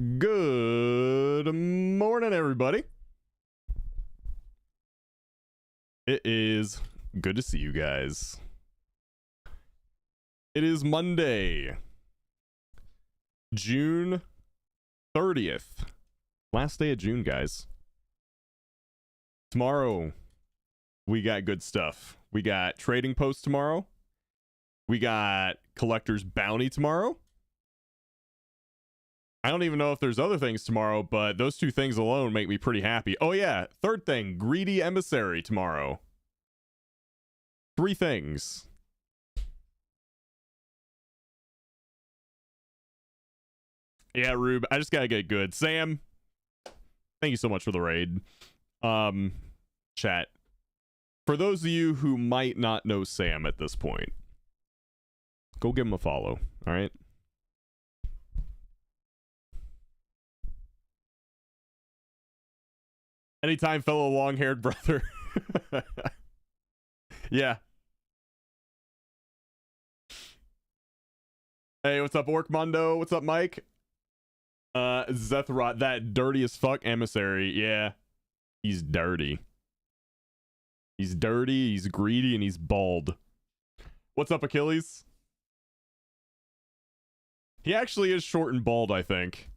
Good morning, everybody. It is good to see you guys. It is Monday, June 30th. Last day of June, guys. Tomorrow, we got good stuff. We got Trading Post tomorrow. We got Collector's Bounty tomorrow. I don't even know if there's other things tomorrow, but those two things alone make me pretty happy. Oh yeah, third thing, Greedy Emissary tomorrow. 3 things. Yeah, Rube, I just gotta get good. Sam, thank you so much for the raid. Chat. For those of you who might not know Sam at this point, go give him a follow, alright? Anytime, fellow long-haired brother. Yeah. Hey, what's up, Orkmondo? What's up, Mike? Zethrat, that dirty as fuck emissary. Yeah. He's dirty. He's dirty, he's greedy, and he's bald. What's up, Achilles? He actually is short and bald, I think.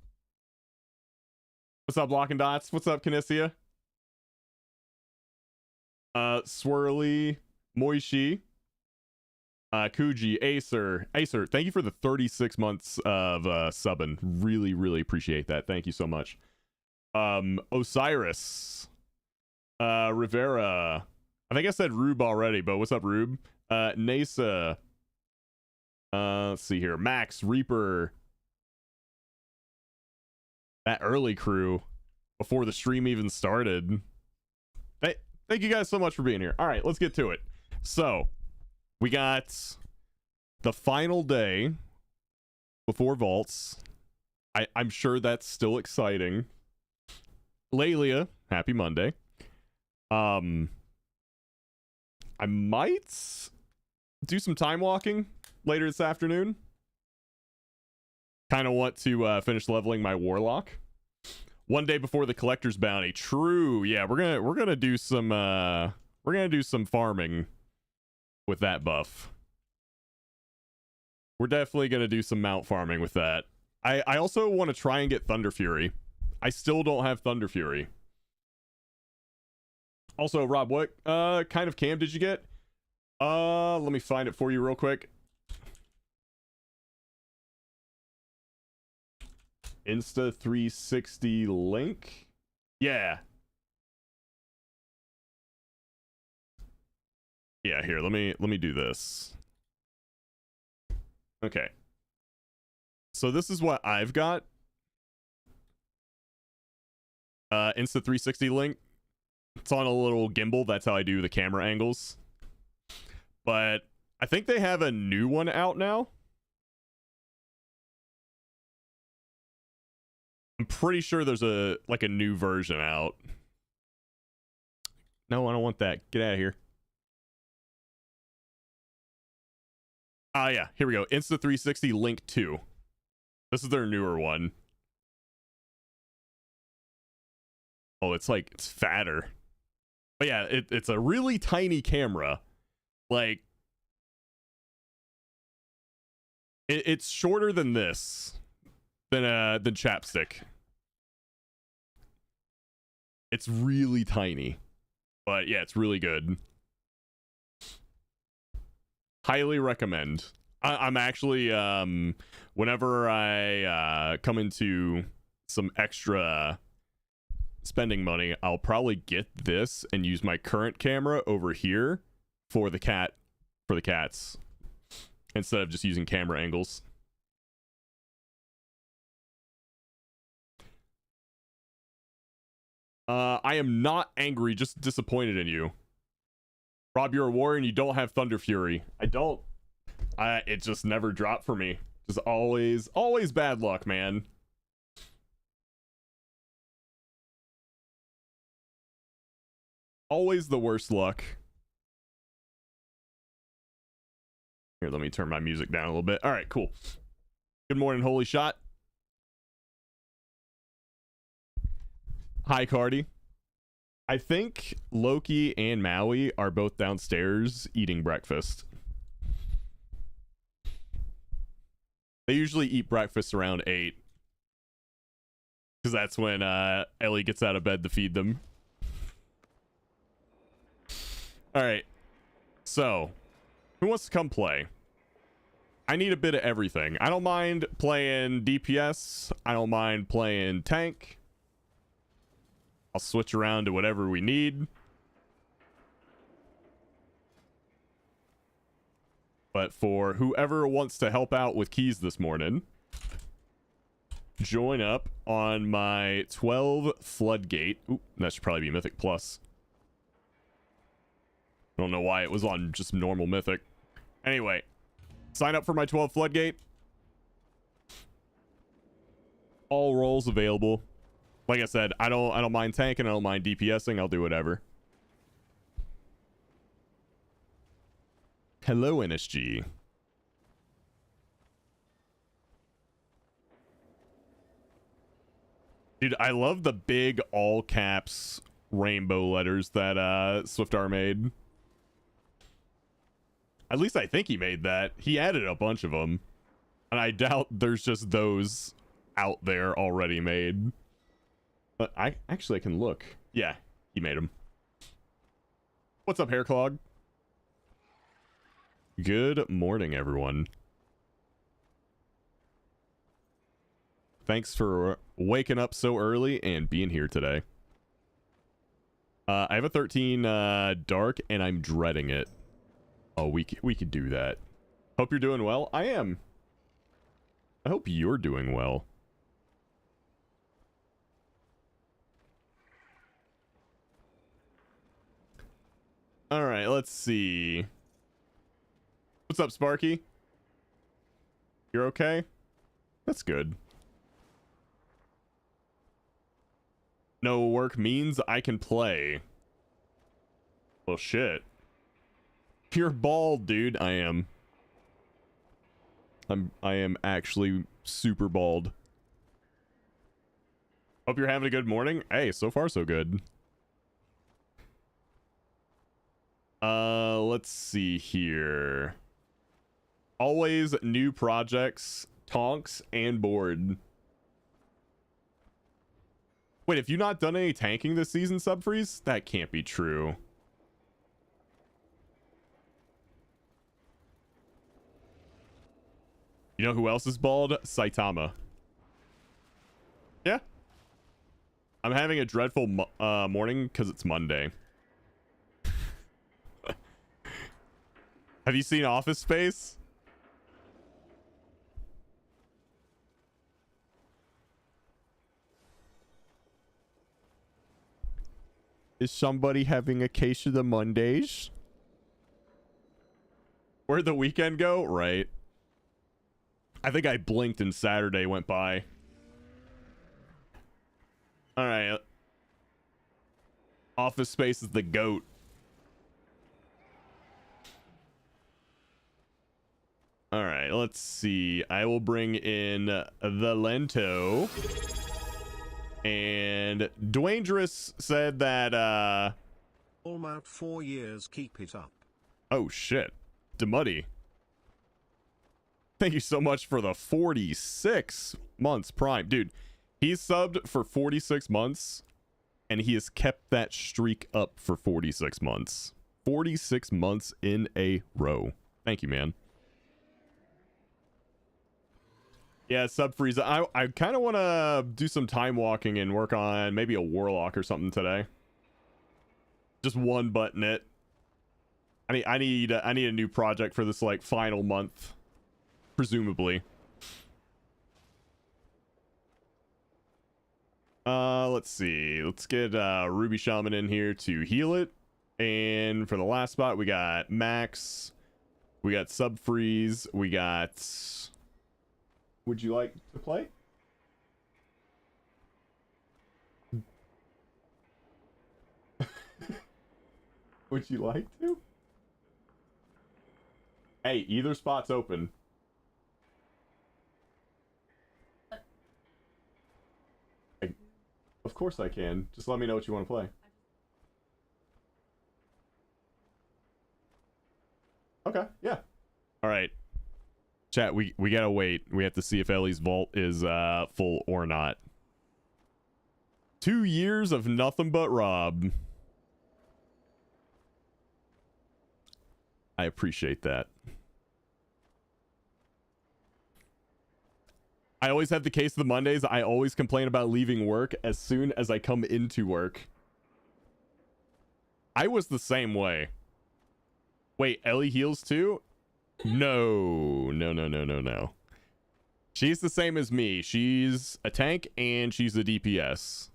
What's up, Block and Dots? What's up, Kinesia? Swirly, Moishi, Kuji, Acer, thank you for the 36 months of subbing. Really appreciate that. Thank you so much. Osiris, Rivera, I think I said Rube already, but what's up, Rube? Nasa, let's see here, Max, Reaper, that early crew before the stream even started. Thank you guys so much for being here. All right, let's get to it. So, we got the final day before Vaults. I'm sure that's still exciting. Lelia, happy Monday. I might do some time walking later this afternoon. Kind of want to finish leveling my Warlock. One day before the Collector's Bounty. True. Yeah, we're gonna do some farming with that buff. We're definitely gonna do some mount farming with that. I also want to try and get Thunder Fury. I still don't have Thunder Fury. Also, Rob, what kind of cam did you get? Let me find it for you real quick. Insta 360 link. Yeah. Yeah, here, let me do this. Okay. So this is what I've got. Insta 360 link. It's on a little gimbal. That's how I do the camera angles. But I think they have a new one out now. I'm pretty sure there's a new version out. No, I don't want that. Get out of here. Yeah, here we go. Insta 360 Link 2. This is their newer one. Oh, it's fatter. But yeah, it's a really tiny camera. Like, it's shorter than this. Than chapstick. It's really tiny, but yeah, it's really good. Highly recommend. I'm actually whenever I come into some extra spending money, I'll probably get this and use my current camera over here for the cats instead of just using camera angles. I am not angry, just disappointed in you. Rob, you're a warrior and you don't have Thunder Fury. I don't. It just never dropped for me. Just always bad luck, man. Always the worst luck. Here, let me turn my music down a little bit. All right, cool. Good morning, Holy Shot. Hi, Cardi. I think Loki and Maui are both downstairs eating breakfast. They usually eat breakfast around 8. Because that's when Ellie gets out of bed to feed them. Alright. So, who wants to come play? I need a bit of everything. I don't mind playing DPS. I don't mind playing tank. I'll switch around to whatever we need. But for whoever wants to help out with keys this morning, join up on my 12 floodgate. Ooh, that should probably be Mythic Plus. I don't know why it was on just normal Mythic. Anyway, sign up for my 12 floodgate. All roles available. Like I said, I don't mind tanking, I don't mind DPSing, I'll do whatever. Hello, NSG. Dude, I love the big all caps rainbow letters that Swiftar made. At least I think he made that. He added a bunch of them. And I doubt there's just those out there already made. But I can look. Yeah, he made them. What's up, Hairclog? Good morning, everyone. Thanks for waking up so early and being here today. I have a 13 dark, and I'm dreading it. Oh, we could do that. Hope you're doing well. I am. I hope you're doing well. All right, let's see. What's up, Sparky? You're okay? That's good. No work means I can play. Well, shit. You're bald, dude. I am. I am actually super bald. Hope you're having a good morning. Hey, so far so good. Let's see here. Always new projects, tonks, and board. Wait, have you not done any tanking this season, Subfreeze? That can't be true. You know who else is bald? Saitama. Yeah. I'm having a dreadful morning because it's Monday. Have you seen Office Space? Is somebody having a case of the Mondays? Where'd the weekend go? Right. I think I blinked and Saturday went by. Alright. Office Space is the GOAT. Alright, let's see. I will bring in the Lento. And Dwangerous said that, All out 4 years, keep it up. Oh, shit. DeMuddy. Thank you so much for the 46 months Prime. Dude, he's subbed for 46 months, and he has kept that streak up for 46 months. 46 months in a row. Thank you, man. Yeah, Subfreeze. I kind of want to do some time walking and work on maybe a Warlock or something today. Just one button it. I need a new project for this like final month, presumably. Let's see. Let's get Ruby Shaman in here to heal it. And for the last spot, we got Max. We got Subfreeze. We got... Would you like to play? Would you like to? Hey, either spot's open. Of course I can. Just let me know what you want to play. Okay, yeah. All right. Chat, we gotta wait. We have to see if Ellie's vault is full or not. 2 years of nothing but Rob. I appreciate that. I always have the case of the Mondays. I always complain about leaving work as soon as I come into work. I was the same way. Wait, Ellie heals too? No. No. She's the same as me. She's a tank and she's a DPS.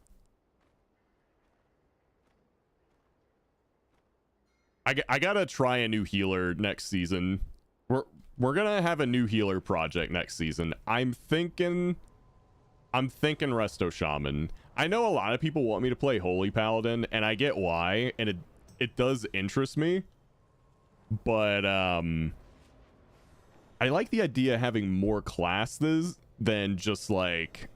I gotta try a new healer next season. We're gonna have a new healer project next season. I'm thinking Resto Shaman. I know a lot of people want me to play Holy Paladin, and I get why, and it does interest me. But I like the idea of having more classes than just like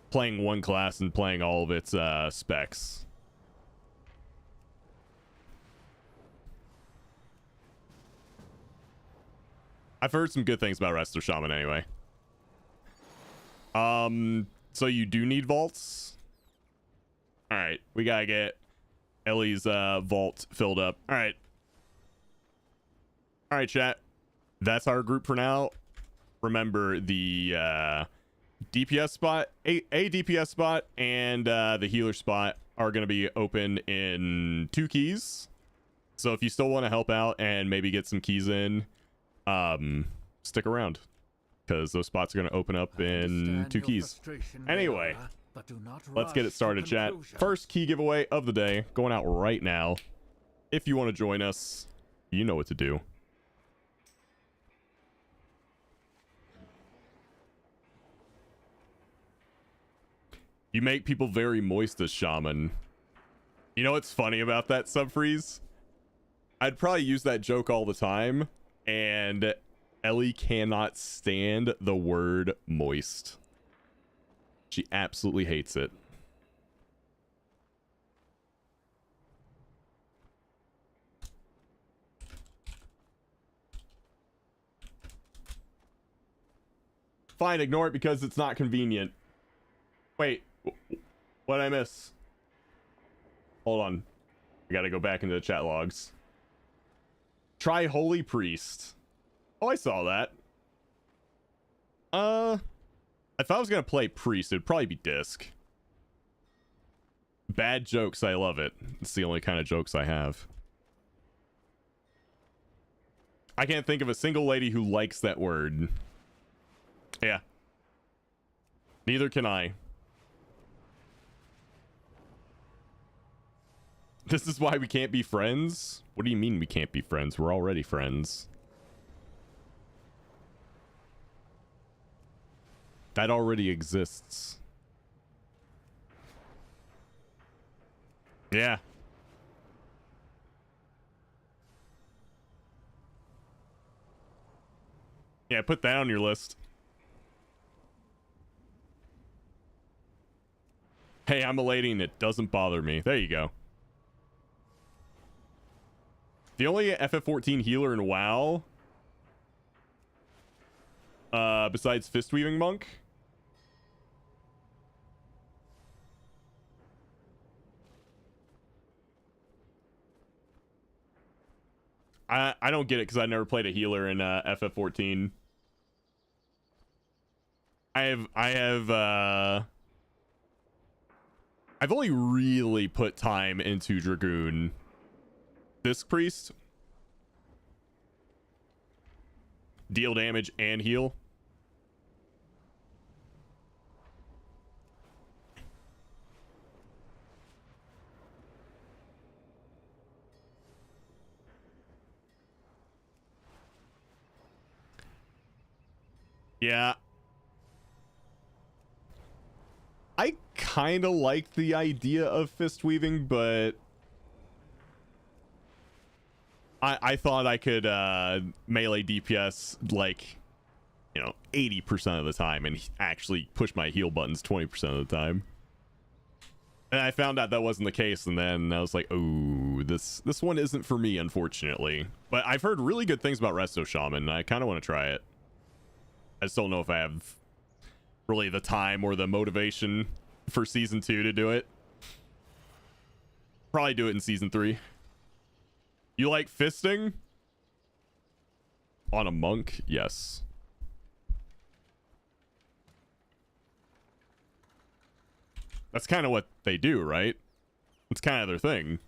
playing one class and playing all of its specs. I've heard some good things about Resto Shaman anyway. So you do need vaults? Alright, we gotta get Ellie's vault filled up. Alright, chat. That's our group for now. Remember, the DPS spot, a DPS spot, and the healer spot are going to be open in 2 keys. So if you still want to help out and maybe get some keys in, stick around, because those spots are going to open up in 2 keys. Anyway, let's get it started, chat. First key giveaway of the day going out right now. If you want to join us, you know what to do. You make people very moist as Shaman. You know what's funny about that, Subfreeze? I'd probably use that joke all the time, and Ellie cannot stand the word moist. She absolutely hates it. Fine, ignore it because it's not convenient. Wait, what did I miss? Hold on. I gotta go back into the chat logs. Try Holy Priest. Oh, I saw that. If I was gonna play Priest, it'd probably be Disc. Bad jokes, I love it. It's the only kind of jokes I have. I can't think of a single lady who likes that word. Yeah. Neither can I. This is why we can't be friends? What do you mean we can't be friends? We're already friends. That already exists. Yeah. Yeah, put that on your list. Hey, I'm a lady and it doesn't bother me. There you go. The only FF14 healer in WoW, besides Fistweaving Monk, I don't get it because I never played a healer in FF14. I've only really put time into Dragoon. Disc Priest, deal damage and heal. Yeah, I kind of like the idea of fist weaving, but I thought I could melee DPS like, you know, 80% of the time and actually push my heal buttons 20% of the time. And I found out that wasn't the case, and then I was like, oh, this one isn't for me, unfortunately. But I've heard really good things about Resto Shaman, and I kind of want to try it. I just don't know if I have really the time or the motivation for season 2 to do it. Probably do it in season 3. You like fisting? On a monk? Yes. That's kind of what they do, right? It's kind of their thing.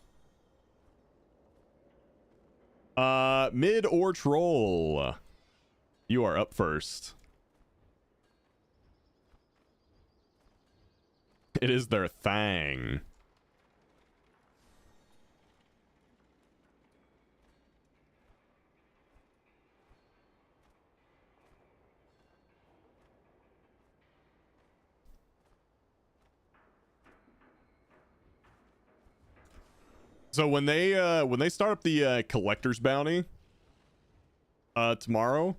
Mid or troll? You are up first. It is their thing. So when they start up the collector's bounty tomorrow,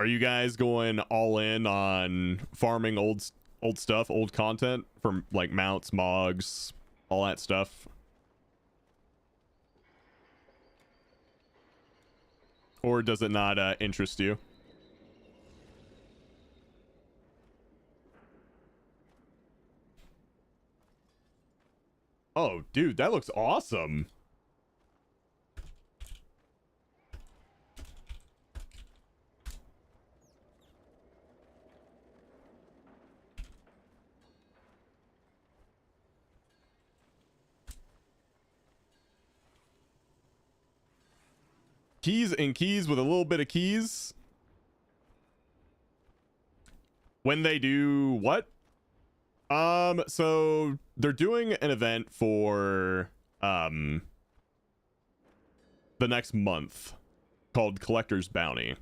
are you guys going all in on farming old stuff, old content from like mounts, mogs, all that stuff? Or does it not interest you? Oh, dude, that looks awesome. Keys and keys with a little bit of keys. When they do what? So they're doing an event for the next month called Collector's Bounty.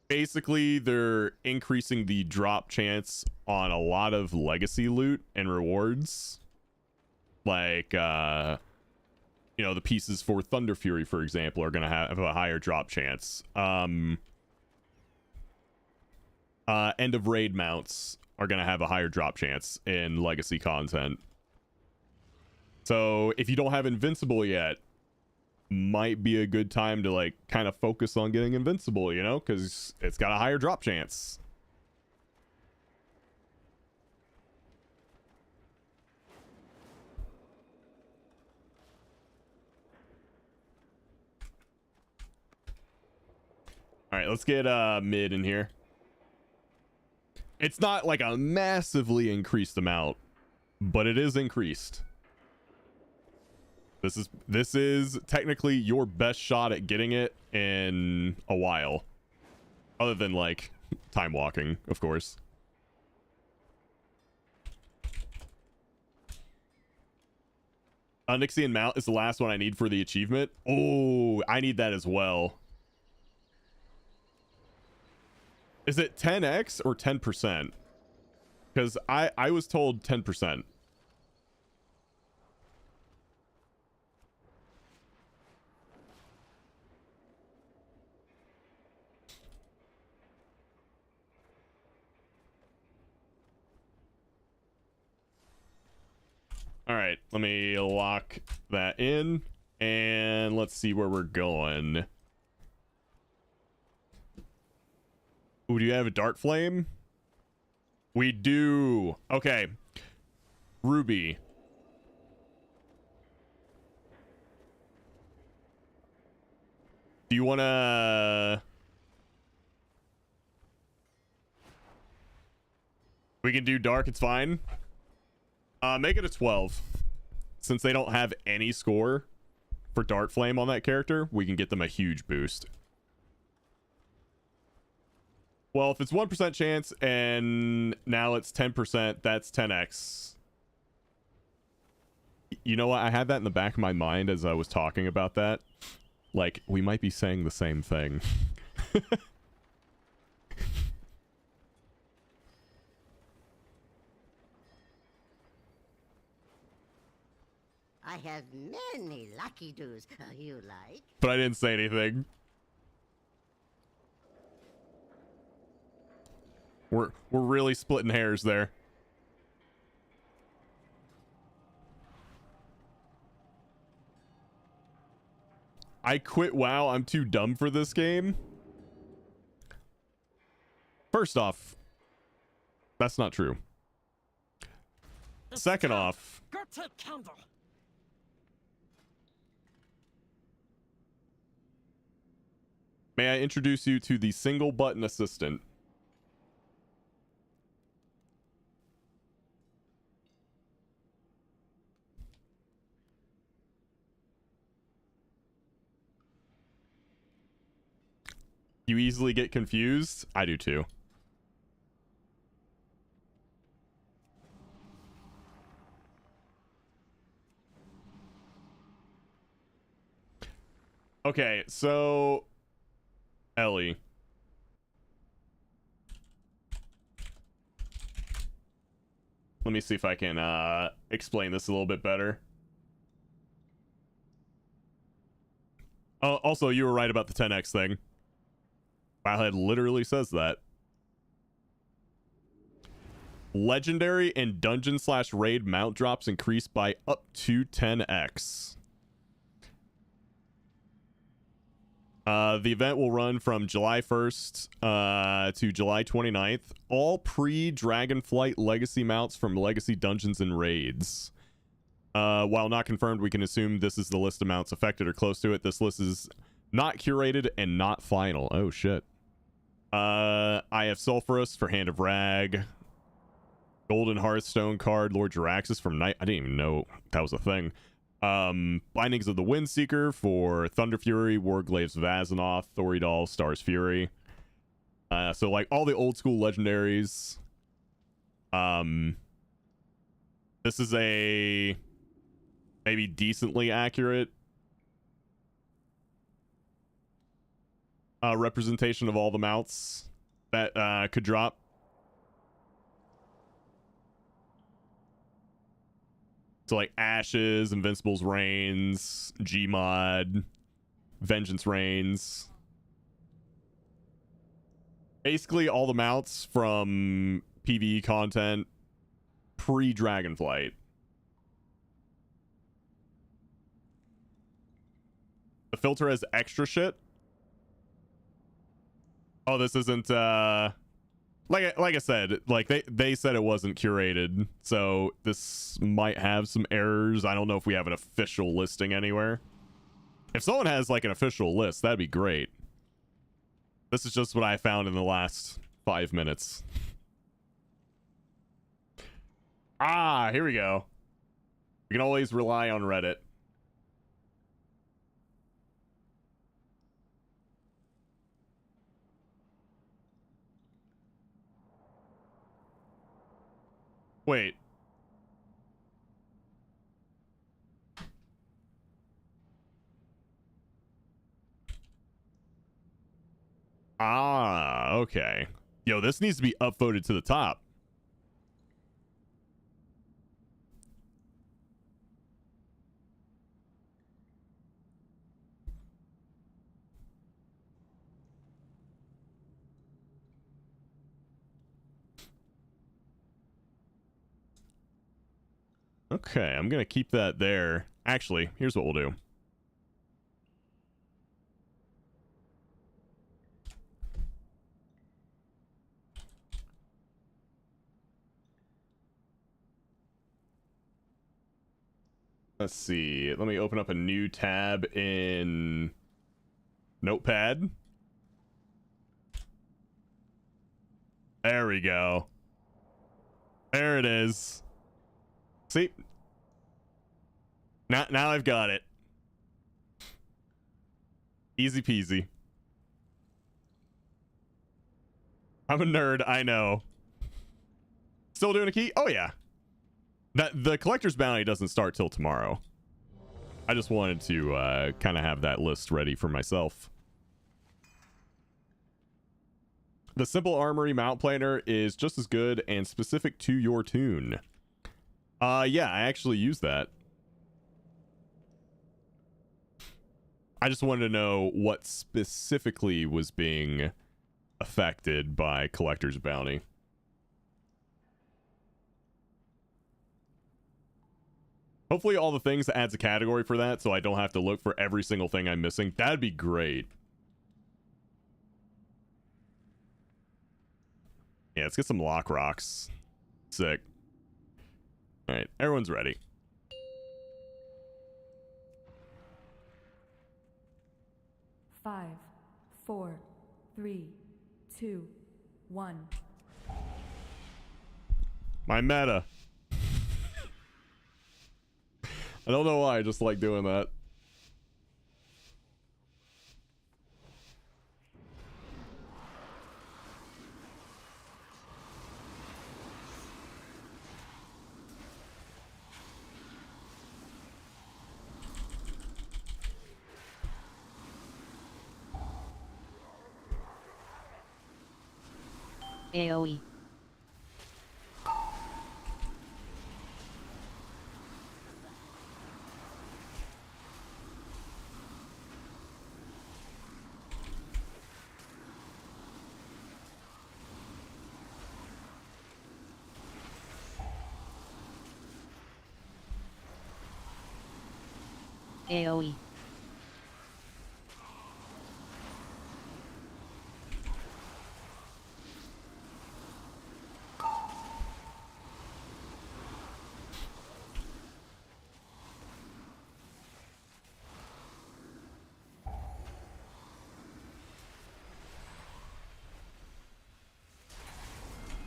Basically, they're increasing the drop chance on a lot of legacy loot and rewards. Like you know, the pieces for Thunder Fury, for example, are going to have a higher drop chance. End of raid mounts are going to have a higher drop chance in legacy content. So if you don't have Invincible yet, might be a good time to like kind of focus on getting Invincible, you know, because it's got a higher drop chance. All right, let's get mid in here. It's not like a massively increased amount, but it is increased. This is technically your best shot at getting it in a while. Other than like time walking, of course. Nixian Mount is the last one I need for the achievement. Oh, I need that as well. Is it 10x or 10%? Because I was told 10%. All right, let me lock that in, and let's see where we're going. Ooh, do you have a dart flame? We do. Okay. Ruby. Do you want to... We can do dark, it's fine. Make it a 12. Since they don't have any score for dart flame on that character, we can get them a huge boost. Well, if it's 1% chance and now it's 10%, that's 10x. You know what? I had that in the back of my mind as I was talking about that. Like, we might be saying the same thing. I have many lucky doos you like. But I didn't say anything. We're really splitting hairs there. I quit WoW. I'm too dumb for this game. First off, that's not true. Second off, Go take candle. may I introduce you to the single button assistant? You easily get confused? I do too. Okay, so Ellie. Let me see if I can explain this a little bit better. Oh, also, you were right about the 10x thing. Wowhead literally says that. Legendary and dungeon/raid mount drops increase by up to 10x. The event will run from July 1st to July 29th. All pre-Dragonflight legacy mounts from legacy dungeons and raids. While not confirmed, we can assume this is the list of mounts affected or close to it. This list is not curated and not final. Oh, shit. I have Sulphurus for Hand of Rag. Golden Hearthstone card, Lord Jaraxxus from Night. I didn't even know that was a thing. Bindings of the Windseeker for Thunder Fury, Warglaives of Azzinoth, Thoridal, Star's Fury. So like all the old school legendaries. This is a maybe decently accurate representation of all the mounts that could drop. So like Ashes, Invincible's Reigns, Gmod, Vengeance Reigns. Basically all the mounts from PvE content pre-Dragonflight. The filter has extra shit. Oh, this isn't like I said, like they said it wasn't curated, so this might have some errors. I don't know if we have an official listing anywhere. If someone has like an official list, that'd be great. This is just what I found in the last 5 minutes. Ah, here we go. We can always rely on Reddit. Wait. Ah, okay. Yo, this needs to be upvoted to the top. Okay, I'm gonna keep that there. Actually, here's what we'll do. Let's see. Let me open up a new tab in Notepad. There we go. There it is. See? Now I've got it. Easy peasy. I'm a nerd, I know. Still doing a key? Oh yeah. The collector's bounty doesn't start till tomorrow. I just wanted to kind of have that list ready for myself. The simple armory mount planner is just as good and specific to your tune. Yeah, I actually use that. I just wanted to know what specifically was being affected by collector's bounty. Hopefully all the things adds a category for that, so I don't have to look for every single thing I'm missing. That'd be great. Yeah, let's get some lock rocks. Sick. All right, everyone's ready. Five, 4, 3, 2, 1. My meta. I don't know why, I just like doing that. AoE. AoE.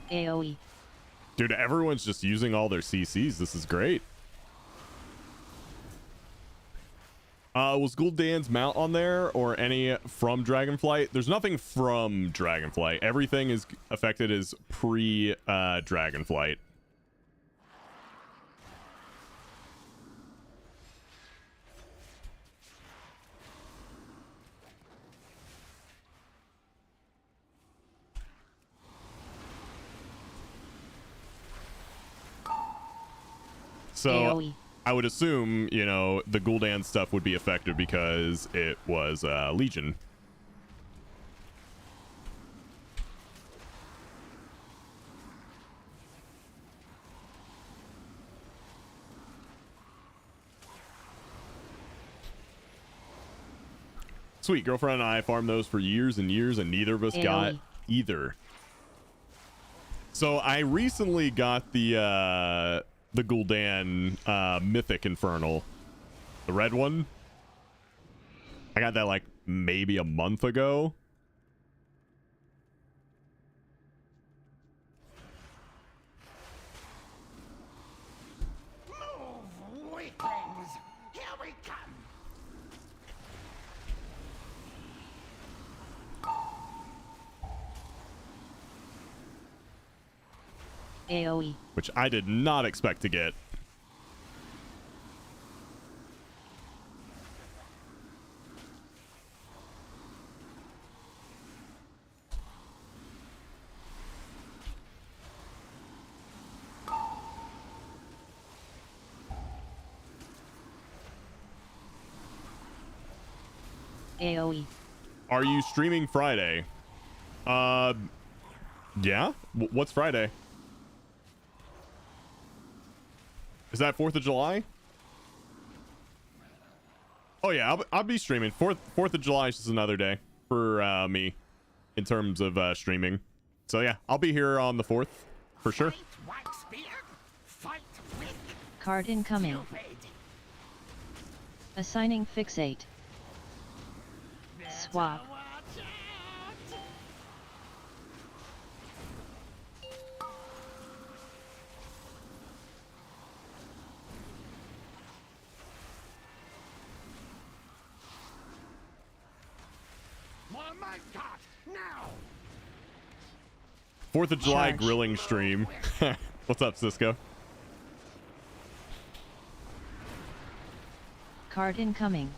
AoE. Dude, everyone's just using all their CCs. This is great. Was Gul'dan's mount on there or any from Dragonflight? There's nothing from Dragonflight. Everything is affected as pre-Dragonflight. So AoE. I would assume, you know, the Gul'dan stuff would be affected because it was Legion. Sweet. Girlfriend and I farmed those for years and years, and neither of us got either. So I recently got the Gul'dan Mythic Infernal. The red one. I got that like maybe a month ago. Move, weaklings! Here we come! AoE. Which I did not expect to get. AoE. Are you streaming Friday? Yeah. What's Friday? Is that 4th of July? Oh yeah, I'll be streaming. 4th of July is just another day for me in terms of streaming. So yeah, I'll be here on the 4th for sure. Fight, Waxbeard! Fight, Wick! Card incoming. Stupid! Assigning fixate. Swap. Watch out! More minecart! Now! 4th of July Charge. grilling stream. What's up, Cisco? Card incoming.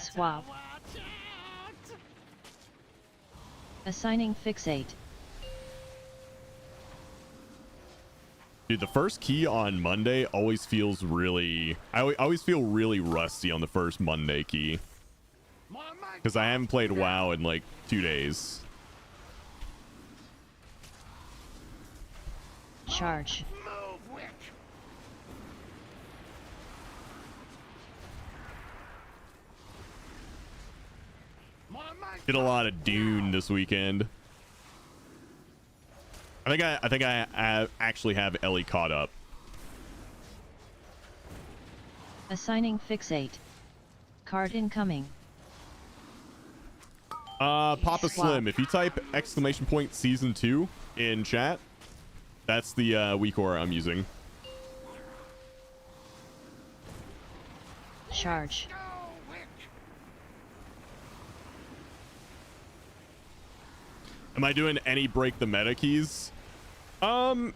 Swap. Watch out! Assigning fixate. Dude, the first key on Monday always feels really... I always feel really rusty on the first Monday key. More minecart! Because I haven't played WoW in like 2 days. Charge. Move, Wick. My Did a lot of Dune this weekend. I think I actually have Ellie caught up. Assigning fixate. Card incoming. Papa Swap. Slim, if you type ! season 2 in chat, that's the weak aura I'm using. Charge. Go, Wick. Am I doing any break the meta keys? I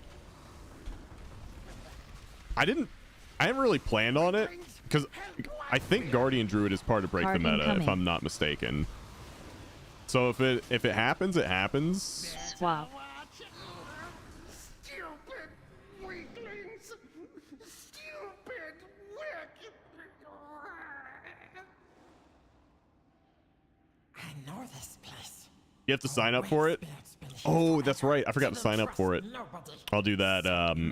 haven't really planned on it because I think Guardian Druid is part of break the Card meta, if incoming. I'm not mistaken. So if it happens, it happens. Swap. Watch. Stupid weaklings. Stupid Wick. I know this place. You have to sign up for it. Oh, that's right. I forgot to sign up for it. Nobody. I'll do that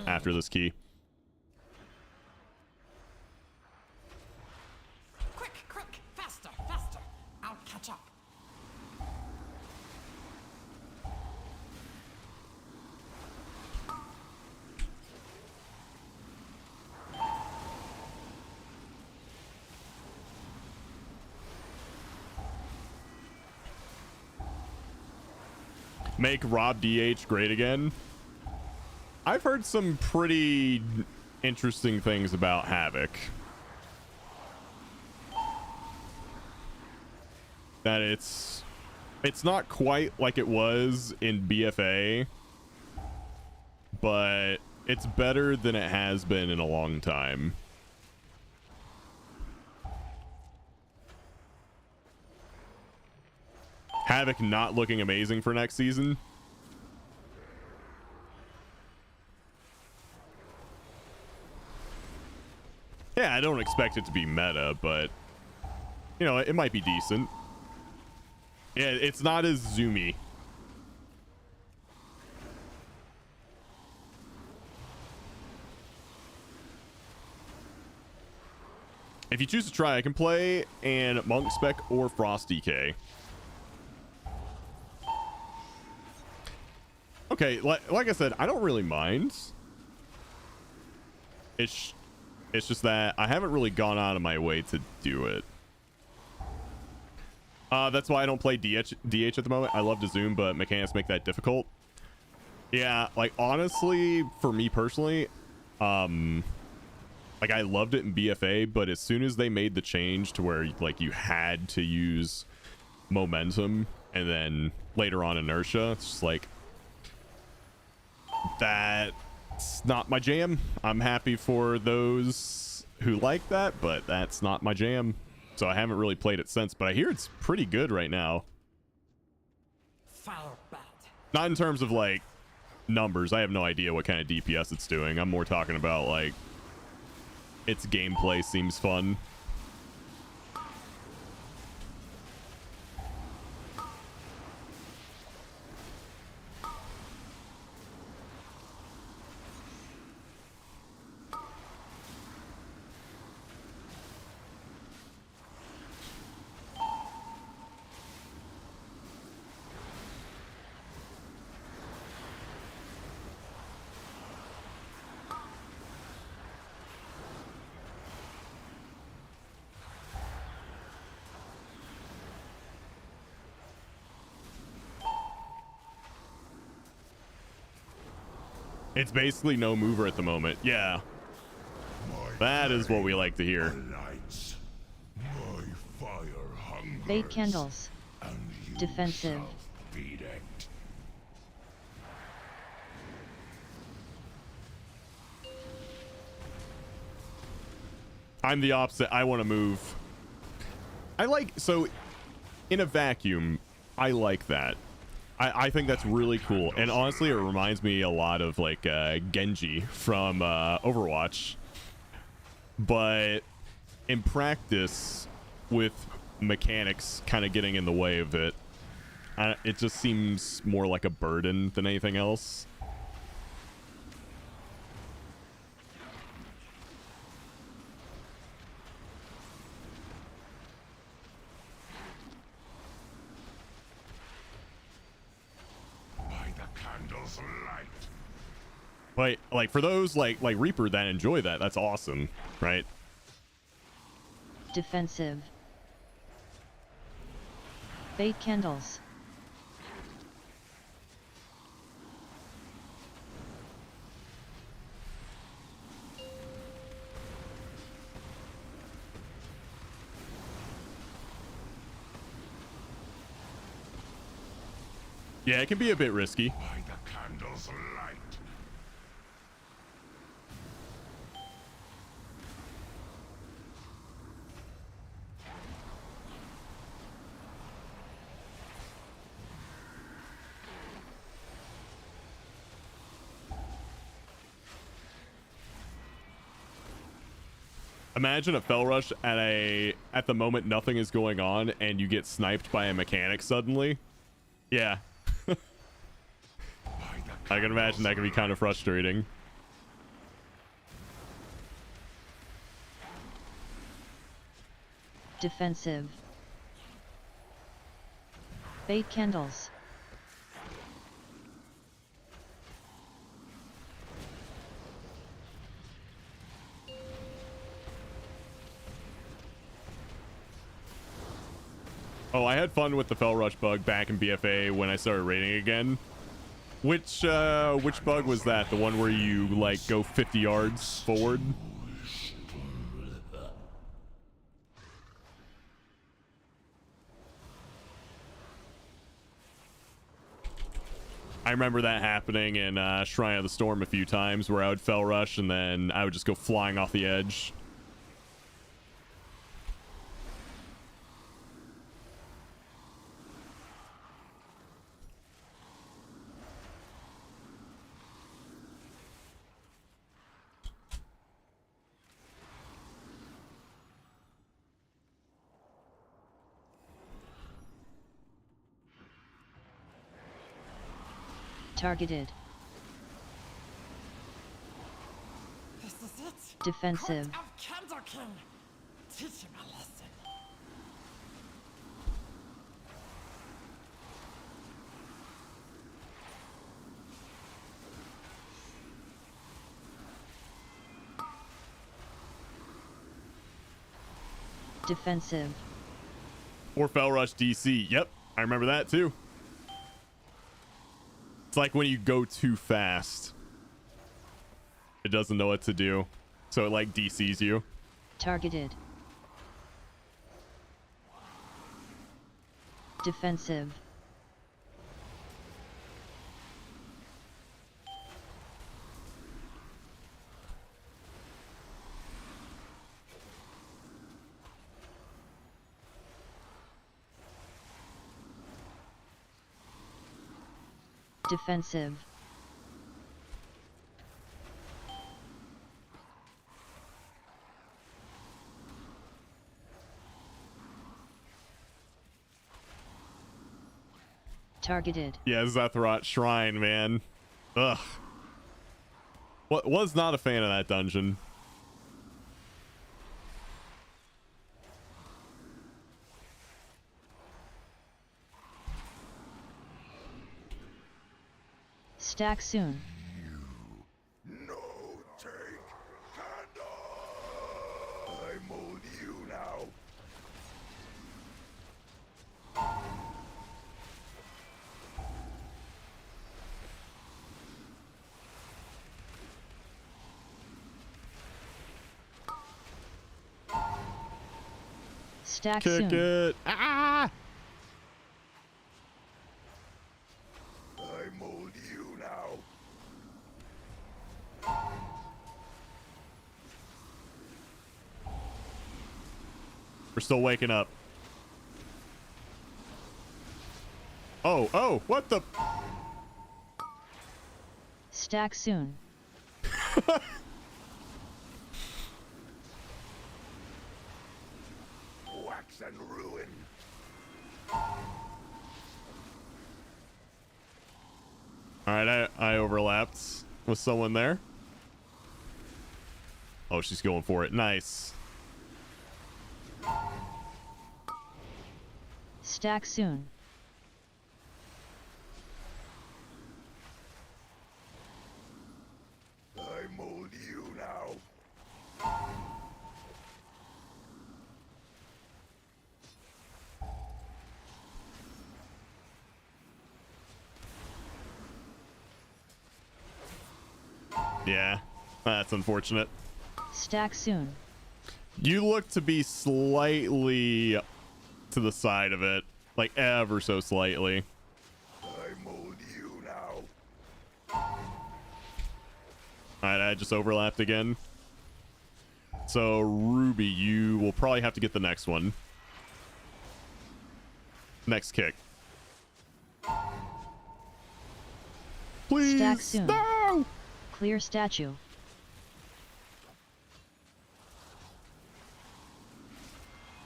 after this key. Quick, quick, faster, faster. I'll catch up. Make Rob DH great again. I've heard some pretty interesting things about Havoc. That it's not quite like it was in BFA, but it's better than it has been in a long time. Havoc not looking amazing for next season. Yeah, I don't expect it to be meta, but you know, it might be decent. Yeah, it's not as zoomy. If you choose to try, I can play an Monk Spec or Frost DK. Okay, like I said, I don't really mind. It's just that I haven't really gone out of my way to do it. That's why I don't play DH at the moment. I love to zoom, but mechanics make that difficult. Yeah, like honestly, for me personally, like I loved it in BFA, but as soon as they made the change to where like you had to use momentum and then later on inertia, it's just like that's not my jam. I'm happy for those who like that, but that's not my jam. So I haven't really played it since, but I hear it's pretty good right now. Fire bad. Not in terms of like numbers. I have no idea what kind of DPS it's doing. I'm more talking about like its gameplay seems fun. It's basically no mover at the moment. Yeah. That is what we like to hear. Lights. My fire hungers. Bait candles. And you Defensive. shall feed it. I'm the opposite. I want to move. I like, so in a vacuum, I like that. I think that's really cool. And honestly, it reminds me a lot of like Genji from Overwatch. But in practice, with mechanics kind of getting in the way of it, it just seems more like a burden than anything else. But like for those like Reaper that enjoy that, that's awesome, right? Defensive. Bait candles. Yeah, it can be a bit risky. By the candle's light. Imagine a fell rush at the moment nothing is going on and you get sniped by a mechanic suddenly. Yeah. I can imagine that can be kind of frustrating. Defensive. Bait candles. Oh, I had fun with the fell rush bug back in BFA when I started raiding again. Which bug was that? The one where you like go 50 yards forward? I remember that happening in Shrine of the Storm a few times where I would fell rush and then I would just go flying off the edge. Targeted. This is it. Defensive. Court of Candle King. Teach him a lesson. Defensive. Or fell rush DC. Yep, I remember that too. It's like when you go too fast. It doesn't know what to do. So it like DCs you. Targeted. Defensive. Defensive. Targeted. Yeah, Zethroth Shrine, man. Ugh. Was not a fan of that dungeon. Stack soon. No take candle. I mold you now. Stack Kick soon. it. Ah! I mold you now. We're still waking up. Oh, what the? Stack soon. Wax and ruin. Alright, I overlapped with someone there. Oh, she's going for it. Nice. Stack soon. Yeah, that's unfortunate. Stack soon. You look to be slightly to the side of it, like ever so slightly. I mold you now. Alright, I just overlapped again. So, Ruby, you will probably have to get the next one. Next kick. Please. Stack soon. No! Clear statue.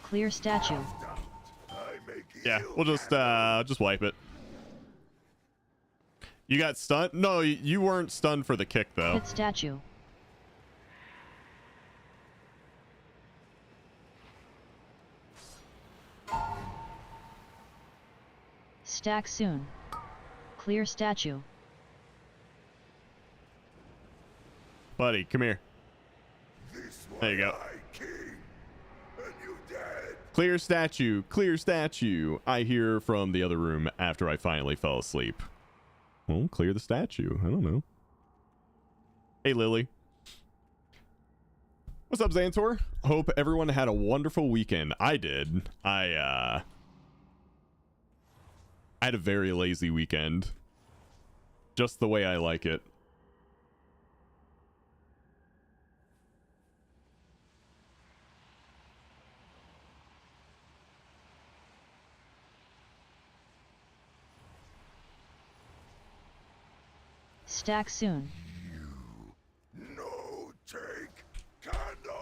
Clear statue. I make Yeah, you we'll just wipe it. You got stunned? No, you weren't stunned for the kick though. Hit statue. Stack soon. Clear statue. Buddy, come here. This There you one go. I king, and you dead. Clear statue, clear statue. I hear from the other room after I finally fell asleep. Well, clear the statue. I don't know. Hey, Lily. What's up, Xantor? Hope everyone had a wonderful weekend. I did. I had a very lazy weekend. Just the way I like it. Stack soon. No take candle.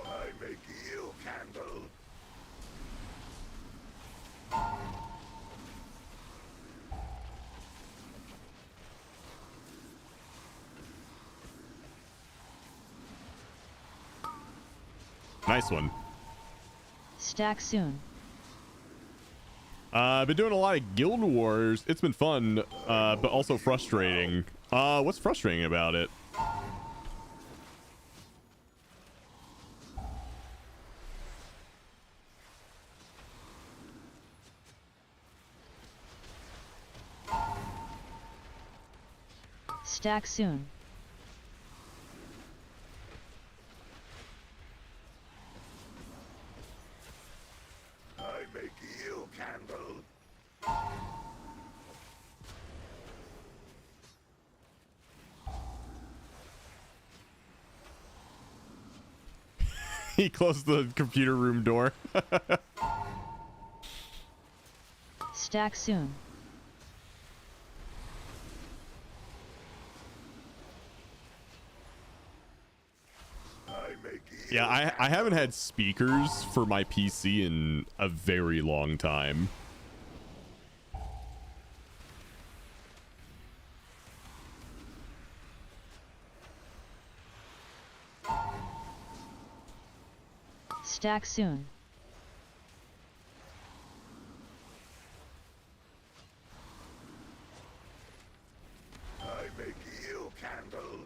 I make you candle. Nice one. Stack soon. I've been doing a lot of Guild Wars. It's been fun, but also frustrating. What's frustrating about it? Stack soon. I make you candle. He closed the computer room door. Stack soon. I make you. Yeah, I haven't had speakers for my PC in a very long time. Stack soon. I make you candle.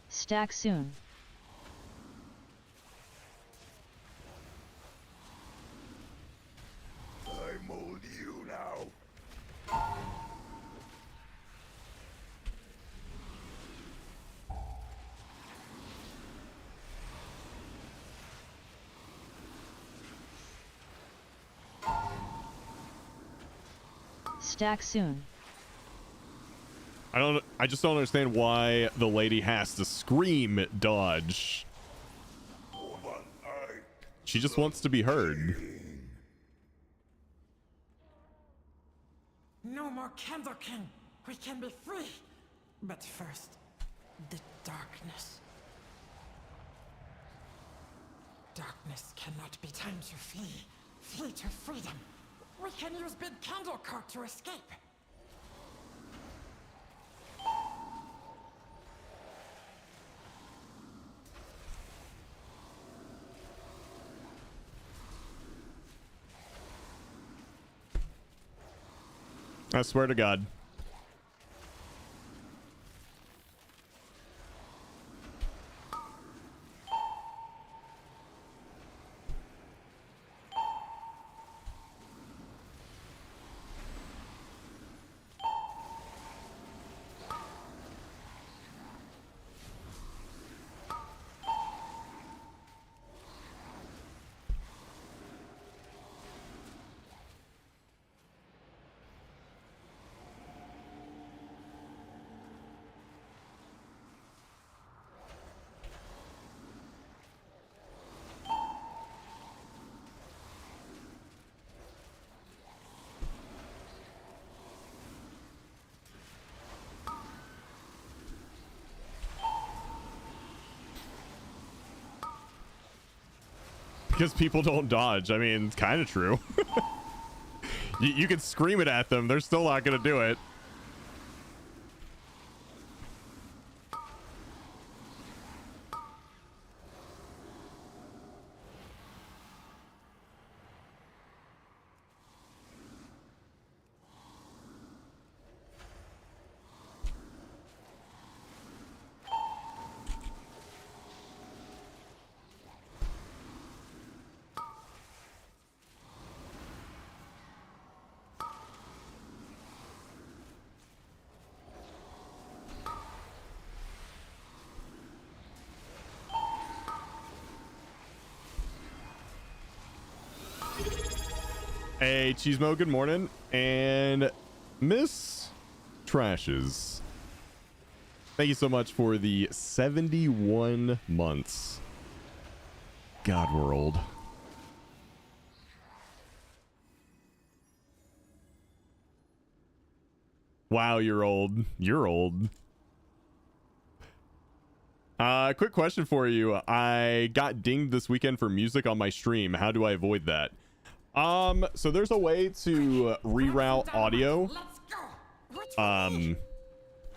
Stack soon. I mold you now. Stack soon. I just don't understand why the lady has to scream at dodge. But I She just wants to be heard. No more Candle King. We can be free. But first, the darkness. Darkness cannot be time to flee. Flee to freedom. We can use Big Candle Court to escape. I swear to God. because people don't dodge. I mean, it's kind of true. You can scream it at them. They're still not going to do it. Hey, Cheesemo, good morning. And Miss Trashes, thank you so much for the 71 months. God, we're old. Wow, you're old. You're old. Quick question for you. I got dinged this weekend for music on my stream. How do I avoid that? So there's a way to reroute audio.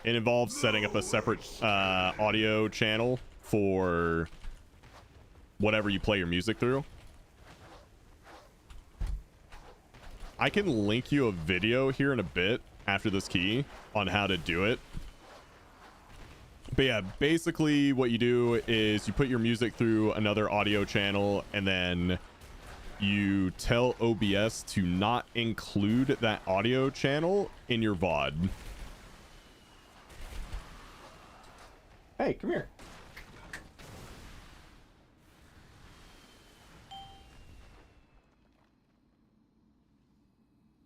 It involves setting up a separate audio channel for whatever you play your music through. I can link you a video here in a bit after this key on how to do it. But yeah, basically what you do is you put your music through another audio channel, and then you tell OBS to not include that audio channel in your VOD. Hey, come here.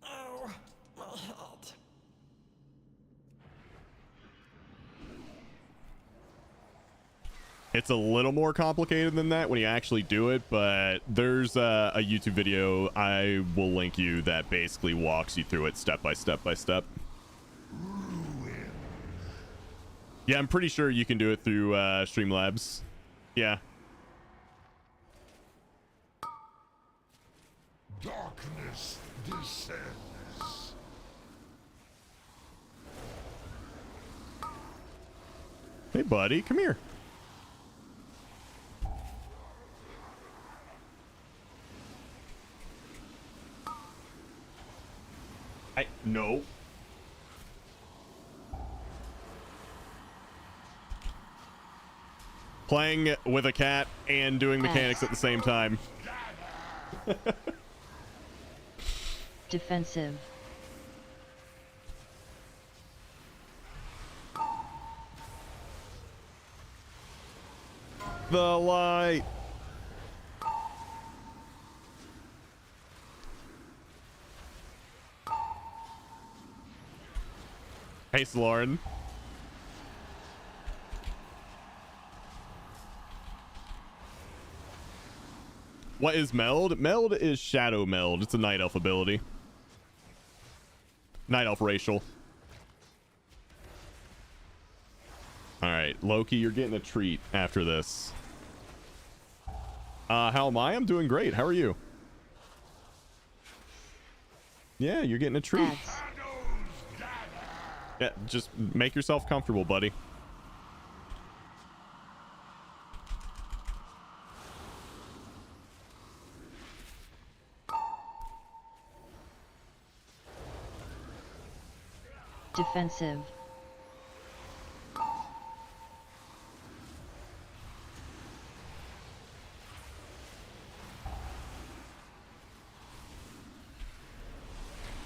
Oh, my head. It's a little more complicated than that when you actually do it, but there's a YouTube video I will link you that basically walks you through it step by step by step. Yeah, I'm pretty sure you can do it through Streamlabs. Yeah. Darkness descends. Hey, buddy, come here. No. Playing with a cat and doing mechanics at the same time. Defensive. The light. Hey, Lauren. What is meld? Meld is shadow meld. It's a night elf ability. Night elf racial. All right, Loki, you're getting a treat after this. How am I? I'm doing great. How are you? Yeah, you're getting a treat. Ads. Yeah, just make yourself comfortable, buddy. Defensive.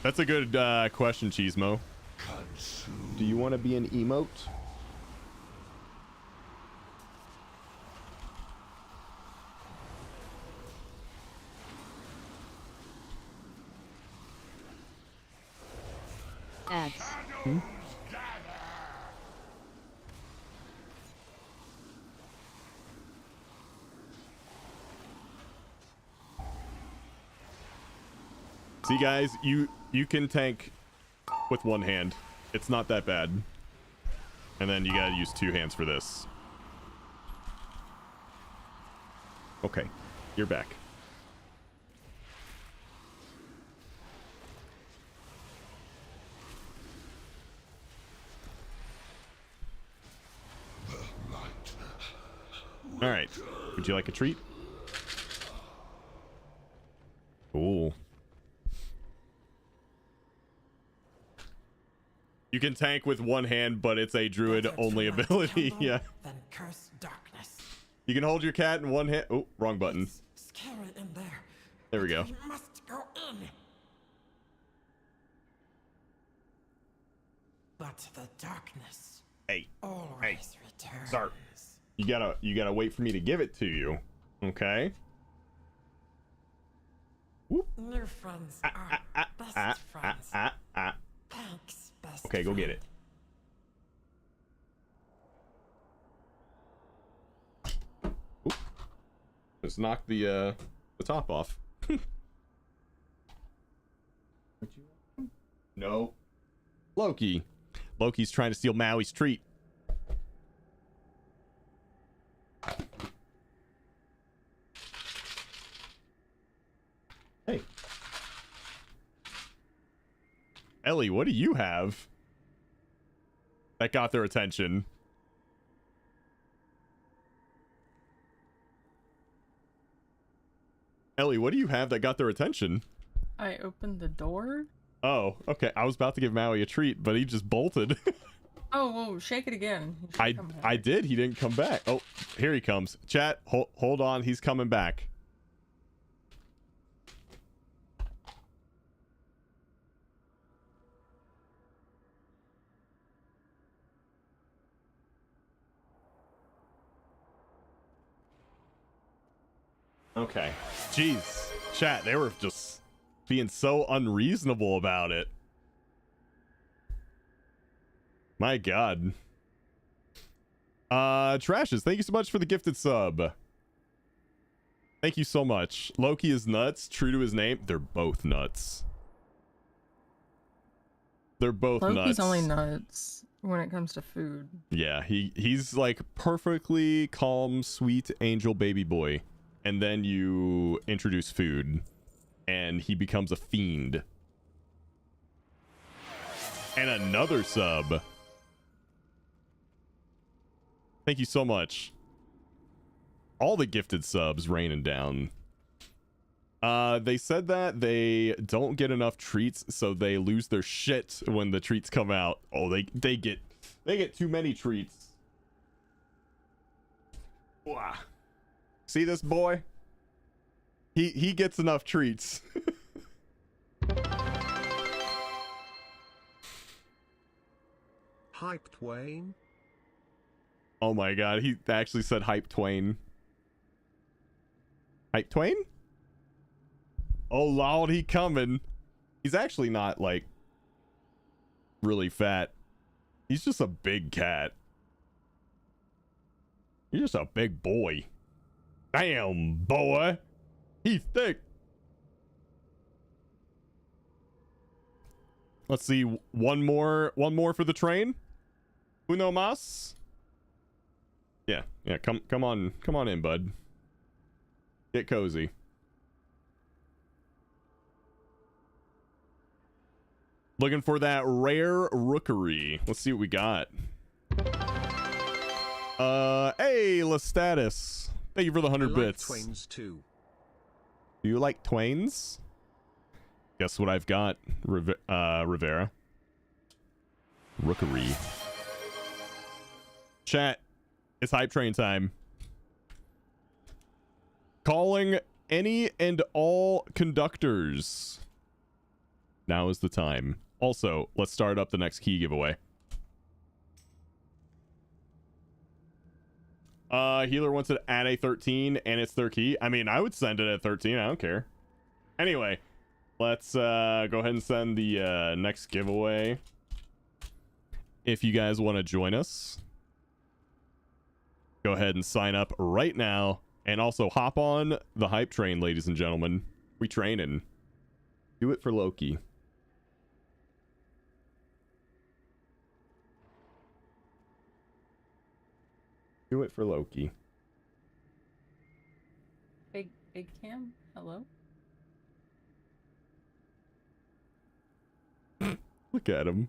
That's a good question, Cheesemo. Do you want to be an emote? Ads. See, guys, you can tank with one hand. It's not that bad. And then you gotta use two hands for this. Okay, you're back. All right. Would you like a treat? Cool. You can tank with one hand, but it's a druid Better to only light a ability. candle Yeah. Than curse darkness. You can hold your cat in one hand. Oh, wrong button. It's scary in there. There we but go. We must go in. But the darkness Hey, always returns. sir. You gotta wait for me to give it to you. Okay. Whoop. New friends are best friends. Thanks, best Okay, go get it. Oop. Just knock the top off. No. Loki. Loki's trying to steal Maui's treat. Hey. Ellie, what do you have that got their attention? Ellie, what do you have that got their attention? I opened the door. Oh, okay. I was about to give Maui a treat, but he just bolted. Oh, whoa, shake it again. He should come back. I did. He didn't come back. Oh, here he comes. Chat, hold on. He's coming back. Okay. Jeez. Chat, they were just being so unreasonable about it. My God. Trashes, thank you so much for the gifted sub. Thank you so much. Loki is nuts, true to his name. They're both nuts. They're both nuts. Loki's only nuts when it comes to food. Yeah, he's like perfectly calm, sweet angel baby boy. And then you introduce food and he becomes a fiend. And another sub. Thank you so much. All the gifted subs raining down. They said that they don't get enough treats, so they lose their shit when the treats come out. Oh, they get too many treats. Wow. See this boy? He gets enough treats. Hyped Wayne. Oh my God, he actually said hype Twain. Hype Twain? Oh Lord, he coming. He's actually not like really fat. He's just a big cat. He's just a big boy. Damn, boy. He's thick. Let's see, one more for the train. Uno mas. Yeah, come on in, bud. Get cozy. Looking for that rare rookery. Let's see what we got. Hey, Lestatus. Thank you for the 100 bits. Twains too. Do you like Twains? Guess what I've got, Rivera. Rookery. Chat, it's hype train time. Calling any and all conductors. Now is the time. Also, let's start up the next key giveaway. Healer wants it at a 13 and it's their key. I mean, I would send it at 13. I don't care. Anyway, let's go ahead and send the next giveaway. If you guys want to join us, go ahead and sign up right now. And also hop on the hype train, ladies and gentlemen. We training. Do it for Loki. Do it for Loki. Big Cam, hello? Look at him.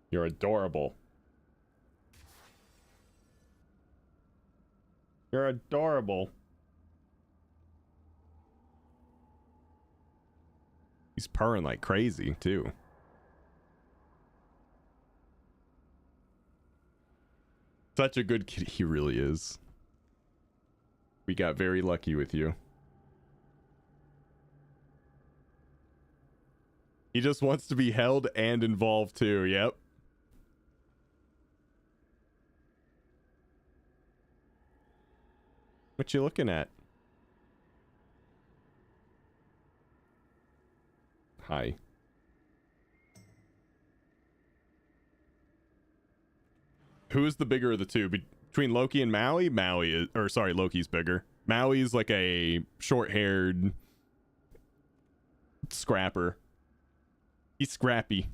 You're adorable. You're adorable. He's purring like crazy, too. Such a good kid. He really is. We got very lucky with you. He just wants to be held and involved, too. Yep. What you looking at? Hi. Who is the bigger of the two? Between Loki and Maui? Maui is, or sorry, Loki's bigger. Maui's like a short-haired scrapper. He's scrappy.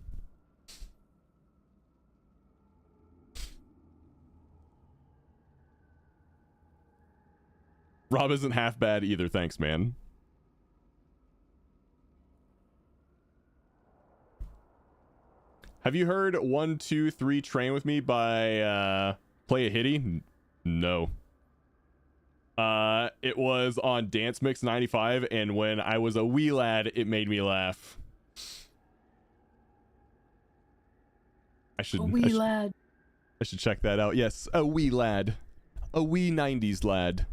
Rob isn't half bad either, thanks, man. Have you heard 1, 2, 3 Train With Me by Play a Hitty? No. It was on Dance Mix 95, and when I was a wee lad, it made me laugh. I should check that out. Yes, a wee lad. A wee 90s lad.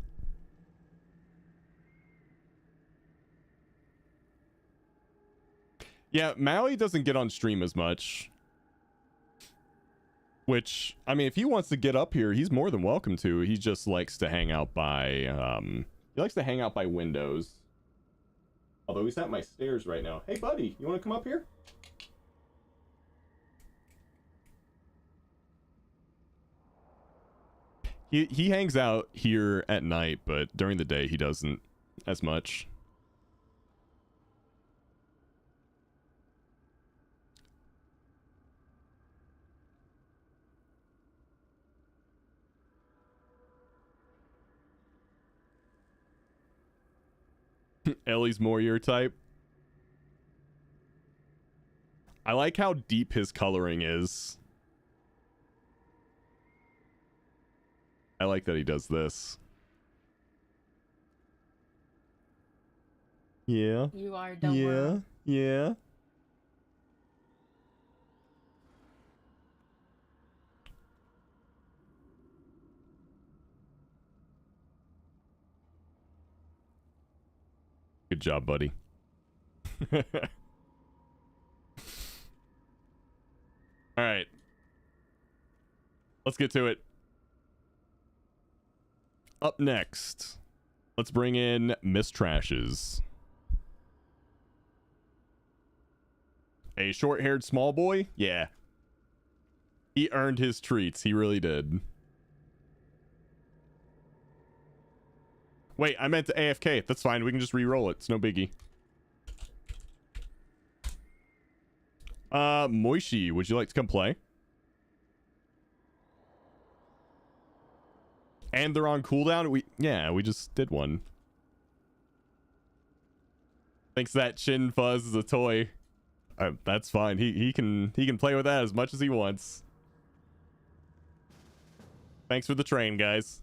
Yeah, Maui doesn't get on stream as much. Which, I mean, if he wants to get up here, he's more than welcome to. He just likes to hang out by, he likes to hang out by windows. Although he's at my stairs right now. Hey, buddy, you want to come up here? He hangs out here at night, but during the day he doesn't as much. Ellie's more your type. I like how deep his coloring is. I like that he does this. Yeah. You are, don't worry. Yeah. Good job, buddy. All right. Let's get to it. Up next, let's bring in Miss Trashes. A short-haired small boy? Yeah. He earned his treats. He really did. Wait, I meant to AFK. That's fine. We can just re-roll it. It's no biggie. Moishi, would you like to come play? And they're on cooldown? We just did one. Thinks that Chin Fuzz is a toy. That's fine. He can play with that as much as he wants. Thanks for the train, guys.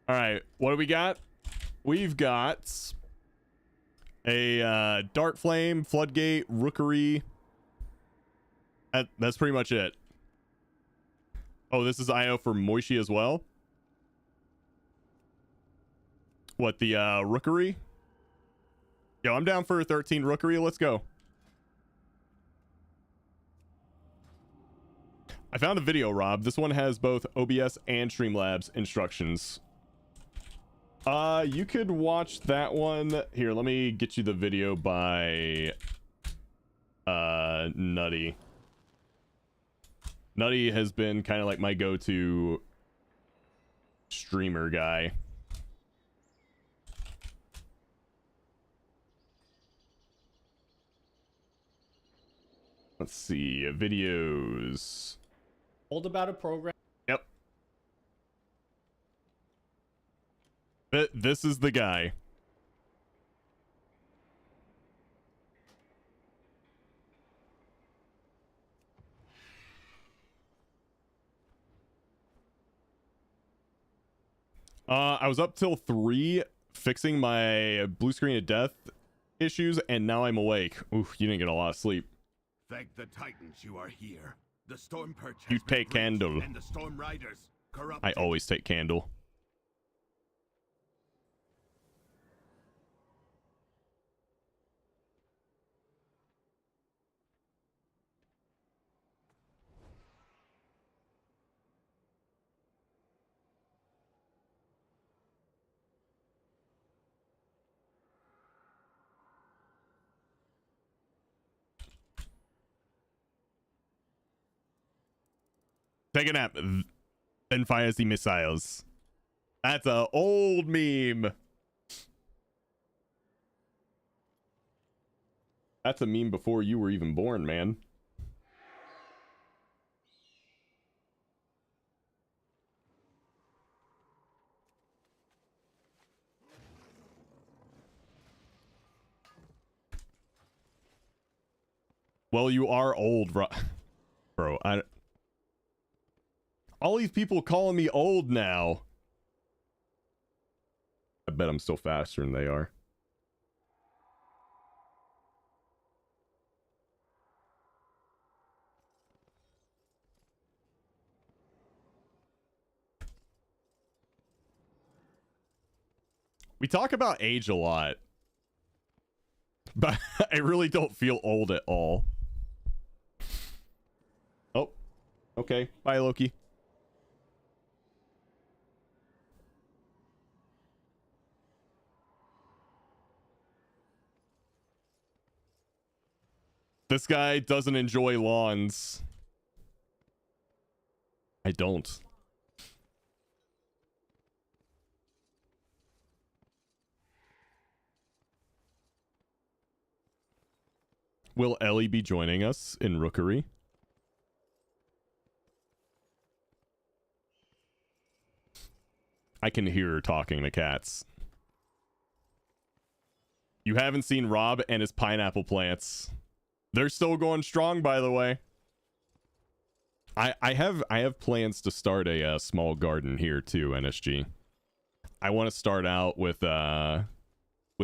All right, what do we got? We've got a Dart Flame, Floodgate, Rookery. That's pretty much it. Oh, this is IO for Moishi as well. What, the Rookery? Yo, I'm down for 13 Rookery. Let's go. I found a video, Rob. This one has both OBS and Streamlabs instructions. You could watch that one. Here, let me get you the video by Nutty. Nutty has been kind of like my go-to streamer guy. Let's see. Videos. Old about a program. Yep. This is the guy. I was up till 3 fixing my blue screen of death issues, and now I'm awake. Oof, you didn't get a lot of sleep. Thank the Titans you are here. The storm perch has You been take breached, candle. and the storm riders I corrupted. always take candle. Take a nap, then fires the missiles. That's a old meme. That's a meme before you were even born, man. Well, you are old, bro. All these people calling me old now. I bet I'm still faster than they are. We talk about age a lot, but I really don't feel old at all. Oh, okay. Bye, Loki. This guy doesn't enjoy lawns. I don't. Will Ellie be joining us in Rookery? I can hear her talking to cats. You haven't seen Rob and his pineapple plants. They're still going strong, by the way. I have plans to start a small garden here too, NSG. I want to start out with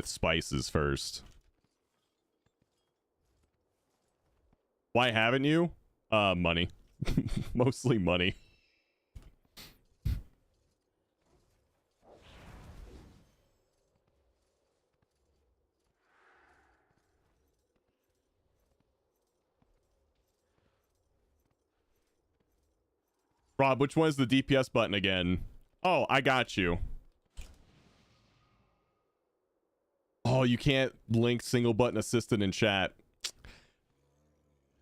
spices first. Why haven't you? Money. Mostly money. Rob, which one is the DPS button again? Oh, I got you. Oh, you can't link single button assistant in chat.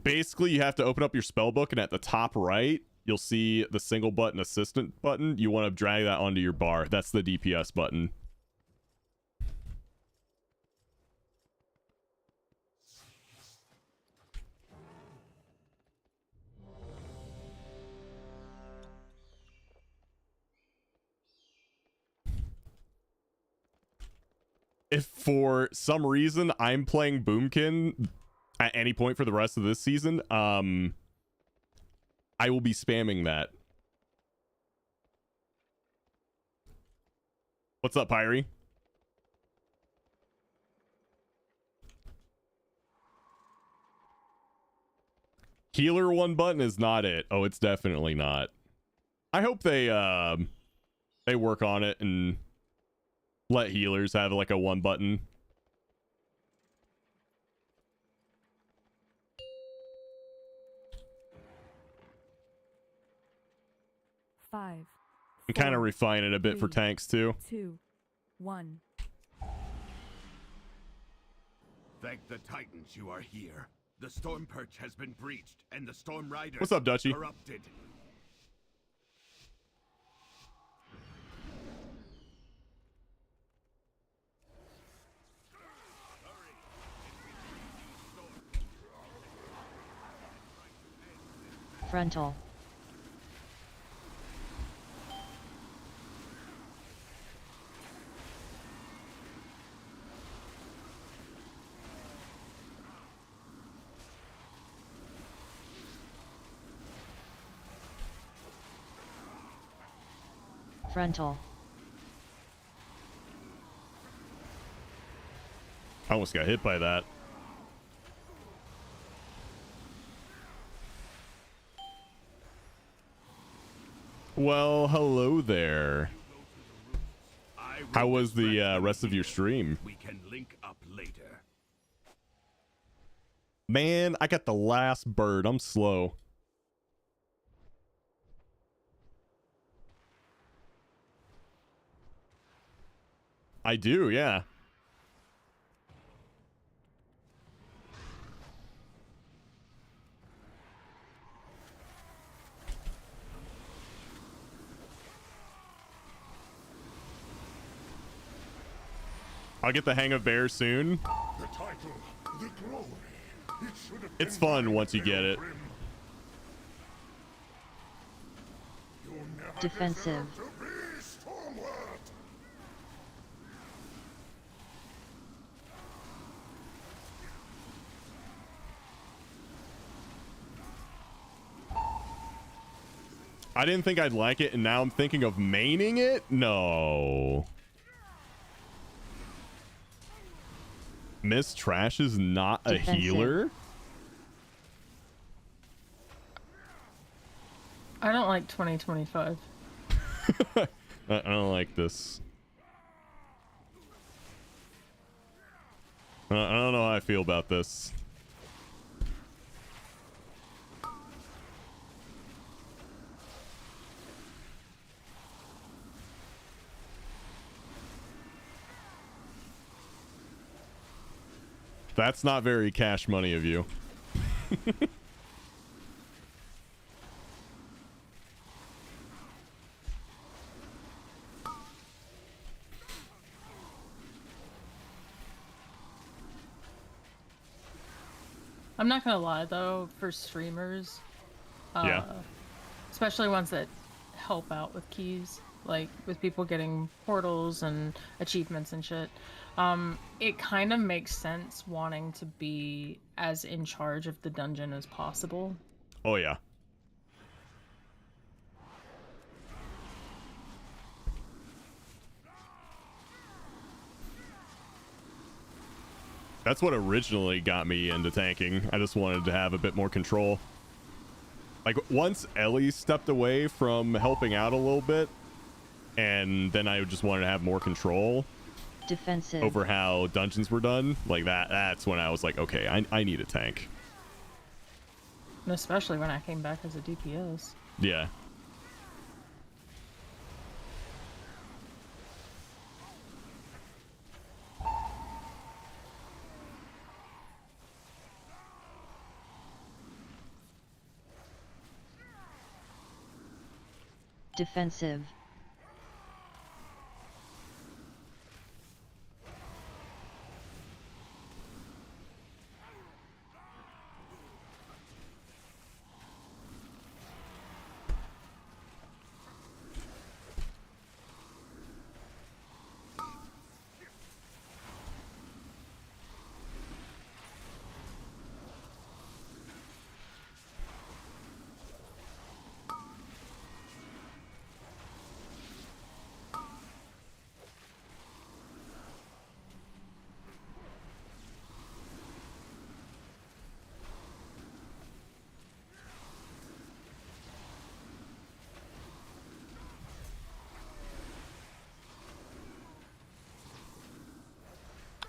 Basically, you have to open up your spell book, and at the top right, you'll see the single button assistant button. You want to drag that onto your bar. That's the DPS button. If for some reason I'm playing Boomkin at any point for the rest of this season, I will be spamming that. What's up, Pyrie? Healer one button is not it. Oh, it's definitely not. I hope they work on it and let healers have like a one button. Five. And kind of four, refine it a bit for three, tanks too. 2, 1. Thank the Titans you are here. The storm perch has been breached, and the storm riders What's up, Dutchie? corrupted. Frontal. Frontal. I almost got hit by that. Well, hello there. How was the rest of your stream? We can link up later. Man, I got the last bird. I'm slow. I do, yeah. I'll get the hang of bear soon. The title, the glory. It should have It's been fun mine, once you get it. Grim. You'll never Defensive. deserve to be Stormward. I didn't think I'd like it, and now I'm thinking of maining it? No. Miss Trash is not a Defensive. healer? I don't like 2025. I don't like this. I don't know how I feel about this. That's not very cash money of you. I'm not gonna lie though, for streamers, Yeah. especially ones that help out with keys, like with people getting portals and achievements and shit, it kind of makes sense wanting to be as in charge of the dungeon as possible. Oh, yeah. That's what originally got me into tanking. I just wanted to have a bit more control. Like, once Ellie stepped away from helping out a little bit, and then I just wanted to have more control Defensive. over how dungeons were done. Like, that's when I was like, okay, I need a tank. And especially when I came back as a DPS. Yeah. Defensive.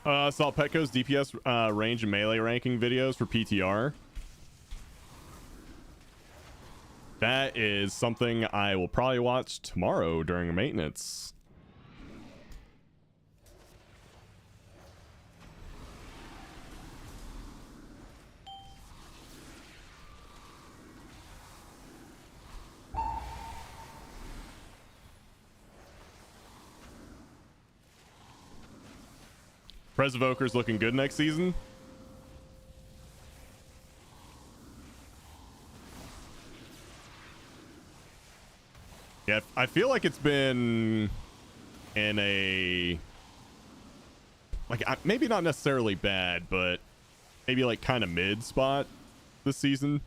Saw Petco's DPS range and melee ranking videos for PTR. That is something I will probably watch tomorrow during maintenance. Presovoker's looking good next season. Yeah, I feel like it's been in a like maybe not necessarily bad, but maybe like kind of mid spot this season.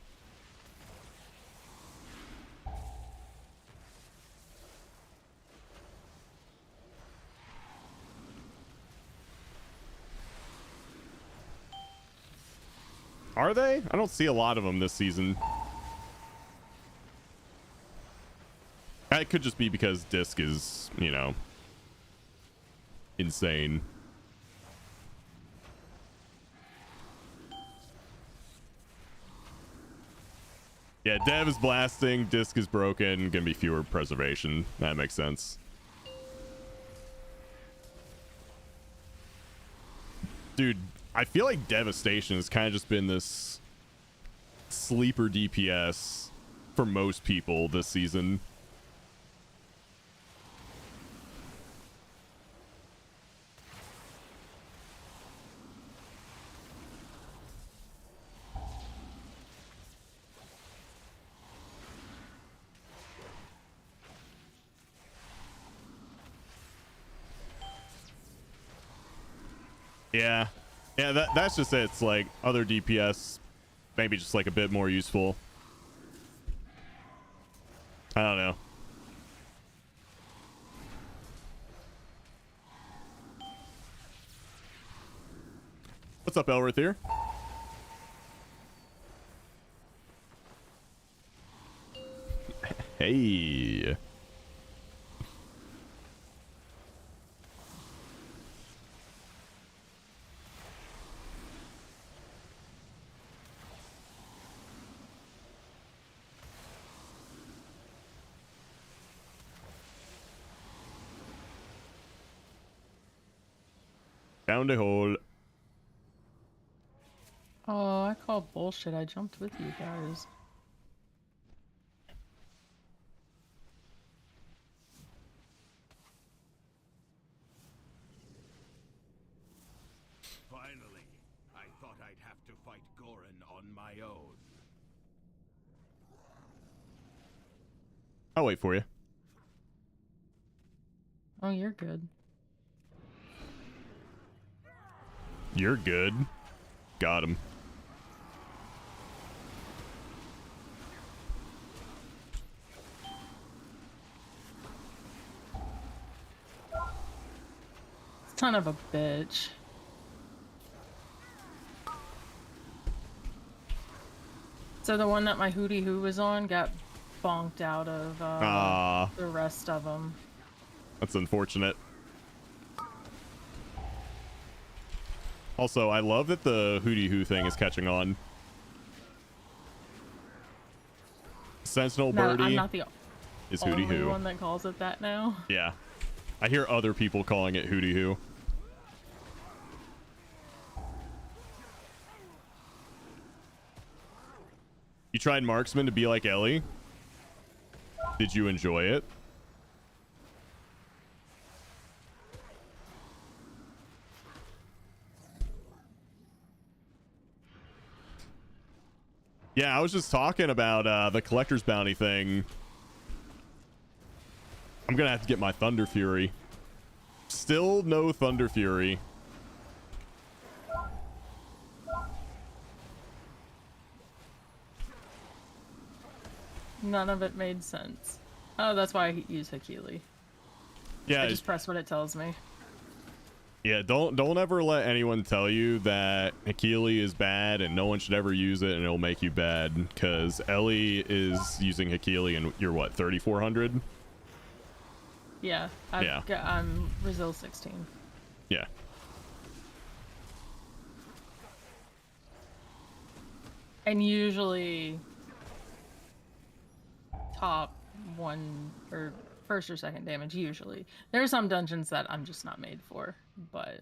Are they? I don't see a lot of them this season. It could just be because disc is, you know, insane. Yeah, dev is blasting, disc is broken, gonna be fewer preservation. That makes sense. Dude, I feel like Devastation has kind of just been this sleeper DPS for most people this season. Yeah. Yeah, that's just it. It's like other DPS maybe just like a bit more useful. I don't know. What's up, Elworth here? Hey. Down the hole. Oh, I call bullshit. I jumped with you guys. Finally, I thought I'd have to fight Goran on my own. I'll wait for you. Oh, you're good. You're good. Got him. Son of a bitch. So the one that my Hootie Hoo was on got bonked out of the rest of them. That's unfortunate. Also, I love that the Hootie Hoo thing is catching on. Sentinel Birdie I'm not the is Hootie only Hoo. one that calls it that now. Yeah. I hear other people calling it Hootie Hoo. You tried Marksman to be like Ellie? Did you enjoy it? Yeah, I was just talking about the collector's bounty thing. I'm gonna have to get my Thunder Fury. Still no Thunder Fury. None of it made sense. Oh, that's why I use Hakili. Yeah, I just press what it tells me. yeah. Don't ever let anyone tell you that Hakili is bad and no one should ever use it and it'll make you bad. Because Ellie is using Hakili and you're what, 3400? Yeah. I'm Brazil 16. Yeah. And usually top one or first or second damage usually. There are some dungeons that I'm just not made for, but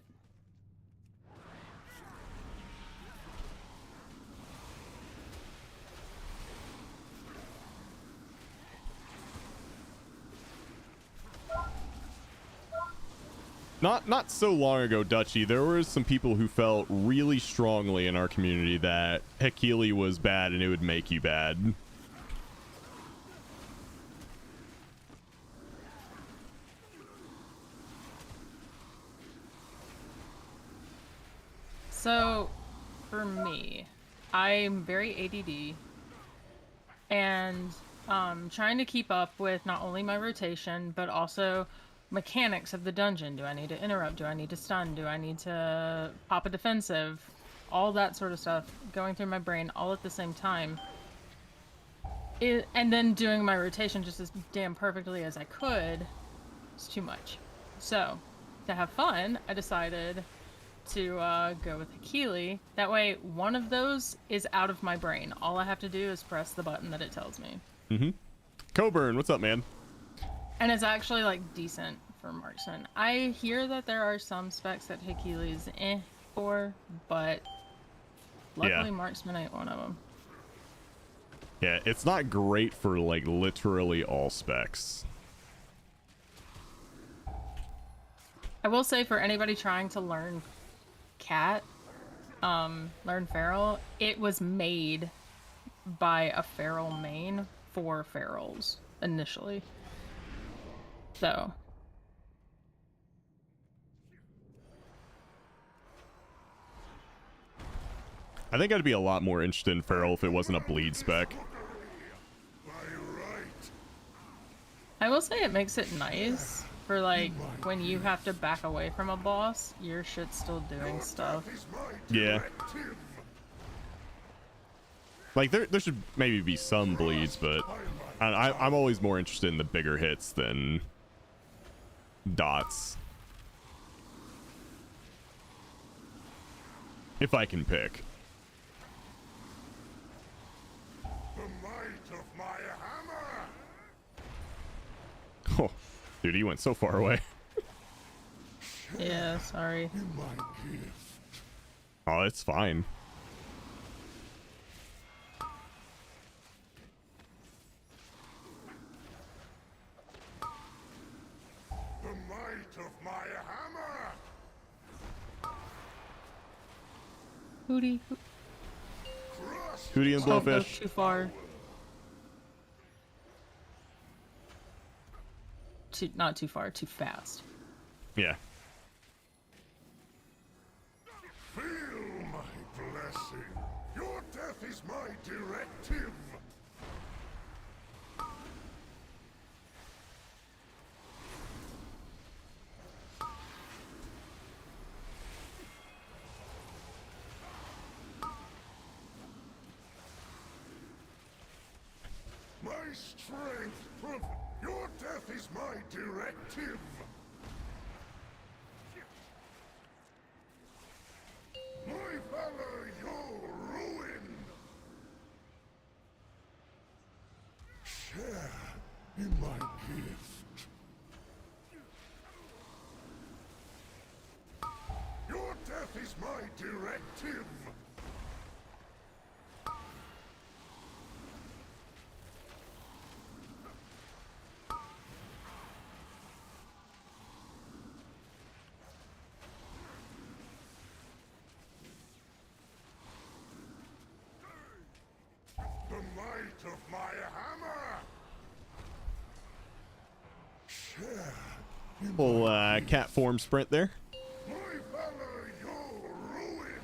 Not so long ago, Dutchy, there were some people who felt really strongly in our community that Hakili was bad and it would make you bad. So, for me, I'm very ADD, and trying to keep up with not only my rotation, but also mechanics of the dungeon. Do I need to interrupt? Do I need to stun? Do I need to pop a defensive? All that sort of stuff going through my brain all at the same time. And then doing my rotation just as damn perfectly as I could is too much. So, to have fun, I decided to go with Hakili. That way, one of those is out of my brain. All I have to do is press the button that it tells me. Mm-hmm. Coburn, what's up, man? And it's actually, like, decent for marksman. I hear that there are some specs that Hakili's for, but luckily marksman ain't one of them. Yeah, it's not great for, like, literally all specs. I will say, for anybody trying to learn Cat, learn Feral, it was made by a Feral main for Ferals initially. So. I think I'd be a lot more interested in Feral if it wasn't a bleed spec. I will say it makes it nice for, like, when you have to back away from a boss, your shit's still doing stuff. Yeah. Like, there should maybe be some bleeds, but I'm always more interested in the bigger hits than dots. If I can pick. Oh, dude, he went so far away. Yeah, sorry. Oh, it's fine. The might of my hammer. Hootie. Hootie and Don't go Blowfish. too far. Not too far, too fast. Yeah. Feel my blessing. Your death is my directive. My strength. Your death is my directive. My valor, your ruin. Share in my gift. Your death is my directive. The might of my hammer. Share in Little cat form sprint there. my valor, your ruin.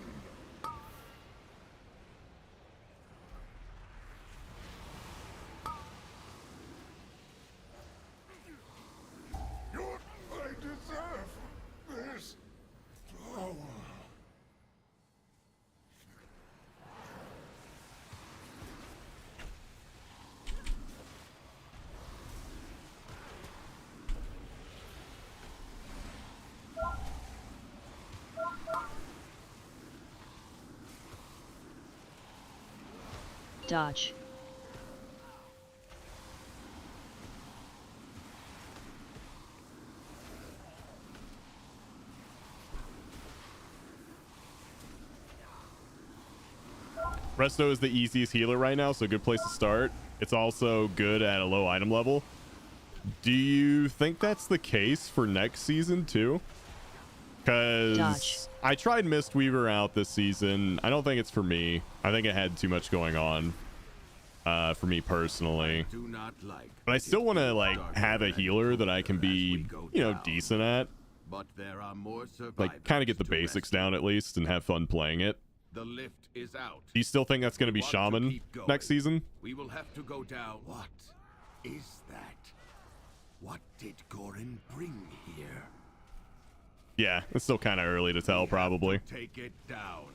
I deserve this power. Dodge. Resto is the easiest healer right now, so good place to start. It's also good at a low item level. Do you think that's the case for next season too? Because I tried Mistweaver out this season. I don't think it's for me. I think it had too much going on for me personally. Do not like. But I still want to like have a healer that I can be, you know, decent at. But there are more survivors. Like, kind of get the to basics rescue. down at least and have fun playing it. The lift is out. Do you still think that's going to be Want to Shaman keep going. next season? We will have to go down. What is that? What did Gorin bring here? Yeah, it's still kind of early to tell, probably. Take it down.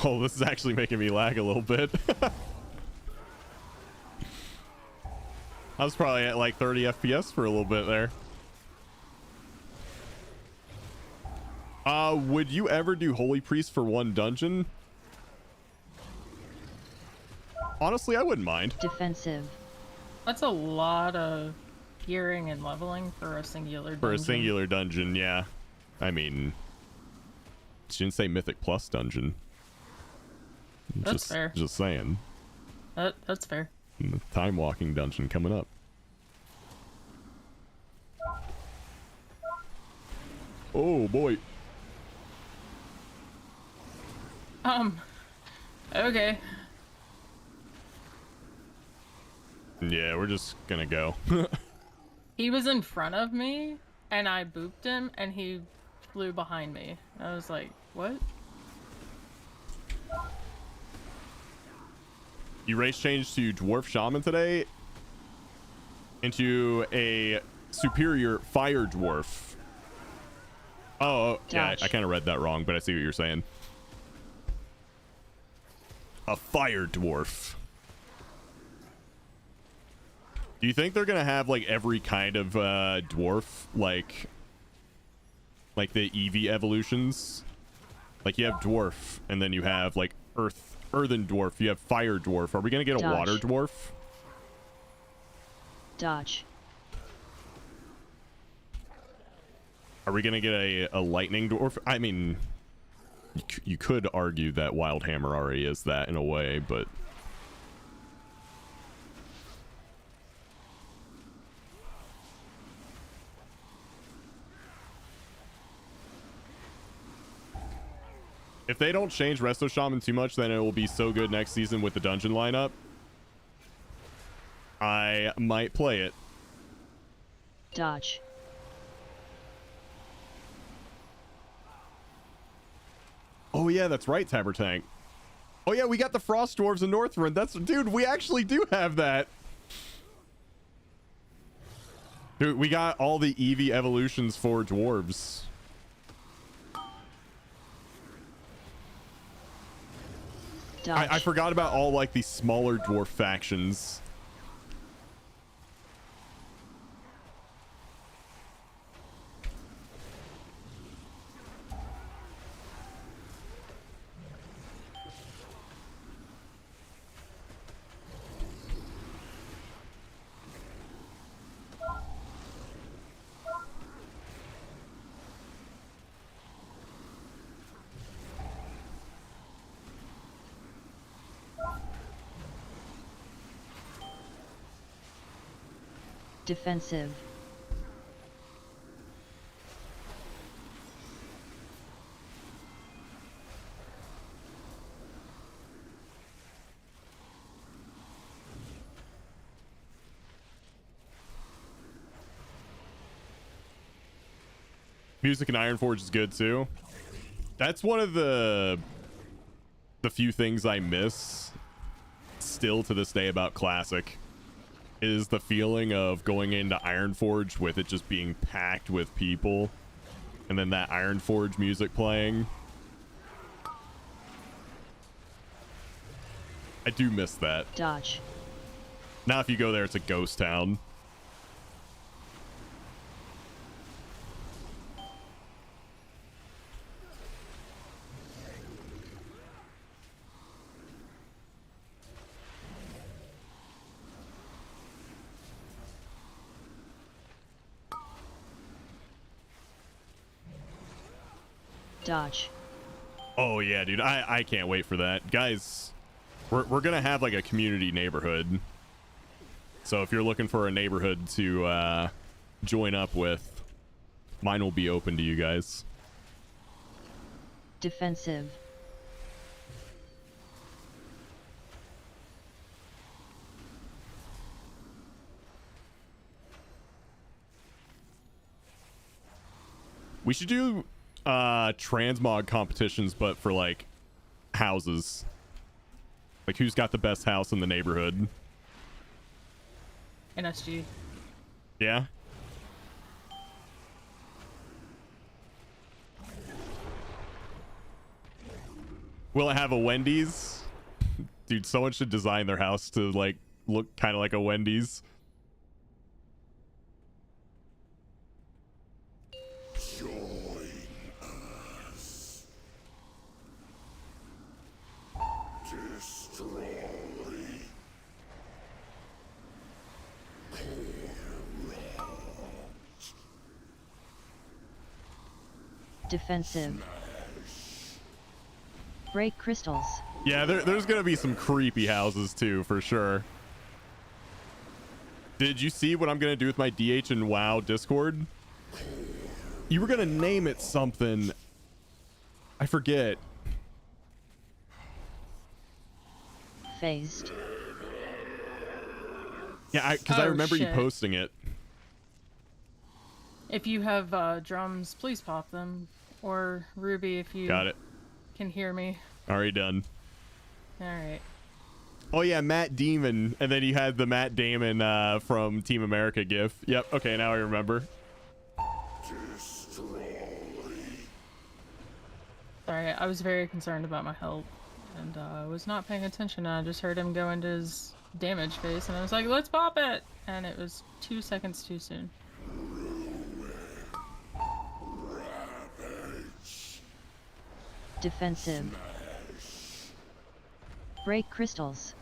Oh, this is actually making me lag a little bit. I was probably at like 30 FPS for a little bit there. Would you ever do Holy Priest for one dungeon? Honestly, I wouldn't mind. Defensive. That's a lot of gearing and leveling for a singular dungeon. For a singular dungeon, yeah. I mean, she didn't say Mythic Plus dungeon. That's fair. Just saying. That's fair. Time walking dungeon coming up. Oh boy. Okay. Yeah, we're just gonna go. He was in front of me, and I booped him, and he flew behind me. I was like, what? You race changed to Dwarf Shaman today into a superior Fire Dwarf. Oh, yeah, I kind of read that wrong, but I see what you're saying. A Fire Dwarf. Do you think they're gonna have like every kind of dwarf, like the EV evolutions? Like you have dwarf, and then you have like earthen dwarf. You have fire dwarf. Are we gonna get a water dwarf? Dodge. Are we gonna get a lightning dwarf? I mean, you could argue that Wildhammer already is that in a way, but if they don't change Resto Shaman too much, then it will be so good next season with the dungeon lineup. I might play it. Dodge. Oh yeah, that's right, Tabber Tank. Oh yeah, we got the Frost Dwarves in Northrend. That's, dude, we actually do have that. Dude, we got all the EV evolutions for dwarves. I forgot about all like the smaller dwarf factions. Defensive. Music in Ironforge is good too. That's one of the few things I miss still to this day about Classic, is the feeling of going into Ironforge with it just being packed with people and then that Ironforge music playing. I do miss that. Dodge. Now if you go there, it's a ghost town. Dodge. Oh yeah, dude, I can't wait for that. Guys, we're gonna have like a community neighborhood, so if you're looking for a neighborhood to join up with, mine will be open to you guys. Defensive. We should do transmog competitions, but for like houses. Like who's got the best house in the neighborhood? NSG. Yeah. Will it have a Wendy's? Dude, someone should design their house to like look kind of like a Wendy's. Defensive. Break crystals. Yeah, there's gonna be some creepy houses too, for sure. Did you see what I'm gonna do with my DH and WoW Discord? You were gonna name it something. I forget. Phased. Yeah, because I Oh, remember you shit. posting it. If you have drums, please pop them. Or Ruby, if you Got it. can hear me. Already done. All right. Oh yeah, Matt Damon, and then you had the Matt Damon from Team America gif. Yep. Okay, now I remember. Sorry, I was very concerned about my health, and I was not paying attention. I just heard him go into his damage phase, and I was like, "Let's pop it!" And it was 2 seconds too soon. Defensive. Break crystals.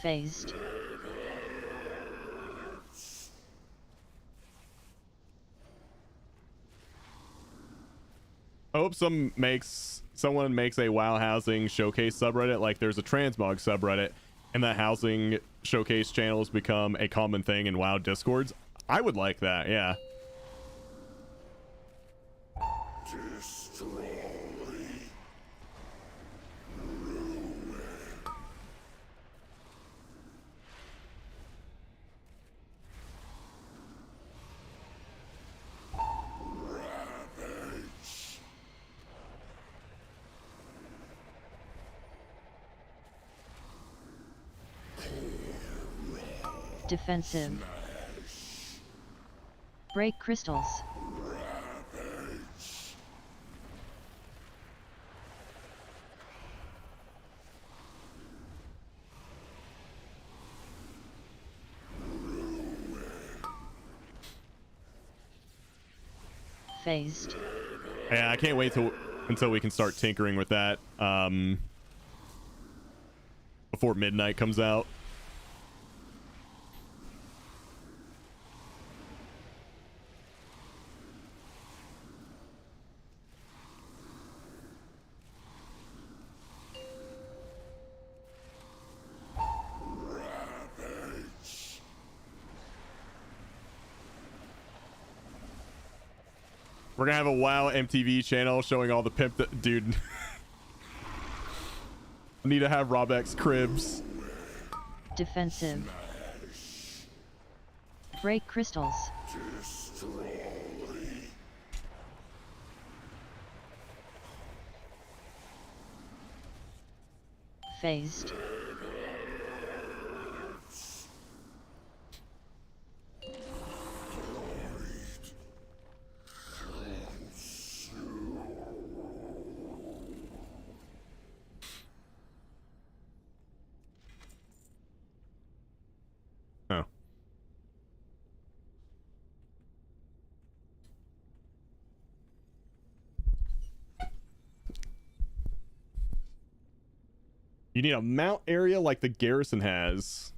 Phased. I hope someone makes a WoW housing showcase subreddit. Like there's a transmog subreddit, and that housing showcase channels become a common thing in WoW Discords. I would like that. Yeah. Defensive. Break crystals. Phased. Yeah, I can't wait until we can start tinkering with that before midnight comes out. We're gonna have a WoW MTV channel showing all the pimp dude. I need to have Robx cribs. Defensive. Break crystals. Phased. Oh. You need a mount area like the garrison has.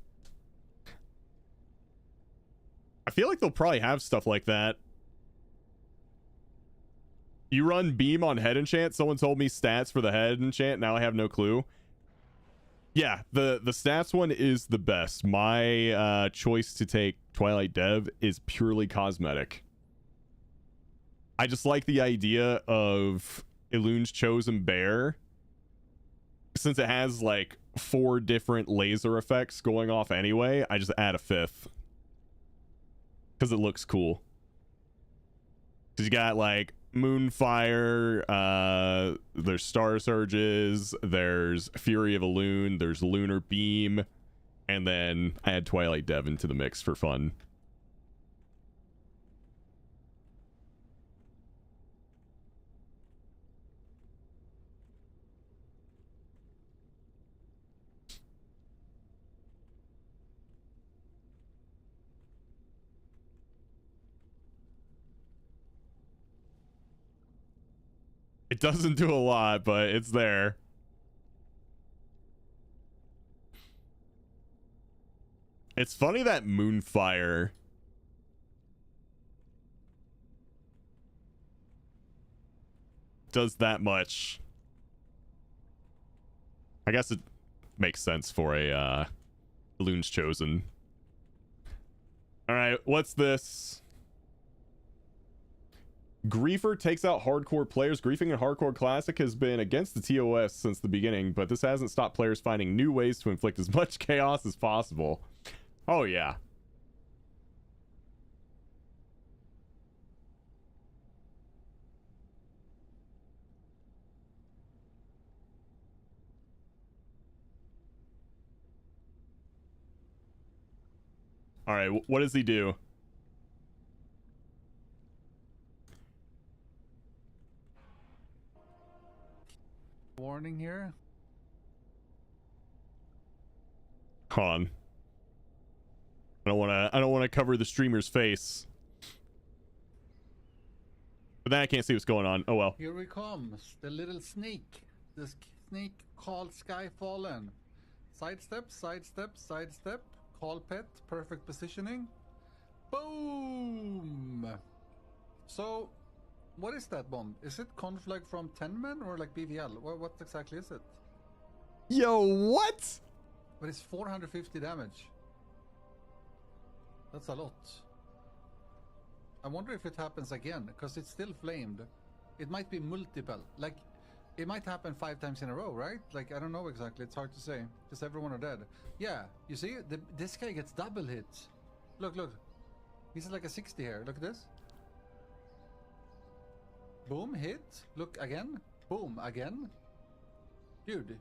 I feel like they'll probably have stuff like that. You run beam on head enchant. Someone told me stats for the head enchant. Now I have no clue. Yeah, the stats one is the best. My choice to take Twilight Dev is purely cosmetic. I just like the idea of Elun's Chosen Bear, since it has like 4 different laser effects going off anyway. I just add a 5th because it looks cool. Because you got like Moonfire, there's Star Surges, there's Fury of a Loon, there's Lunar Beam, and then I add Twilight Dev into the mix for fun. It doesn't do a lot, but it's there. It's funny that Moonfire does that much. I guess it makes sense for a Loon's Chosen. All right, what's this? Griefer takes out hardcore players. Griefing in Hardcore Classic has been against the TOS since the beginning, but this hasn't stopped players finding new ways to inflict as much chaos as possible. Oh, yeah. All right, what does he do? Warning here. Hold on. I don't wanna cover the streamer's face. But then I can't see what's going on. Oh well. Here we come. The little snake. The snake called Sky Fallen. Sidestep, sidestep, sidestep. Call pet. Perfect positioning. Boom! So, what is that bomb? Is it conflict from 10 men or like BVL? What exactly is it? Yo, what? But it's 450 damage. That's a lot. I wonder if it happens again, because it's still flamed. It might be multiple. Like, it might happen 5 times in a row, right? Like, I don't know exactly. It's hard to say, because everyone are dead. Yeah, you see? This guy gets double hits. Look, look. He's like a 60 here. Look at this. Boom, hit. Look, again. Boom, again. Dude.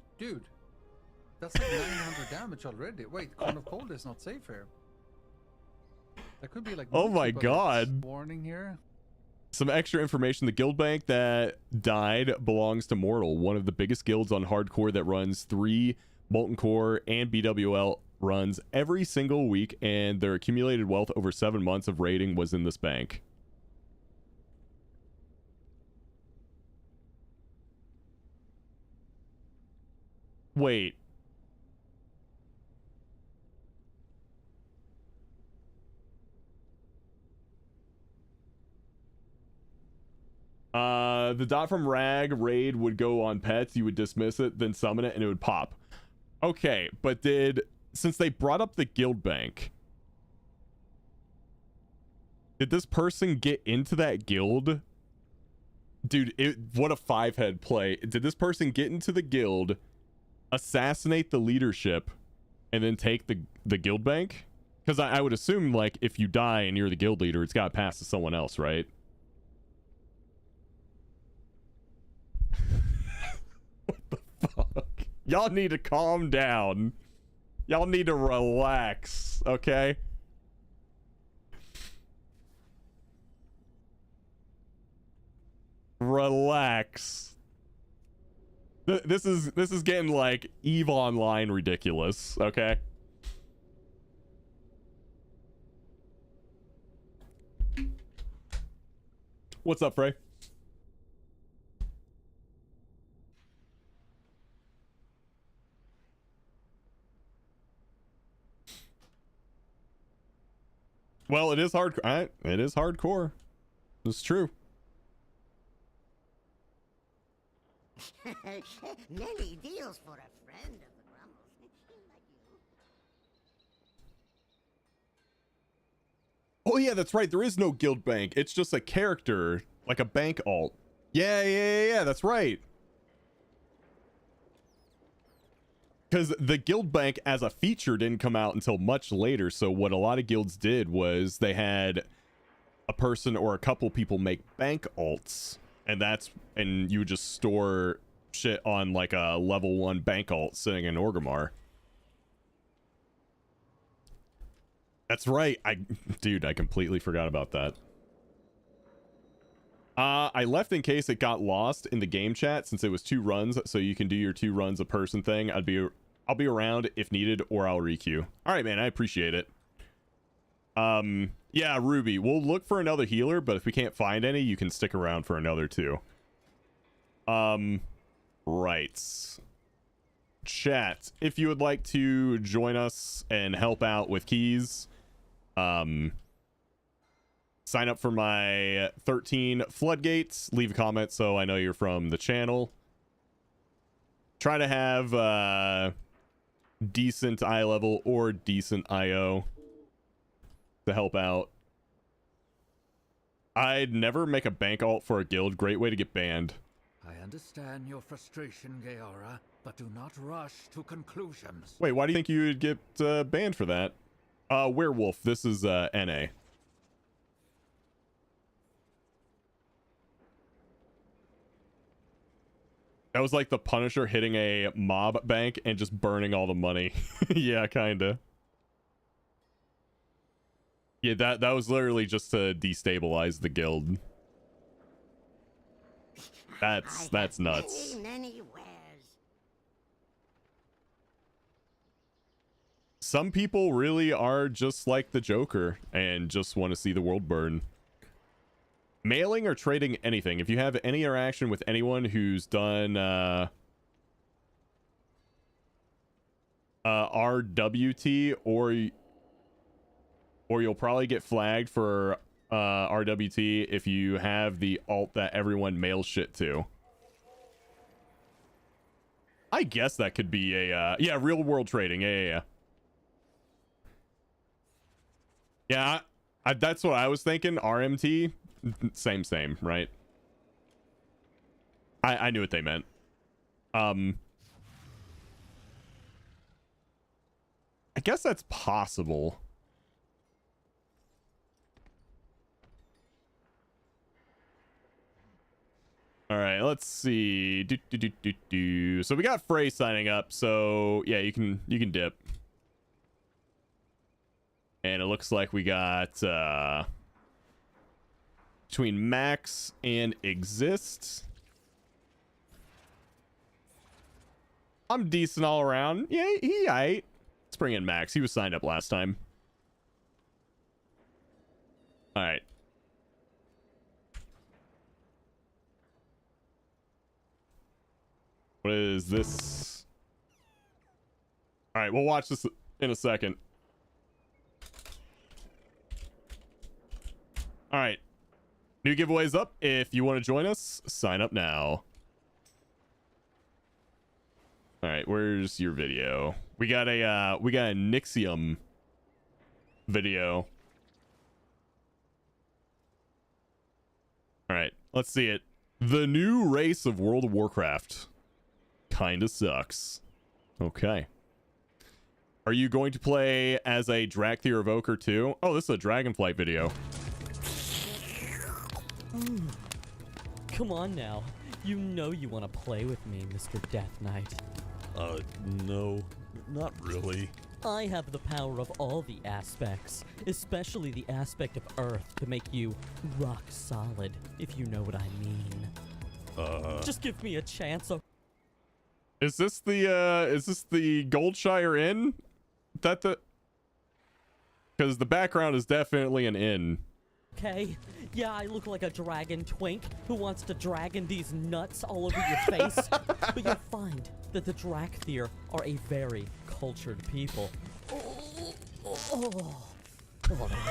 That's like 900 damage already. Wait, Cone of Cold is not safe here. That could be like... Oh my god. Warning here. Some extra information. The guild bank that died belongs to Mortal, one of the biggest guilds on hardcore that runs 3 Molten Core and BWL runs every single week, and their accumulated wealth over 7 months of raiding was in this bank. Wait. The dot from Rag raid would go on pets, you would dismiss it, then summon it, and it would pop. Okay, but since they brought up the guild bank, did this person get into that guild? Dude, what a 5-head play. Did this person get into the guild, assassinate the leadership, and then take the guild bank? Because I would assume, like, if you die and you're the guild leader, it's got to pass to someone else, right? What the fuck? Y'all need to calm down. Y'all need to relax, okay? Relax. This is getting like EVE Online ridiculous, okay? What's up, Frey? Well, it is hardcore. It is hardcore. It's true. Nelly deals for a friend of the Grumbles. Like you. Oh yeah, that's right. There is no guild bank. It's just a character, like a bank alt. Yeah. That's right. because the guild bank as a feature didn't come out until much later. So what a lot of guilds did was they had a person or a couple people make bank alts, and you would just store shit on like a level 1 bank alt sitting in Orgrimmar. That's right. Dude, I completely forgot about that. I left in case it got lost in the game chat since it was 2 runs, so you can do your 2 runs a person thing. I'll be around if needed, or I'll requeue. All right, man, I appreciate it. Yeah, Ruby, we'll look for another healer, but if we can't find any, you can stick around for another 2. Right. Chat, if you would like to join us and help out with keys, sign up for my 13 floodgates, leave a comment so I know you're from the channel. Try to have decent eye level or decent IO to help out. I'd never make a bank alt for a guild. Great way to get banned. I understand your frustration, Geora, but do not rush to conclusions. Wait, why do you think you would get banned for that? Werewolf, this is NA. That was like the Punisher hitting a mob bank and just burning all the money. Yeah, kinda. Yeah, that was literally just to destabilize the guild. That's nuts. Many wares. Some people really are just like the Joker and just want to see the world burn. Mailing or trading anything. If you have any interaction with anyone who's done RWT, or you'll probably get flagged for RWT if you have the alt that everyone mails shit to. I guess that could be a yeah, real world trading. Yeah, that's what I was thinking. RMT, same, right? I knew what they meant. I guess that's possible. All right, let's see. So we got Frey signing up. So yeah, you can dip. And it looks like we got between Max and Exist. I'm decent all around. Yeah, he aight. Let's bring in Max. He was signed up last time. All right. What is this? All right, we'll watch this in a second. All right. New giveaways up. If you want to join us, sign up now. All right, where's your video? We got a Nixium video. All right, let's see it. The new race of World of Warcraft kinda sucks. Okay. Are you going to play as a Drakthir Evoker too? Oh, this is a Dragonflight video. Come on now. You know you want to play with me, Mr. Death Knight. No, not really. I have the power of all the aspects, especially the aspect of Earth to make you rock solid, if you know what I mean. Just give me a chance. Is this the Goldshire Inn? Because the background is definitely an inn. Okay, yeah, I look like a dragon twink who wants to dragon these nuts all over your face, but you'll find that the Drakthir are a very cultured people. Oh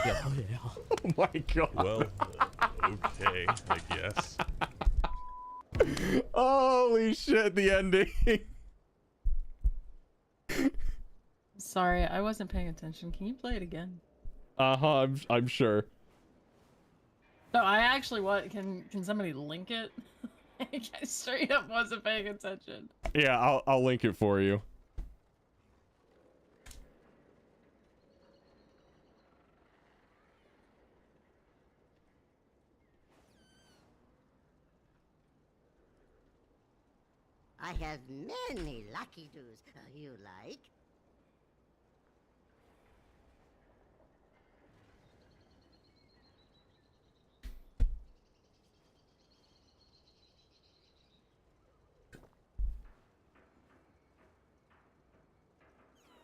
yeah. Oh my god. Well, okay, I guess. Holy shit, the ending. Sorry, I wasn't paying attention. Can you play it again? I'm sure. No, I actually can somebody link it? I straight up wasn't paying attention. Yeah, I'll link it for you. I have many lucky doos. You like?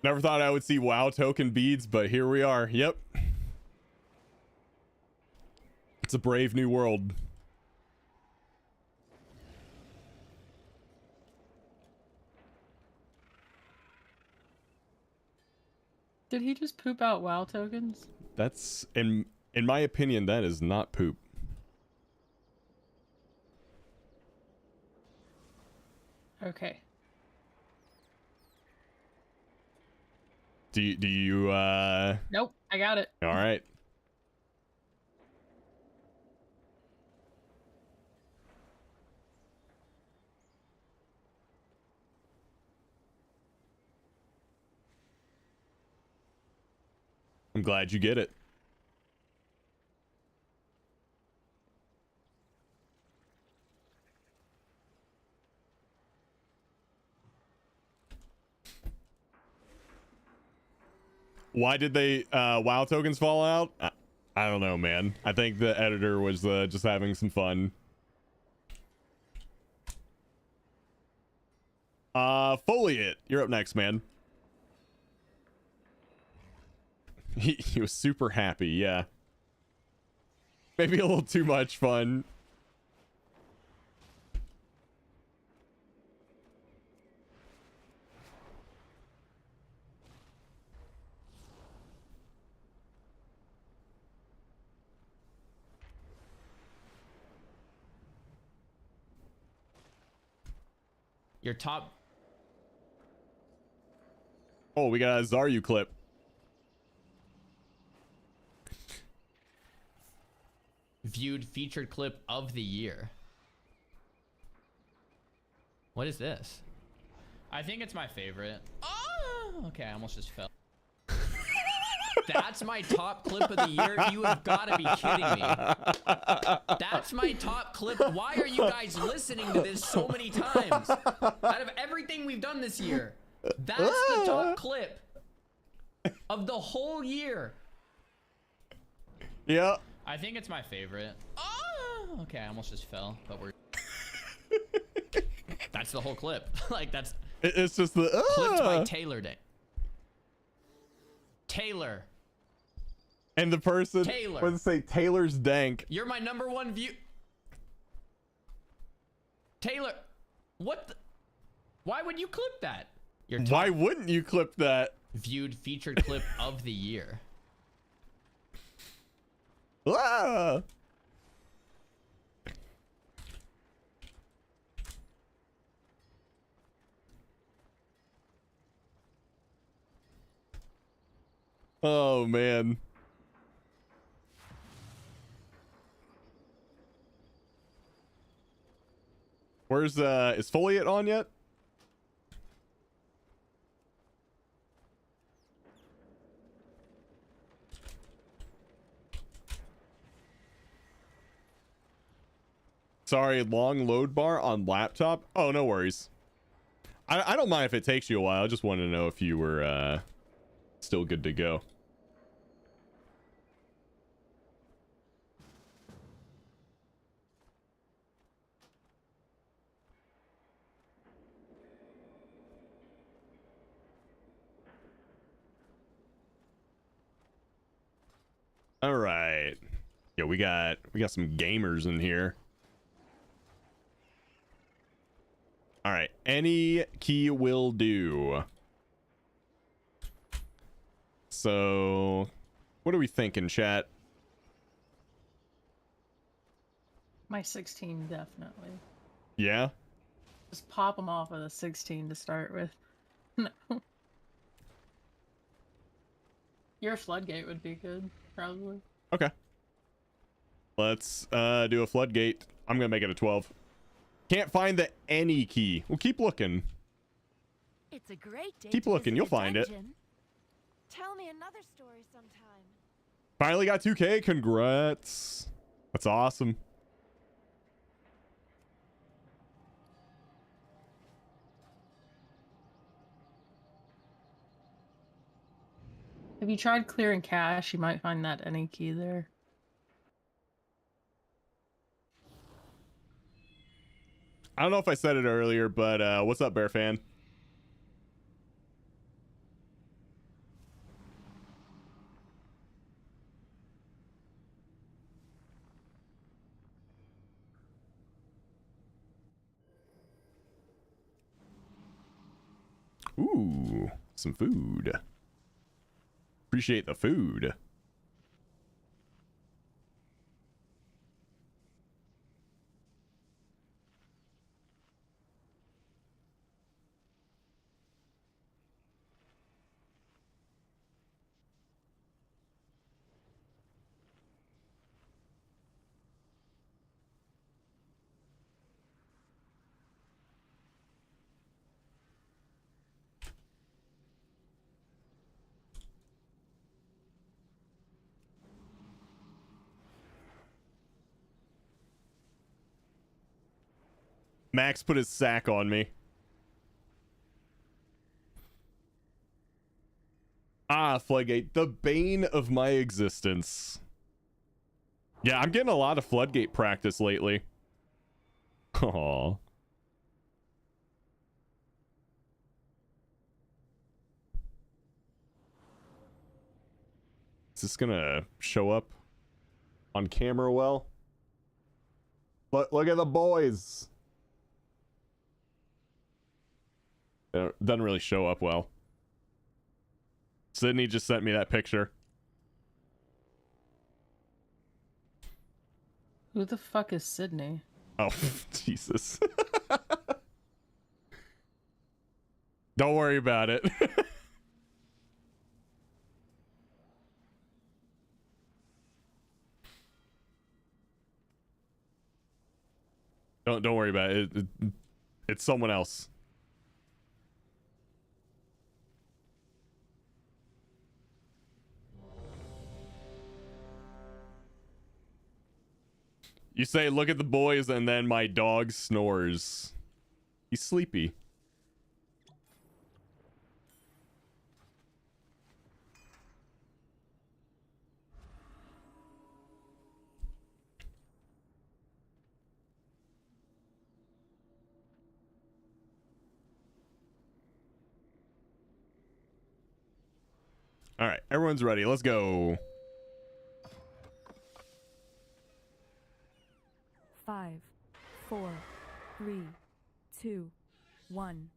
Never thought I would see WoW token beads, but here we are. Yep. It's a brave new world. Did he just poop out WoW tokens? That's in my opinion, that is not poop. Okay. Do you Nope, I got it. all right. I'm glad you get it. Why did they WoW tokens fall out? I don't know, man. I think the editor was just having some fun. Foliate, you're up next, man. He was super happy, yeah. Maybe a little too much fun. Your top. Oh, we got a Zaryu clip. Viewed featured clip of the year. What is this? I think it's my favorite. Oh, okay, I almost just fell. That's my top clip of the year? You have got to be kidding me. That's my top clip. Why are you guys listening to this so many times? Out of everything we've done this year, that's the top clip of the whole year. Yeah. I think it's my favorite. Oh, okay, I almost just fell, but we're... That's the whole clip. Like, that's... It's just the... Clipped by Taylor Day. Taylor. And the person... Taylor. Let's say Taylor's dank. You're my #1 view... Taylor. What the... Why would you clip that? Your top Why wouldn't you clip that? viewed featured clip of the year. Ah! Oh man. Where's is Foliate on yet? Sorry, long load bar on laptop. Oh, no worries. I don't mind if it takes you a while. I just wanted to know if you were still good to go. All right. Yeah, we got some gamers in here. All right, any key will do. So, what are we thinking, chat? My 16, definitely. Yeah? Just pop them off with a 16 to start with. No. Your floodgate would be good, probably. Okay. Let's do a floodgate. I'm gonna make it a 12. Can't find the any key. We'll keep looking. It's a great day. Keep to looking, visit you'll a find it. dungeon. Tell me another story sometime. Finally got 2K. Congrats. That's awesome. Have you tried clearing cache? You might find that any key there. I don't know if I said it earlier, but what's up, Bear Fan? Ooh, some food. Appreciate the food. Max put his sack on me. Ah, Floodgate, the bane of my existence. Yeah, I'm getting a lot of Floodgate practice lately. Aww. Is this gonna show up on camera well? Look at the boys. It doesn't really show up well. Sydney just sent me that picture. Who the fuck is Sydney? Oh, Jesus. Don't worry about it. Don't worry about it. It's someone else. You say, look at the boys, and then my dog snores. He's sleepy. All right, everyone's ready. Let's go. 5, 4, 3, 2, 1.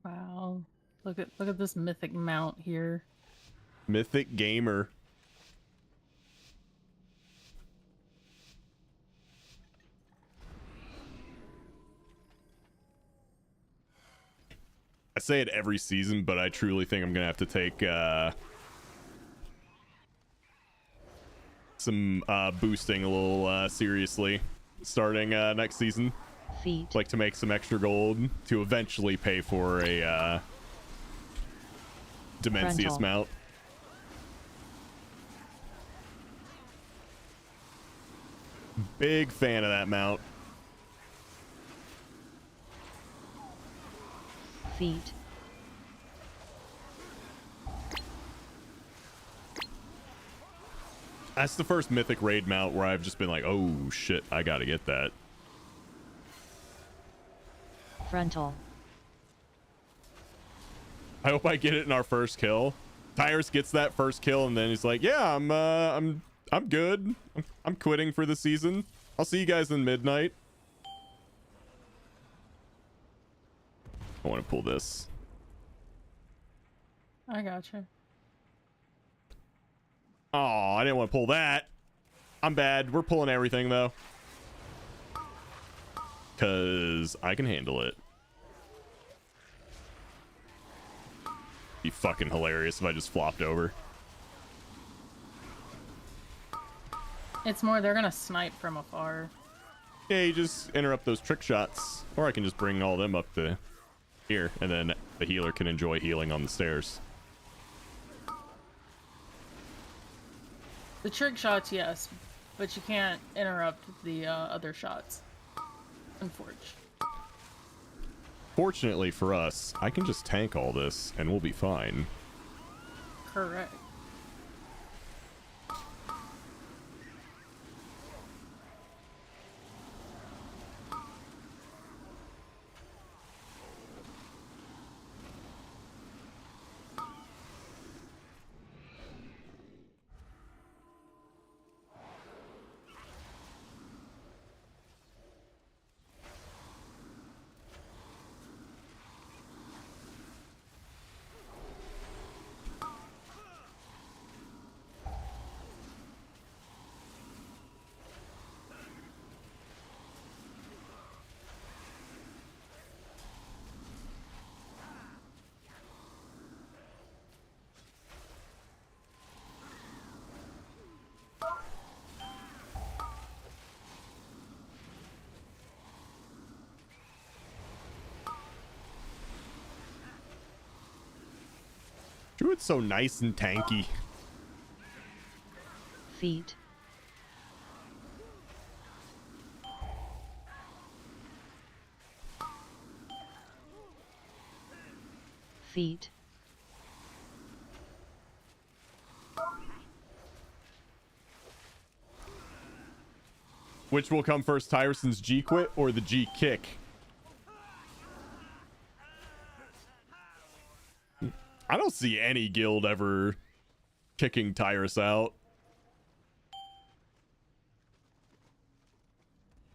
Wow. Look at this mythic mount here. Mythic gamer. I say it every season, but I truly think I'm gonna have to take some boosting a little seriously starting next season. Feet. Like to make some extra gold to eventually pay for a Demencius Frontal. mount. Big fan of that mount. Feet. That's the first mythic raid mount where I've just been like, oh shit, I gotta get that. Frontal. I hope I get it in our first kill. Tyrus gets that first kill and then he's like, yeah, I'm good. I'm quitting for the season. I'll see you guys in midnight. I want to pull this. I gotcha. Oh, I didn't want to pull that. I'm bad. We're pulling everything though. Cause I can handle it. Be fucking hilarious if I just flopped over. It's more they're gonna snipe from afar. Yeah, you just interrupt those trick shots. Or I can just bring all them up to here, and then the healer can enjoy healing on the stairs. The trick shots, yes, but you can't interrupt the other shots. Unfortunately. Fortunately for us, I can just tank all this and we'll be fine. Correct. Druid's so nice and tanky. Feet. Feet. Which will come first, Tyresen's G quit or the G kick? I don't see any guild ever kicking Tyrus out.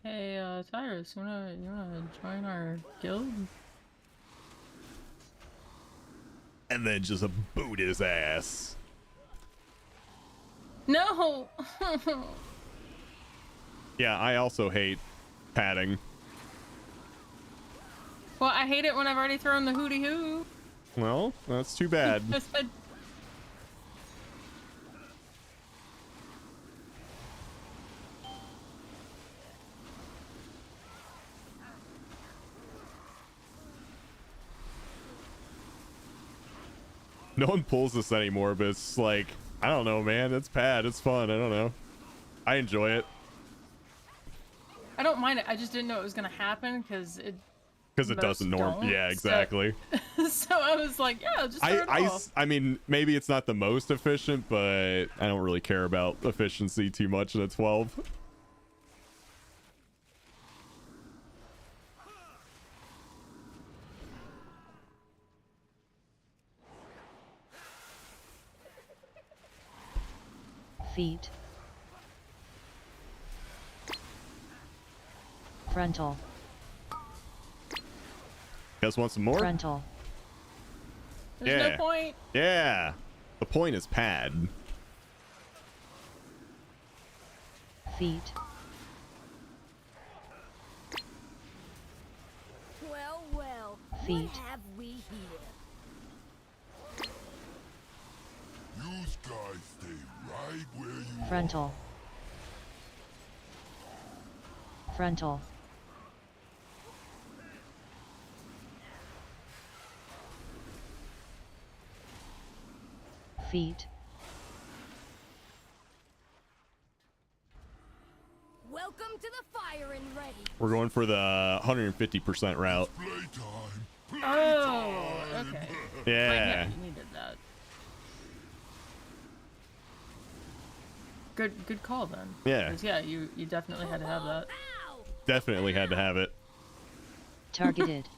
Hey, Tyrus, you wanna join our guild? And then just boot his ass. No. Yeah, I also hate padding. Well, I hate it when I've already thrown the hootie hoo. Well, that's too bad. No one pulls this anymore, but it's like, I don't know, man. It's pad. It's fun. I don't know. I enjoy it. I don't mind it. I just didn't know it was gonna happen because it doesn't norm. Yeah, exactly. So I was like, yeah, just throw it off. I mean, maybe it's not the most efficient, but I don't really care about efficiency too much in a 12. Feet. Frontal. You guys want some more? Frontal. There's Yeah. no point. Yeah. The point is pad. Feet. Well, well. Feet. What have we here? You guys stay right where you Frontal. Frontal. Feet. Welcome to the fire and ready. We're going for the 150% route. Oh, okay. Yeah. You needed that. Good call then. Yeah. 'Cause, yeah, you definitely had to have that. Definitely had to have it. Targeted.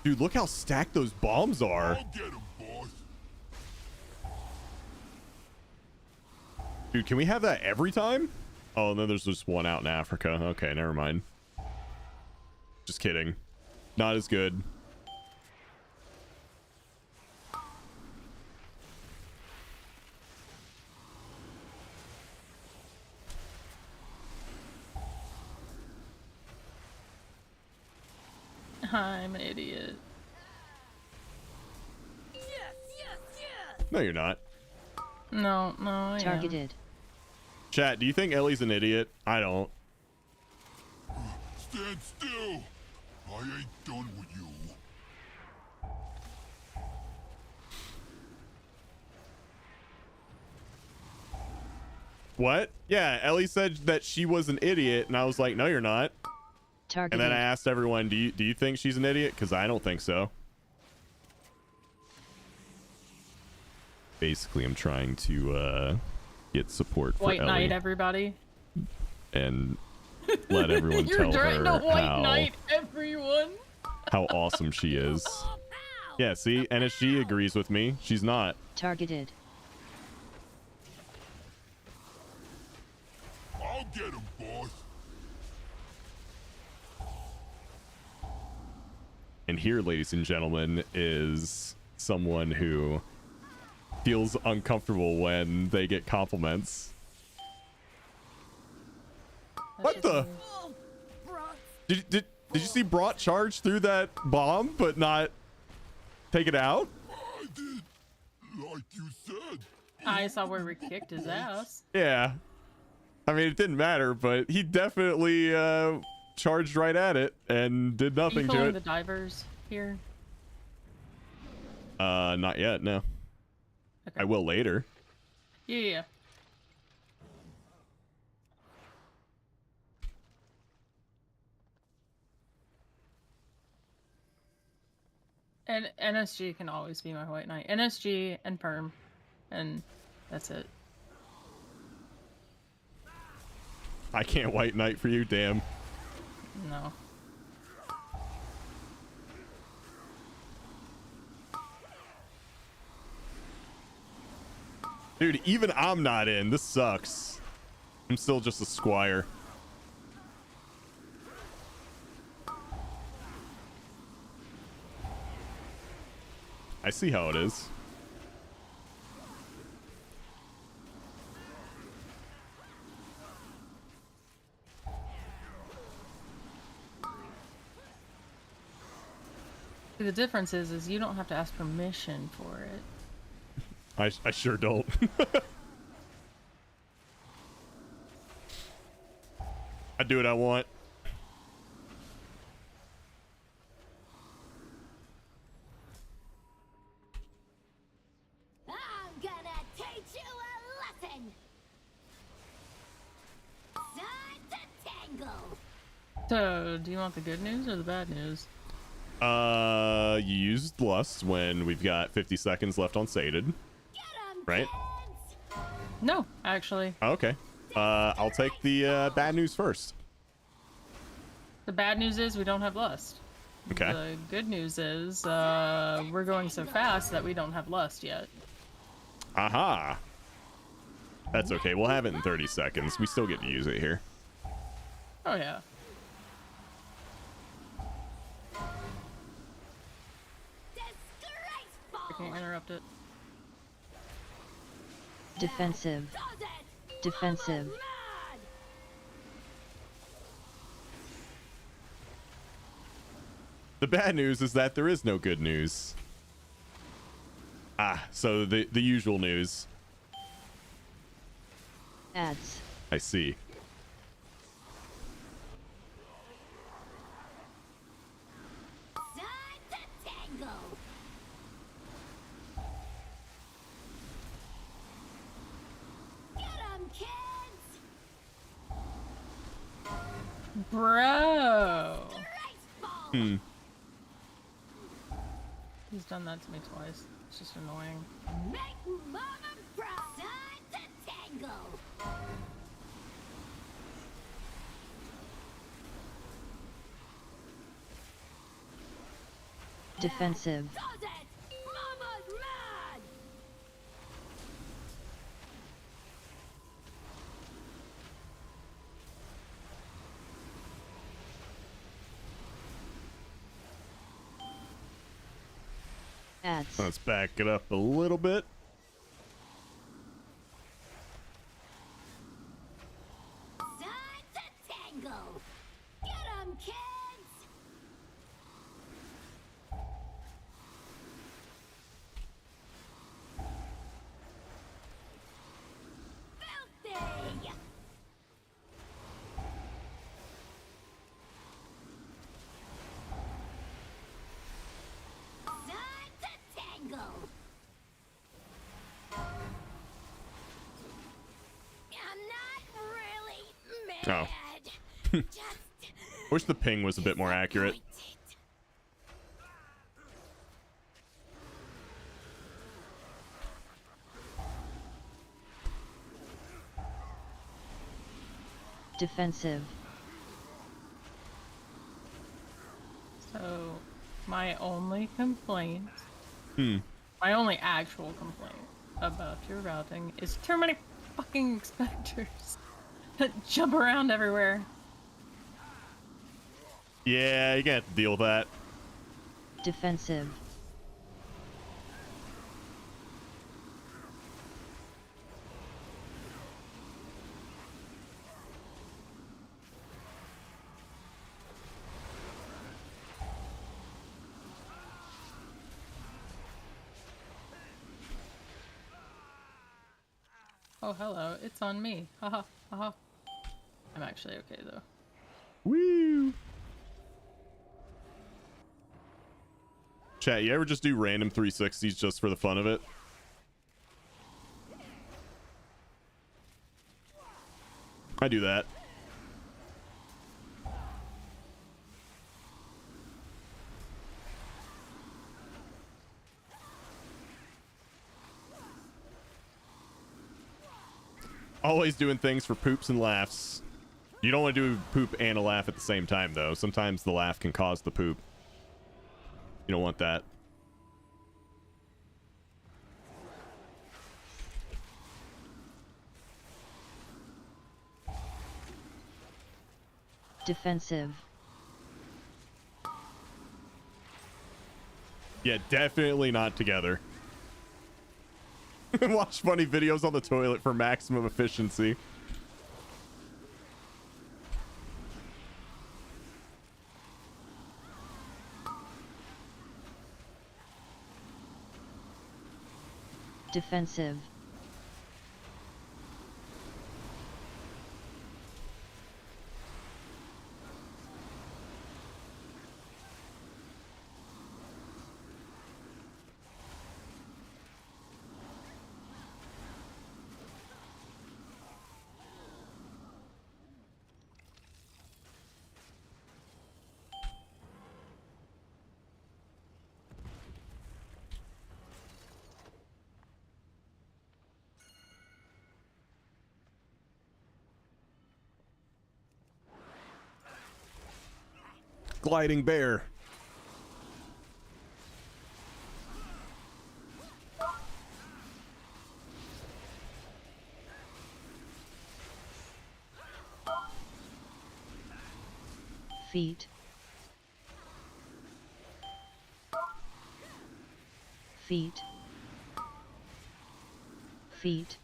Dude, look how stacked those bombs are. I'll get 'em, boss. Dude, can we have that every time? Oh, no, there's just one out in Africa. Okay, never mind. Just kidding. Not as good. I'm an idiot. Yes, yes, yes. No, you're not. No, I am. Targeted. Chat, do you think Ellie's an idiot? I don't. Stand still. I ain't done with you. What? Yeah, Ellie said that she was an idiot, and I was like, no, you're not. And Targeted. then I asked everyone, do you think she's an idiot? Because I don't think so. Basically, I'm trying to get support for White Ellie Knight, everybody. and let everyone You're tell trying to her White Knight everyone. how awesome she is. Yeah, see, NSG agrees with me. She's not. Targeted. I'll get him, boss. And here, ladies and gentlemen, is someone who feels uncomfortable when they get compliments. What the? Did you see Brought charge through that bomb but not take it out? I did, like you said. I saw where we kicked his ass. Yeah. I mean, it didn't matter, but he definitely charged right at it and did Are you nothing to calling it. the divers here? Not yet, no. Okay. I will later. Yeah. And NSG can always be my White Knight. NSG and Perm. And that's it. I can't White Knight for you, damn. No. Dude, even I'm not in. This sucks. I'm still just a squire. I see how it is. The difference is you don't have to ask permission for it. I sure don't. I do what I want. I'm gonna teach you a lesson. Time to tangle. So, do you want the good news or the bad news? You used lust when we've got 50 seconds left on sated. Right? No, actually. Okay. I'll take the bad news first. The bad news is we don't have lust. Okay. The good news is we're going so fast that we don't have lust yet. Aha. That's okay. We'll have it in 30 seconds. We still get to use it here. Oh yeah. I can't interrupt it. Defensive. Defensive. The bad news is that there is no good news. Ah, so the usual news. Ads. I see. Bro. Hmm. He's done that to me twice. It's just annoying. Make mama proud. Time to tangle. Defensive. Does it? Mama's mad. Ads. Let's back it up a little bit. Time to tangle. Get 'em, kids. Filthy. Time to tangle. I'm not really mad. Oh. Just Wish the ping was a bit more accurate. Defensive. So, my only complaint, Hmm. my only actual complaint about your routing is too many fucking specters that jump around everywhere. Yeah, you got to deal with that. Defensive. Oh, hello, it's on me. Haha, haha. I'm actually okay though. Woo! Chat, you ever just do random 360s just for the fun of it? I do that. Always doing things for poops and laughs. You don't want to do poop and a laugh at the same time, though. Sometimes the laugh can cause the poop. You don't want that. Defensive. Yeah, definitely not together. Watch funny videos on the toilet for maximum efficiency. Defensive. Gliding bear. Feet. Feet. Feet.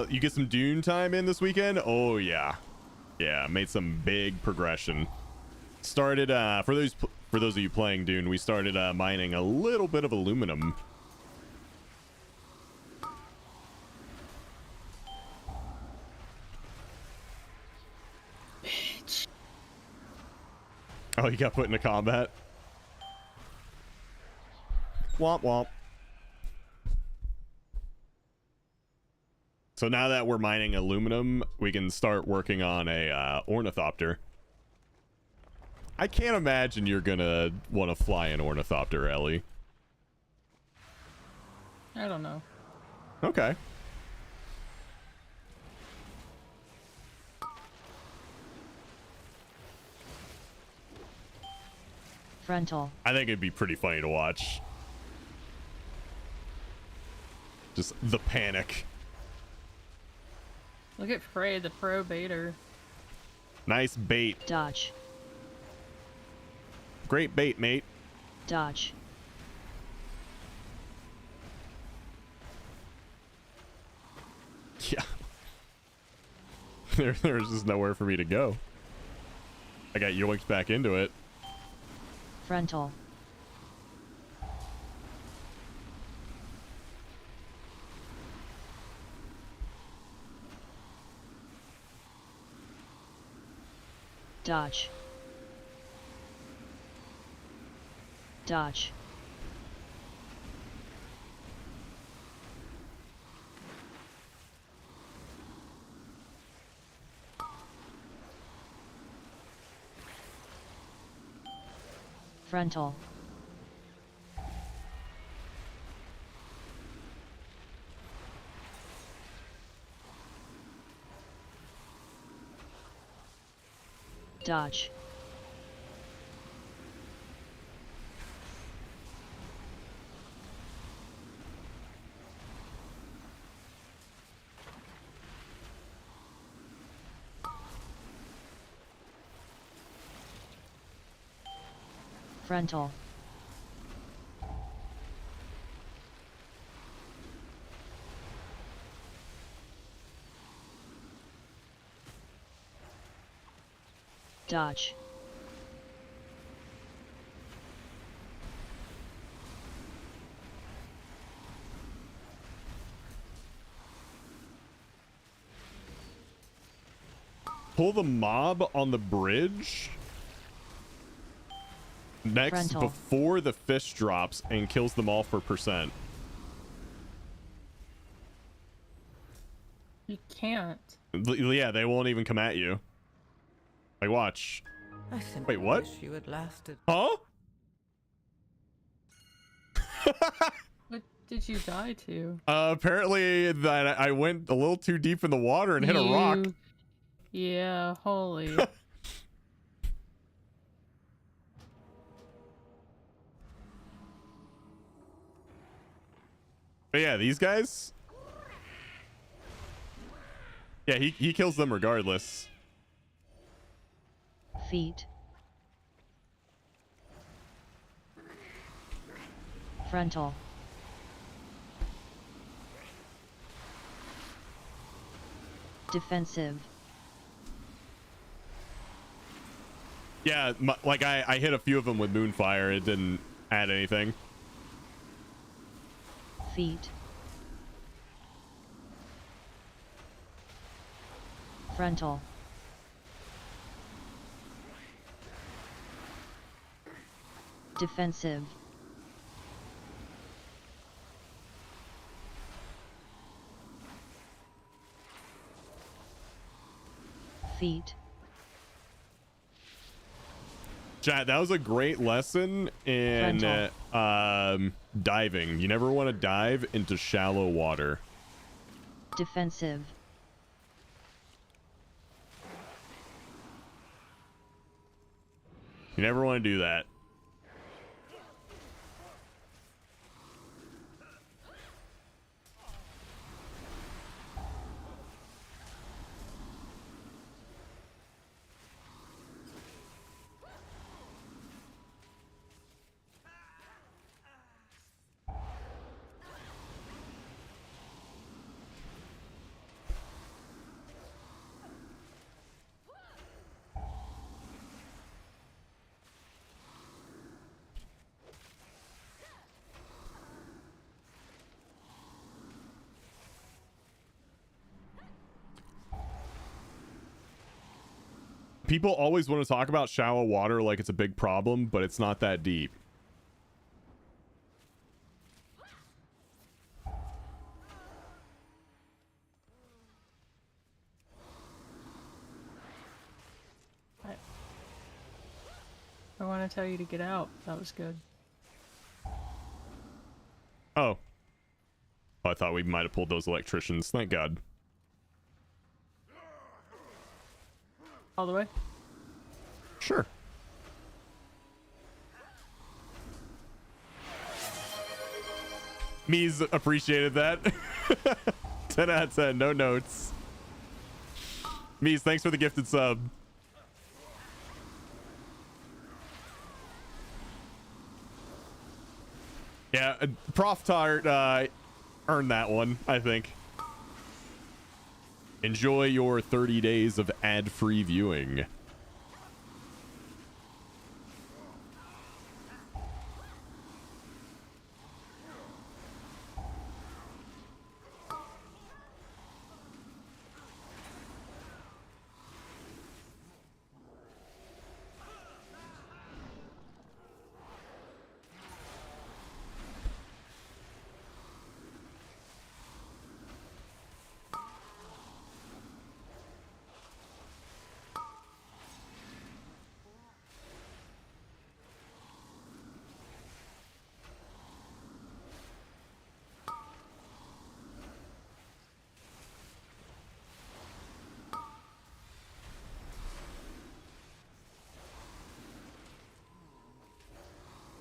You get some Dune time in this weekend? Oh yeah. Yeah, made some big progression. Started for those of you playing Dune, we started mining a little bit of aluminum. Bitch. Oh, you got put into combat? Womp womp. So now that we're mining aluminum, we can start working on a ornithopter. I can't imagine you're gonna want to fly an ornithopter, Ellie. I don't know. Okay. Frontal. I think it'd be pretty funny to watch. Just the panic. Look at Frey, the pro baiter. Nice bait. Dodge. Great bait, mate. Dodge. There's just nowhere for me to go. I got yoinked back into it. Frontal. Dodge. Dodge. Frontal. Dodge. Frontal. Dodge. Pull the mob on the bridge next Frontal. before the fish drops and kills them all for percent. You can't. Yeah, they won't even come at you. Like, watch. I simply Wait, what? wish you had lasted. Huh? What did you die to? Apparently that I went a little too deep in the water and hit a rock. Yeah, holy. But yeah, these guys. Yeah, he kills them regardless. Feet. Frontal. Defensive. Yeah, like I hit a few of them with Moonfire. It didn't add anything. Feet. Frontal. Defensive. Feet. Chat, that was a great lesson in diving. You never want to dive into shallow water. Defensive. You never want to do that. People always want to talk about shallow water like it's a big problem, but it's not that deep. I want to tell you to get out. That was good. Oh. I thought we might have pulled those electricians. Thank God. All the way? Sure. Me's appreciated that. 10 out of 10, no notes. Me's, thanks for the gifted sub. Yeah, Prof Tart earned that one, I think. Enjoy your 30 days of ad-free viewing.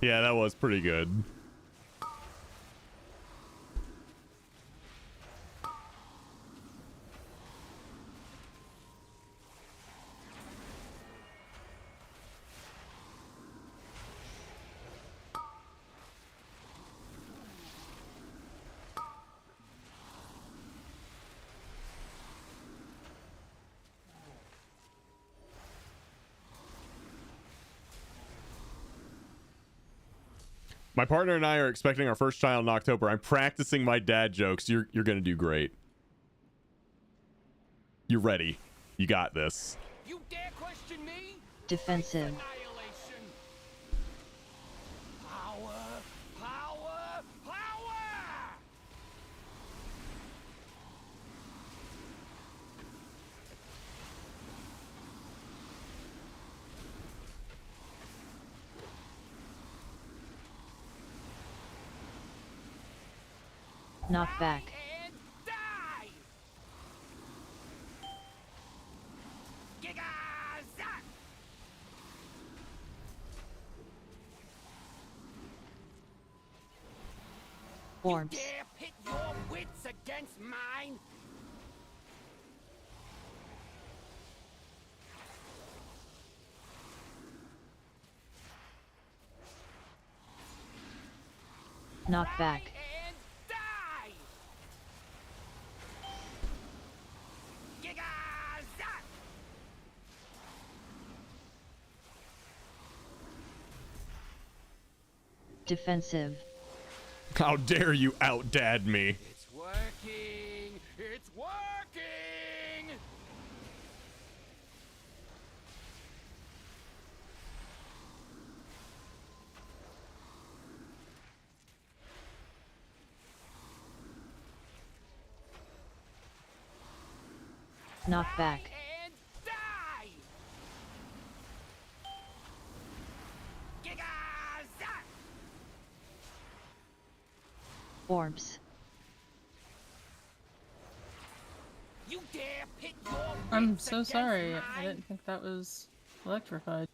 Yeah, that was pretty good. My partner and I are expecting our first child in October. I'm practicing my dad jokes. You're gonna do great. You're ready. You got this. You dare question me? Defensive. Power, power, power! Knock back. And die! Gigaza! Warmth. You dare pit your wits against mine? Knock back. And die! Gigaza! Defensive. How dare you out-dad me? It's working! It's working! Knock back. And die! Gigaza! Orbs. You dare pit your I'm wits so against sorry. mine? I didn't think that was electrified.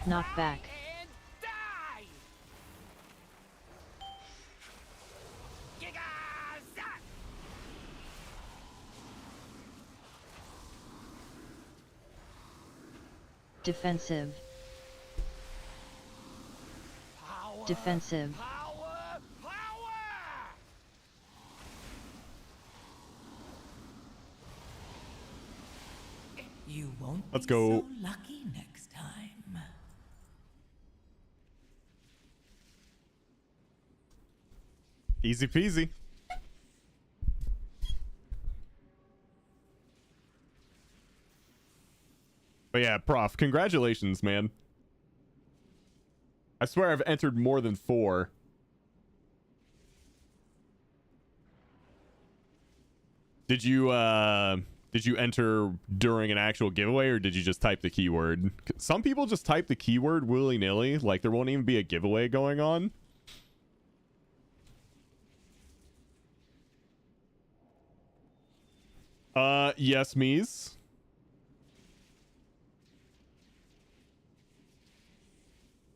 Knock back. And die! Gigaza! Defensive. Power, Defensive. power, power! You won't Let's be go. so lucky next time. Easy peasy. But yeah, Prof, congratulations, man. I swear I've entered more than 4. Did you enter during an actual giveaway, or did you just type the keyword? Some people just type the keyword willy-nilly, like there won't even be a giveaway going on. Yes, Mies.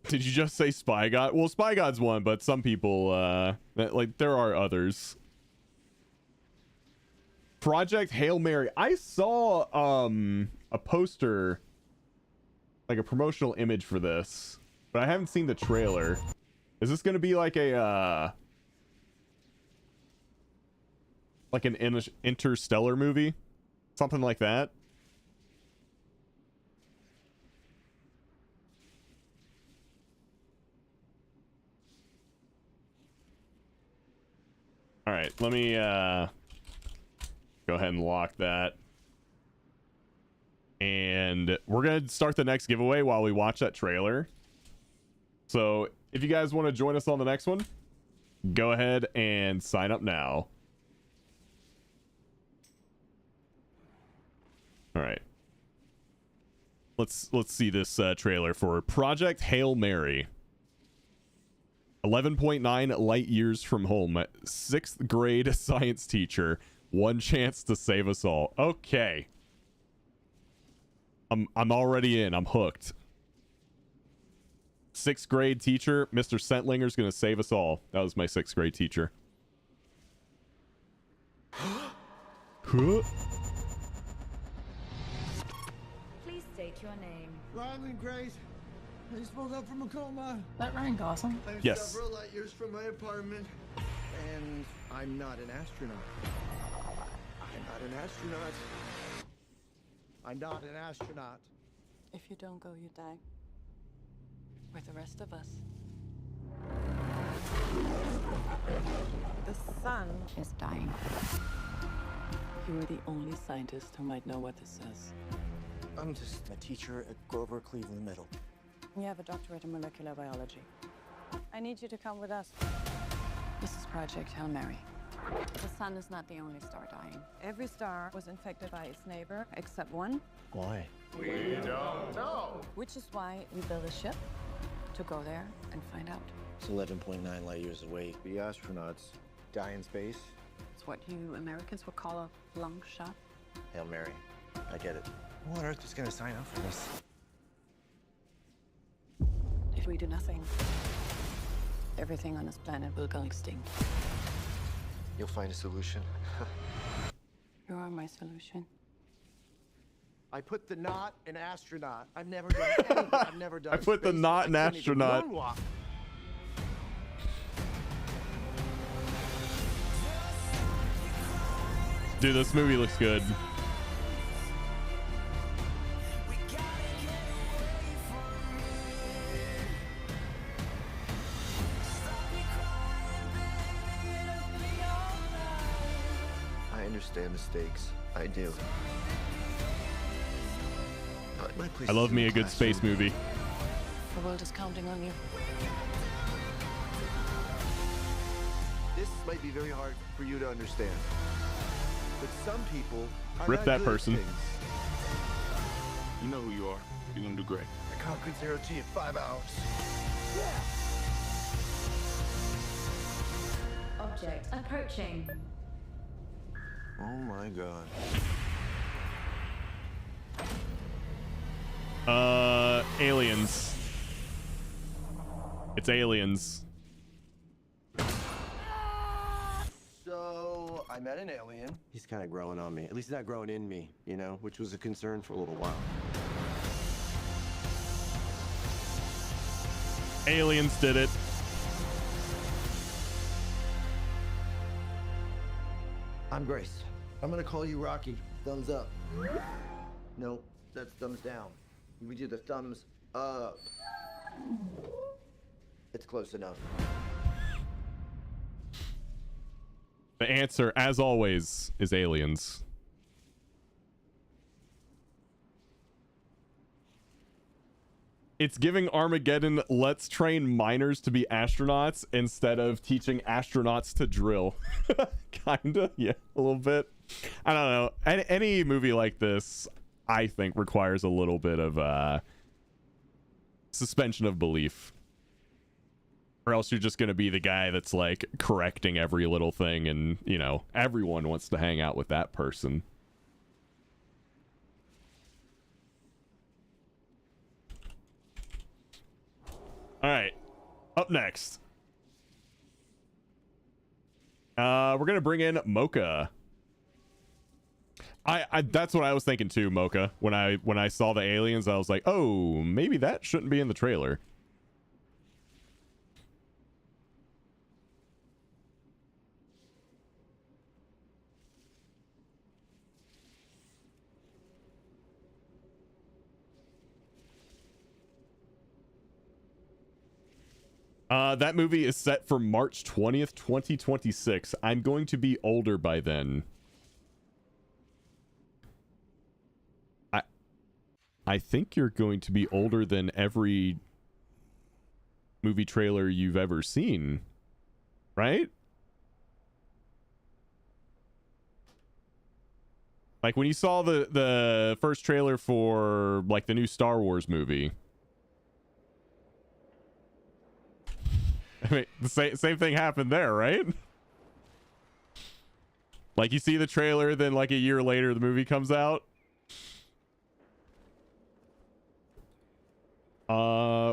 Did you just say Spy God? Well, Spy God's one, but some people, like, there are others. Project Hail Mary. I saw, a poster, like a promotional image for this. but I haven't seen the trailer. Is this going to be like a like an interstellar movie? Something like that? All right, let me go ahead and lock that. And we're going to start the next giveaway while we watch that trailer. So if you guys want to join us on the next one, go ahead and sign up now. All right. Let's see this trailer for Project Hail Mary. 11.9 light years from home. 6th grade science teacher. One chance to save us all. Okay. I'm already in. I'm hooked. 6th grade teacher. Mr. Sentlinger's gonna save us all. That was my 6th grade teacher. Please state your name. Ryland Grace. I just woke up from a coma. That Ryan Gosling? I'm Yes. several light years from my apartment. And I'm not an astronaut. I'm not an astronaut. I'm not an astronaut. If you don't go, you die. With the rest of us. The sun is dying. You are the only scientist who might know what this says. I'm just a teacher at Grover Cleveland Middle. You have a doctorate in molecular biology. I need you to come with us. This is Project Hail Mary. The sun is not the only star dying. Every star was infected by its neighbor, except one. Why? We don't know. Which is why we built a ship to go there and find out. It's 11.9 light years away. The astronauts die in space. It's what you Americans would call a long shot. Hail Mary. I get it. Who on earth is going to sign up for this? If we do nothing, everything on this planet will go extinct. You'll find a solution. You are my solution. I put the knot in astronaut. I've never done anything. I've never done I put the space. knot in I can't even astronaut. moonwalk. Dude, this movie looks good. I understand the stakes. I do. But my place I love is in me the a good space classroom. movie. The world is counting on you. This might be very hard for you to understand. But some people are Rip not that good person. at things. You know who you are. You're gonna do great. I conquered zero G in 5 hours. Object approaching. Oh my god. Aliens. It's aliens. So, I met an alien. He's kind of growing on me. At least not growing in me, you know, which was a concern for a little while. Aliens did it. I'm Grace. I'm gonna call you Rocky. Thumbs up. No, that's thumbs down. We do the thumbs up. It's close enough. The answer, as always, is aliens. It's giving Armageddon, let's train miners to be astronauts instead of teaching astronauts to drill. Kinda, yeah, a little bit. I don't know. Any movie like this, I think, requires a little bit of suspension of belief. Or else you're just going to be the guy that's like correcting every little thing, and, you know, everyone wants to hang out with that person. All right, up next, we're gonna bring in Mocha. I that's what I was thinking too, Mocha. When I saw the aliens, I was like, oh, maybe that shouldn't be in the trailer. That movie is set for March 20th, 2026. I'm going to be older by then. I think you're going to be older than every movie trailer you've ever seen, right? Like when you saw the first trailer for like the new Star Wars movie. I mean, the same thing happened there, right? Like you see the trailer, then like a year later the movie comes out.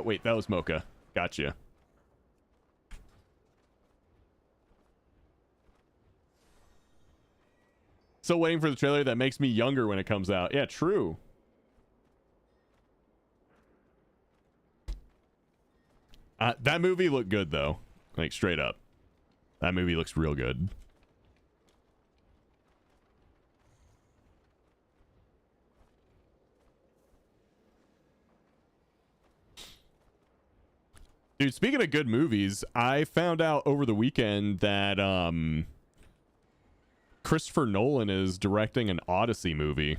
Wait, that was Mocha. Gotcha. Still waiting for the trailer that makes me younger when it comes out. Yeah, true. That movie looked good though. Like straight up. That movie looks real good. Dude, speaking of good movies, I found out over the weekend that Christopher Nolan is directing an Odyssey movie.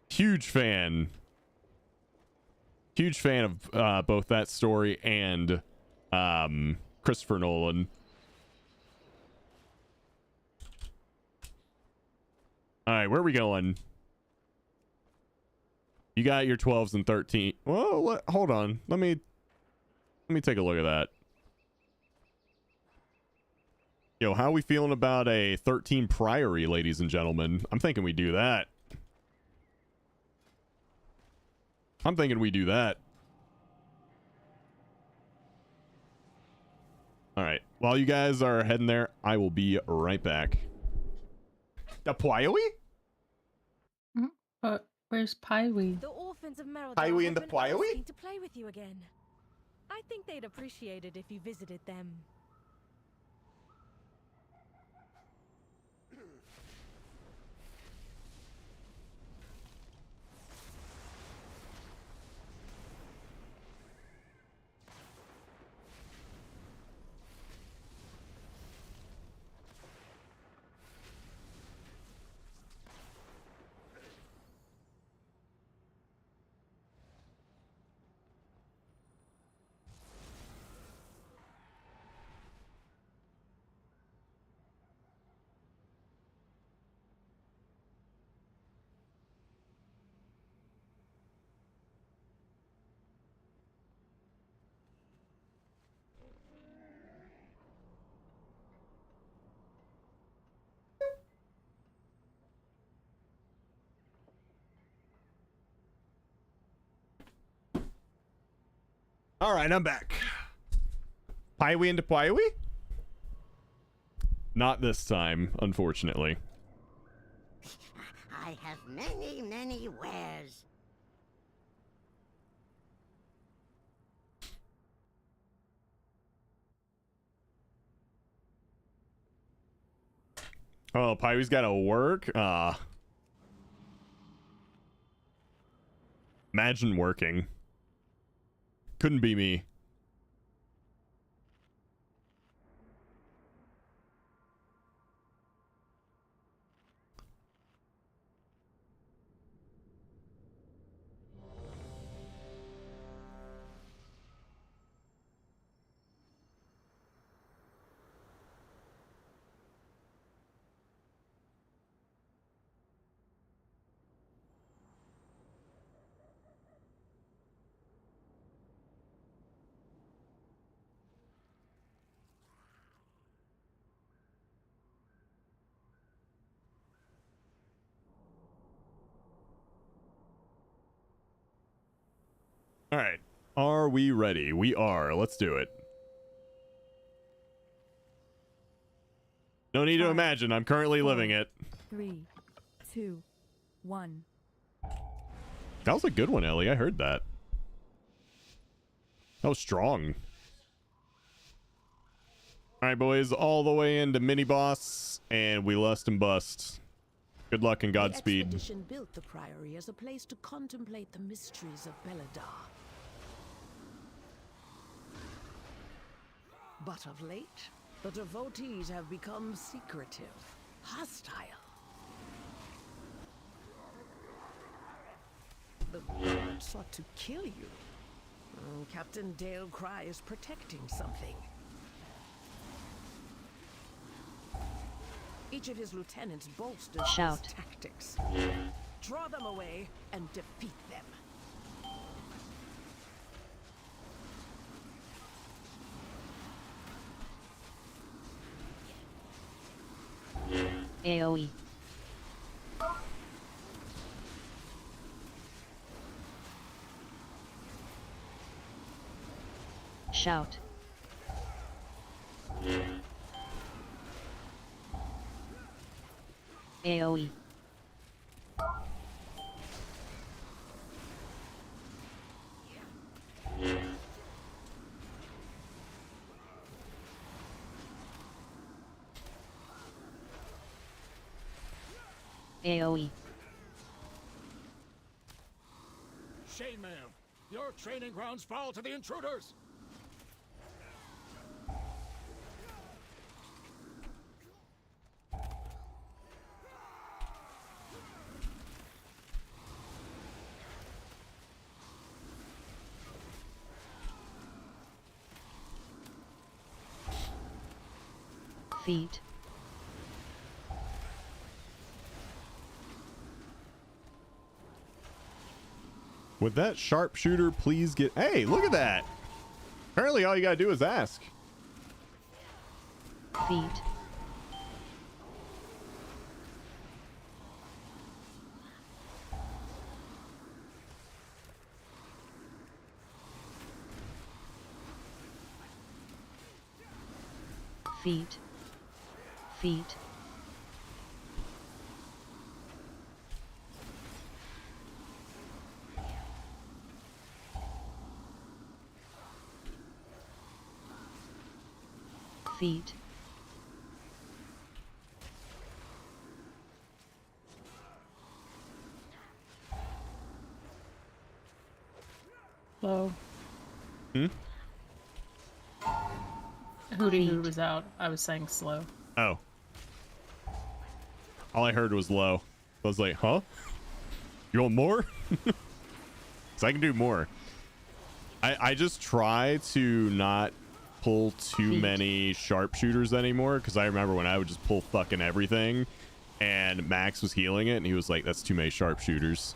Huge fan. Huge fan of both that story and Christopher Nolan. All right, where are we going? You got your 12s and 13. Well, hold on. Let me take a look at that. Yo, how are we feeling about a 13 Priory, ladies and gentlemen? I'm thinking we do that. I'm thinking we do that. All right. While you guys are heading there, I will be right back. The Priory? Where's Pywee? The orphans of Merodach Pywee have and the been Priory? asking to play with you again. I think they'd appreciate it if you visited them. All right, I'm back. Pywee into Pywee? Not this time, unfortunately. I have many, many wares. Oh, Pywee's got to work? Imagine working. Couldn't be me. All right. Are we ready? We are. Let's do it. No need to imagine. I'm currently living it. 3, 2, 1. That was a good one, Ellie. I heard that. That was strong. All right, boys. All the way into mini boss, and we lust and bust. Good luck and The Godspeed. expedition built the Priory as a place to contemplate the mysteries of Beladar. But of late, the devotees have become secretive, hostile. The guard sought to kill you. Captain Dale Cry is protecting something. Each of his lieutenants bolsters Shout. his tactics. Draw them away and defeat them. AoE. Shout. AoE. AoE. Shame, ma'am. Your training grounds fall to the intruders. Feet. Would that sharpshooter please get... Hey, look at that. Apparently all you gotta do is ask. Feet. Feet. Feet. Feet. Slow. Hmm? Hootie Hoo was out. I was saying slow. Oh. All I heard was low. I was like, huh? You want more? Because I can do more. I just try to not pull too many sharpshooters anymore, because I remember when I would just pull fucking everything and Max was healing it and he was like, that's too many sharpshooters.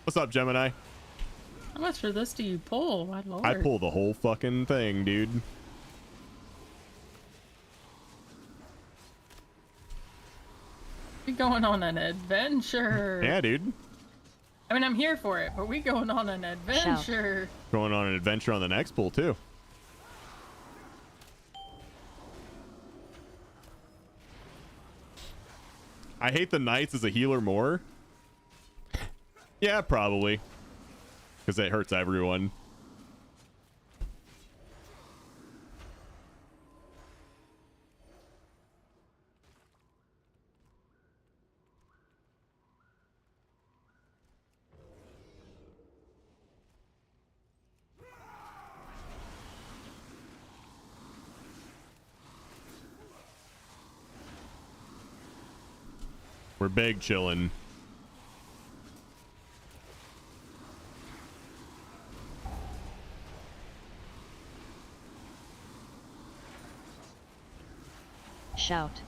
What's up, Gemini? How much for this do you pull? My lord. I pull the whole fucking thing, dude. We going on an adventure. Yeah, dude. I mean, I'm here for it, but we going on an adventure. Going on an adventure on the next pull, too. I hate the knights as a healer more. Yeah, probably. Because it hurts everyone. We're big chillin'. Shout.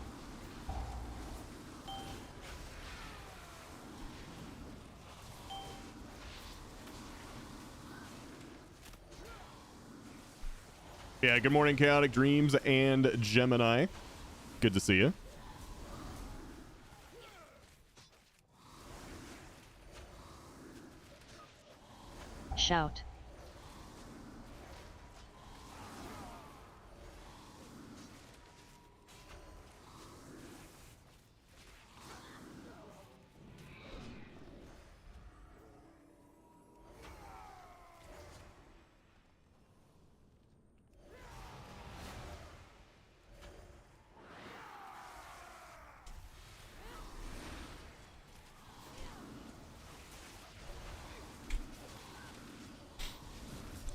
Yeah, good morning, Chaotic Dreams and Gemini. Good to see you. Shout.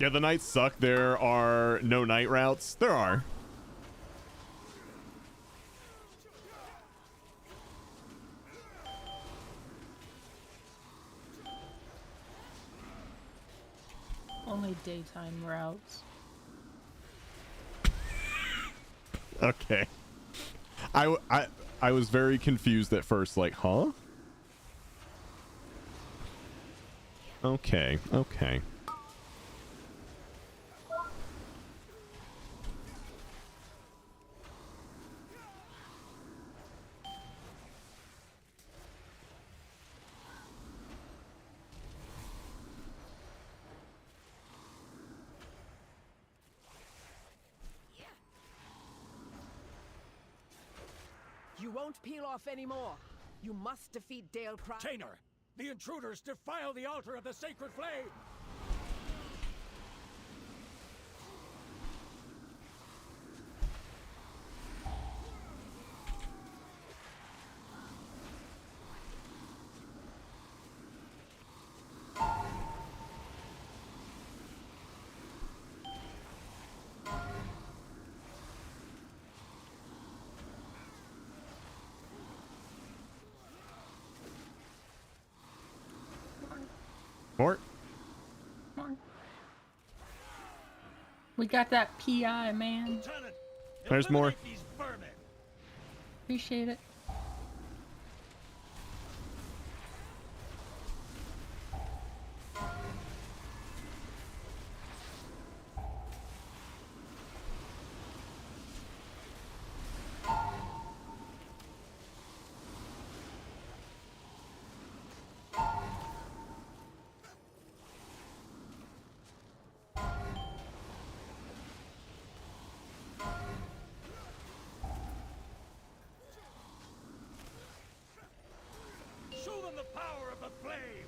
Yeah, the nights suck. There are no night routes. There are. Only daytime routes. Okay. I was very confused at first, like, huh? Okay, okay. You won't peel off anymore. You must defeat Dale Cry. Tainer, the intruders defile the altar of the sacred flame. Mort? We got that PI, man. There's more. Appreciate it. Show them the power of the flame.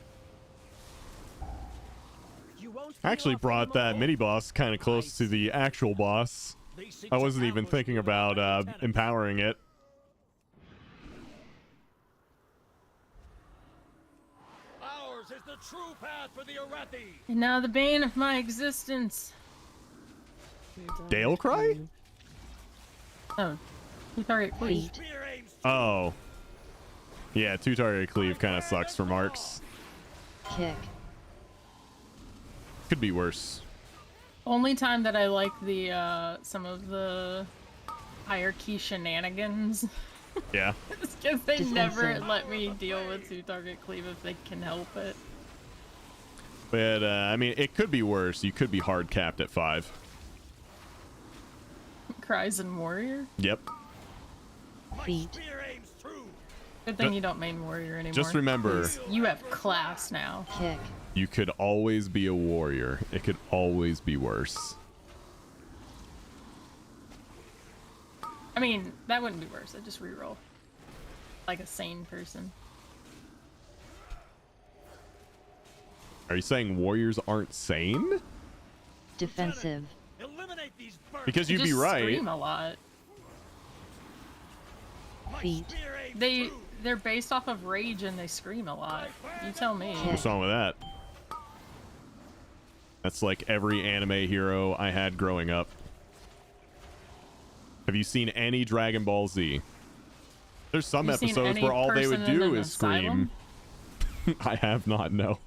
You won't I actually brought that mini boss kind of close to the actual boss. I wasn't even thinking about empowering it. Ours is the true path for the Arathi. And now the bane of my existence. Dale Cry? Oh, two target cleave. Oh. Yeah, two target cleave kind of sucks for marks. Kick. Could be worse. Only time that I like the some of the hierarchy shenanigans. Yeah. It's because they never Defensive. let me deal with two target cleave if they can help it. But, I mean, it could be worse. You could be hard capped at 5. Cries and warrior. Yep. Feet. Good thing you don't main warrior anymore. Just remember, 'cause you have class now. Kick. you could always be a warrior. It could always be worse. I mean, that wouldn't be worse. I'd just reroll. Like a sane person. Are you saying warriors aren't sane? Defensive. Eliminate these birds. Because They you'd be just right. Scream a lot. Feet. They're based off of rage and they scream a lot. You tell me. What's wrong with that? That's like every anime hero I had growing up. Have you seen any Dragon Ball Z? There's some You seen episodes any where all they would person in do an is scream. I have not, no.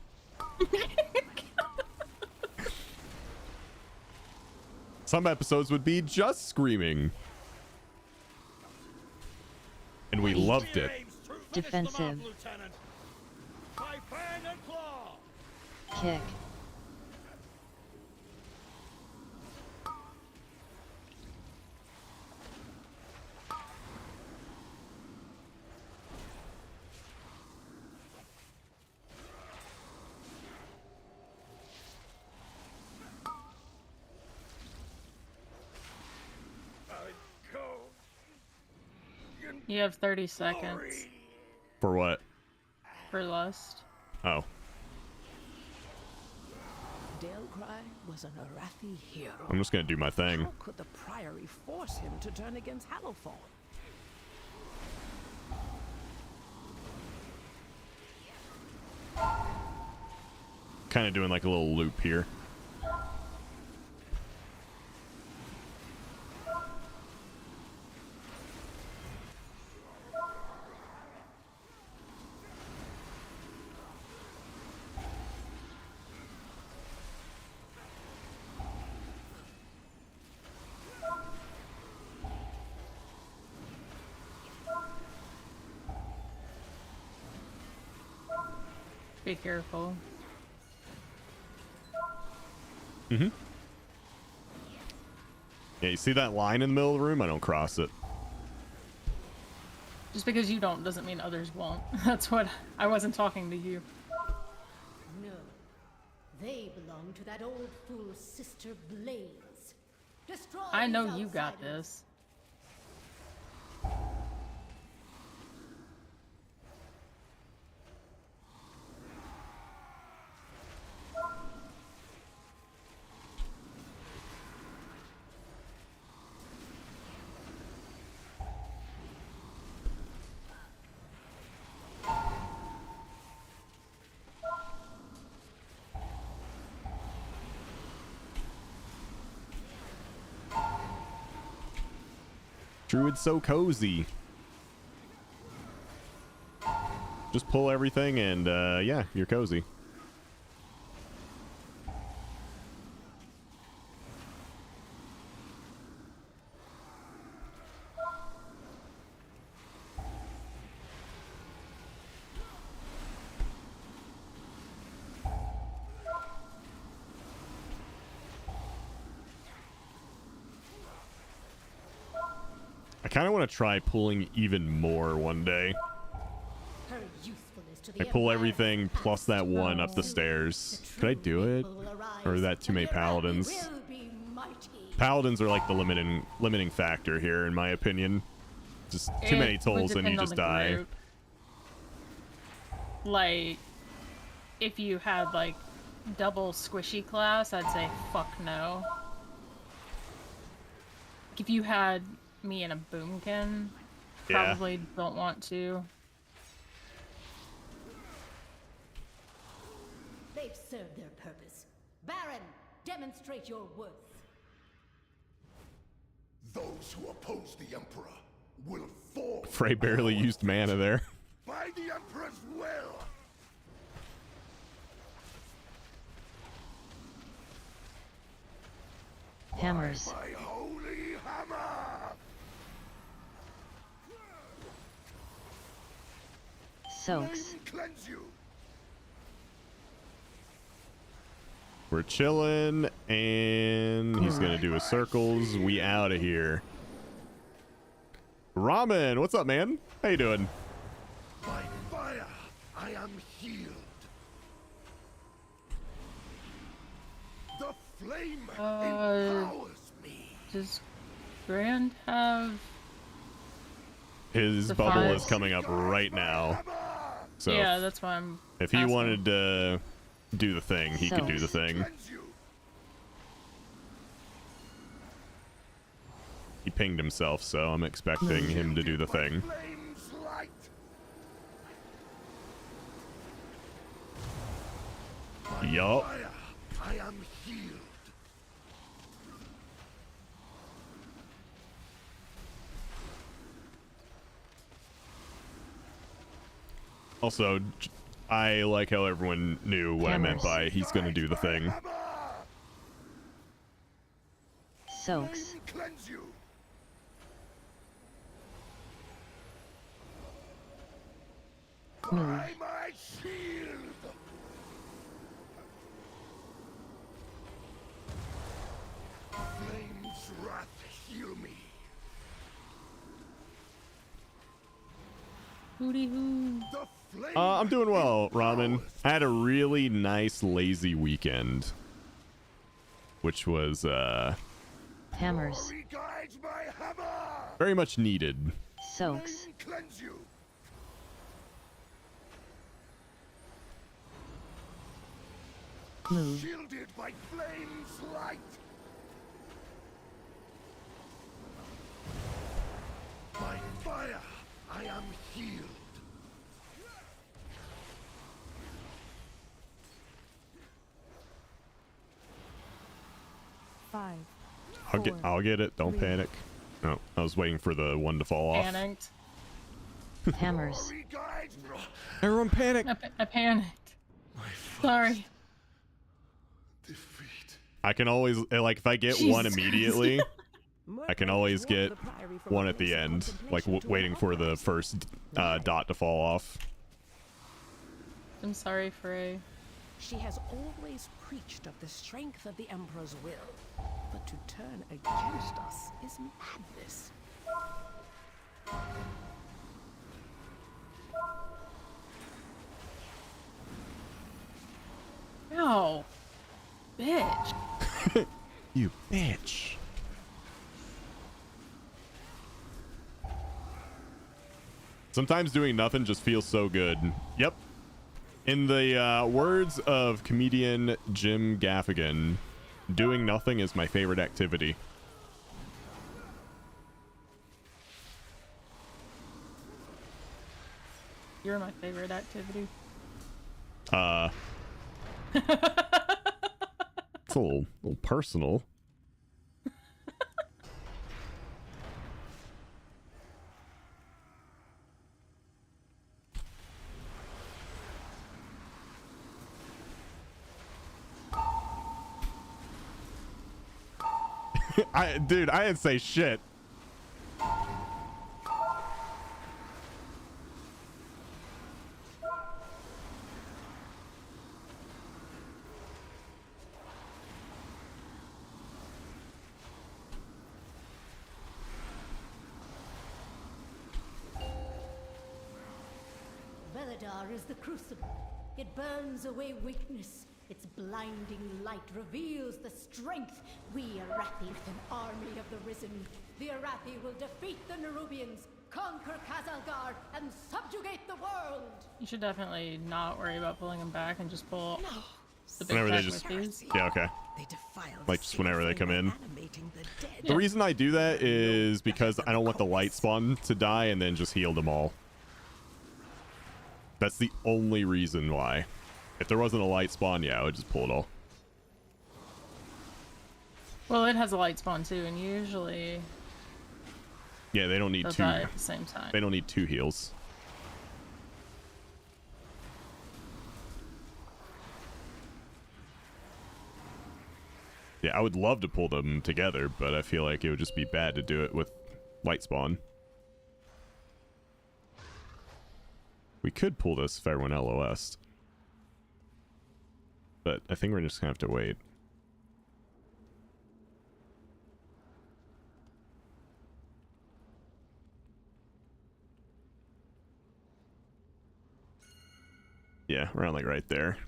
Some episodes would be just screaming. And we loved it. Defensive. By fang and claw. Kick. You have 30 seconds For what? for lust. Oh. Dale Cry was an Arathi hero. I'm just gonna do my thing. How could the Priory force him to turn against Hallowfall? Kind of doing like a little loop here. Be careful. Mm-hmm. Yeah, you see that line in the middle of the room? I don't cross it. Just because you don't doesn't mean others won't. That's what I wasn't talking to you. No. They belong to that old fool Sister Blaze. Destroy I know these you got outsiders. this. Druid's so cozy. Just pull everything and yeah, you're cozy. I kind of want to try pulling even more one day. Her usefulness to the I pull Empire everything plus that one up the stairs. Could I do it? Or is that too many paladins? will be mighty. Paladins are like the limiting factor here, in my opinion. Just too many tolls and you just die. Group. Like, if you had like double squishy class, I'd say fuck no. If you had me and a boomkin, Yeah. probably don't want to. They've served their purpose. Baron, demonstrate your worth. Those who oppose the Emperor will fall Frey barely used mana there. by the Emperor's will. Hammers. My holy hammer. Soaks. Flame cleanse you. We're chilling, and he's gonna do his circles. We out of here. Ramen, what's up, man? How you doing? By fire, I am healed. The flame empowers me. Does Grand have... His The bubble fire- is coming up right now. So yeah, that's why I'm if he asking. wanted to do the thing, he could do the thing. He pinged himself, so I'm expecting him to do the thing. Flame's light. Yup. Fire, I am healed. Also, I like how everyone knew what I meant Hammers. by he's gonna do the thing. Soaks. Flame cleanse you. Move. By my shield. Flame's wrath heal me. Hooty hoo. The flame I'm doing well, Ramen. I had a really nice, lazy weekend. Which was, Hammers. guides my hammer. very much needed. Soaks. Flame cleanse you. Move. Shielded by flame's light. By fire, I am healed. Five. I'll get it. Don't panic. No, I was waiting for the one to fall off. Panicked. Hammers. Everyone panic. I panicked. Sorry. I can always, like, if I get one Jesus immediately, I can always get one at the end, like waiting for the first dot to fall off. I'm sorry, Frey. She has always preached of the strength of the Emperor's will, but to turn against us is madness. No. Bitch. You bitch. Sometimes doing nothing just feels so good. Yep. In the words of comedian Jim Gaffigan, doing nothing is my favorite activity. You're my favorite activity. It's a little personal. Dude, I didn't say shit. Veladar is the crucible. It burns away weakness. Its blinding light reveals the strength. We Arathi with an army of the Risen. The Arathi will defeat the Nerubians, conquer Khazalgar, and subjugate the world. You should definitely not worry about pulling them back and just pull the big Whenever they pack just, with these. yeah, okay. They defile Like just whenever they come in. animating the dead. The reason I do that is because I don't want the light spawn to die and then just heal them all. That's the only reason why. If there wasn't a light spawn, yeah, I would just pull it all. Well, it has a light spawn too, and usually Yeah, they don't need they'll two. die at the same time. They don't need two heals. Yeah, I would love to pull them together, but I feel like it would just be bad to do it with light spawn. We could pull this if everyone LOS'd. But I think we're just gonna have to wait. Yeah, around like right there.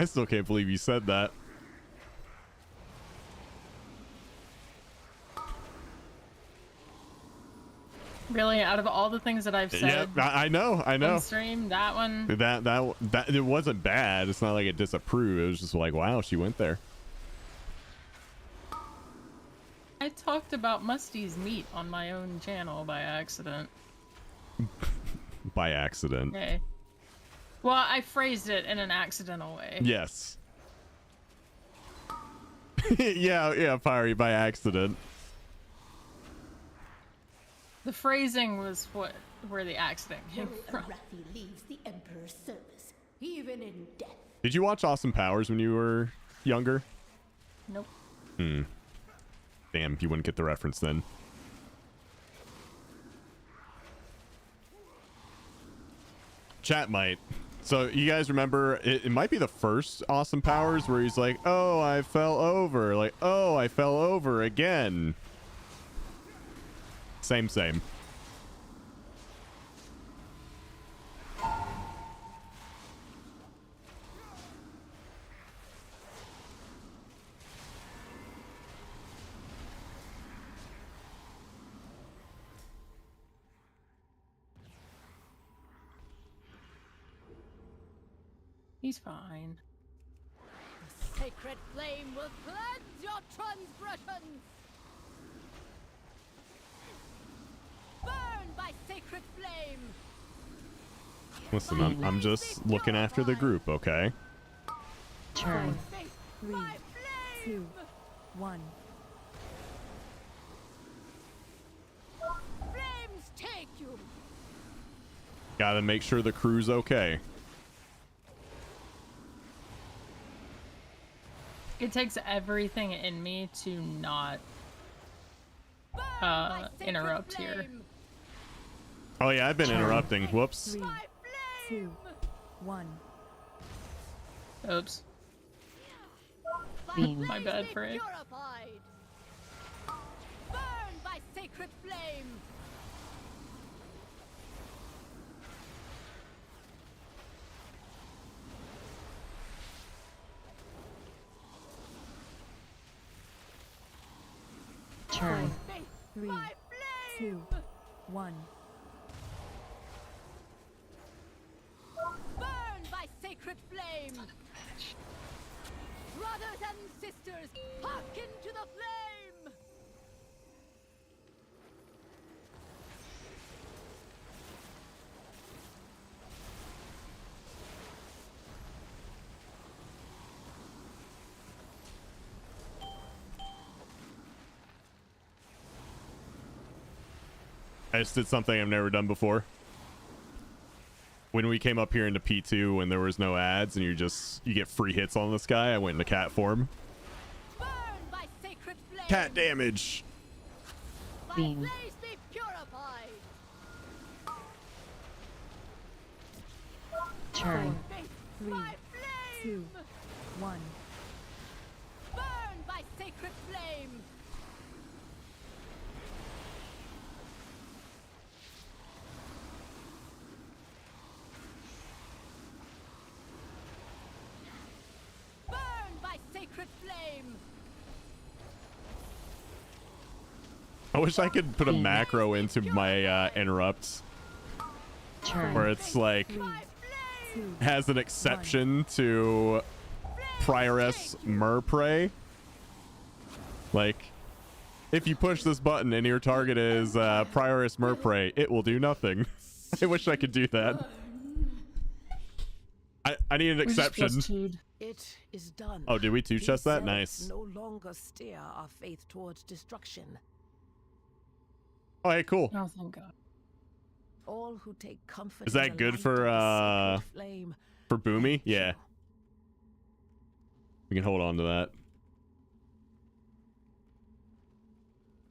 I still can't believe you said that. Really, out of all the things that I've said, Yeah, I know. on stream, that one. That it wasn't bad. It's not like it disapproved. It was just like, wow, she went there. I talked about Musty's meat on my own channel by accident. By accident. Okay. Well, I phrased it in an accidental way. Yes. yeah, Pyre, by accident. The phrasing was where the accident No came from. Arathi leaves the Emperor's service, even in death. Did you watch Austin Powers when you were younger? Nope. Damn, you wouldn't get the reference then. Chat might. So you guys remember, it might be the first Austin Powers where he's like, oh, I fell over. Like, oh, I fell over again. Same. He's fine. The sacred flame will cleanse your transgressions. Burn by sacred flame. Listen, I'm just looking after the group, okay? Turn. 3, 2, 1. Flames take you. Gotta make sure the crew's okay. It takes everything in me to not interrupt here. Oh yeah, I've been interrupting. Whoops. 3, 2, 1. Oops. Beam. My bad, Frey. Purified. Burn by sacred flame. Turn. 3, 2, 1. Burn by sacred flame. Brothers and sisters, hearken to the flame. I just did something I've never done before. When we came up here into P2 when there was no ads and you get free hits on this guy, I went into cat form. Burn by sacred flame. Cat damage. Beam. Blaze be purified. Turn. 3, 2, 1. Burn by sacred flame. Burn by sacred flame. I wish I could put a macro into my interrupts Turn. where it's like 3, 2, has an exception to Prioress Merprey. Like, if you push this button and your target is Prioress Merprey, it will do nothing. I wish I could do that. I need an exception. It is done. Oh, did we two chest that? These Nice. zealots no longer steer our faith towards destruction. Oh, hey, cool. Oh, thank God. All who take comfort Is in that the good light for of the sacred flame. for Boomy? Yeah. We can hold on to that.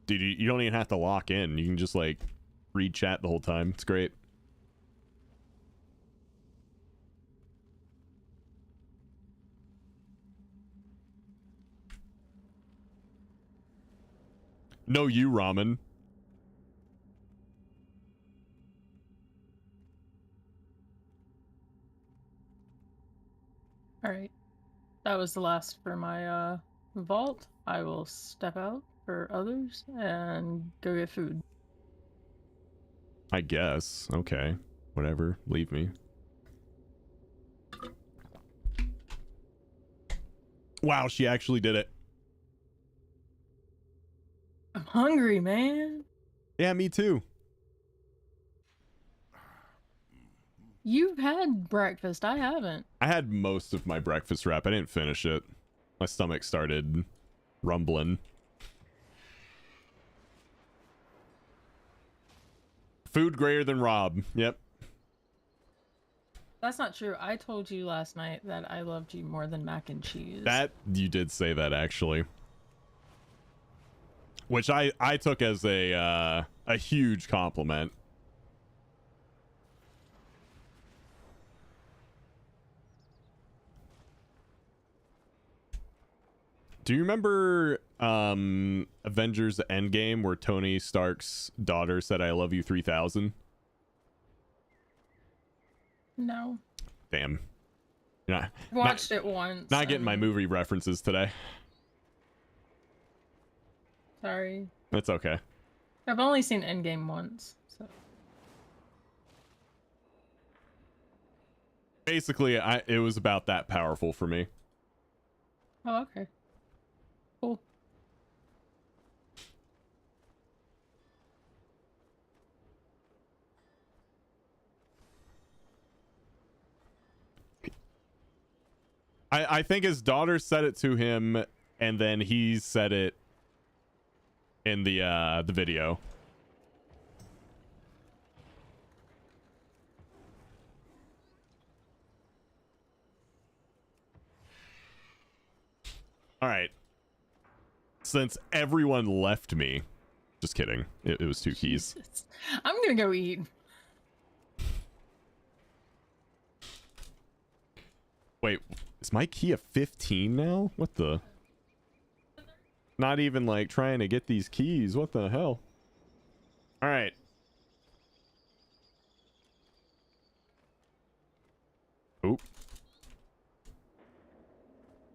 Dude, you don't even have to lock in. You can just like read chat the whole time. It's great. No, you ramen. All right. That was the last for my vault. I will step out for others and go get food. I guess. Okay. Whatever. Leave me. Wow, she actually did it. I'm hungry, man. Yeah, me too. You've had breakfast. I haven't. I had most of my breakfast wrap. I didn't finish it. My stomach started rumbling. Food greater than Rob. Yep. That's not true. I told you last night that I loved you more than mac and cheese. That, you did say that actually. Which I took as a huge compliment. Do you remember Avengers Endgame where Tony Stark's daughter said I love you 3000? No. Damn. You're not, Watched it once. Not getting my movie references today. Sorry. That's okay. I've only seen Endgame once, so. Basically, it was about that powerful for me. Oh, okay. Cool. I think his daughter said it to him, and then he said it in the video. All right. Since everyone left me, just kidding. It was 2 keys. Jesus. I'm gonna go eat. Wait, is my key a 15 now? What the? Not even like trying to get these keys. What the hell? All right. Oop.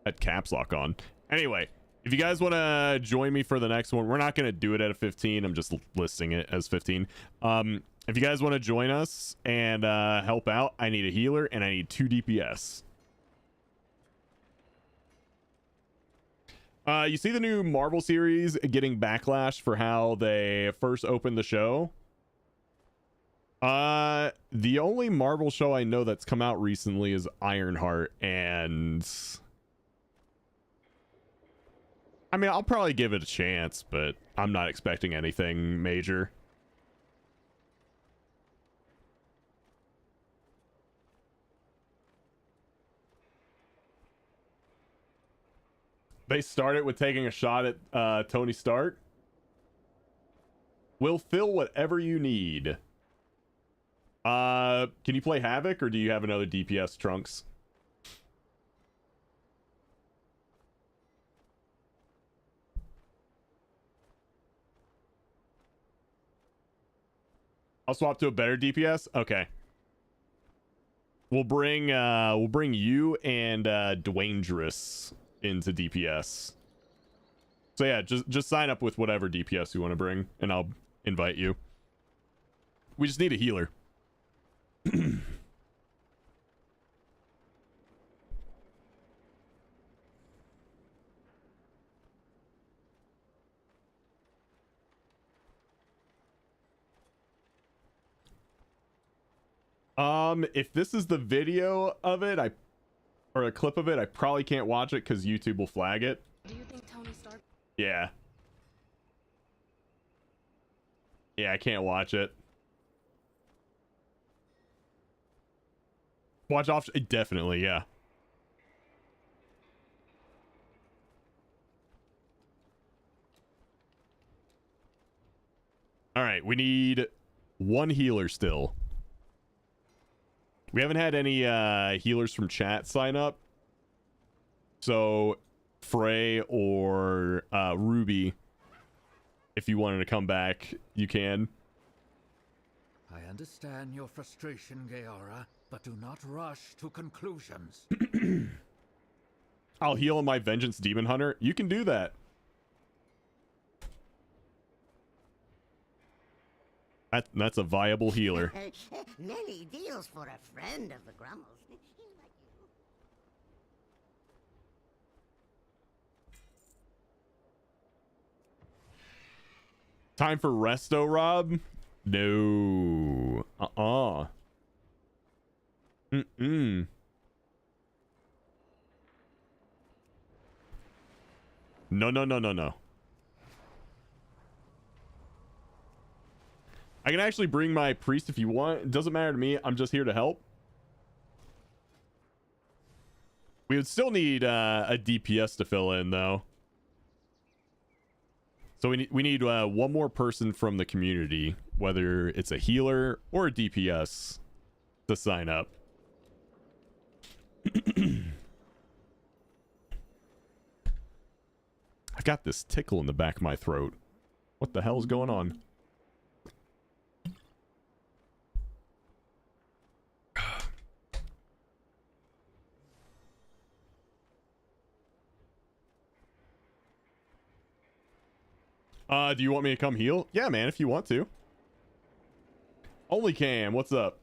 Had caps lock on. Anyway, if you guys want to join me for the next one, we're not going to do it at a 15. I'm just listing it as 15. If you guys want to join us and help out, I need a healer and I need 2 DPS. You see the new Marvel series getting backlash for how they first opened the show? The only Marvel show I know that's come out recently is Ironheart, and I mean, I'll probably give it a chance, but I'm not expecting anything major. They started with taking a shot at Tony Stark. We'll fill whatever you need. Can you play Havoc, or do you have another DPS, Trunks? I'll swap to a better DPS. Okay. We'll bring you and Dwangerous into DPS. So yeah, just sign up with whatever DPS you want to bring, and I'll invite you. We just need a healer. If this is the video of it, or a clip of it, I probably can't watch it because YouTube will flag it. Do you think Tony Stark? Yeah. Yeah, I can't watch it. Watch off, definitely, yeah. All right, we need 1 healer still. We haven't had any healers from chat sign up. So Frey or Ruby, if you wanted to come back, you can. I understand your frustration, Gaora, but do not rush to conclusions. I'll heal on my Vengeance Demon Hunter. You can do that. That's a viable healer. Many deals for a friend of the Grummles. Time for resto, Rob? No. Mm-mm. No. I can actually bring my priest if you want. It doesn't matter to me. I'm just here to help. We would still need a DPS to fill in, though. So we need 1 more person from the community, whether it's a healer or a DPS, to sign up. I got this tickle in the back of my throat. What the hell is going on? Do you want me to come heal? Yeah, man, if you want to. Only Cam, what's up?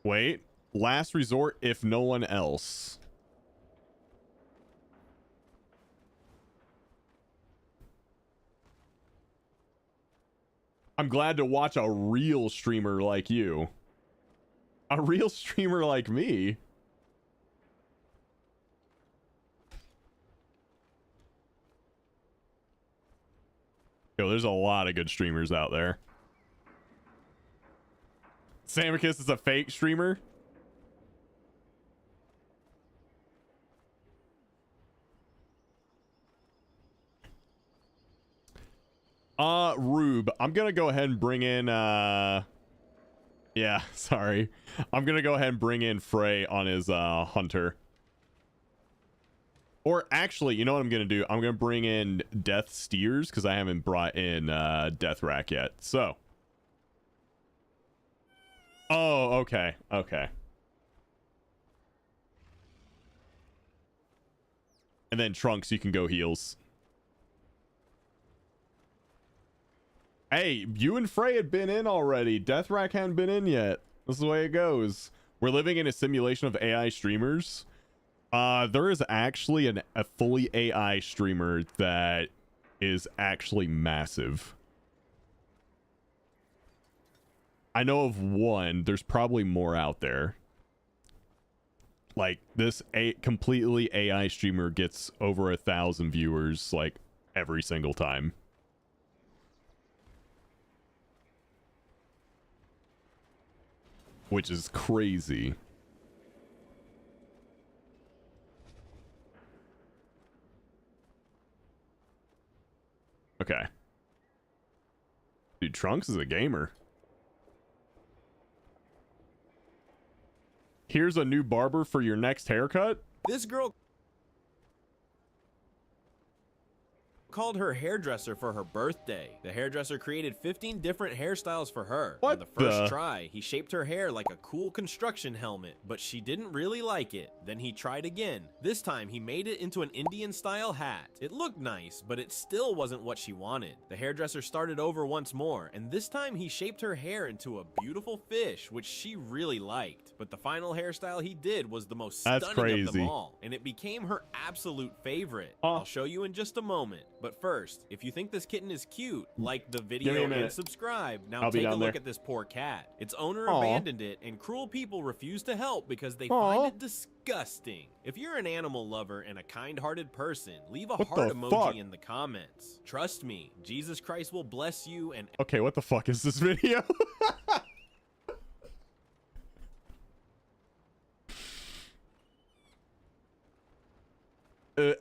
Wait. Last resort if no one else. I'm glad to watch a real streamer like you. A real streamer like me. Yo, there's a lot of good streamers out there. Samicus is a fake streamer. Rube, I'm gonna go ahead and bring in yeah, sorry. I'm gonna go ahead and bring in Frey on his hunter. Or actually, you know what I'm gonna do? I'm gonna bring in Death Steers because I haven't brought in Death Rack yet. So. Oh, okay. Okay. And then Trunks, you can go heals. Hey, you and Frey had been in already. Death Rack hadn't been in yet. This is the way it goes. We're living in a simulation of AI streamers. There is actually a fully AI streamer that is actually massive. I know of one. There's probably more out there. Like this completely AI streamer gets over 1,000 viewers like every single time. Which is crazy. Okay. Dude, Trunks is a gamer. Here's a new barber for your next haircut. This girl called her hairdresser for her birthday. The hairdresser created 15 different hairstyles for her. What On the first try, he shaped her hair like a cool construction helmet, but she didn't really like it. Then he tried again. This time, he made it into an Indian-style hat. It looked nice, but it still wasn't what she wanted. The hairdresser started over once more, and this time he shaped her hair into a beautiful fish, which she really liked. But the final hairstyle he did was the most stunning of them all, and it became her absolute favorite. I'll show you in just a moment. But first, if you think this kitten is cute, like the video and subscribe. Now take a look at this poor cat. Its owner abandoned it, and cruel people refuse to help because they find it disgusting. If you're an animal lover and a kind-hearted person, leave a heart emoji in the comments. Trust me, Jesus Christ will bless you and... Okay, what the fuck is this video?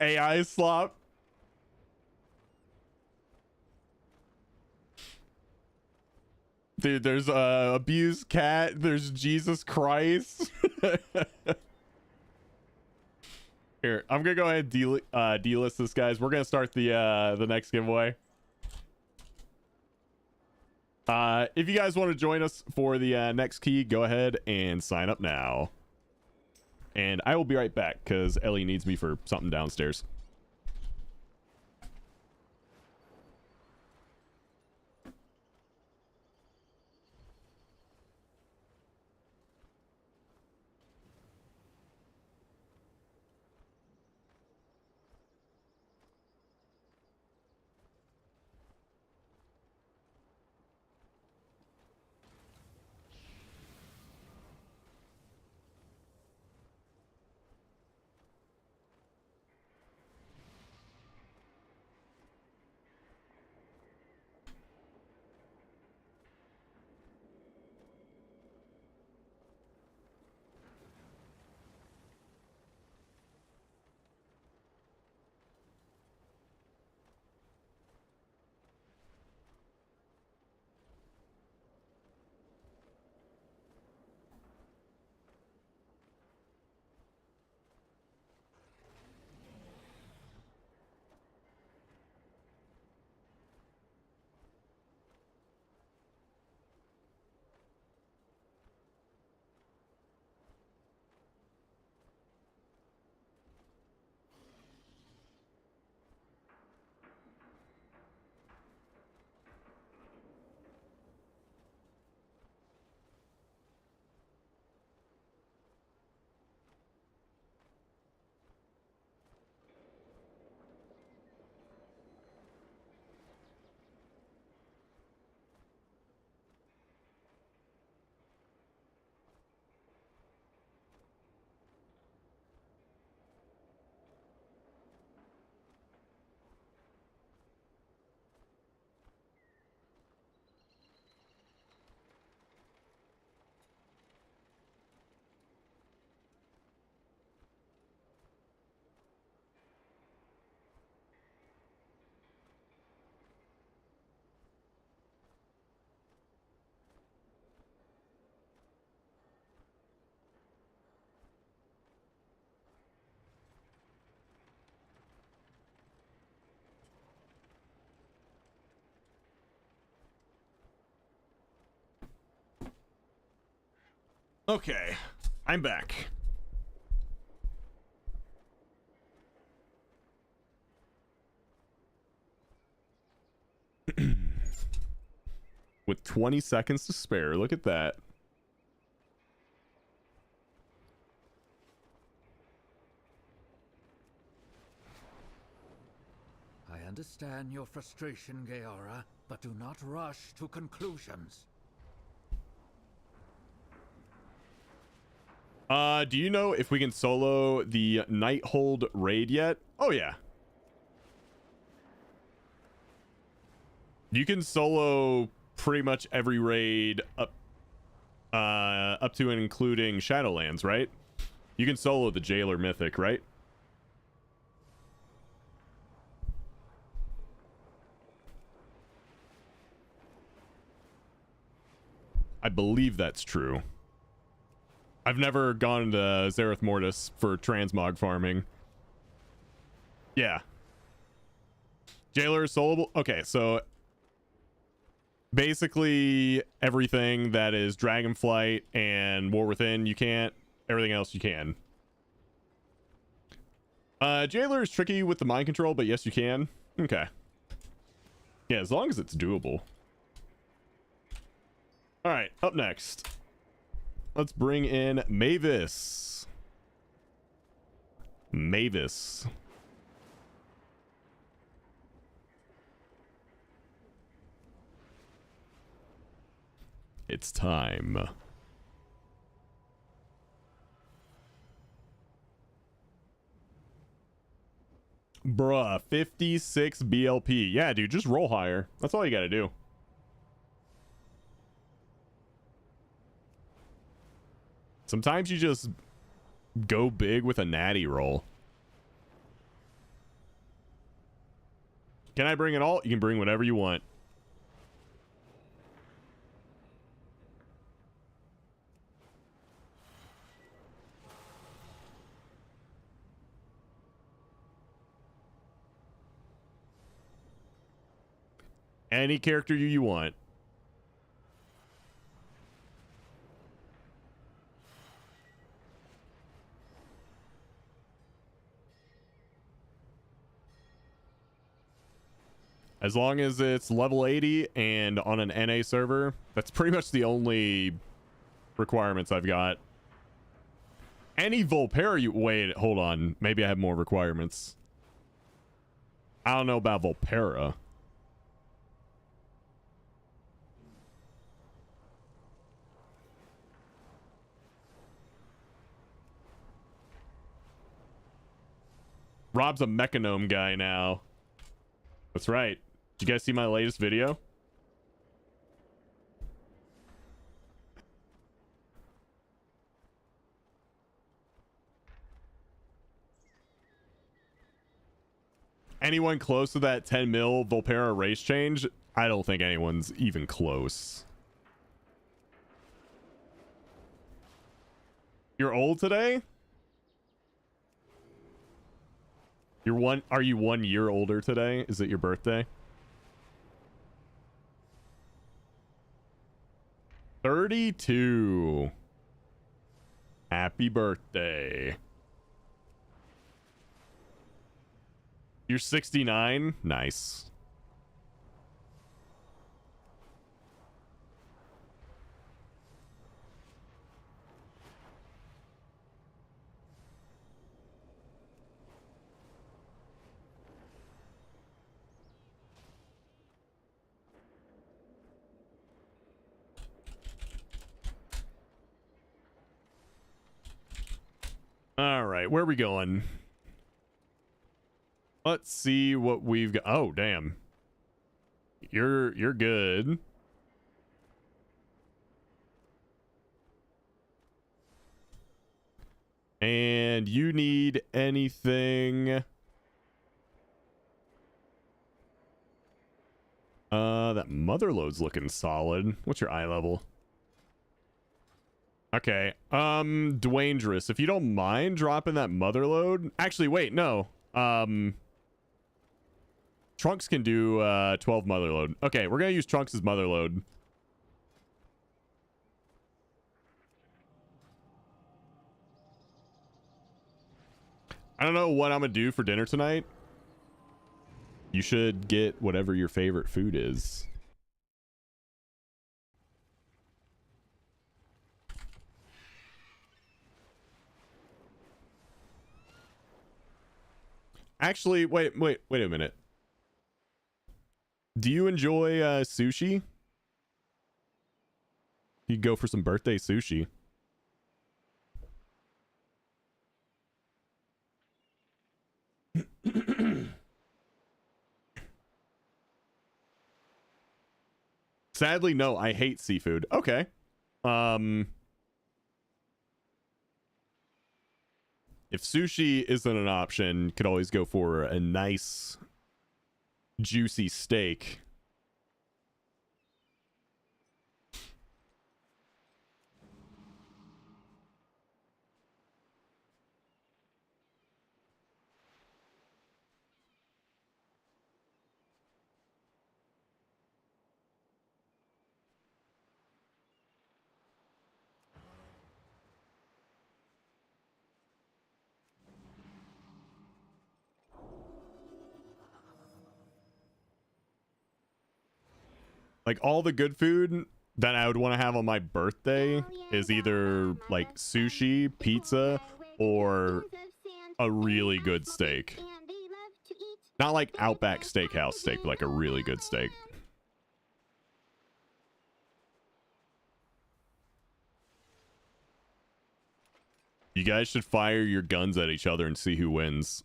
AI slop. Dude, there's abused cat. There's Jesus Christ. Here, I'm gonna go ahead and delist this, guys. We're gonna start the next giveaway. If you guys want to join us for the next key, go ahead and sign up now. And I will be right back because Ellie needs me for something downstairs. Okay, I'm back. With 20 seconds to spare. Look at that. I understand your frustration, Gaora, but do not rush to conclusions. Do you know if we can solo the Nighthold raid yet? Oh yeah. You can solo pretty much every raid up to and including Shadowlands, right? You can solo the Jailer Mythic, right? I believe that's true. I've never gone to Zereth Mortis for transmog farming. Yeah. Jailer is soloable. Okay, so basically everything that is Dragonflight and War Within, you can't. Everything else you can. Jailer is tricky with the mind control, but yes, you can. Okay. Yeah, as long as it's doable. All right, up next. Let's bring in Mavis. Mavis. It's time. Bruh, 56 BLP. Yeah, dude, just roll higher. That's all you gotta do. Sometimes you just go big with a natty roll. Can I bring it all? You can bring whatever you want. Any character you want. As long as it's level 80 and on an NA server, that's pretty much the only requirements I've got. Any Volpera you... Wait, hold on. Maybe I have more requirements. I don't know about Volpera. Rob's a Mechanome guy now. That's right. Did you guys see my latest video? Anyone close to that 10 mil Volpera race change? I don't think anyone's even close. You're old today? Are you 1 year older today? Is it your birthday? 32. Happy birthday. You're 69? Nice. All right, where are we going? Let's see what we've got. Oh, damn. You're good. And you need anything? That mother load's looking solid. What's your eye level? Okay. Dwangerous, if you don't mind dropping that mother load. Actually, wait, no. Trunks can do 12 mother load. Okay, we're gonna use Trunks' mother load. I don't know what I'm gonna do for dinner tonight. You should get whatever your favorite food is. Actually, wait a minute. Do you enjoy sushi? You go for some birthday sushi. Sadly, no, I hate seafood. Okay. If sushi isn't an option, could always go for a nice juicy steak. Like all the good food that I would want to have on my birthday is either like sushi, pizza, or a really good steak. Not like Outback Steakhouse steak, but like a really good steak. You guys should fire your guns at each other and see who wins.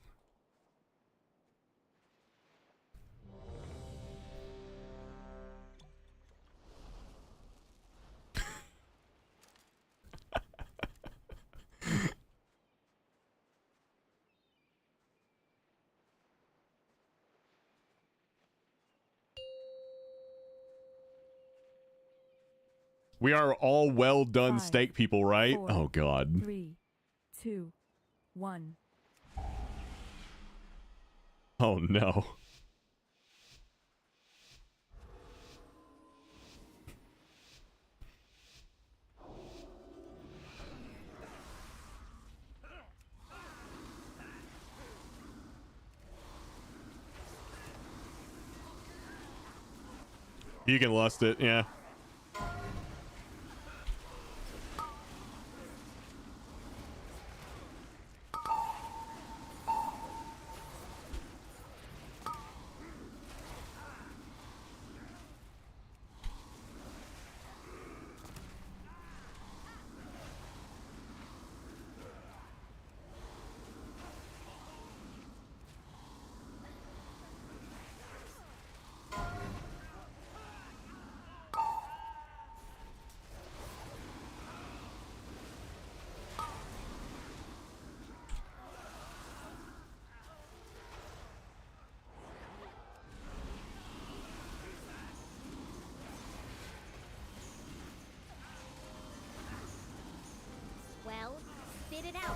We are all well done steak people, right? 4, Oh god. 3, 2, 1. Oh no. You can lust it, yeah. Well, spit it out.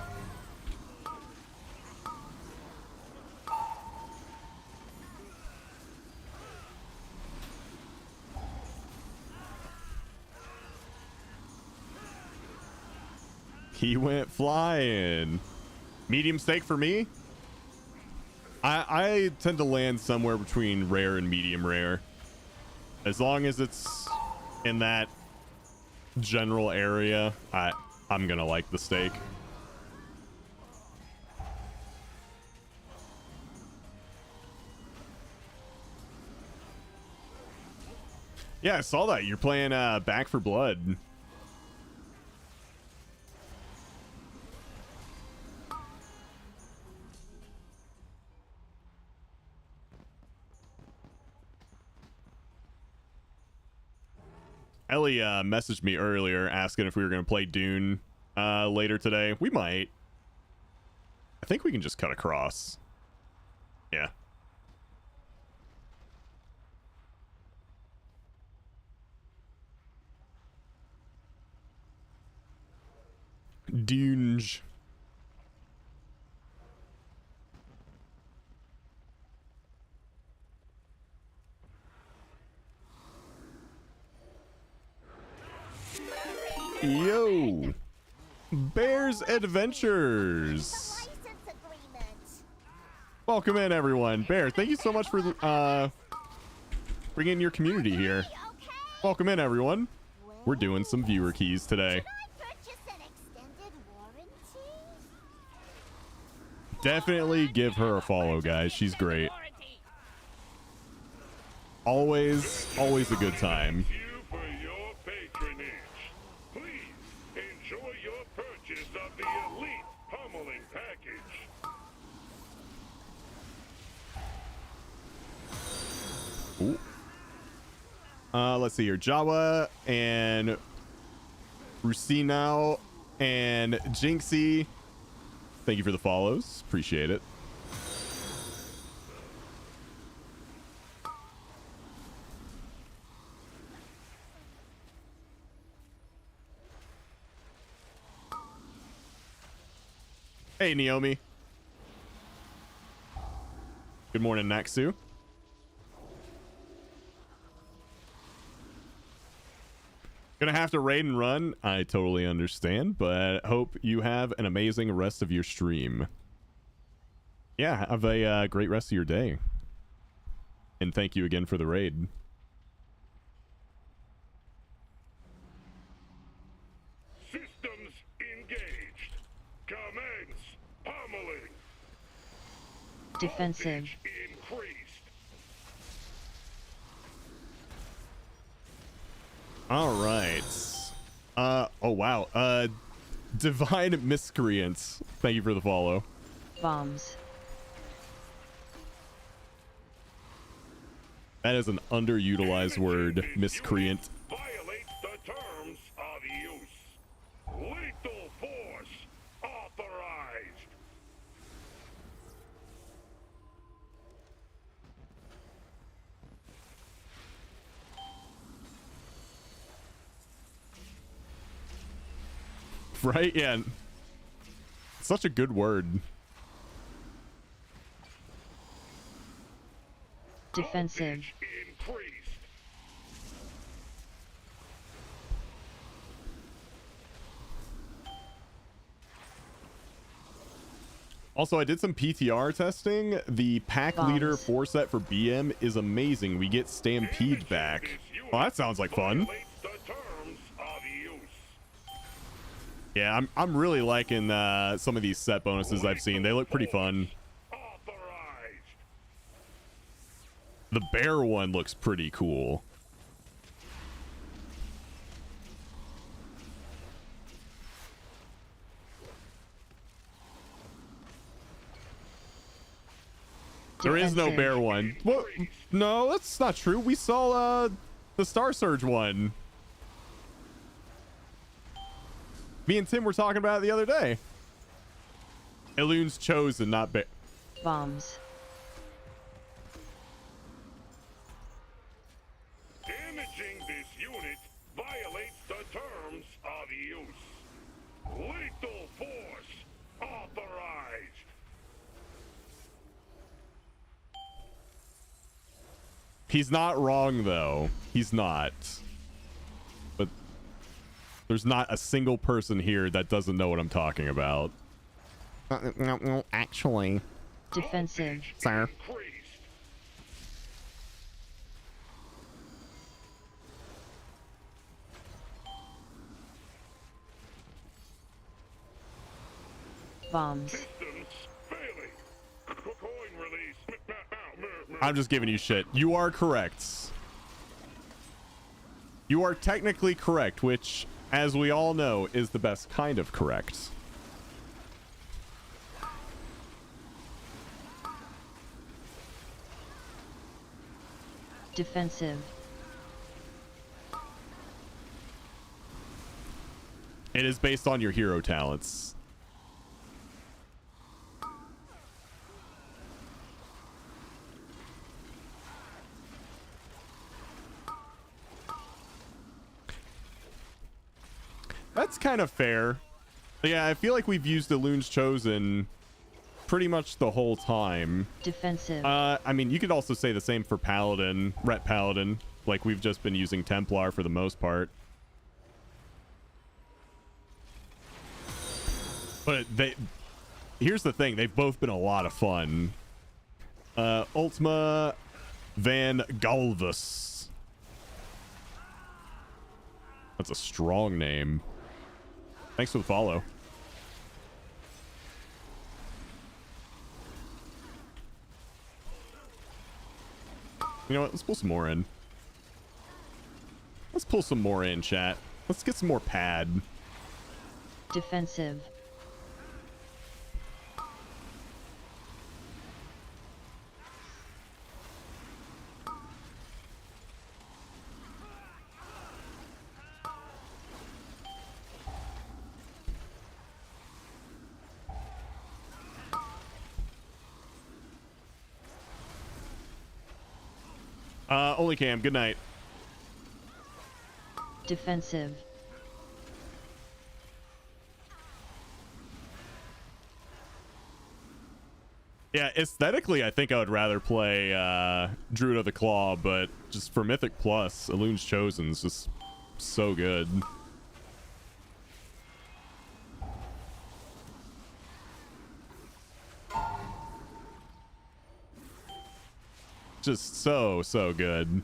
He went flying. Medium steak for me? I tend to land somewhere between rare and medium rare. As long as it's in that general area, I'm gonna like the steak. Yeah, I saw that. You're playing Back for Blood. Ellie messaged me earlier asking if we were going to play Dune later today. We might. I think we can just cut across. Yeah. Dune. Yo, Bear's Adventures. Welcome in, everyone. Bear, thank you so much for bringing in your community here. Welcome in, everyone. We're doing some viewer keys today. Definitely give her a follow, guys. She's great. Always a good time. For your patronage. Please enjoy your purchase of the elite pummeling package. Ooh. Let's see here. Jawa and Rusino and Jinxie. Thank you for the follows. Appreciate it. Hey, Naomi. Good morning, Naxu. Gonna have to raid and run. I totally understand, but hope you have an amazing rest of your stream. Yeah, have a great rest of your day. And thank you again for the raid. Systems engaged. Commence pummeling. Defensive. Increased. All right. Oh wow. Divine Miscreants. Thank you for the follow. Bombs. That is an underutilized word, miscreant. Violates the terms of use. Lethal force authorized. Right? Yeah. Such a good word. Defensive. Increased. Also, I did some PTR testing. The pack leader 4 set for BM is amazing. We get Stampede back. Oh, that sounds like fun. Yeah, I'm really liking some of these set bonuses I've seen. They look pretty fun. The bear one looks pretty cool. There is no bear one. What? No, that's not true. We saw the Star Surge one. Me and Tim were talking about it the other day. Elun's chosen, not bear. Bombs. Damaging this unit violates the terms of use. Lethal force authorized. He's not wrong, though. He's not. But there's not a single person here that doesn't know what I'm talking about. No, actually. Defensive. Sir. Bombs. I'm just giving you shit. You are correct. You are technically correct, which, as we all know, is the best kind of correct. Defensive. It is based on your hero talents. That's kind of fair. Yeah, I feel like we've used Elun's Chosen pretty much the whole time. Defensive. I mean, you could also say the same for Paladin, Ret Paladin. Like, we've just been using Templar for the most part. But here's the thing, they've both been a lot of fun. Ultima Van Galvus. That's a strong name. Thanks for the follow. You know what? Let's pull some more in. Let's pull some more in, chat. Let's get some more pad. Defensive. Only Cam. Good night. Defensive. Yeah, aesthetically, I think I would rather play Druid of the Claw, but just for Mythic Plus, Elun's Chosen is just so good. Just so good.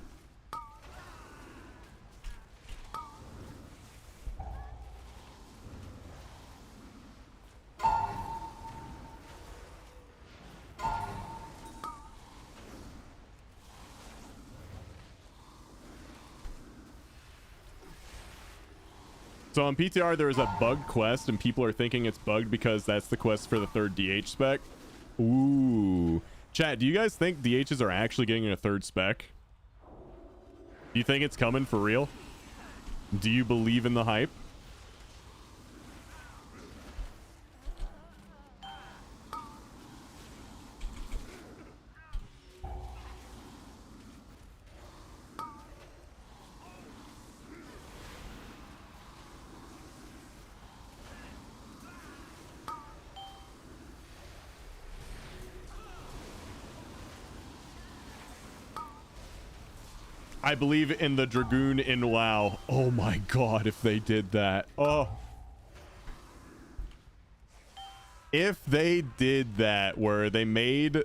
So on PTR, there is a bugged quest, and people are thinking it's bugged because that's the quest for the third DH spec. Ooh. Chat, do you guys think DHs are actually getting a third spec? Do you think it's coming for real? Do you believe in the hype? I believe in the Dragoon in WoW. Oh my god, if they did that. Oh. If they did that, where they made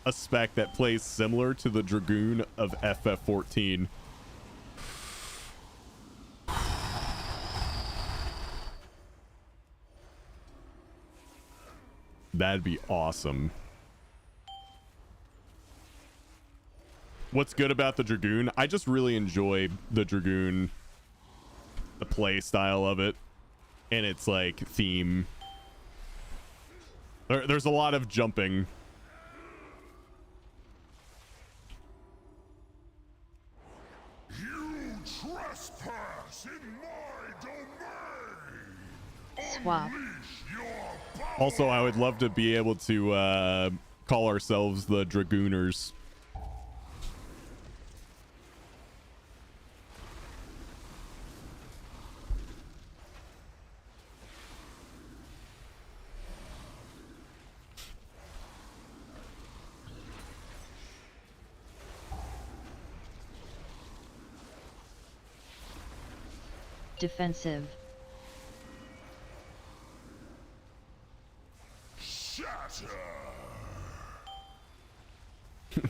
a spec that plays similar to the Dragoon of FF14. That'd be awesome. What's good about the Dragoon? I just really enjoy the Dragoon, the play style of it, and its like theme. There's a lot of jumping. You trespass in my domain. Swap. Also, I would love to be able to call ourselves the Dragooners. Defensive. Shatter.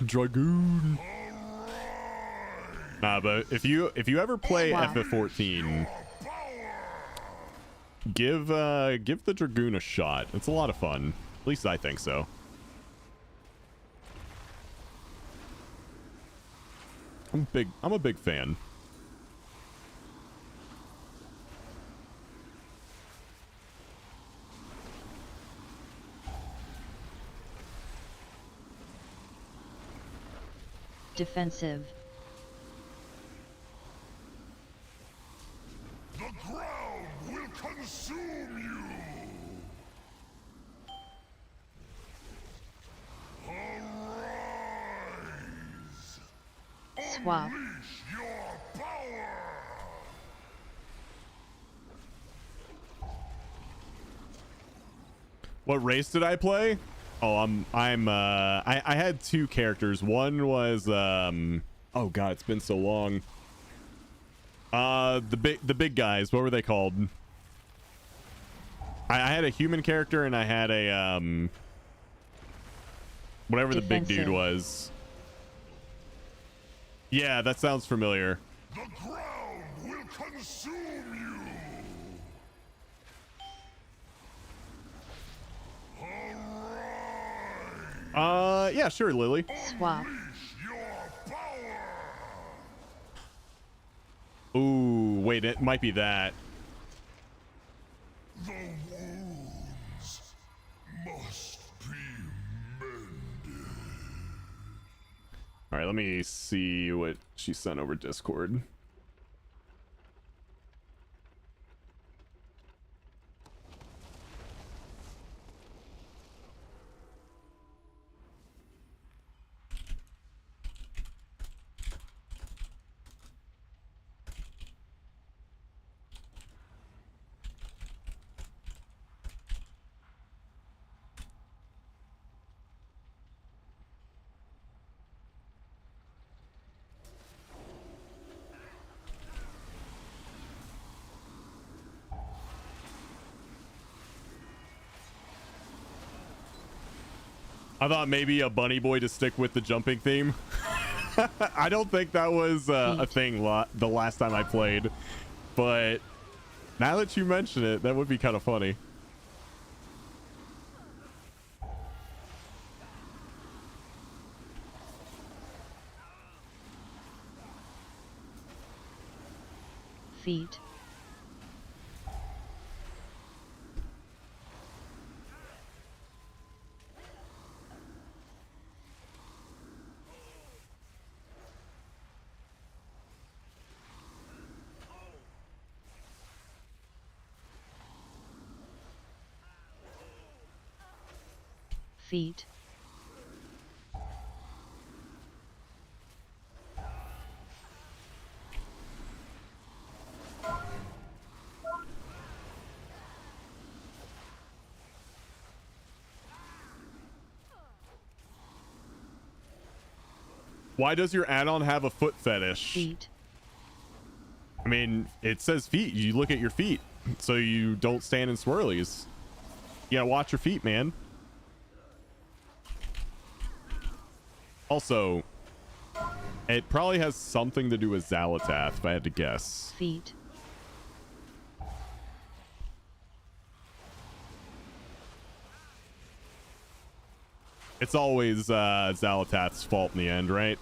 Dragoon. Nah, but if you ever play FF14, give the Dragoon a shot. It's a lot of fun. At least I think so. I'm a big fan. Defensive. The ground will consume you. Arise. Swap. Unleash your power. What race did I play? Oh, I had two characters. One was oh god, it's been so long. The big guys, what were they called? I had a human character and I had a Whatever the big dude Defensive. was. Yeah, that sounds familiar. The ground will consume you. Yeah, sure, Lily. Swap. Ooh, wait, it might be that. The wounds must be mended. All right, let me see what she sent over Discord. I thought maybe a bunny boy to stick with the jumping theme. I don't think that was a thing the last time I played, but now that you mention it, that would be kind of funny. Feet. Feet. Why does your add-on have a foot fetish? Feet. I mean, it says feet. You look at your feet so you don't stand in swirlies. You gotta watch your feet, man. Also, it probably has something to do with Xalatath, if I had to guess. Feet. It's always Xalatath's fault in the end, right?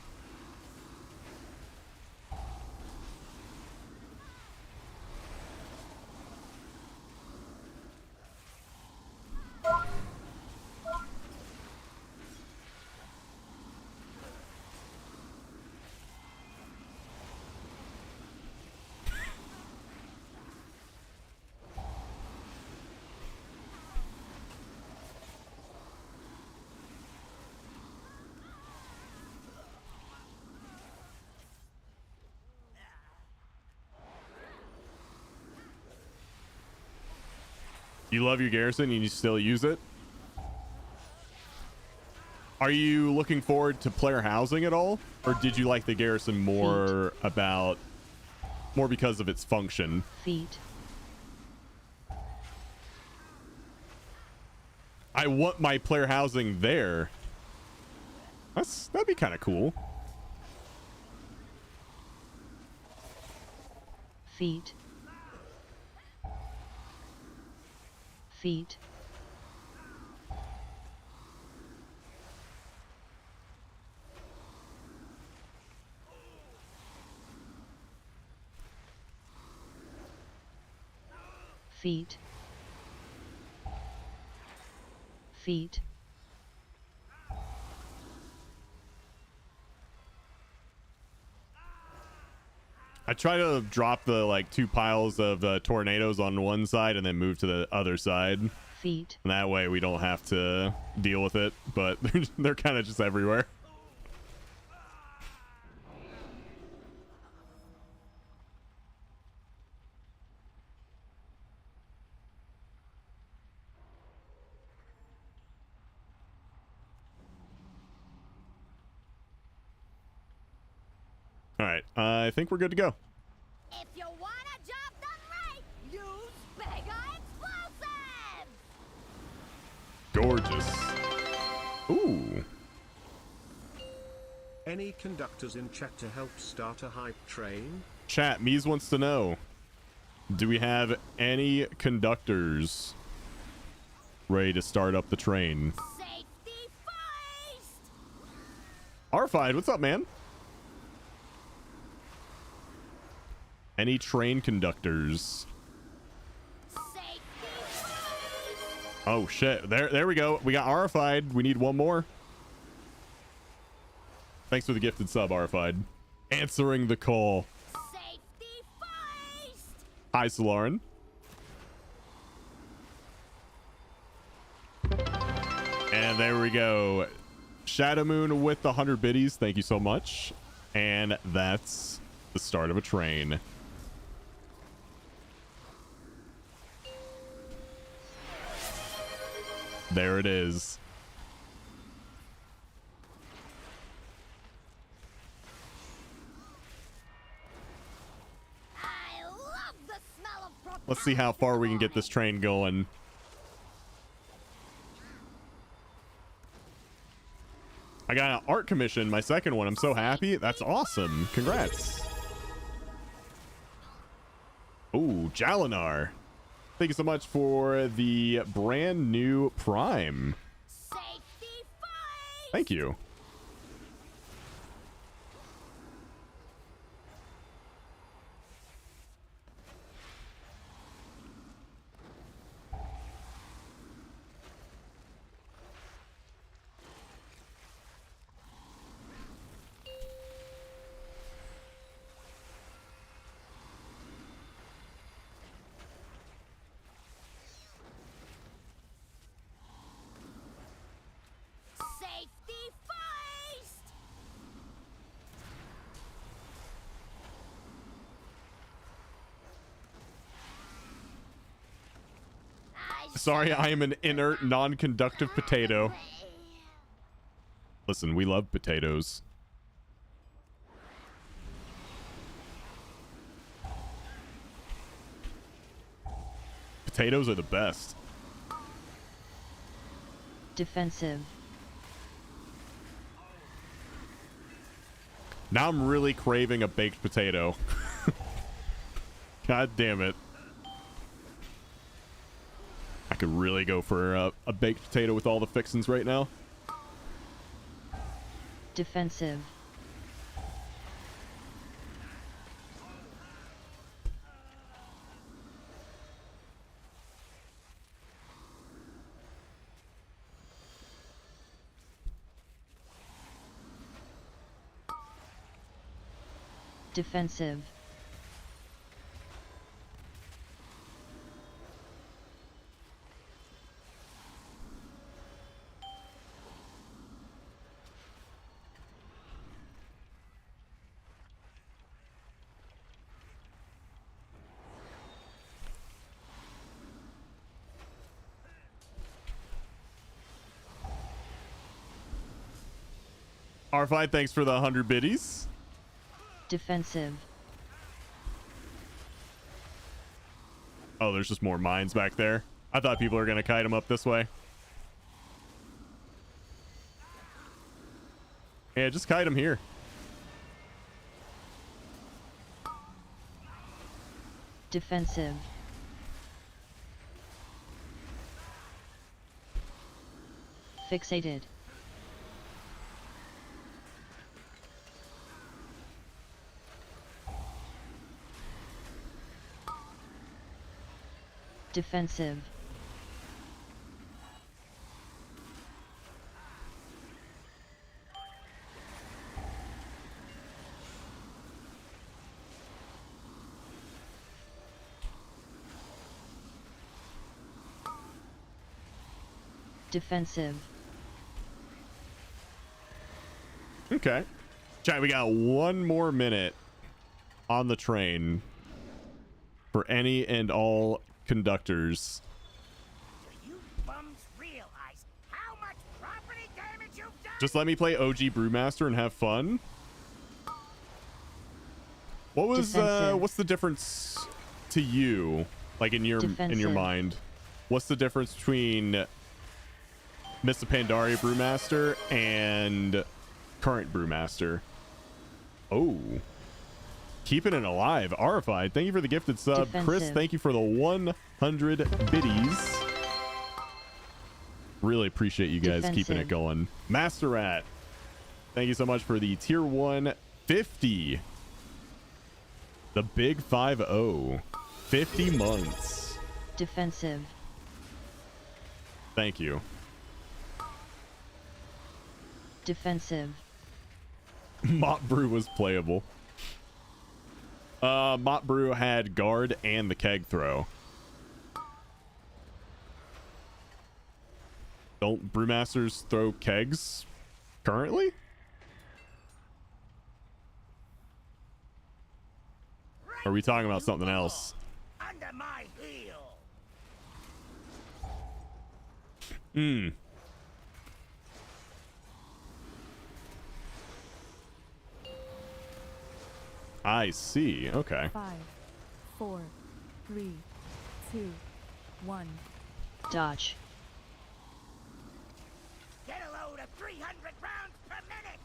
You love your garrison and you still use it? Are you looking forward to player housing at all? Or did you like the garrison more because of its function? Feet. I want my player housing there. That'd be kind of cool. Feet. Feet. Feet. Feet. I try to drop the like 2 piles of tornadoes on one side and then move to the other side. Feet. And that way we don't have to deal with it, but they're kind of just everywhere. All right, I think we're good to go. If you wanna job done right, use Mega Explosive! Gorgeous. Ooh. Any conductors in chat to help start a hype train? Chat, Mies wants to know, do we have any conductors ready to start up the train? R5, what's up, man? Any train conductors? Oh shit, there we go. We got RFI'd. We need one more. Thanks for the gifted sub, RFI'd. Answering the call. Hi, Solarin. And there we go. Shadow Moon with the 100 biddies. Thank you so much. And that's the start of a train. There it is. Let's see how far we can get this train going. I got an art commission, my second one. I'm so happy. That's awesome. Congrats. Oh, Jalinar. Thank you so much for the brand new Prime. Thank you. Sorry, I am an inert, non-conductive potato. Listen, we love potatoes. Potatoes are the best. Defensive. Now I'm really craving a baked potato. God damn it. I could really go for a baked potato with all the fixins right now. Defensive. Defensive. R5, thanks for the 100 biddies. Defensive. Oh, there's just more mines back there. I thought people were going to kite them up this way. Yeah, just kite them here. Defensive. Fixated. Defensive. Defensive. Okay. Chat, we got one more minute on the train for any and all conductors. You bums realize how much property damage you've done? Just let me play OG Brewmaster and have fun. What was what's the difference to you, like in your mind? What's the difference between Mr. Pandaria Brewmaster and Current brewmaster. Oh. Keeping it alive. Arified, thank you for the gifted sub. Defensive. Chris, thank you for the 100 biddies. Really appreciate you guys keeping it Defensive. going. Master Rat, thank you so much for the tier 150. The big 5-0. 50 months. Defensive. Thank you. Defensive. Mott Brew was playable. Mott Brew had guard and the keg throw. Don't brewmasters throw kegs currently? Or are we talking about something else? Under my heel. Hmm. I see. Okay. 5, 4, 3, 2, 1. Dodge. Get a load of 300 rounds per minute.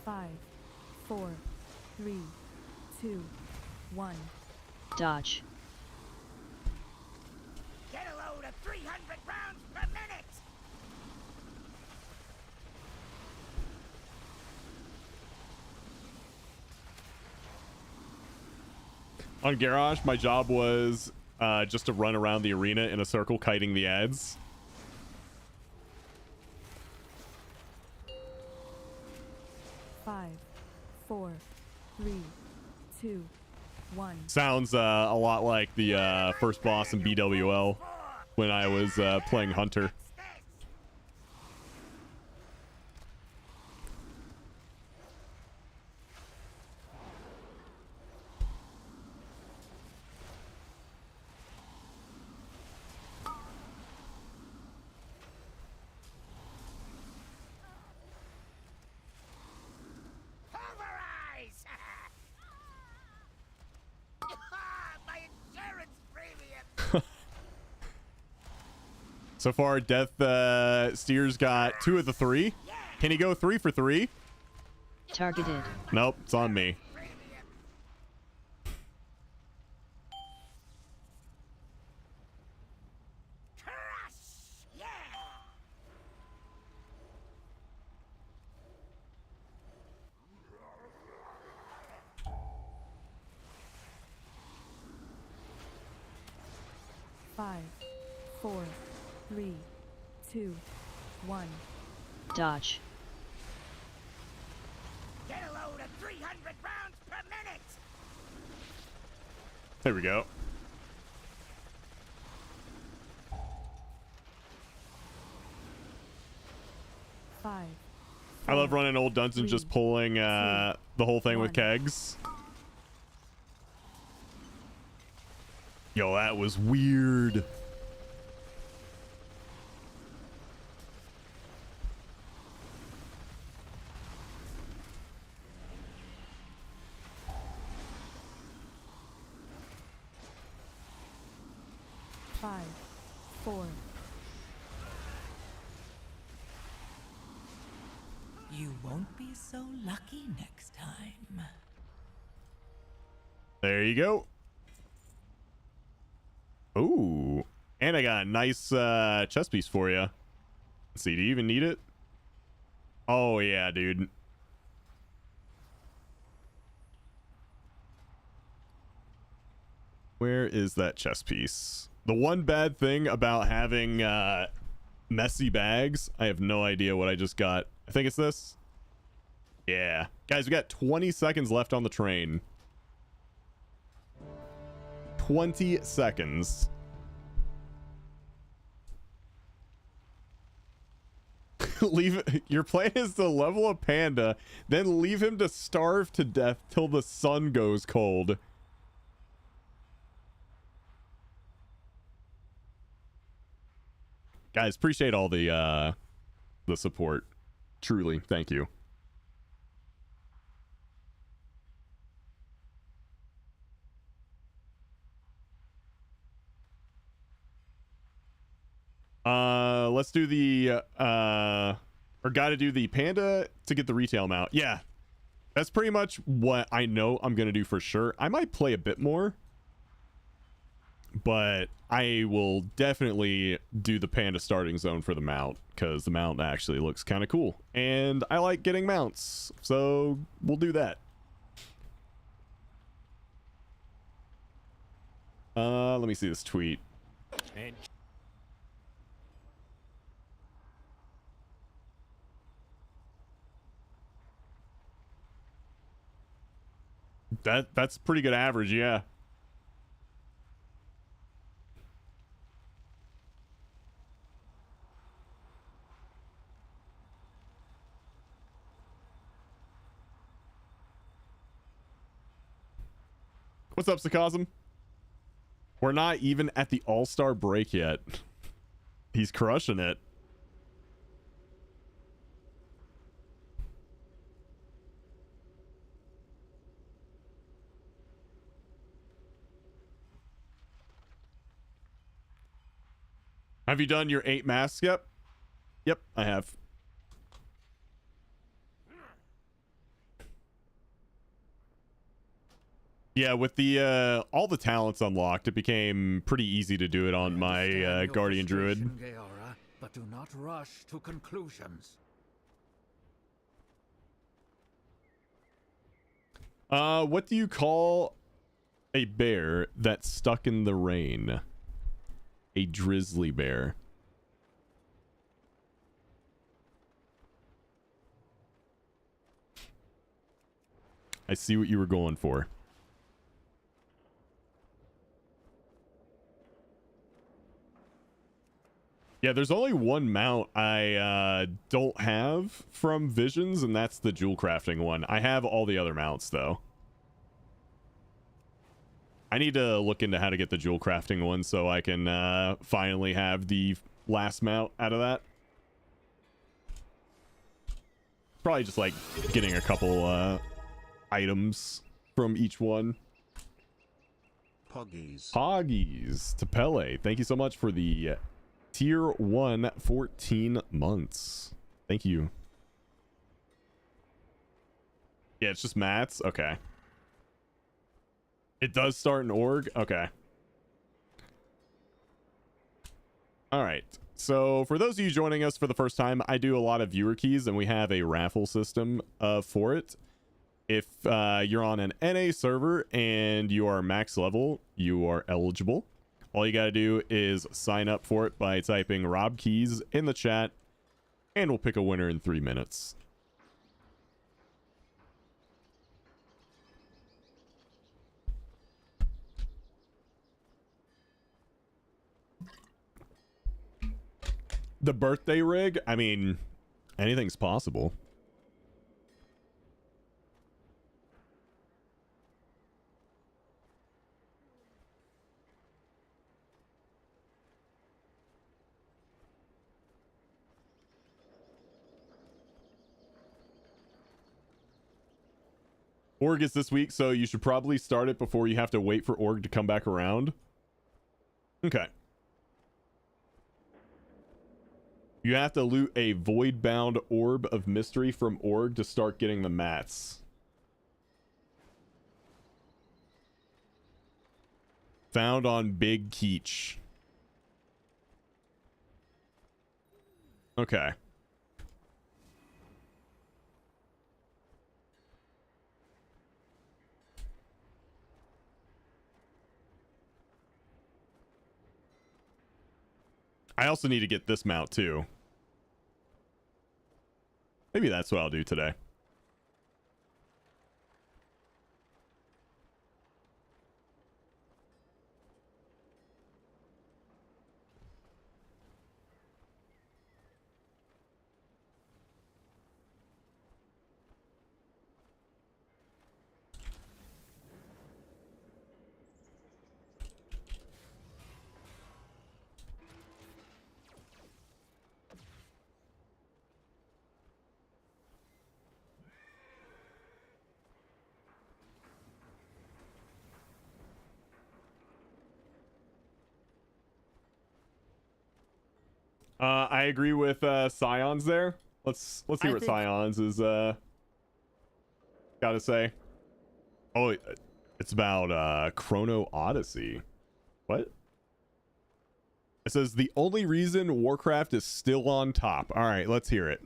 Five, 4, 3, 2, 1. Dodge. Get a load of 300 rounds per minute. On Garage, my job was just to run around the arena in a circle kiting the ads. Five, 4, 3, 2, 1. Sounds a lot like the first boss in BWL when I was playing Hunter. Pulverize! My insurance premium. So far, Death Steer's got 2 of the 3. Can he go 3 for 3? Targeted. Nope, it's on me. Yeah. Five, 4, 3, 2, 1. Dodge. Get a load of 300 rounds per minute. There we go. Five. I love running old dungeons, just pulling the whole thing with kegs. Yo, that was weird. Five, 4. You won't be so lucky next time. There you go. Ooh. And I got a nice chest piece for you. Let's see, do you even need it? Oh, yeah, dude. Where is that chest piece? The one bad thing about having messy bags, I have no idea what I just got. I think it's this. Yeah. Guys, we got 20 seconds left on the train. 20 seconds. Leave your plan is to level a panda, then leave him to starve to death till the sun goes cold. Guys, appreciate all the support. Truly, thank you. Let's do the or gotta do the panda to get the retail mount. Yeah, that's pretty much what I know I'm gonna do for sure. I might play a bit more, but I will definitely do the panda starting zone for the mount, because the mount actually looks kind of cool and I like getting mounts, so we'll do that. Let me see this tweet. And That's pretty good average, yeah. What's up, Sarcasm? We're not even at the All-Star break yet. He's crushing it. Have you done your 8 masks yet? Yep, I have. Yeah, with the all the talents unlocked, it became pretty easy to do it on my Guardian Druid. Gaora, but do not rush to conclusions. What do you call a bear that's stuck in the rain? A drizzly bear. I see what you were going for. Yeah, there's only one mount I don't have from Visions, and that's the jewel crafting one. I have all the other mounts, though. I need to look into how to get the jewel crafting one so I can finally have the last mount out of that. Probably just like getting a couple items from each one. Poggies. Poggies to Pele. Thank you so much for the tier 1 14 months. Thank you. Yeah, it's just mats. Okay. It does start in org. Okay. All right. So for those of you joining us for the first time, I do a lot of viewer keys, and we have a raffle system for it. If you're on an NA server and you are max level, you are eligible. All you got to do is sign up for it by typing Rob Keys in the chat, and we'll pick a winner in 3 minutes. The birthday rig? I mean, anything's possible. Org is this week, so you should probably start it before you have to wait for Org to come back around. Okay. You have to loot a void-bound orb of mystery from Org to start getting the mats. Found on Big Keech. Okay. I also need to get this mount too. Maybe that's what I'll do today. I agree with Scions there. Let's see what Scions is gotta say. Oh, it's about Chrono Odyssey. What? It says the only reason Warcraft is still on top. All right, let's hear it.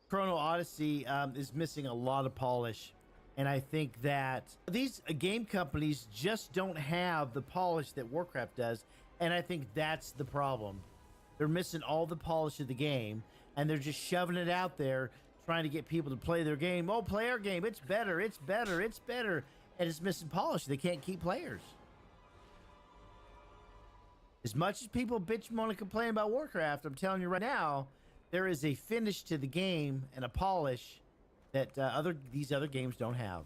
Chrono Odyssey is missing a lot of polish, and I think that these game companies just don't have the polish that Warcraft does, and I think that's the problem. They're missing all the polish of the game, and they're just shoving it out there, trying to get people to play their game. Oh, play our game. It's better. It's better. It's better. And it's missing polish. They can't keep players. As much as people bitch, moan, and complain about Warcraft, I'm telling you right now, there is a finish to the game and a polish that these other games don't have.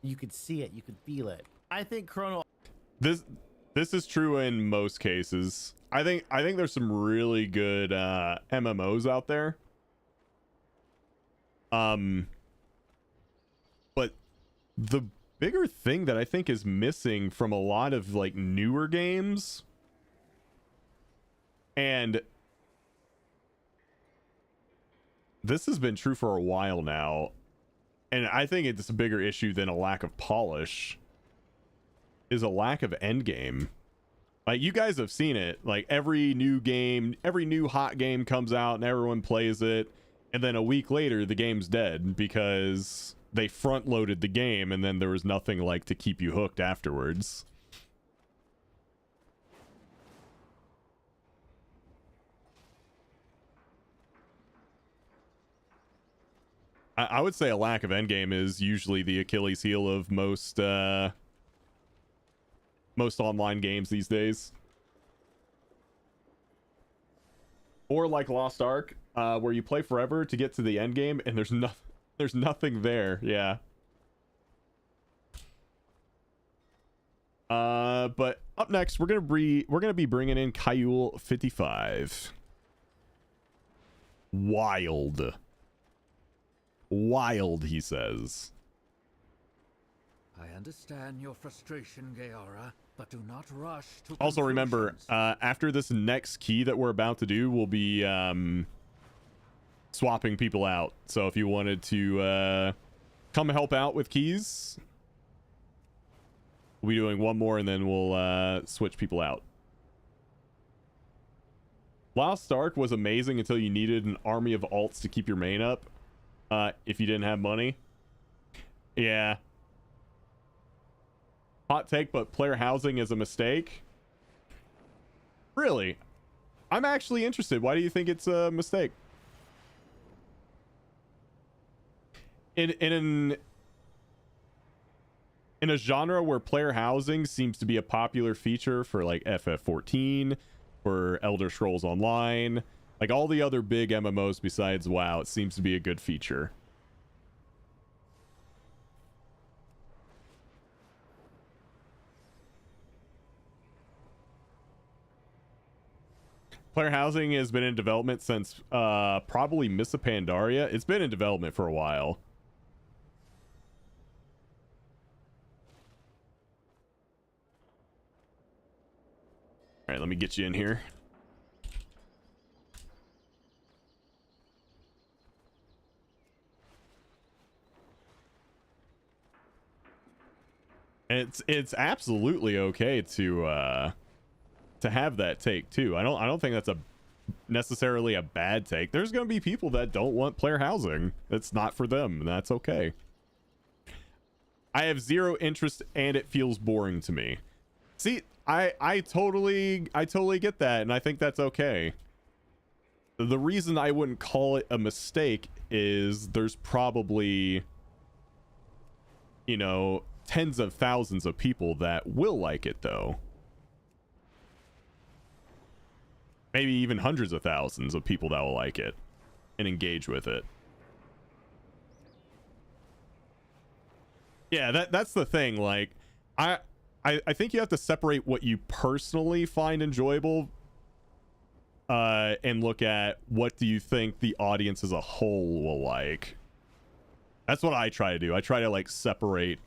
You can see it. You can feel it. I think Chrono... This is true in most cases. I think there's some really good MMOs out there. But the bigger thing that I think is missing from a lot of like newer games, and this has been true for a while now, and I think it's a bigger issue than a lack of polish, is a lack of endgame. Like, you guys have seen it. Like, every new game, every new hot game comes out and everyone plays it, and then a week later the game's dead because they front loaded the game and then there was nothing like to keep you hooked afterwards. I would say a lack of endgame is usually the Achilles heel of most online games these days. Or like Lost Ark, where you play forever to get to the end game and there's nothing there. Yeah. But up next we're gonna be bringing in Kayul 55. Wild, he says. I understand your frustration, Gaora, but do not rush to Also remember, after this next key that we're about to do, we'll be swapping people out. So if you wanted to come help out with keys, we'll be doing one more and then we'll switch people out. Lost Ark was amazing until you needed an army of alts to keep your main up. If you didn't have money. Yeah. Hot take, but player housing is a mistake. Really? I'm actually interested. Why do you think it's a mistake? In a genre where player housing seems to be a popular feature for like FF14, for Elder Scrolls Online, like all the other big MMOs besides WoW, it seems to be a good feature. Player housing has been in development since probably Mists of Pandaria. It's been in development for a while. All right, let me get you in here. It's absolutely okay to have that take too. I don't think that's necessarily a bad take. There's going to be people that don't want player housing. It's not for them, and that's okay. I have zero interest and it feels boring to me. See, I totally get that, and I think that's okay. The reason I wouldn't call it a mistake is there's probably, you know, tens of thousands of people that will like it though. Maybe even hundreds of thousands of people that will like it and engage with it. Yeah, that's the thing. Like, I think you have to separate what you personally find enjoyable and look at what do you think the audience as a whole will like. That's what I try to do. I try to like separate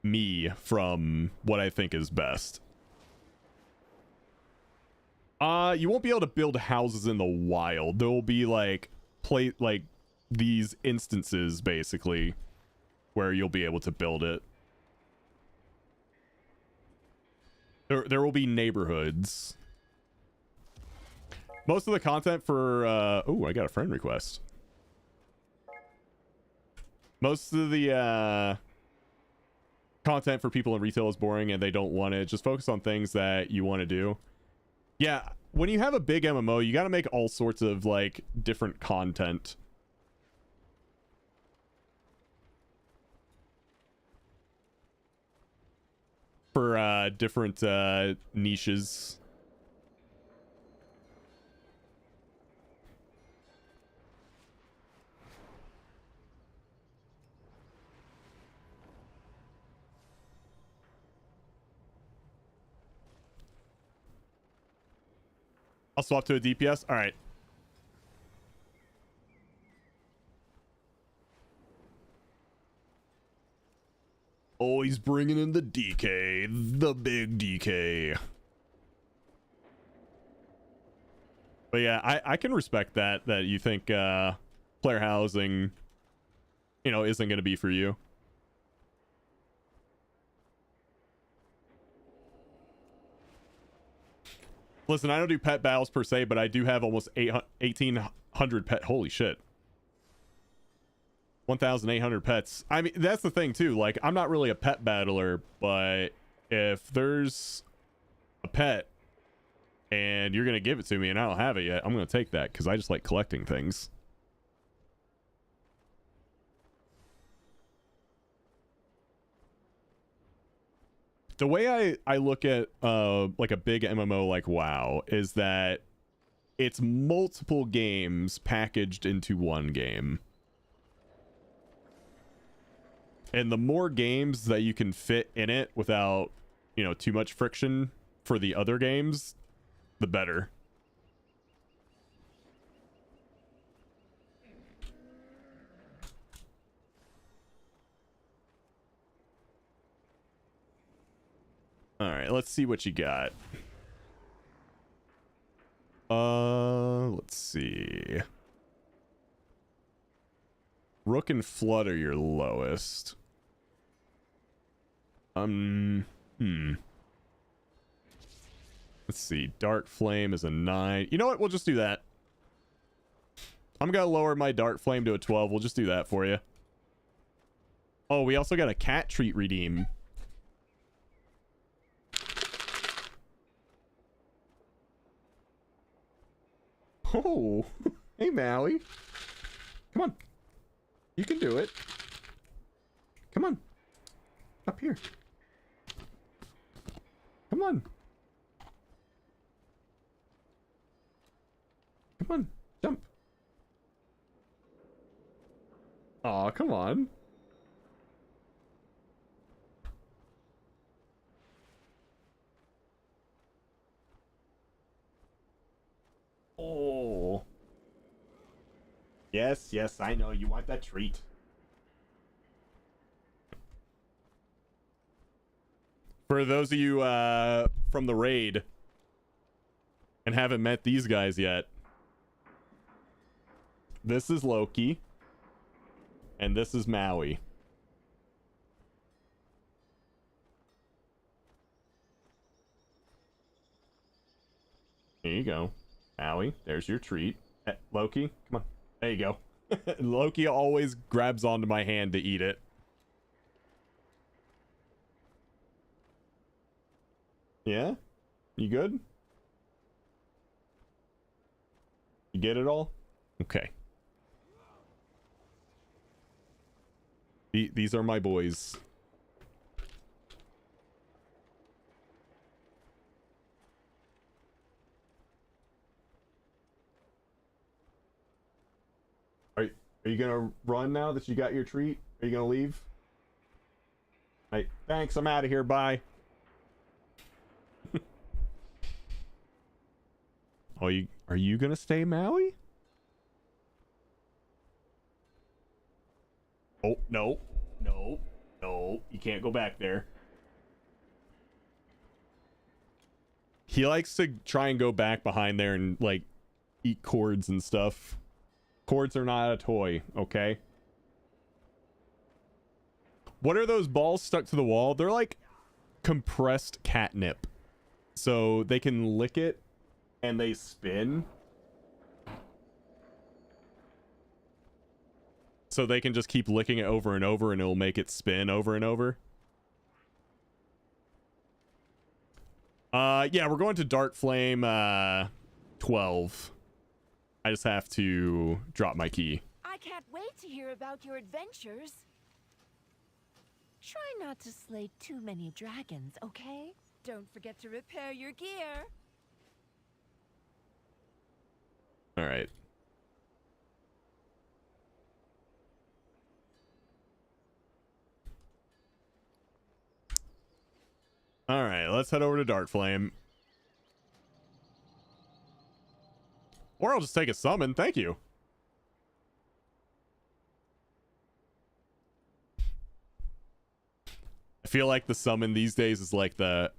me from what I think is best. You won't be able to build houses in the wild. There will be like these instances basically where you'll be able to build it. There will be neighborhoods. Most of the content for oh, I got a friend request. Most of the content for people in retail is boring and they don't want it. Just focus on things that you want to do. Yeah, when you have a big MMO, you got to make all sorts of like different content. For different niches. I'll swap to a DPS. All right. Oh, he's bringing in the DK, the big DK. But yeah, I can respect that you think player housing, you know, isn't going to be for you. Listen, I don't do pet battles per se, but I do have almost 1,800 pet. Holy shit. 1,800 pets. I mean, that's the thing too. Like, I'm not really a pet battler, but if there's a pet and you're going to give it to me and I don't have it yet, I'm going to take that because I just like collecting things. The way I look at like a big MMO like WoW is that it's multiple games packaged into one game. And the more games that you can fit in it without, you know, too much friction for the other games, the better. All right, let's see what you got. Let's see. Rook and Flood are your lowest. Let's see. Dark Flame is a 9. You know what? We'll just do that. I'm gonna lower my Dark Flame to a 12. We'll just do that for you. Oh, we also got a cat treat redeem. Oh, hey Maui. Come on. You can do it. Come on. Up here. Come on. Come on. Jump. Aw, come on. Oh. Yes, yes, I know. You want that treat. For those of you from the raid and haven't met these guys yet, this is Loki and this is Maui. There you go. Maui, there's your treat. Loki, come on. There you go. Loki always grabs onto my hand to eat it. Yeah? You good? You get it all? Okay. These are my boys. Are you gonna run now that you got your treat? Are you gonna leave? Hey, thanks, I'm out of here, bye. Oh, are you gonna stay, Maui? Oh, no. No. No. You can't go back there. He likes to try and go back behind there and like eat cords and stuff. Cords are not a toy, okay? What are those balls stuck to the wall? They're like compressed catnip. So they can lick it and they spin. So they can just keep licking it over and over and it'll make it spin over and over. Yeah, we're going to Dark Flame 12. I just have to drop my key. I can't wait to hear about your adventures. Try not to slay too many dragons, okay? Don't forget to repair your gear. All right. All right, let's head over to Dark Flame. Or I'll just take a summon. Thank you. I feel like the summon these days is like the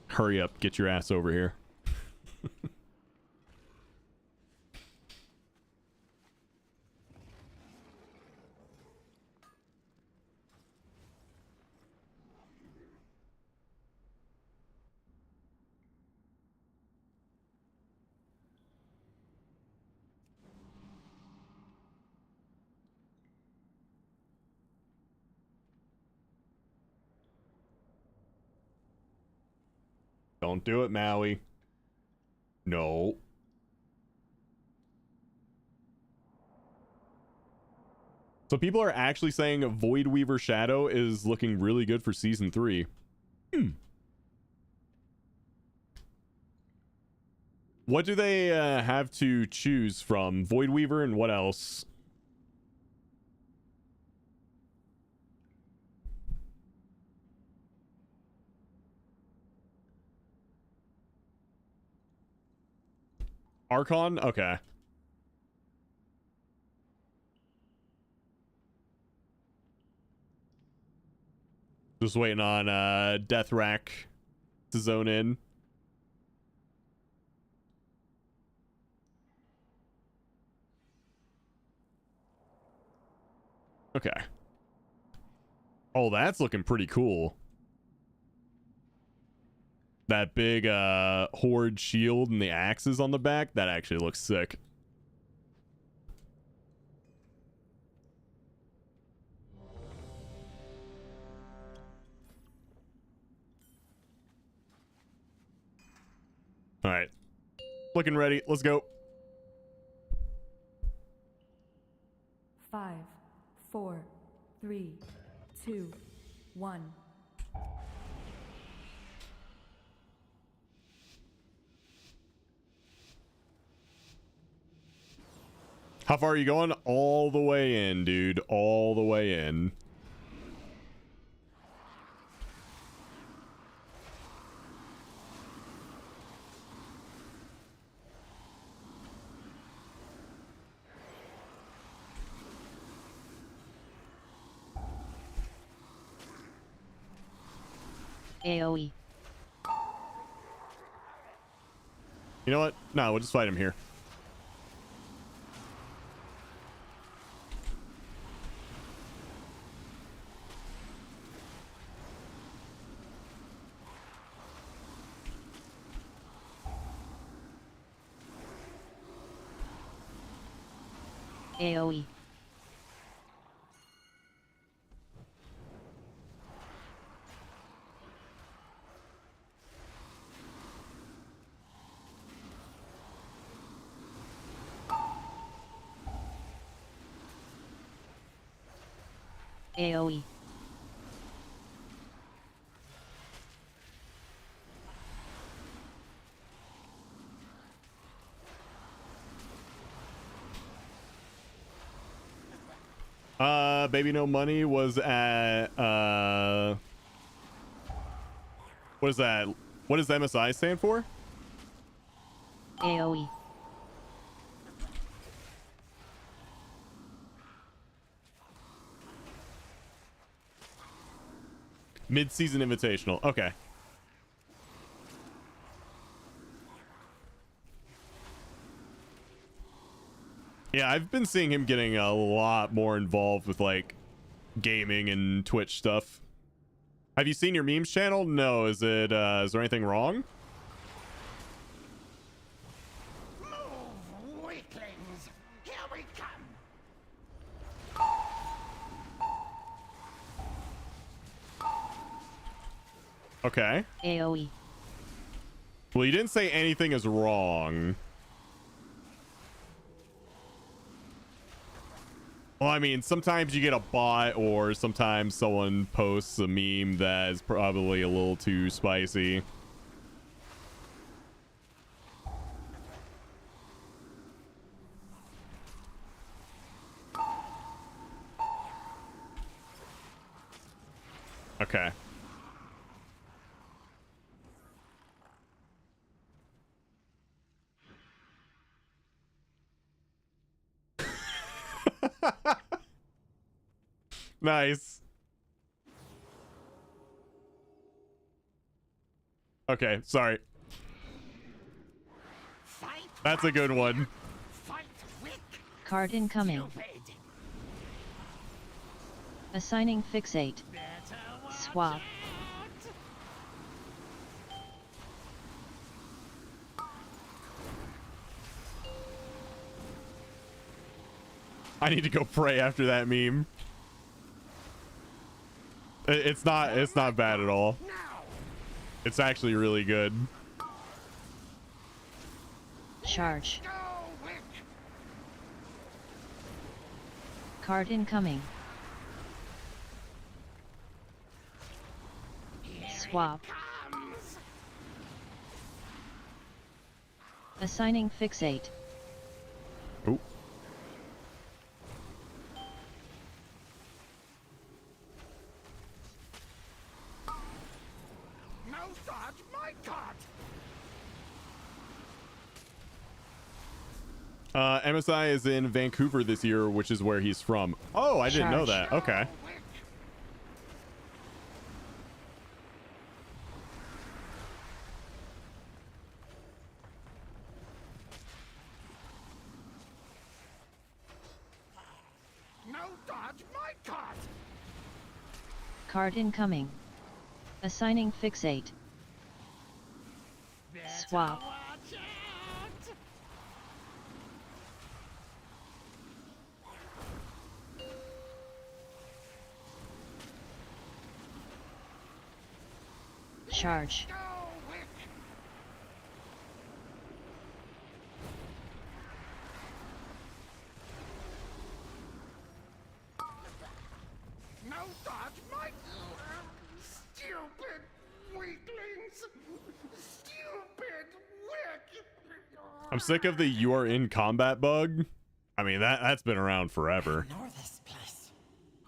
hurry up, get your ass over here. Don't do it, Maui. No. So people are actually saying Void Weaver Shadow is looking really good for season 3. What do they have to choose from? Void Weaver and what else? Archon? Okay. Just waiting on Death Rack to zone in. Okay. Oh, that's looking pretty cool. That big horde shield and the axes on the back, that actually looks sick. All right. Looking ready. Let's go. 5, 4, 3, 2, 1. How far are you going? All the way in, dude. All the way in. AoE. You know what? No, we'll just fight him here. AoE. AoE. Baby No Money was at what is that? What does MSI stand for? AoE. Mid-season invitational. Okay. Yeah, I've been seeing him getting a lot more involved with like gaming and Twitch stuff. Have you seen your memes channel? No. Is it is there anything wrong? Move, weaklings! Here we come! Okay. AoE. Well, you didn't say anything is wrong. Well, I mean, sometimes you get a bot, or sometimes someone posts a meme that is probably a little too spicy. Okay. Nice. Okay, sorry. That's a good one. Card incoming. Assigning fixate. Swap. I need to go pray after that meme. It's not bad at all. It's actually really good. Charge. Card incoming. Swap. Assigning fixate. Ooh. No dodge, my card! MSI is in Vancouver this year, which is where he's from. Oh, I didn't know that. Okay. No dodge, my card! Card incoming. Assigning fixate. Swap. Charge. No dodge, my stupid weaklings! Stupid wick! I'm sick of the "you are in combat" bug. I mean, that's been around forever. I know this place.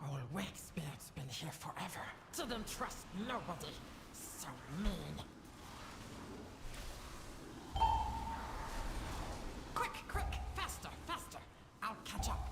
Old Wakespirit's been here forever. Didn't trust nobody. So mean. Quick, quick, faster, faster. I'll catch up.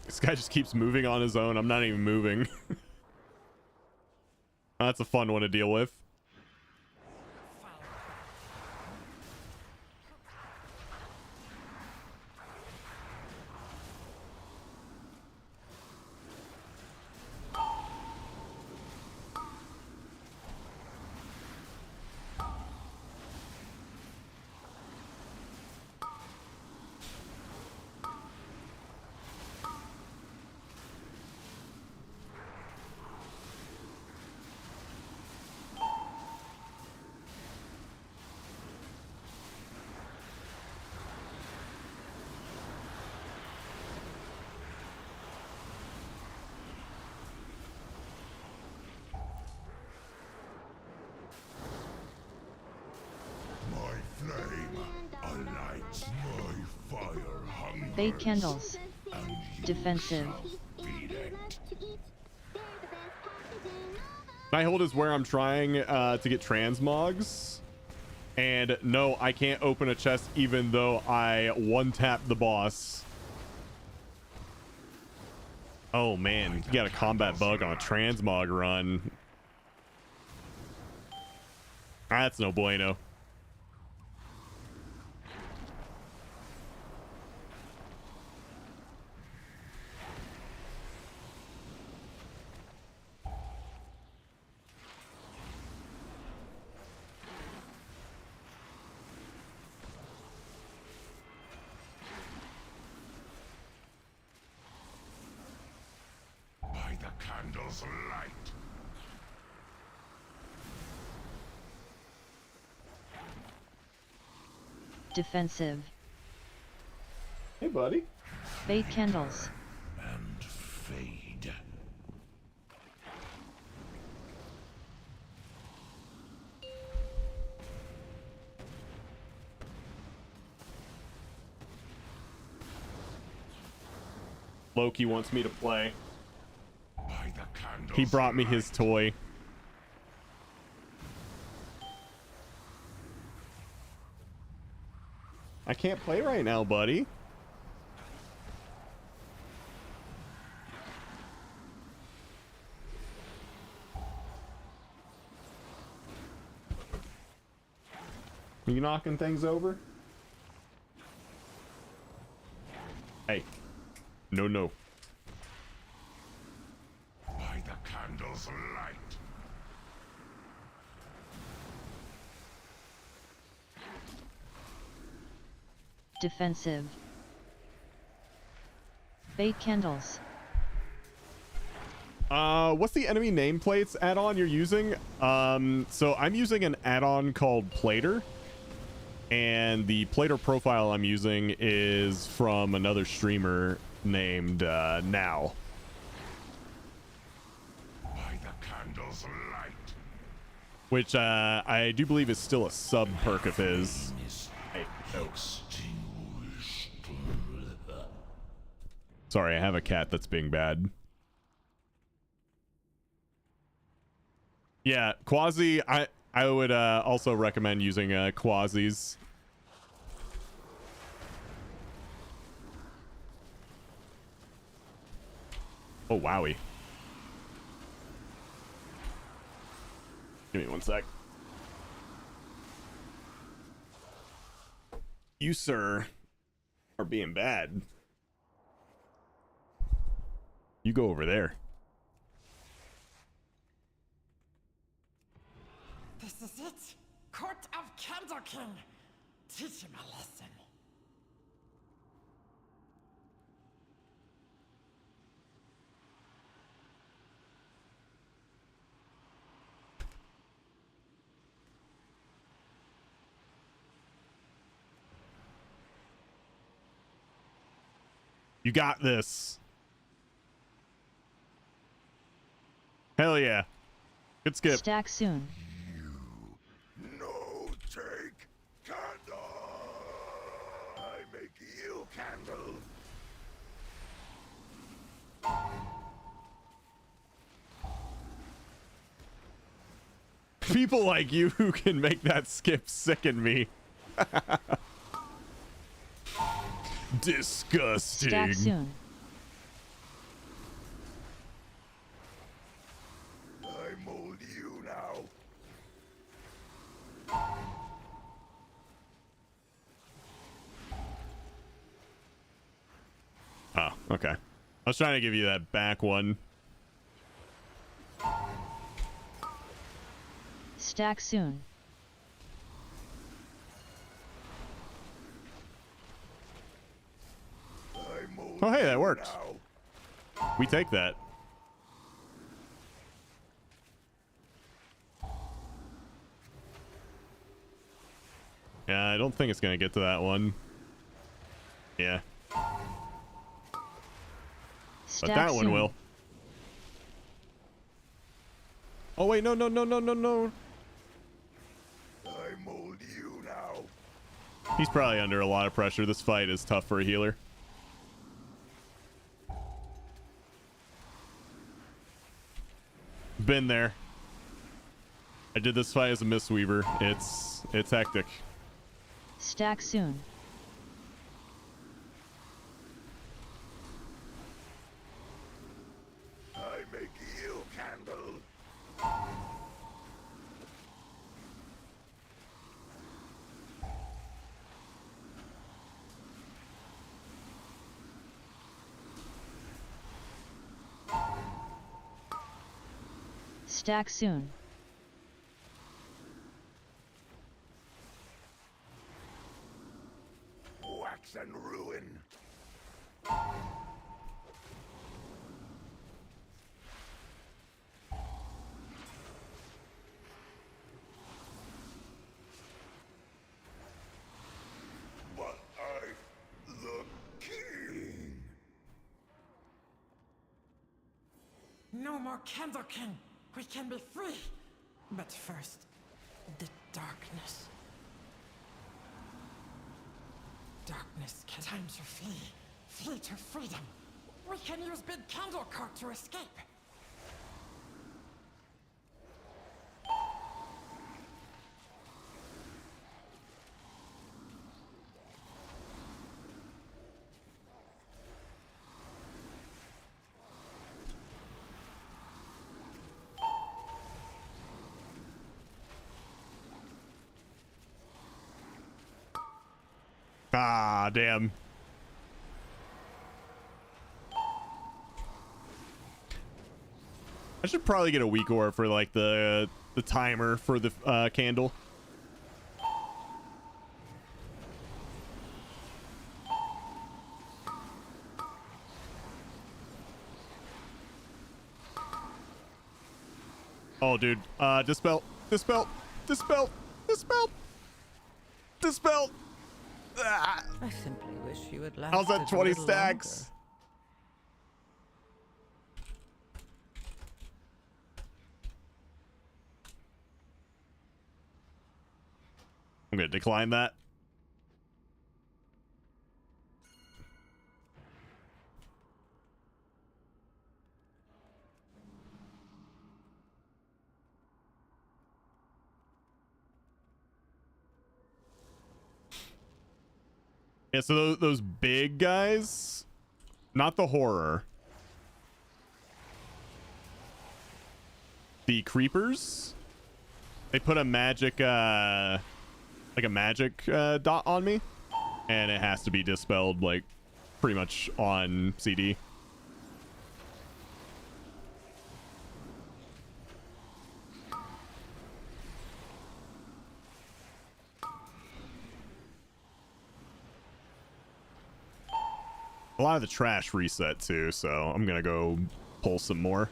This guy just keeps moving on his own. I'm not even moving. That's a fun one to deal with. Fate candles. Defensive. Nighthold is where I'm trying to get transmogs. And no, I can't open a chest even though I one-tapped the boss. Oh man, you got a combat bug on a transmog run. That's no bueno. By the candle's light. Defensive. Hey, buddy. Fate candles. And fade. Loki wants me to play. By the candle's He brought me his toy. I can't play right now, buddy. Are you knocking things over? Hey. No, no. By the candle's light. Defensive. Fate candles. What's the enemy nameplates add-on you're using? So I'm using an add-on called Plater. And the Plater profile I'm using is from another streamer named Now. By the candle's light. Which I do believe is still a sub perk of his. Hey, no. Sorry, I have a cat that's being bad. Yeah, Quasi, I would also recommend using Quasis. Oh, wowie. Give me one sec. You, sir, are being bad. You go over there. This is it! Court of Candle King! Teach him a lesson. You got this. Hell yeah. Good skip. Stack soon. No take candle. I make you candle. People like you who can make that skip sicken me. Disgusting. Stack soon. I mold you now. Oh, okay. I was trying to give you that back one. Stack soon. Oh, hey, that worked. We take that. Yeah, I don't think it's gonna get to that one. Yeah. But that one will. Oh wait, no. I mold you now. He's probably under a lot of pressure. This fight is tough for a healer. Been there. I did this fight as a Mistweaver. It's hectic. Stack soon. I make you candle. Stack soon. Wax and ruin. But I, the king. No more Candle King. We can be free. But first, the darkness. Darkness can time to flee. Flee to freedom. We can use Big Candle Cart to escape. Ah, damn. I should probably get a weak ore for like the timer for the candle. Oh, dude. Dispel. Dispel. Dispel. Dispel. Dispel. Ah. I simply wish you had lasted How's that 20 a little stacks? I'm gonna decline that. Yeah, so those big guys, not the horror. The creepers, they put a magic, like a magic dot on me, and it has to be dispelled, like, pretty much on CD. A lot of the trash reset too, so I'm gonna go pull some more.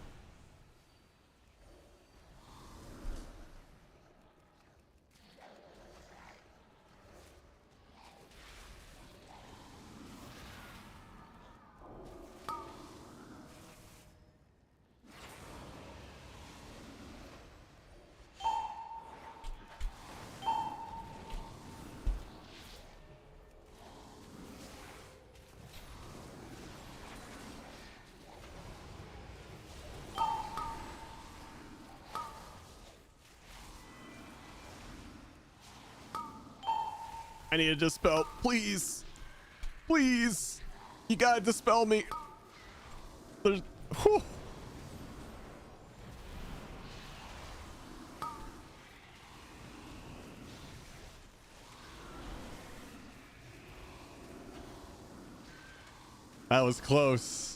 I need to dispel, please. Please. You gotta dispel me. There's... Whew. That was close.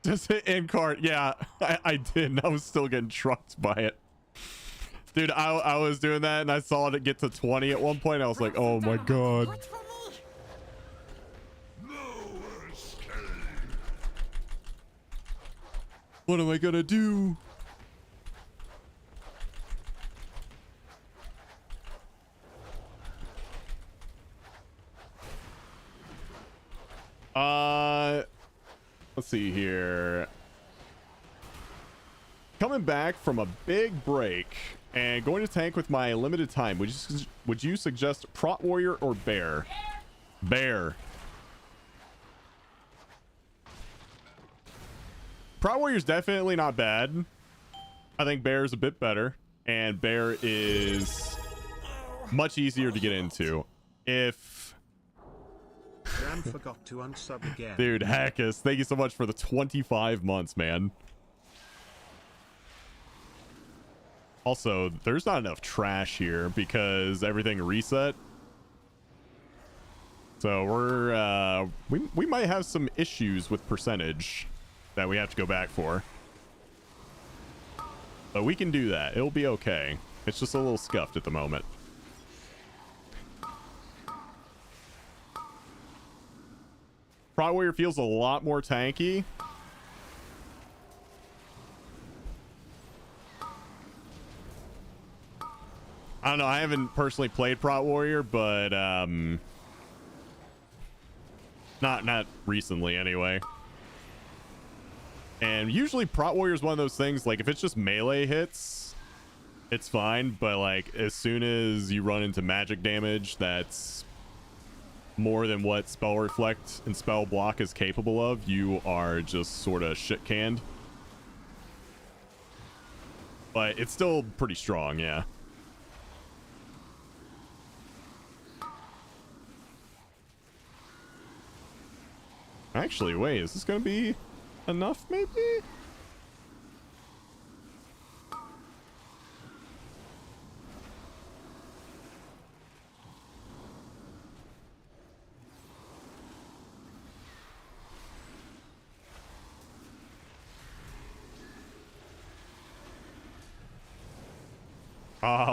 Just hit end card. Yeah, I did. I was still getting trucked by it. Dude, I was doing that and I saw it get to 20 at one point. I was like, oh my god. What am I gonna do? Let's see here. Coming back from a big break and going to tank with my limited time. Would you suggest Prot Warrior or Bear? Bear. Prot Warrior's definitely not bad. I think Bear is a bit better, and Bear is much easier to get into. If Ram forgot to unsub again. dude, Hackus, thank you so much for the 25 months, man. Also, there's not enough trash here because everything reset. So we're we might have some issues with percentage that we have to go back for. But we can do that. It'll be okay. It's just a little scuffed at the moment. Prot Warrior feels a lot more tanky. I don't know. I haven't personally played Prot Warrior, but not recently anyway. And usually Prot Warrior is one of those things, like if it's just melee hits, it's fine. But like as soon as you run into magic damage that's more than what Spell Reflect and Spell Block is capable of, you are just sort of shit canned. But it's still pretty strong, yeah. Actually, wait, is this gonna be enough, maybe?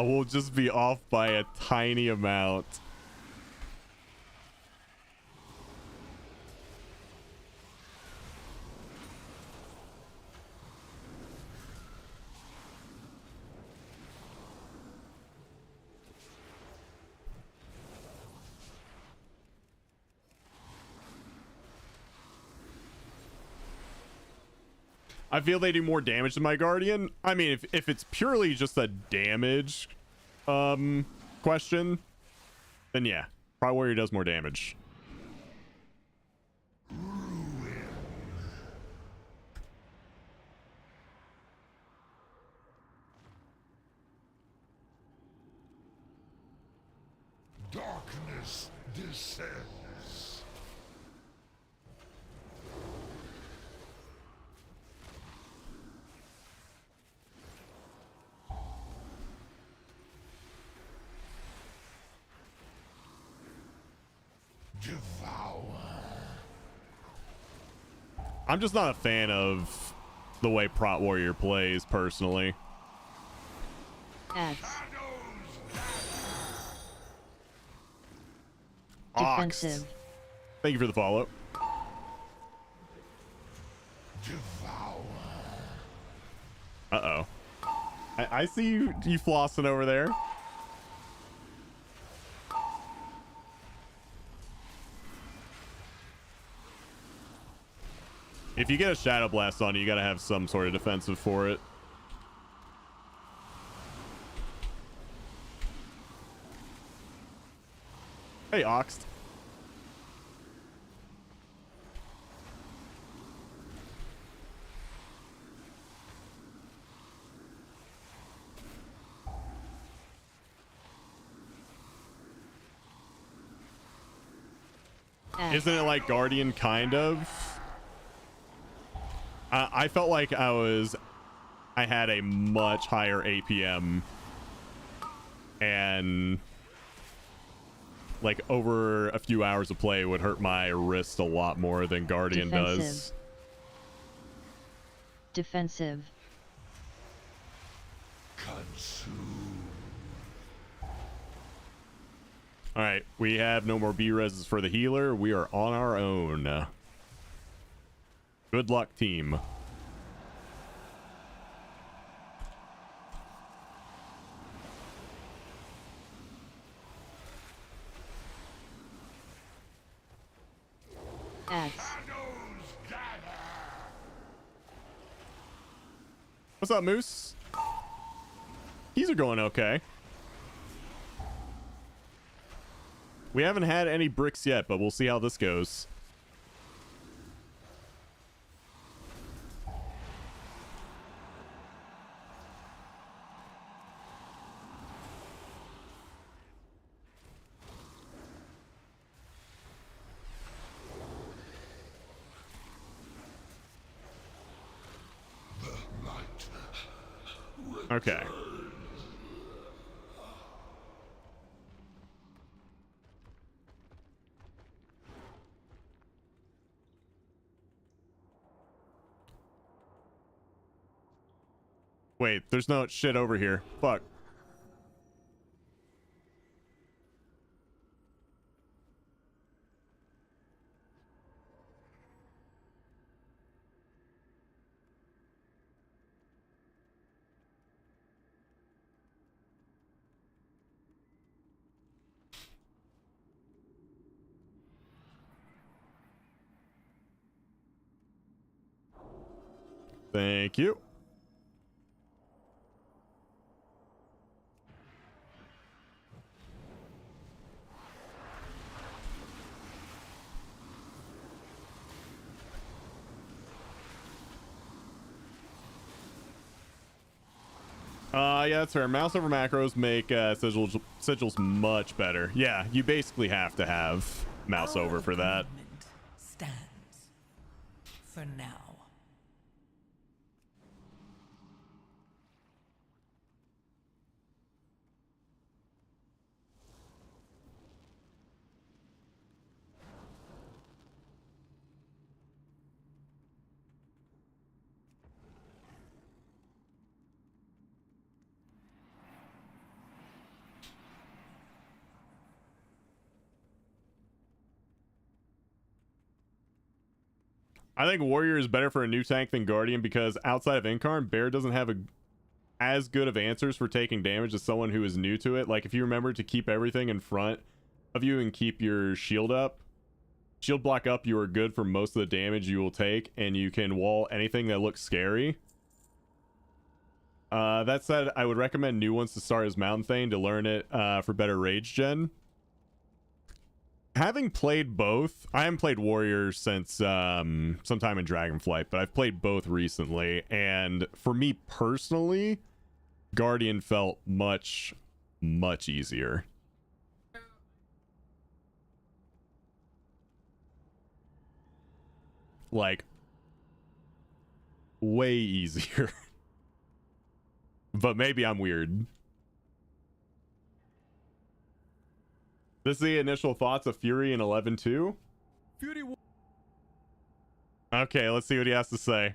We'll just be off by a tiny amount. I feel they do more damage than my Guardian. I mean, if it's purely just a damage question, then yeah, Prot Warrior does more damage. Darkness descends. Devour. I'm just not a fan of the way Prot Warrior plays, personally. X. Ox. Defensive. Thank you for the follow. Uh-oh. I see you flossing over there. If you get a Shadow Blast on you, gotta have some sort of defensive for it. Hey, Oxt. Isn't it like Guardian, kind of? I felt like I had a much higher APM, and like over a few hours of play would hurt my wrist a lot more than Guardian does. Defensive. All right, we have no more B-reses for the healer. We are on our own. Good luck, team. X. What's up, Moose? Keys are going okay. We haven't had any bricks yet, but we'll see how this goes. Okay. Wait, there's no shit over here. Fuck. Thank you. Yeah, that's fair. Mouse over macros make sigils much better. Yeah, you basically have to have mouse over for that. Stands. For now. I think Warrior is better for a new tank than Guardian because outside of Incarn, Bear doesn't have as good of answers for taking damage as someone who is new to it. Like, if you remember to keep everything in front of you and keep your shield up, shield block up, you are good for most of the damage you will take, and you can wall anything that looks scary. That said, I would recommend new ones to start as Mountain Thane to learn it for better rage gen. Having played both, I haven't played Warrior since sometime in Dragonflight, but I've played both recently, and for me personally, Guardian felt much easier. Like, way easier. But maybe I'm weird. This is the initial thoughts of Fury in 11-2. Fury. Okay, let's see what he has to say.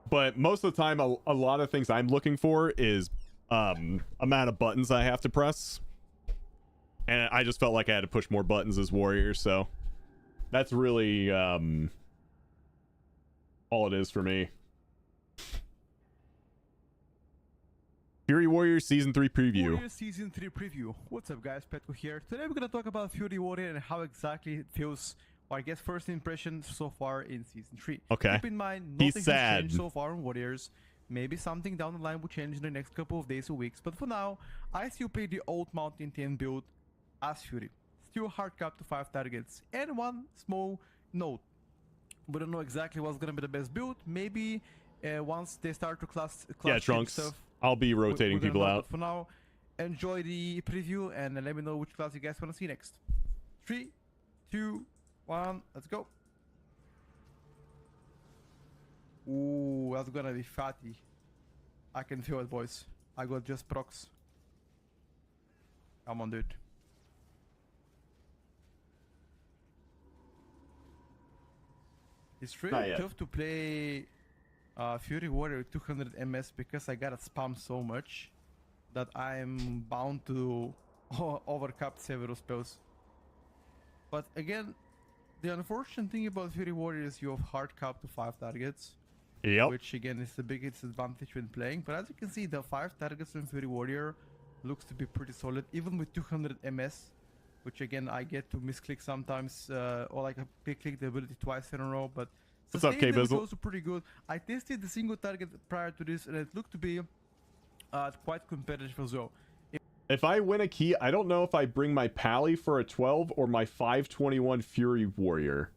But most of the time, a lot of things I'm looking for is amount of buttons I have to press. And I just felt like I had to push more buttons as Warrior, so that's really all it is for me. Fury Warrior Season 3 preview. Warrior Season 3 preview. What's up, guys? Petco here. Today we're gonna talk about Fury Warrior and how exactly it feels, or I guess first impressions so far in Season 3. Okay. Keep in mind, He's nothing sad. has changed so far in Warriors. Maybe something down the line will change in the next couple of days or weeks, but for now, I still play the old Mountain 10 build as Fury. Still hard cap to 5 targets. And one small note. We don't know exactly what's gonna be the best build. Maybe once they start to class yeah, Trunks. stuff, I'll be rotating people out. For now, enjoy the preview and let me know which class you guys want to see next. 3, 2, 1, let's go. Ooh, that's gonna be fatty. I can feel it, boys. I got just procs. Come on, dude. It's really tough to play Fury Warrior 200 MS because I gotta spam so much that I'm bound to overcap several spells. But again, the unfortunate thing about Fury Warrior is you have hard cap to 5 targets. Yep. Which again is the biggest advantage when playing. But as you can see, the 5 targets in Fury Warrior looks to be pretty solid. Even with 200 MS, which again I get to misclick sometimes, or like I click the ability twice in a row. But what's up, sustained damage is K-Bizzle? also pretty good. I tested the single target prior to this, and it looked to be quite competitive as well. If I win a key, I don't know if I bring my Pally for a 12 or my 521 Fury Warrior.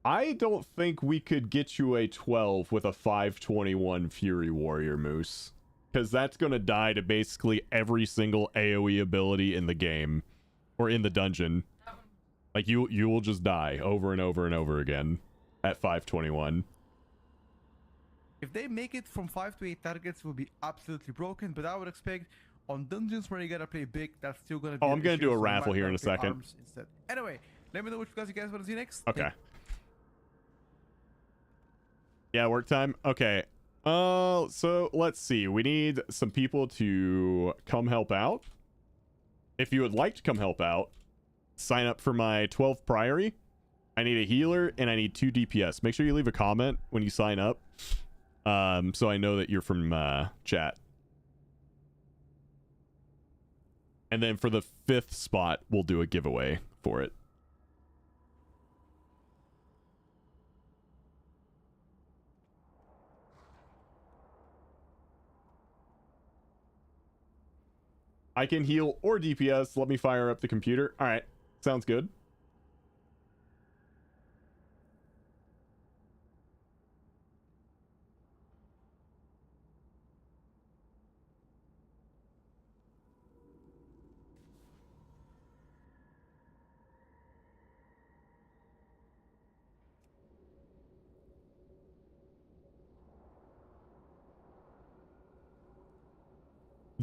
I don't think we could get you a 12 with a 521 Fury Warrior, Moose. Because that's going to die to basically every single AoE ability in the game. Or in the dungeon. Like, you will just die over and over and over again at 521. If they make it from 5 to 8 targets, it will be absolutely broken, but I would expect on dungeons where you gotta play big, that's still gonna be. Oh, I'm gonna do a raffle here in a second. Anyway, let me know which guys you guys want to see next. Okay. Yeah, work time. Okay. So let's see. We need some people to come help out. If you would like to come help out, sign up for my 12th Priory. I need a healer and I need 2 DPS. Make sure you leave a comment when you sign up, so I know that you're from chat. And then for the 5th spot, we'll do a giveaway for it. I can heal or DPS. Let me fire up the computer. All right. Sounds good.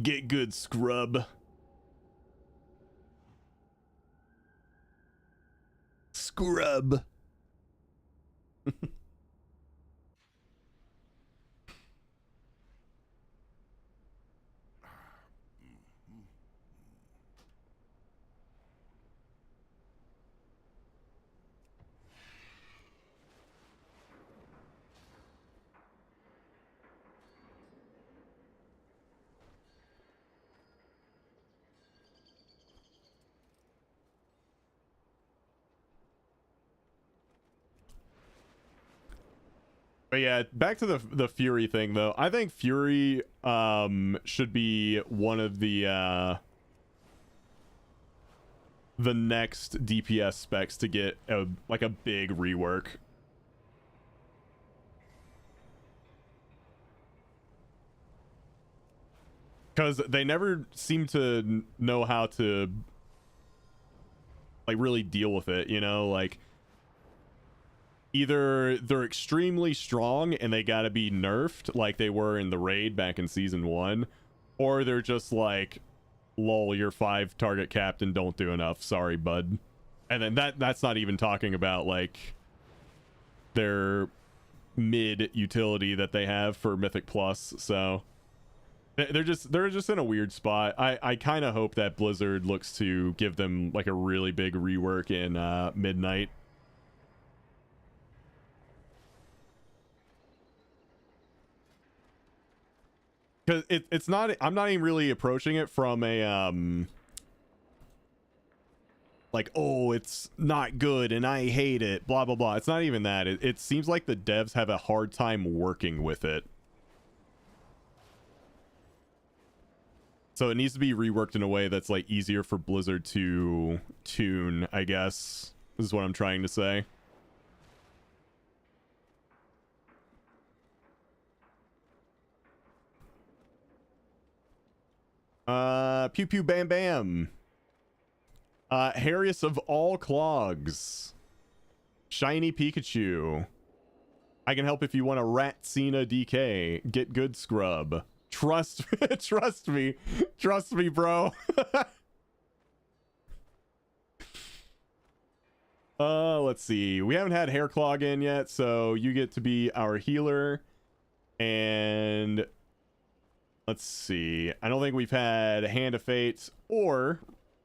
Get good, scrub. Scrub. But yeah, back to the Fury thing though. I think Fury should be one of the next DPS specs to get a big rework. Cuz they never seem to know how to like really deal with it, you know, like either they're extremely strong and they gotta be nerfed like they were in the raid back in season 1, or they're just like, lol, you're 5 target capped and don't do enough, sorry bud. And then that's not even talking about like their mid utility that they have for Mythic Plus. So they're just in a weird spot. I kind of hope that Blizzard looks to give them like a really big rework in Midnight. Because it's not, I'm not even really approaching it from a like, oh, it's not good and I hate it, blah blah blah. It's not even that. It seems like the devs have a hard time working with it, so it needs to be reworked in a way that's like easier for Blizzard to tune, I guess, is what I'm trying to say. Pew pew bam bam. Hairiest of all clogs. Shiny Pikachu. I can help if you want a Ratsina DK. Get good, scrub. Trust trust me, bro. Let's see. We haven't had Hair Clog in yet, so you get to be our healer. And let's see. I don't think we've had Hand of Fate or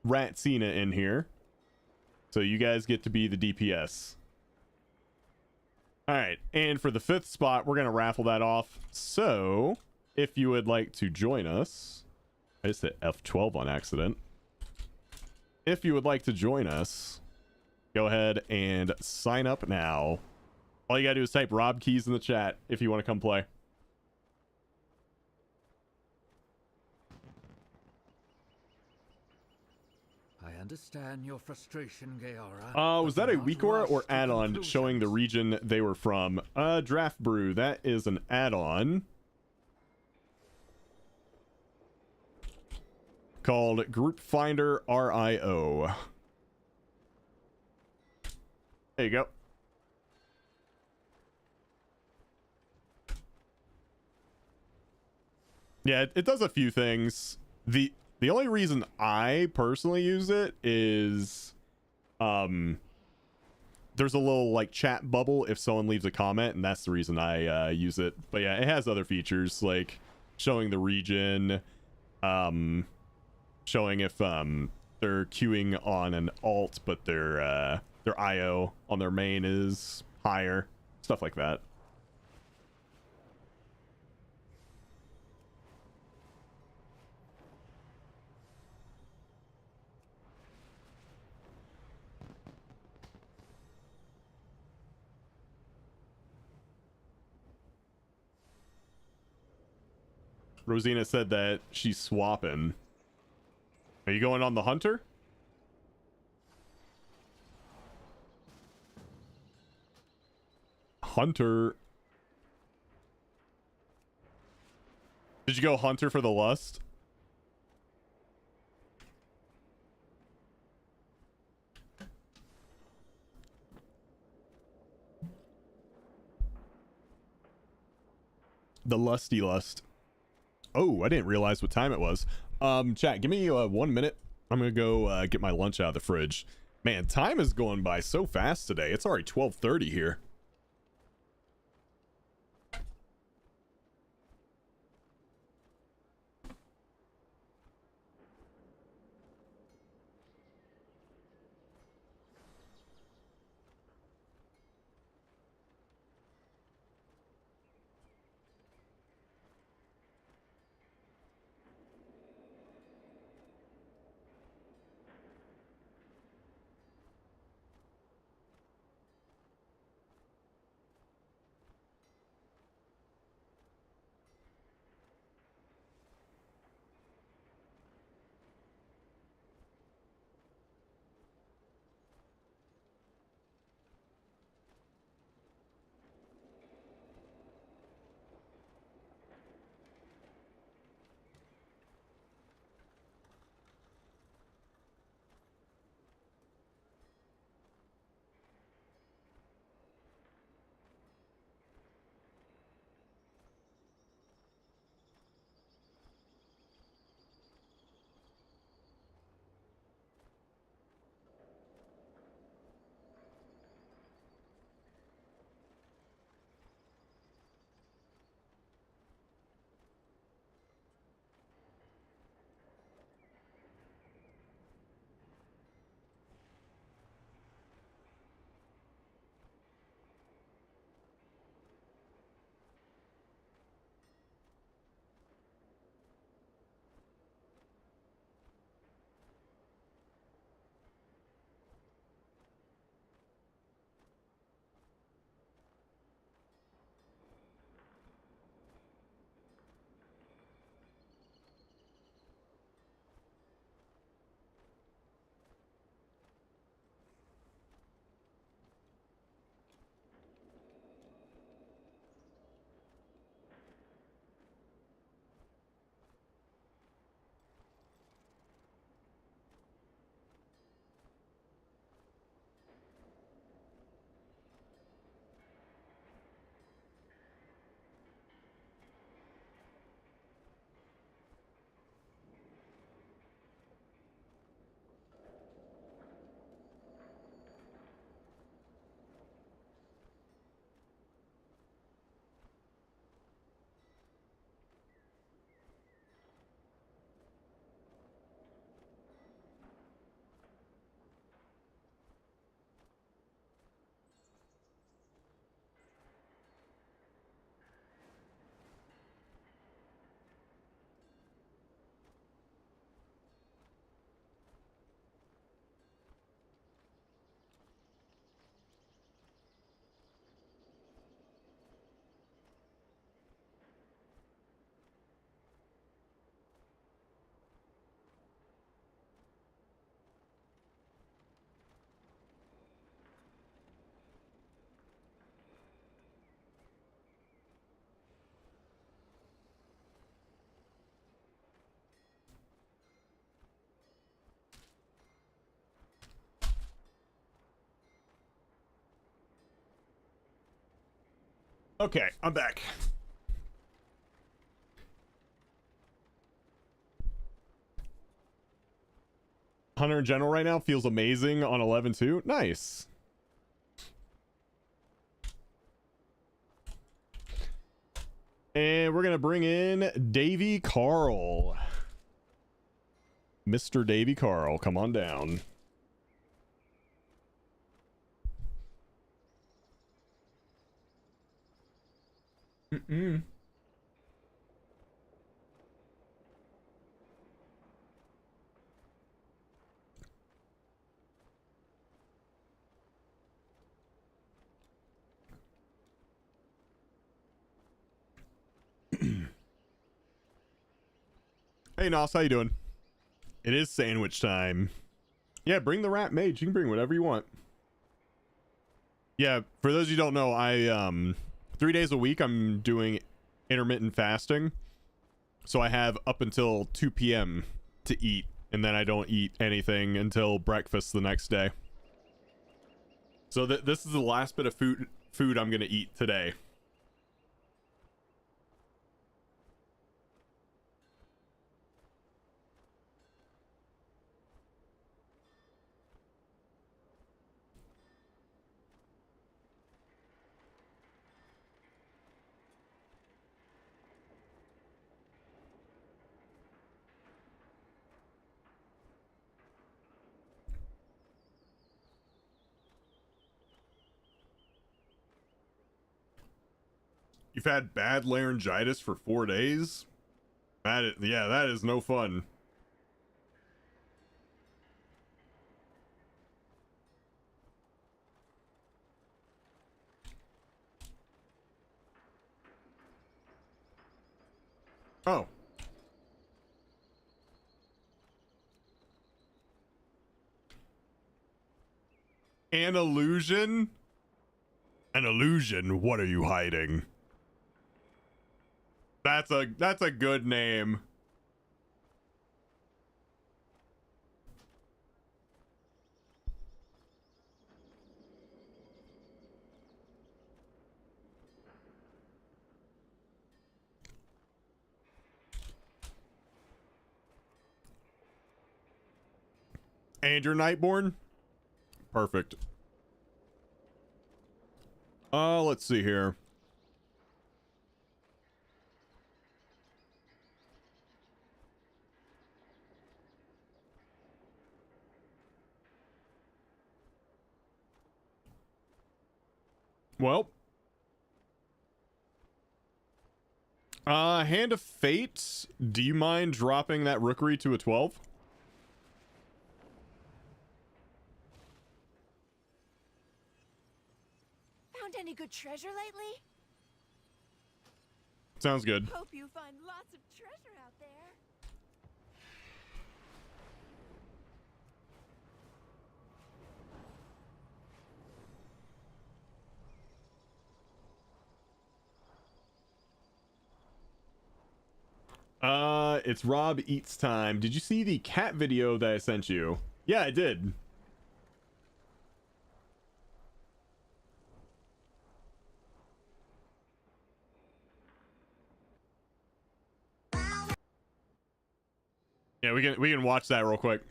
Ratsina in here, so you guys get to be the DPS. All right, and for the 5th spot, we're gonna raffle that off. So if you would like to join us, I just hit F12 on accident. if you would like to join us, go ahead and sign up now. All you gotta do is type Rob Keys in the chat if you want to come play. I understand your frustration, Gaora. Was that a weak aura or add-on showing the region they were from? Draft Brew, that is an add-on called Group Finder RIO. There you go. Yeah, it does a few things. The only reason I personally use it is there's a little like chat bubble if someone leaves a comment, and that's the reason I use it. But yeah, it has other features like showing the region, showing if they're queuing on an alt but their IO on their main is higher, stuff like that. Rosina said that she's swapping. Are you going on the hunter? Hunter. Did you go hunter for the lust? The lusty lust. Oh, I didn't realize what time it was. Chat, give me 1 minute. I'm gonna go get my lunch out of the fridge. Man, time is going by so fast today. It's already 12:30 here. Okay, I'm back. Hunter in general right now feels amazing on 11-2. Nice. And we're going to bring in Davy Carl. Mr. Davy Carl, come on down. Mm-mm. Hey, Nos, how you doing? It is sandwich time. Yeah, bring the rat mage. You can bring whatever you want. Yeah, for those of you who don't know, I 3 days a week I'm doing intermittent fasting. So I have up until 2 p.m. to eat, and then I don't eat anything until breakfast the next day. So this is the last bit of food I'm going to eat today. You've had bad laryngitis for 4 days? Yeah, that is no fun. Oh. An illusion? An illusion? What are you hiding? That's a good name. And you're Nightborn? Perfect. Let's see here. Well. Hand of Fate. Do you mind dropping that rookery to a 12? Found any good treasure lately? Sounds good. Hope you find lots of treasure out there. It's Rob Eats time. Did you see the cat video that I sent you? Yeah, I did. Yeah, we can watch that real quick.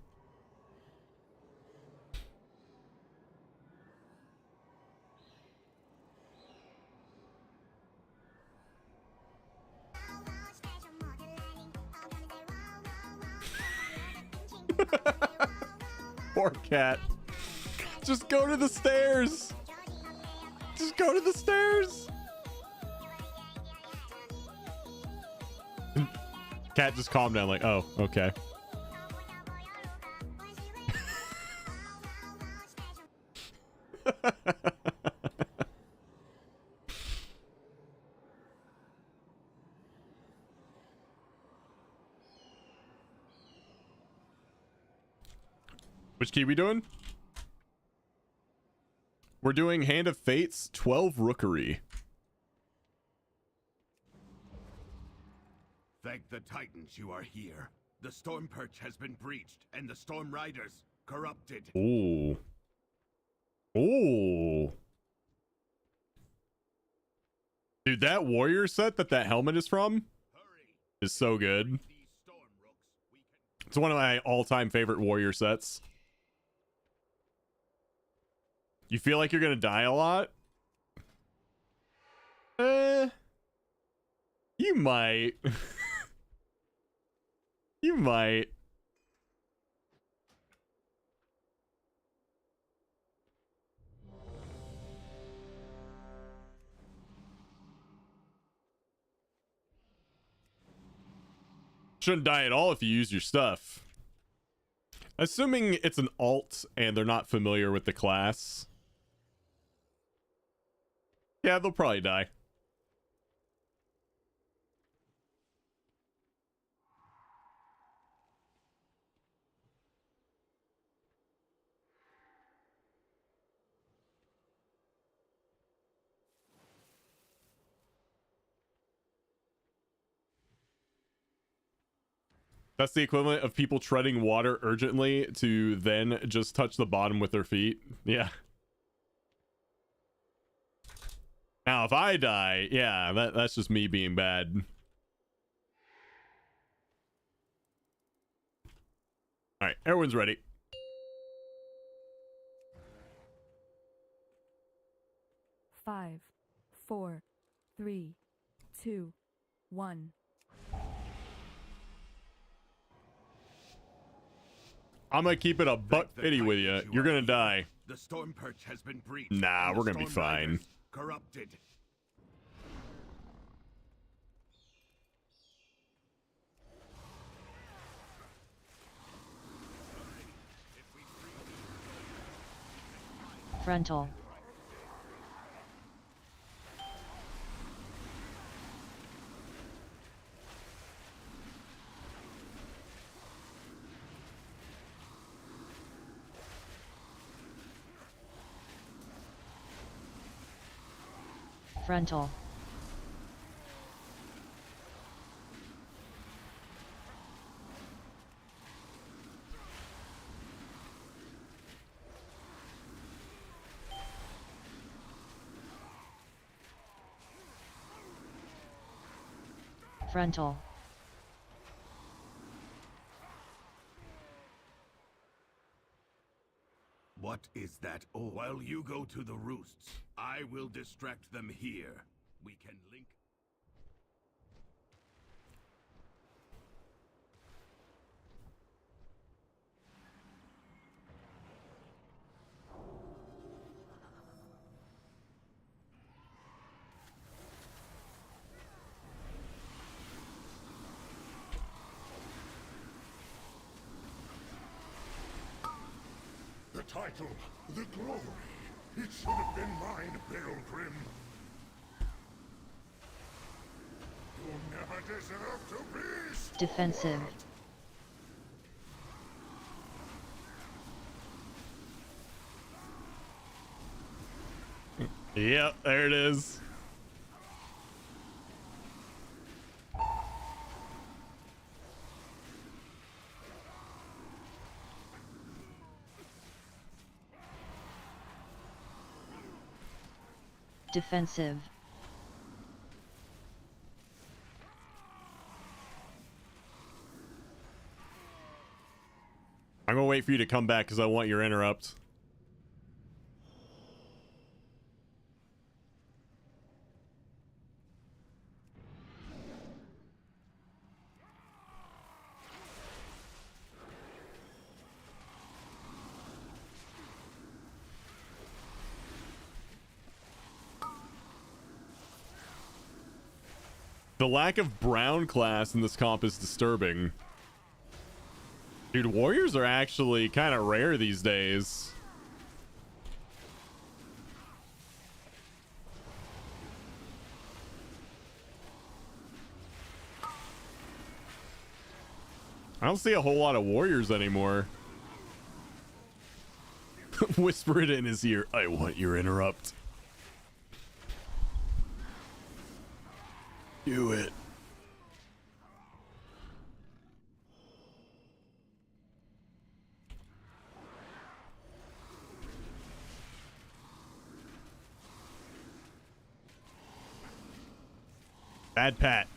Poor cat. Just go to the stairs. Just go to the stairs. Cat just calmed down like, oh, okay. Which key we doing? We're doing Hand of Fate's 12 Rookery. Thank the Titans you are here. The Storm Perch has been breached, and the Storm Riders corrupted. Ooh. Ooh. Dude, that warrior set that helmet is from is so good. It's one of my all-time favorite warrior sets. You feel like you're gonna die a lot? You might. You might. Shouldn't die at all if you use your stuff. Assuming it's an alt and they're not familiar with the class. Yeah, they'll probably die. That's the equivalent of people treading water urgently to then just touch the bottom with their feet. Yeah. Now, if I die, yeah, that's just me being bad. All right, everyone's ready. Five, 4, 3, 2, 1. I'm gonna keep it a buck 50 with you. You're gonna die. The storm perch has been breached. Nah, and we're the gonna be storm fine. riders corrupted. Frontal. Frontal. Frontal. What is that? Oh, while you go to the roosts, I will distract them here. We can link. The title, the glory, it should have been mine, Pilgrim. You never deserved to be Defensive. Yep, there it is. Defensive. I'm gonna wait for you to come back because I want your interrupt. The lack of brown class in this comp is disturbing. Dude, warriors are actually kind of rare these days. I don't see a whole lot of warriors anymore. Whisper it in his ear. I want your interrupt. Do it. Bad Pat.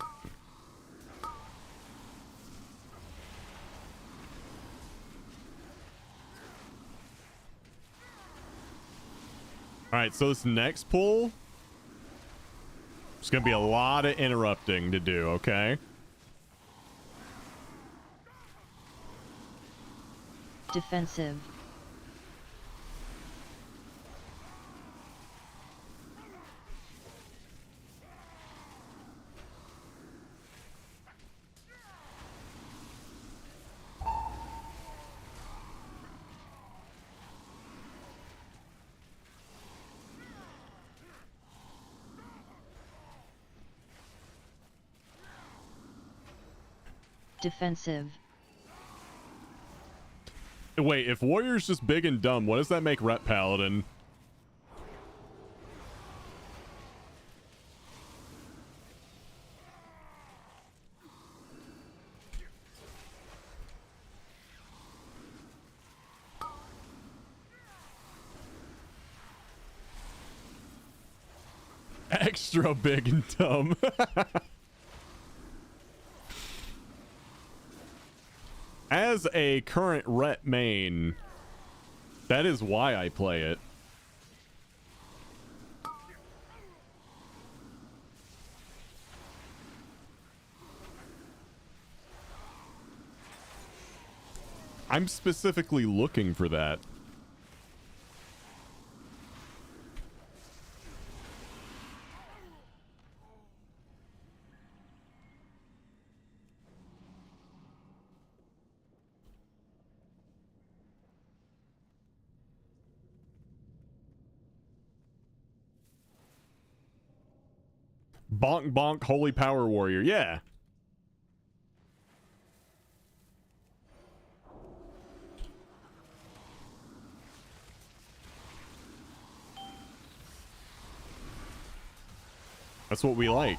All right, so this next pull, there's going to be a lot of interrupting to do, okay? Defensive. Defensive. Wait, if Warrior's just big and dumb, what does that make Ret Paladin? Extra big and dumb. As a current Ret main, that is why I play it. I'm specifically looking for that. Bonk bonk holy power warrior. Yeah. That's what we like.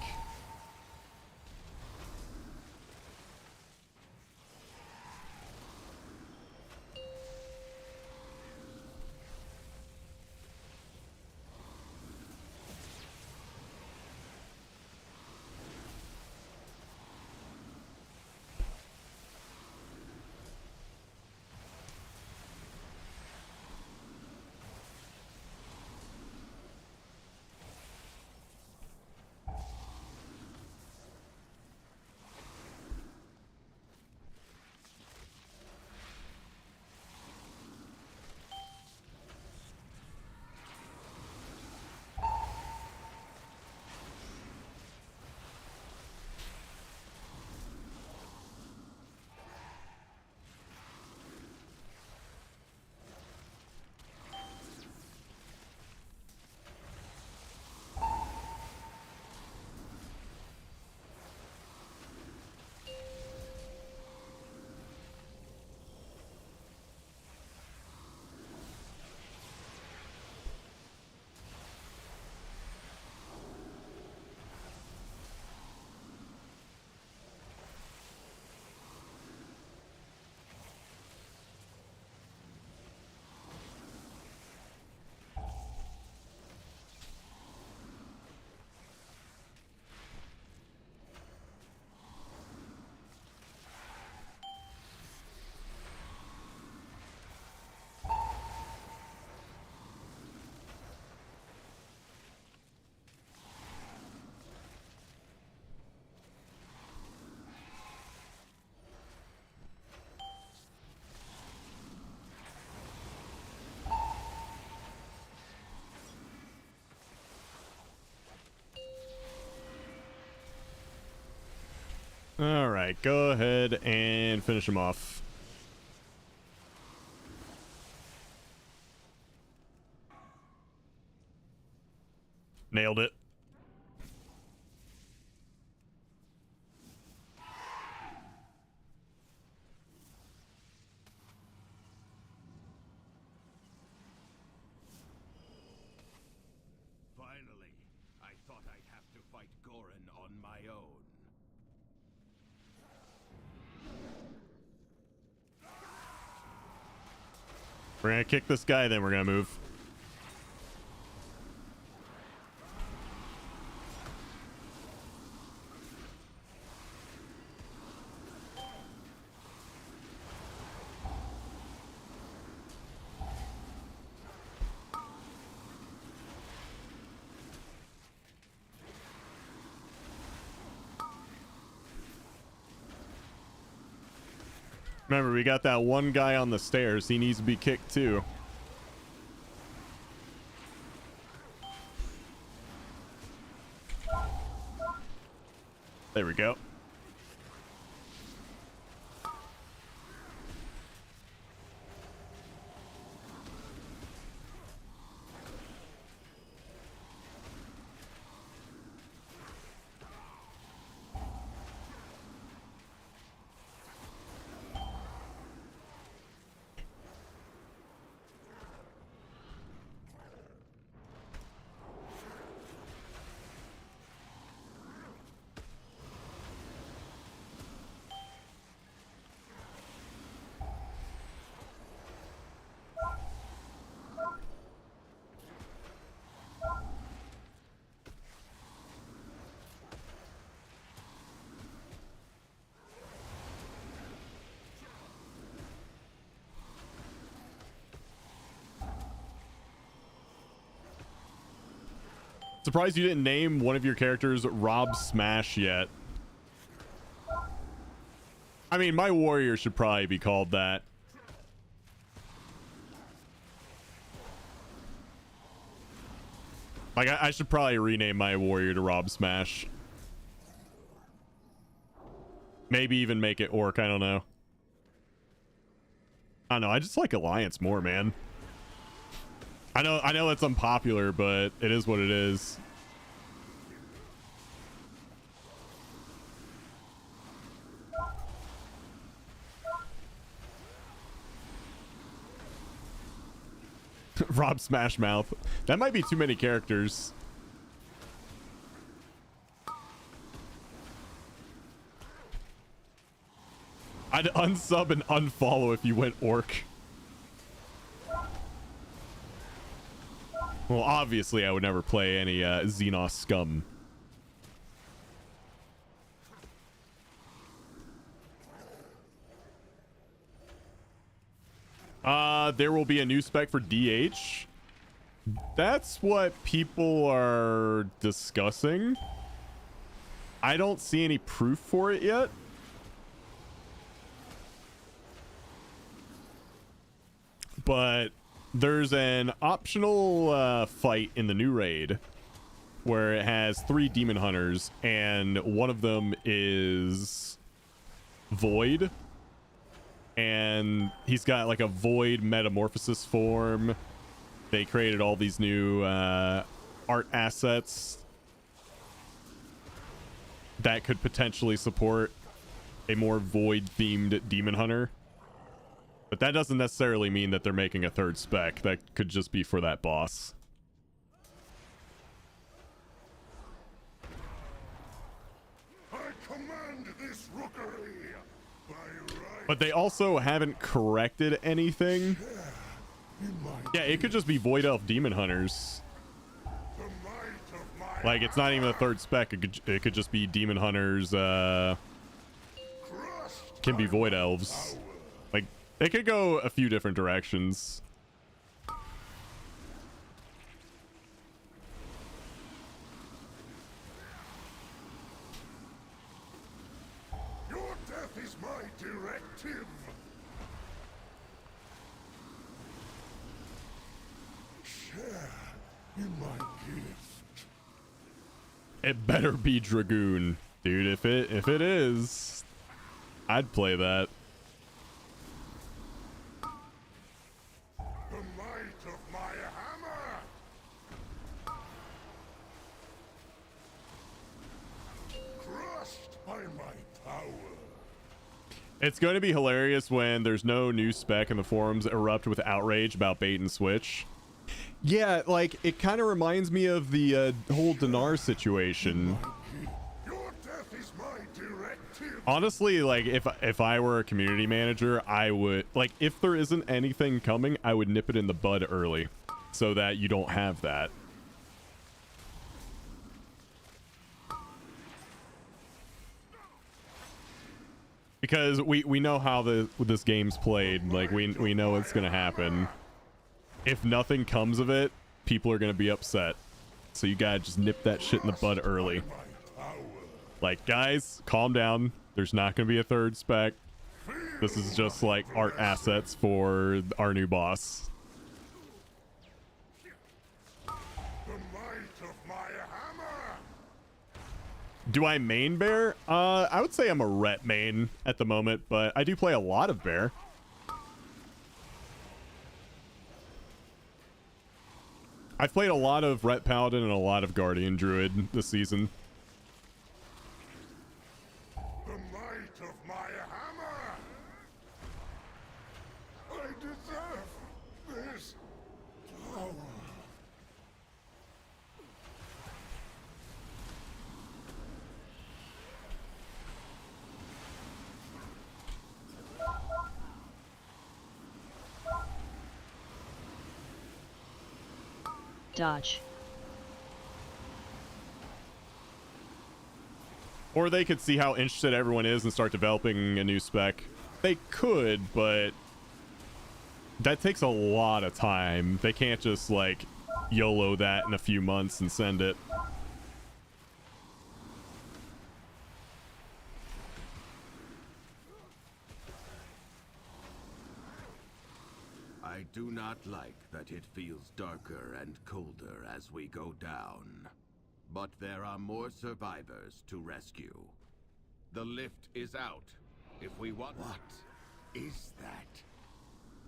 All right, go ahead and finish him off. Nailed it. Finally, I thought I'd have to fight Goran on my own. We're gonna kick this guy, then we're gonna move. Remember, we got that one guy on the stairs. He needs to be kicked too. There we go. Surprised you didn't name one of your characters Rob Smash yet. I mean, my warrior should probably be called that. Like, I should probably rename my warrior to Rob Smash. Maybe even make it Orc, I don't know. I don't know, I just like Alliance more, man. I know that's unpopular, but it is what it is. Rob Smashmouth. That might be too many characters. I'd unsub and unfollow if you went Orc. Well, obviously, I would never play any Xenos scum. There will be a new spec for DH. That's what people are discussing. I don't see any proof for it yet. But there's an optional fight in the new raid where it has 3 demon hunters, and one of them is Void, and he's got like a Void metamorphosis form. They created all these new art assets that could potentially support a more Void themed demon hunter. But that doesn't necessarily mean that they're making a third spec. That could just be for that boss. I command this rookery by right. But they also haven't corrected anything. Yeah, it could just be Void Elf Demon Hunters. Like, it's not even a third spec. It could just be Demon Hunters, can be Void Elves. Like, it could go a few different directions. Your death is my directive. Share in my gift. It better be Dragoon. Dude, if it is, I'd play that. The might of my hammer. Crushed by my power. It's going to be hilarious when there's no new spec and the forums erupt with outrage about bait and switch. Yeah, like, it kind of reminds me of the whole Dinar situation. Your death is my directive. Honestly, like, if I were a community manager, I would, like, if there isn't anything coming, I would nip it in the bud early so that you don't have that. Because we know how this game's played. Like, we know what's gonna happen. If nothing comes of it, people are gonna be upset. So you gotta just nip that shit in the bud early. Like, guys, calm down. There's not gonna be a third spec. Feel This is just like art assets for our new boss. Do I main bear? I would say I'm a ret main at the moment, but I do play a lot of bear. I've played a lot of ret paladin and a lot of guardian druid this season. The might of my hammer! I deserve this power. Dodge. Or they could see how interested everyone is and start developing a new spec. They could, but that takes a lot of time. They can't just like YOLO that in a few months and send it. I do not like that it feels darker and colder as we go down. But there are more survivors to rescue. The lift is out. If we want... What is that?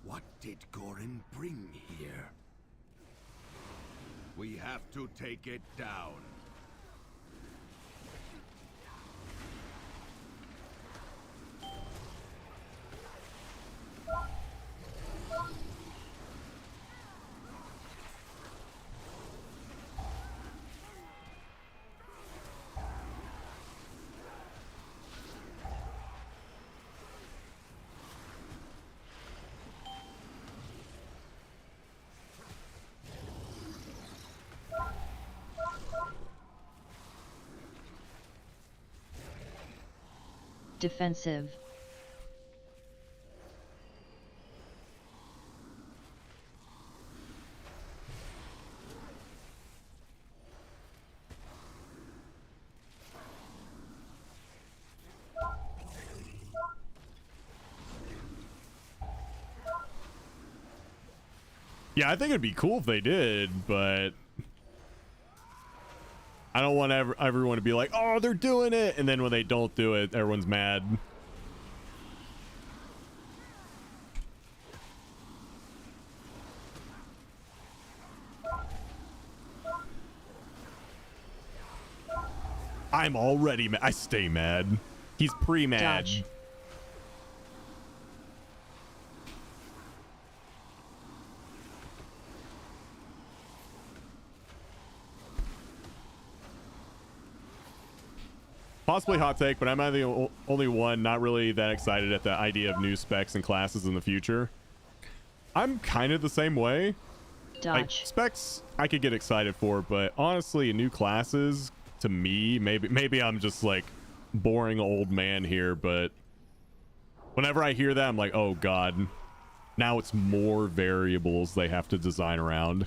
What did Gorin bring here? We have to take it down. Defensive. Yeah, I think it'd be cool if they did, but I don't want everyone to be like, oh, they're doing it. And then when they don't do it, everyone's mad. I'm already mad. I stay mad. He's pre-mad. Dodge. Possibly hot take, but I'm not the only one not really that excited at the idea of new specs and classes in the future. I'm kind of the same way. Dodge. Like, specs I could get excited for, but honestly, new classes, to me, maybe I'm just like boring old man here, but whenever I hear that, I'm like, oh god, now it's more variables they have to design around.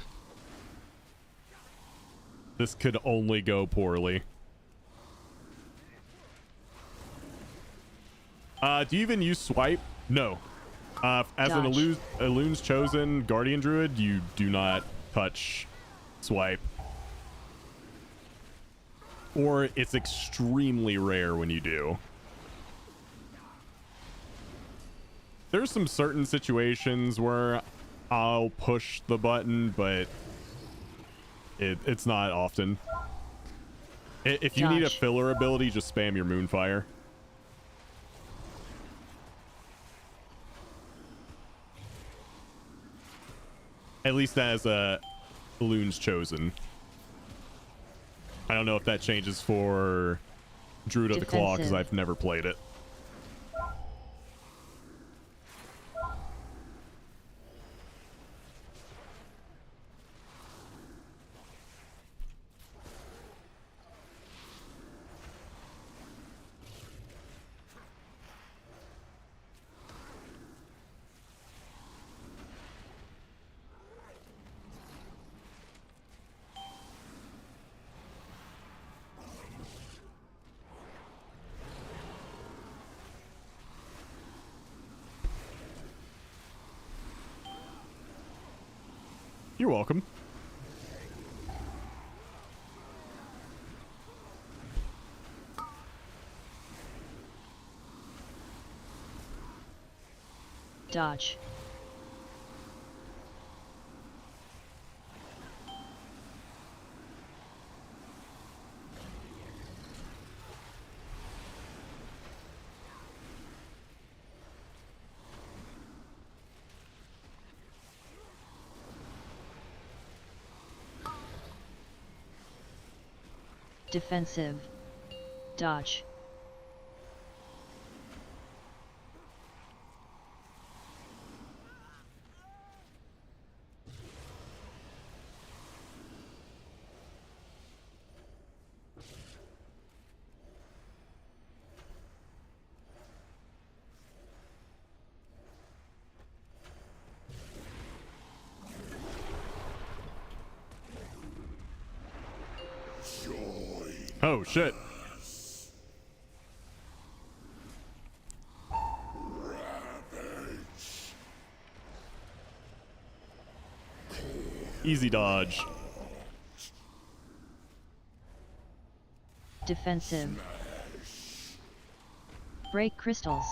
This could only go poorly. Do you even use swipe? No. As an Elun's chosen guardian druid, you do not touch swipe. Or it's extremely rare when you do. There's some certain situations where I'll push the button, but it's not often. If you need a filler ability, just spam your Moonfire. At least as a Elun's chosen. I don't know if that changes for Druid of the Claw because I've never played it. You're welcome. Dodge. Defensive. Dodge. Oh shit. Easy dodge. Defensive. Break crystals.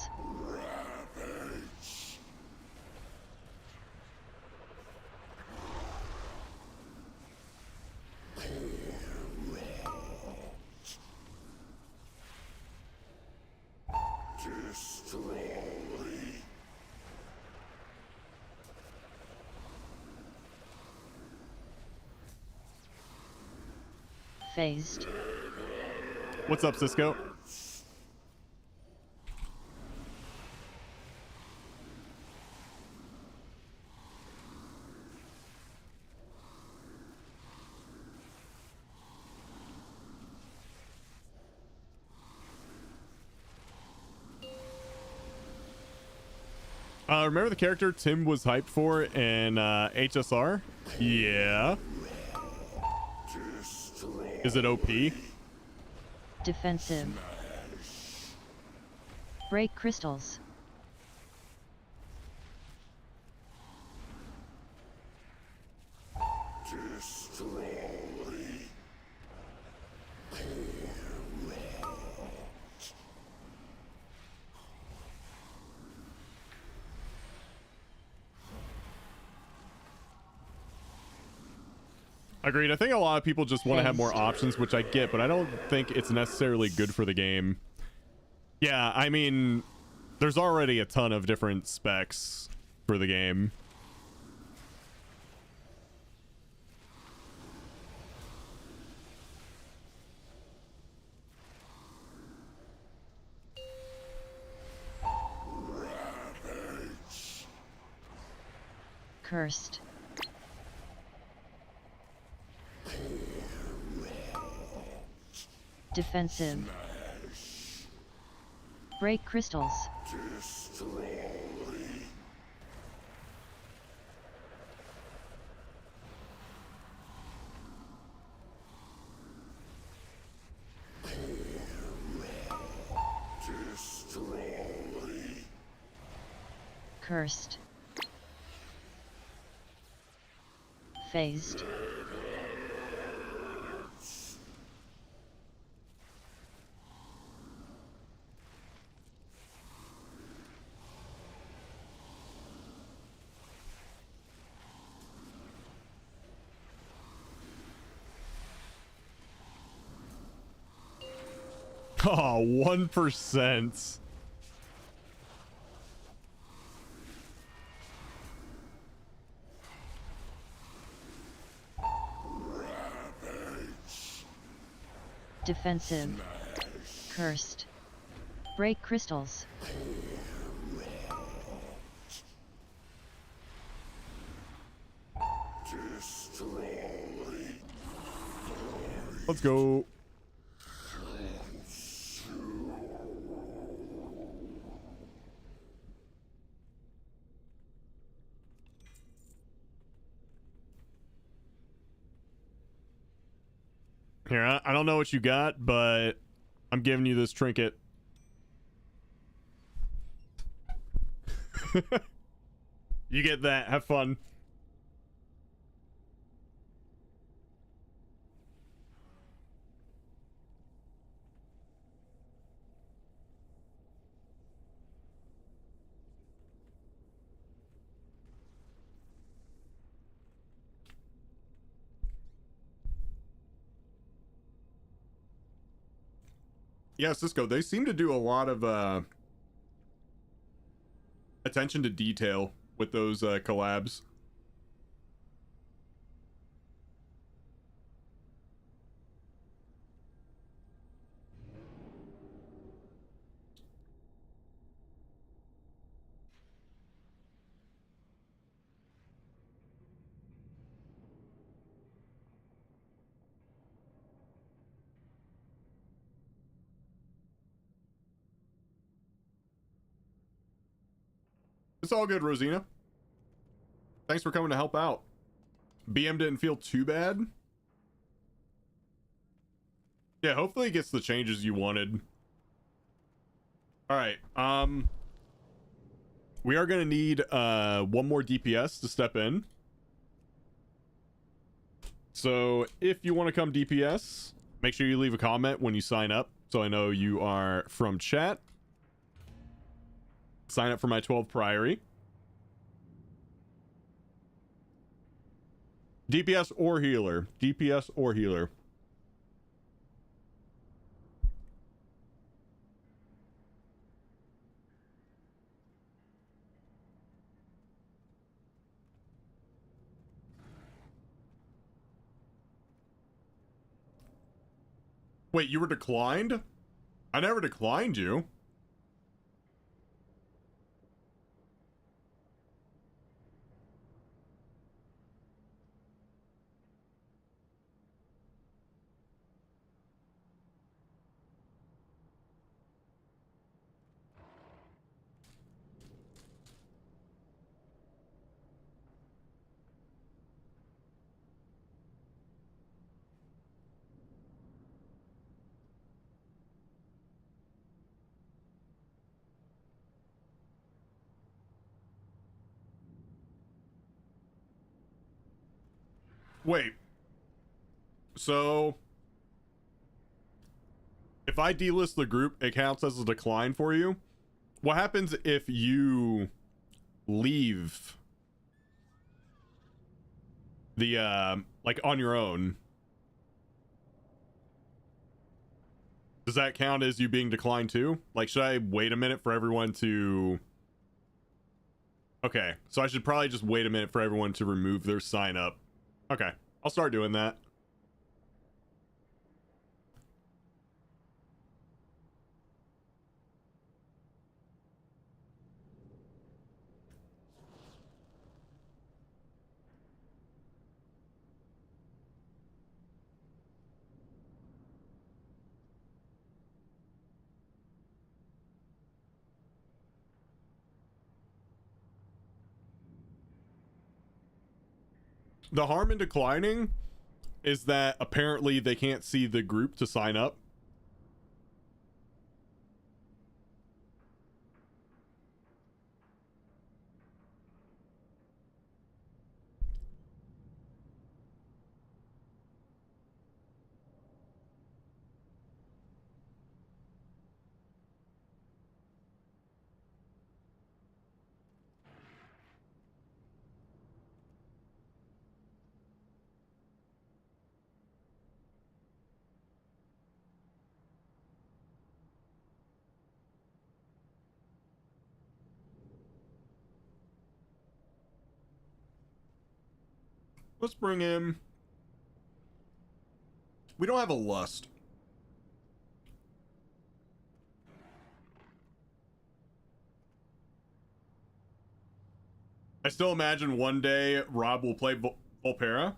Phased. What's up, Cisco? Remember the character Tim was hyped for in HSR? Yeah. Is it OP? Defensive. Break crystals. Agreed. I think a lot of people just want to have more options, which I get, but I don't think it's necessarily good for the game. Yeah, I mean, there's already a ton of different specs for the game. Cursed. Defensive. Break crystals. Cursed. Phased. Oh, 1%. Defensive. Cursed. Break crystals. Let's go. Here, I don't know what you got, but I'm giving you this trinket. You get that. Have fun. Yeah, Cisco, they seem to do a lot of attention to detail with those collabs. It's all good, Rosina. Thanks for coming to help out. BM didn't feel too bad. Yeah, hopefully it gets the changes you wanted. All right. We are gonna need one more DPS to step in. So if you want to come DPS, make sure you leave a comment when you sign up, so I know you are from chat. Sign up for my 12 Priory. DPS or healer. DPS or healer. Wait, you were declined? I never declined you. Wait. So if I delist the group, it counts as a decline for you? What happens if you leave the like on your own? Does that count as you being declined too? Like, should I wait a minute for everyone to... Okay, so I should probably just wait a minute for everyone to remove their sign up. Okay, I'll start doing that. The harm in declining is that apparently they can't see the group to sign up. Let's bring in... We don't have a lust. I still imagine one day Rob will play Volpera.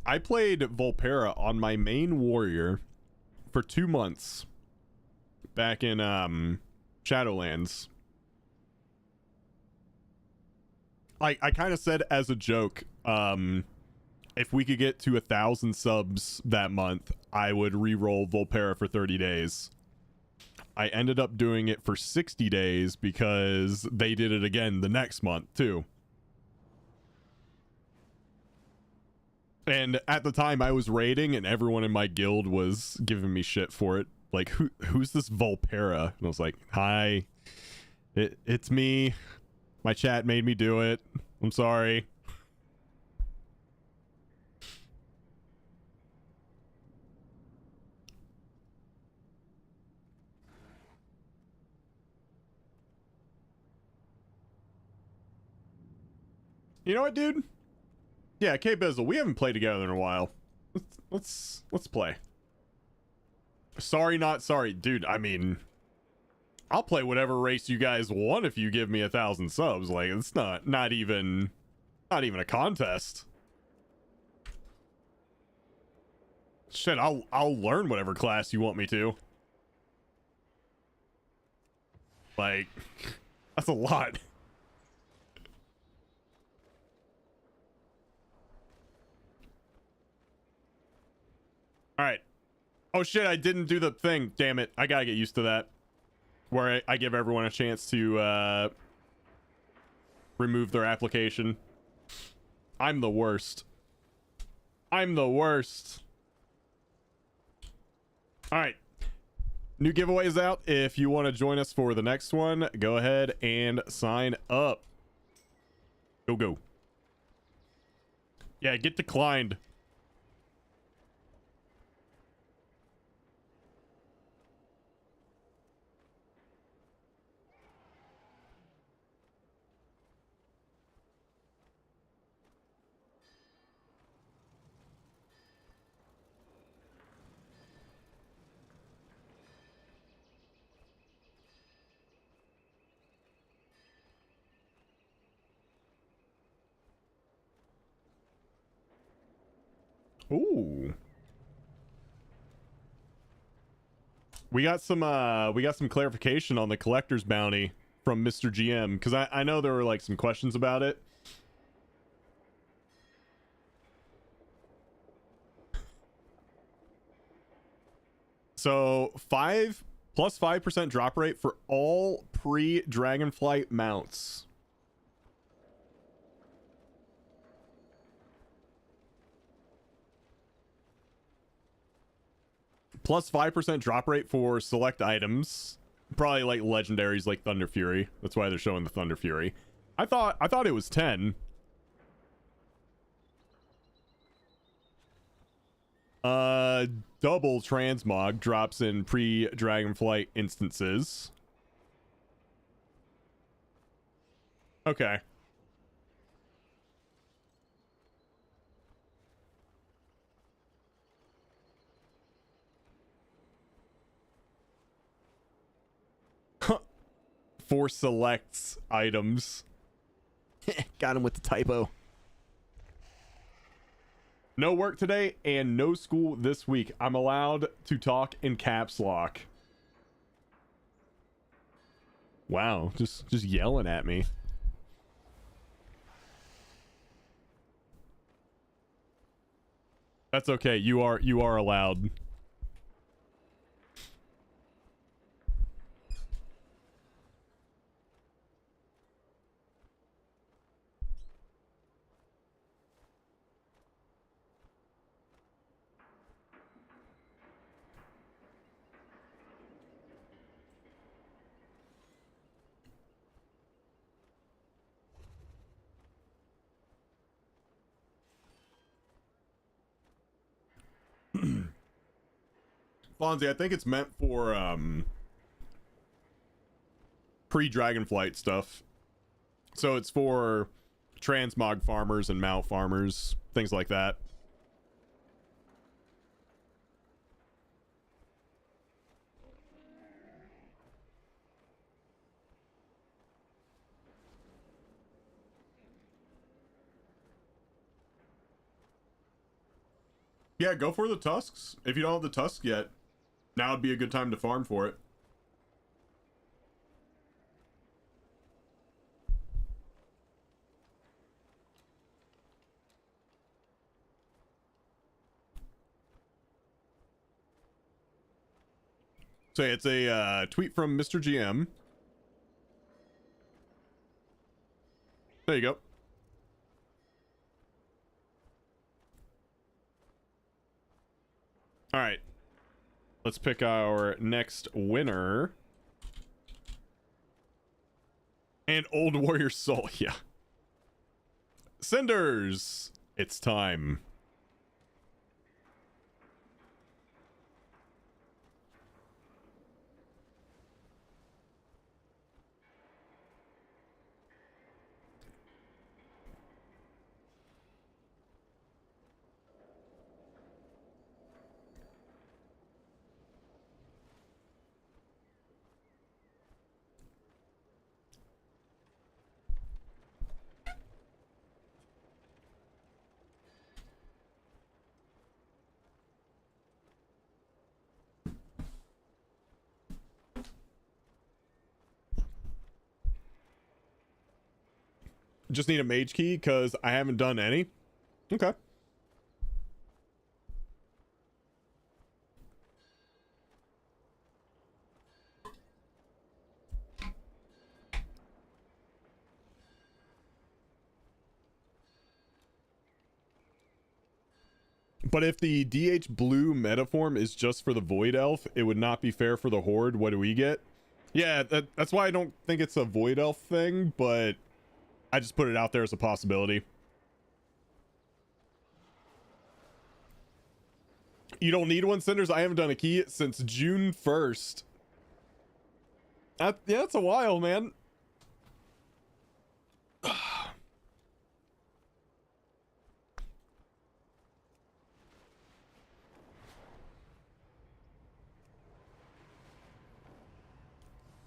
I played Volpera on my main warrior for 2 months back in Shadowlands. I kind of said as a joke, if we could get to 1,000 subs that month, I would re-roll Volpera for 30 days. I ended up doing it for 60 days because they did it again the next month too. And at the time I was raiding and everyone in my guild was giving me shit for it. Like, who's this Volpera? And I was like, hi, it's me. My chat made me do it. I'm sorry. You know what, dude? Yeah, K Bizzle, we haven't played together in a while. Let's play. Sorry, not sorry, dude. I mean, I'll play whatever race you guys want if you give me 1,000 subs. Like, it's not even a contest. Shit, I'll learn whatever class you want me to. Like, that's a lot. All right. Oh shit, I didn't do the thing. Damn it. I gotta get used to that. Where I give everyone a chance to remove their application. I'm the worst. I'm the worst. All right. New giveaways out. If you want to join us for the next one, go ahead and sign up. Go. Yeah, get declined. Ooh. We got some clarification on the collector's bounty from Mr. GM, because I know there were like some questions about it. So 5% drop rate for all pre-Dragonflight mounts. Plus 5% drop rate for select items. Probably like legendaries like Thunder Fury. That's why they're showing the Thunder Fury. I thought it was 10. Double transmog drops in pre-Dragonflight instances. Okay. For selects items. Got him with the typo. No work today and no school this week. I'm allowed to talk in caps lock. Wow, just yelling at me. That's okay. You are allowed. Fonzie, I think it's meant for pre-Dragonflight stuff. So it's for transmog farmers and mount farmers, things like that. Yeah, go for the tusks. If you don't have the tusk yet, now would be a good time to farm for it. So it's a tweet from Mr. GM. There you go. All right. Let's pick our next winner. And Old Warrior Soul, yeah. Cinders, it's time. just need a mage key because I haven't done any. Okay. But if the DH blue metaform is just for the Void Elf, it would not be fair for the Horde. What do we get? Yeah, that's why I don't think it's a Void Elf thing, but I just put it out there as a possibility. You don't need one, Cinders? I haven't done a key since June 1st. Yeah, that's a while, man.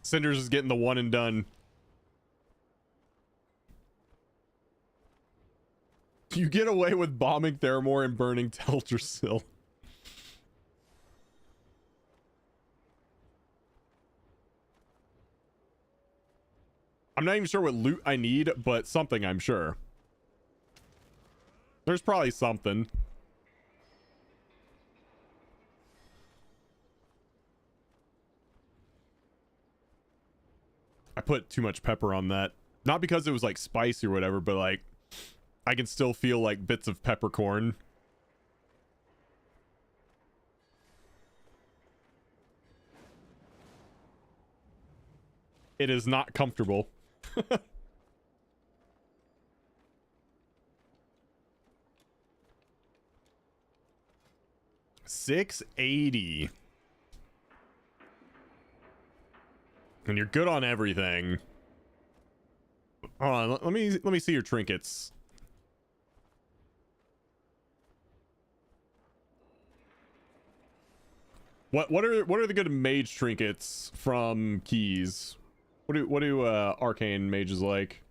Cinders is getting the one and done. You get away with bombing Theramore and burning Teldrassil. I'm not even sure what loot I need, but something I'm sure. There's probably something. I put too much pepper on that. Not because it was like spicy or whatever, but like I can still feel like bits of peppercorn. It is not comfortable. 680. And you're good on everything. Hold on, let me see your trinkets. What are the good mage trinkets from Keys? What do arcane mages like?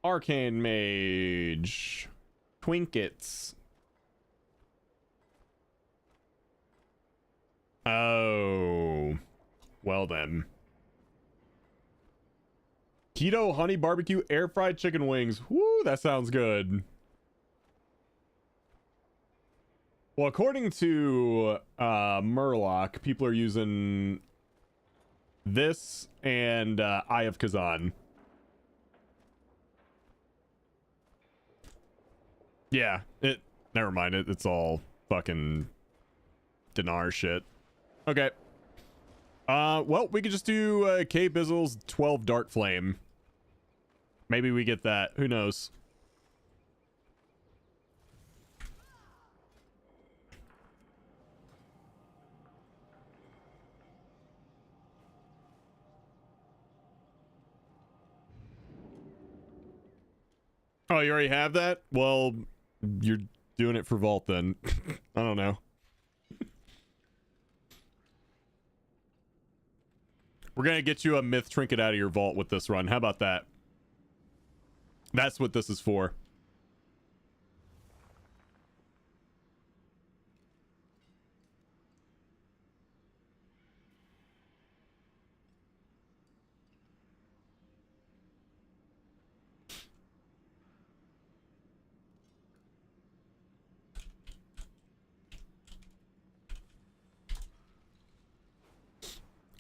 Arcane mage trinkets. Oh, well then. Keto honey barbecue air fried chicken wings. Woo, that sounds good. Well, according to Murloc, people are using this and Eye of Kazan. Yeah, never mind. It's all fucking dinar shit. Okay. Well, we could just do K Bizzle's 12 Dark Flame. Maybe we get that. Who knows? Oh, you already have that? Well, you're doing it for Vault then. I don't know. We're gonna get you a myth trinket out of your vault with this run. How about that? That's what this is for.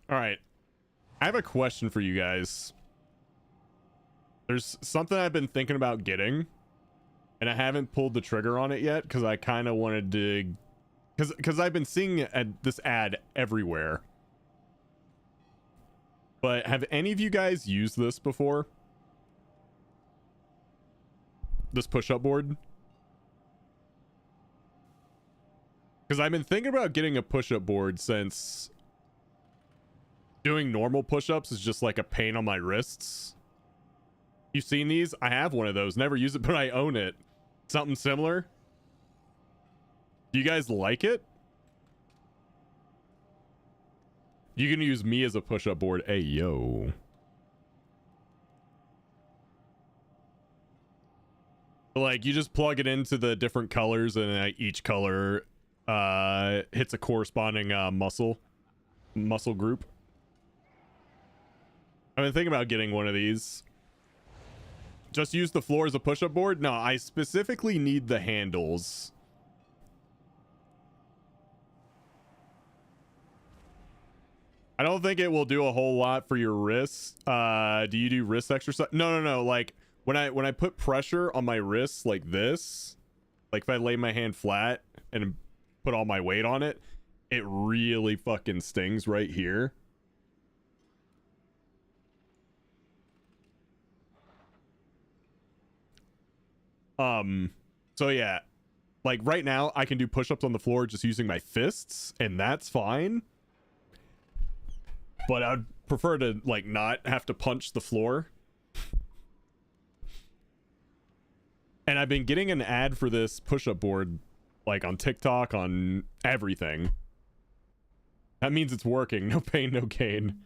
All right. I have a question for you guys. There's something I've been thinking about getting, and I haven't pulled the trigger on it yet because I kind of wanted to, because I've been seeing this ad everywhere. But have any of you guys used this before? This push-up board? Because I've been thinking about getting a push-up board since doing normal push-ups is just like a pain on my wrists. You've seen these? I have one of those. Never use it, but I own it. Something similar? Do you guys like it? You can use me as a push-up board. Hey, yo. Like, you just plug it into the different colors, and each color hits a corresponding muscle group. I've been thinking about getting one of these. Just use the floor as a push-up board? No, I specifically need the handles. I don't think it will do a whole lot for your wrists. Do you do wrist exercise? No. Like when I put pressure on my wrists like this, like if I lay my hand flat and put all my weight on it, it really fucking stings right here. So yeah, like right now I can do push-ups on the floor just using my fists, and that's fine. But I'd prefer to like not have to punch the floor. And I've been getting an ad for this push-up board like on TikTok, on everything. That means it's working. No pain, no gain.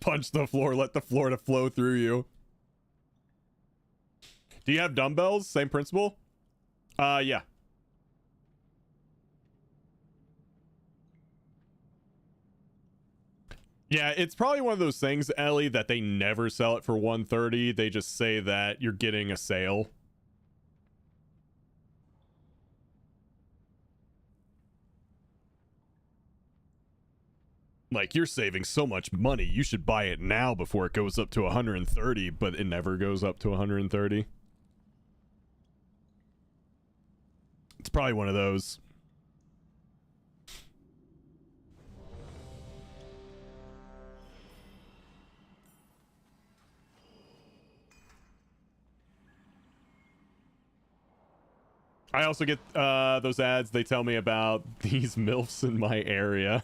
Punch the floor, let the floor to flow through you. Do you have dumbbells? Same principle? Yeah. Yeah, it's probably one of those things, Ellie, that they never sell it for $130. They just say that you're getting a sale. Like, you're saving so much money. You should buy it now before it goes up to 130, but it never goes up to 130. It's probably one of those. I also get those ads. They tell me about these MILFs in my area.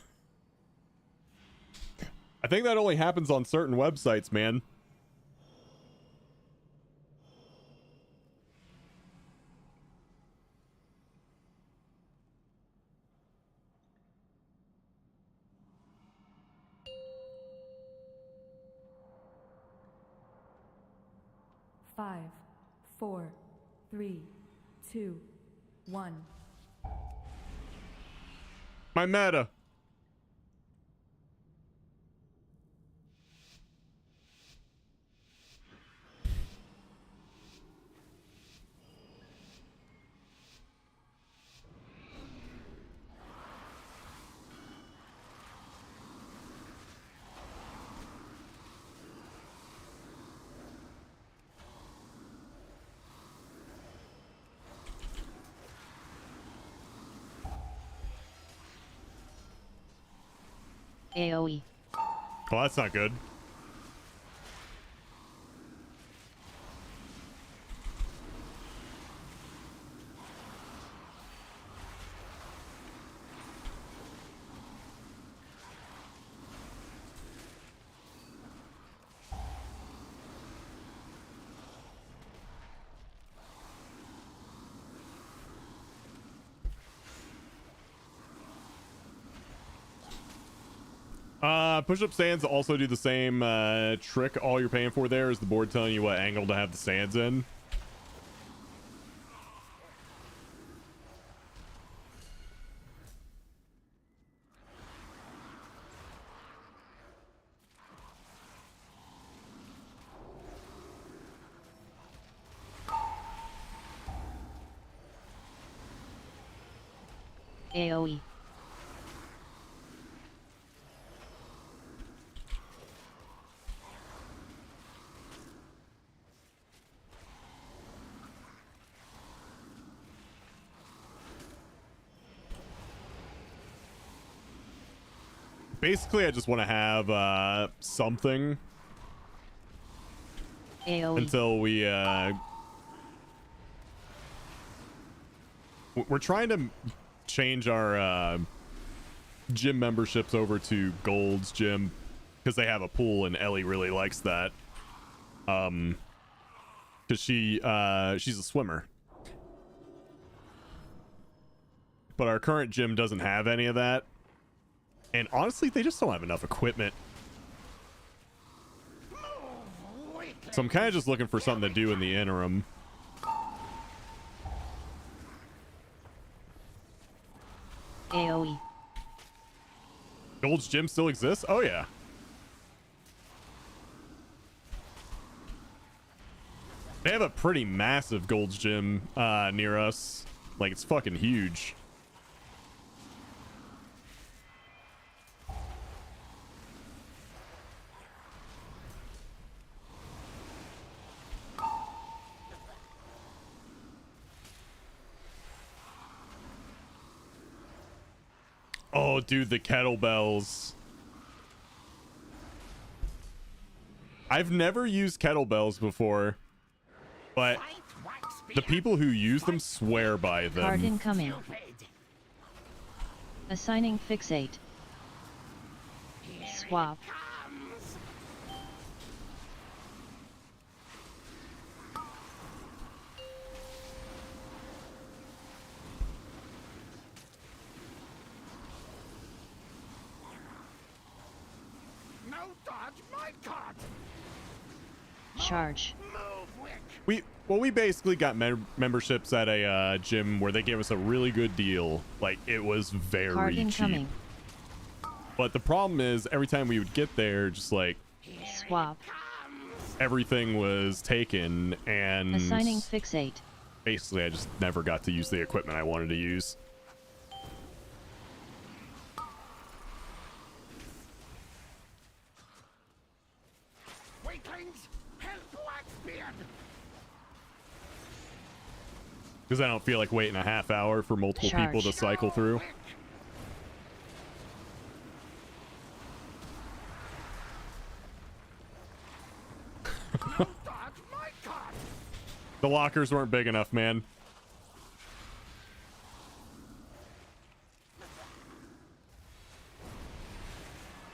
I think that only happens on certain websites, man. Five, 4, 3, 2, 1. My meta. AoE. Well, that's not good. Push-up stands also do the same trick. All you're paying for there is the board telling you what angle to have the stands in. AoE. Basically, I just want to have something AoE. until we we're trying to change our gym memberships over to Gold's gym because they have a pool and Ellie really likes that. Because she's a swimmer, but our current gym doesn't have any of that. And honestly, they just don't have enough equipment. So I'm kind of just looking for something to do in the interim. AoE. Gold's Gym still exists? Oh yeah. They have a pretty massive Gold's Gym near us. Like, it's fucking huge. Oh, dude, the kettlebells. I've never used kettlebells before, but the people who use them swear by them. Card incoming. Assigning fixate. Swap. No dodge my card. Charge. We basically got memberships at a gym where they gave us a really good deal. Like, it was very Card cheap. incoming. But the problem is, every time we would get there, just like Swap. everything was taken, and Assigning fixate. basically I just never got to use the equipment I wanted to use. Weaklings, help Blackbeard. Because I don't feel like waiting a half hour for multiple people to cycle through. The lockers weren't big enough, man.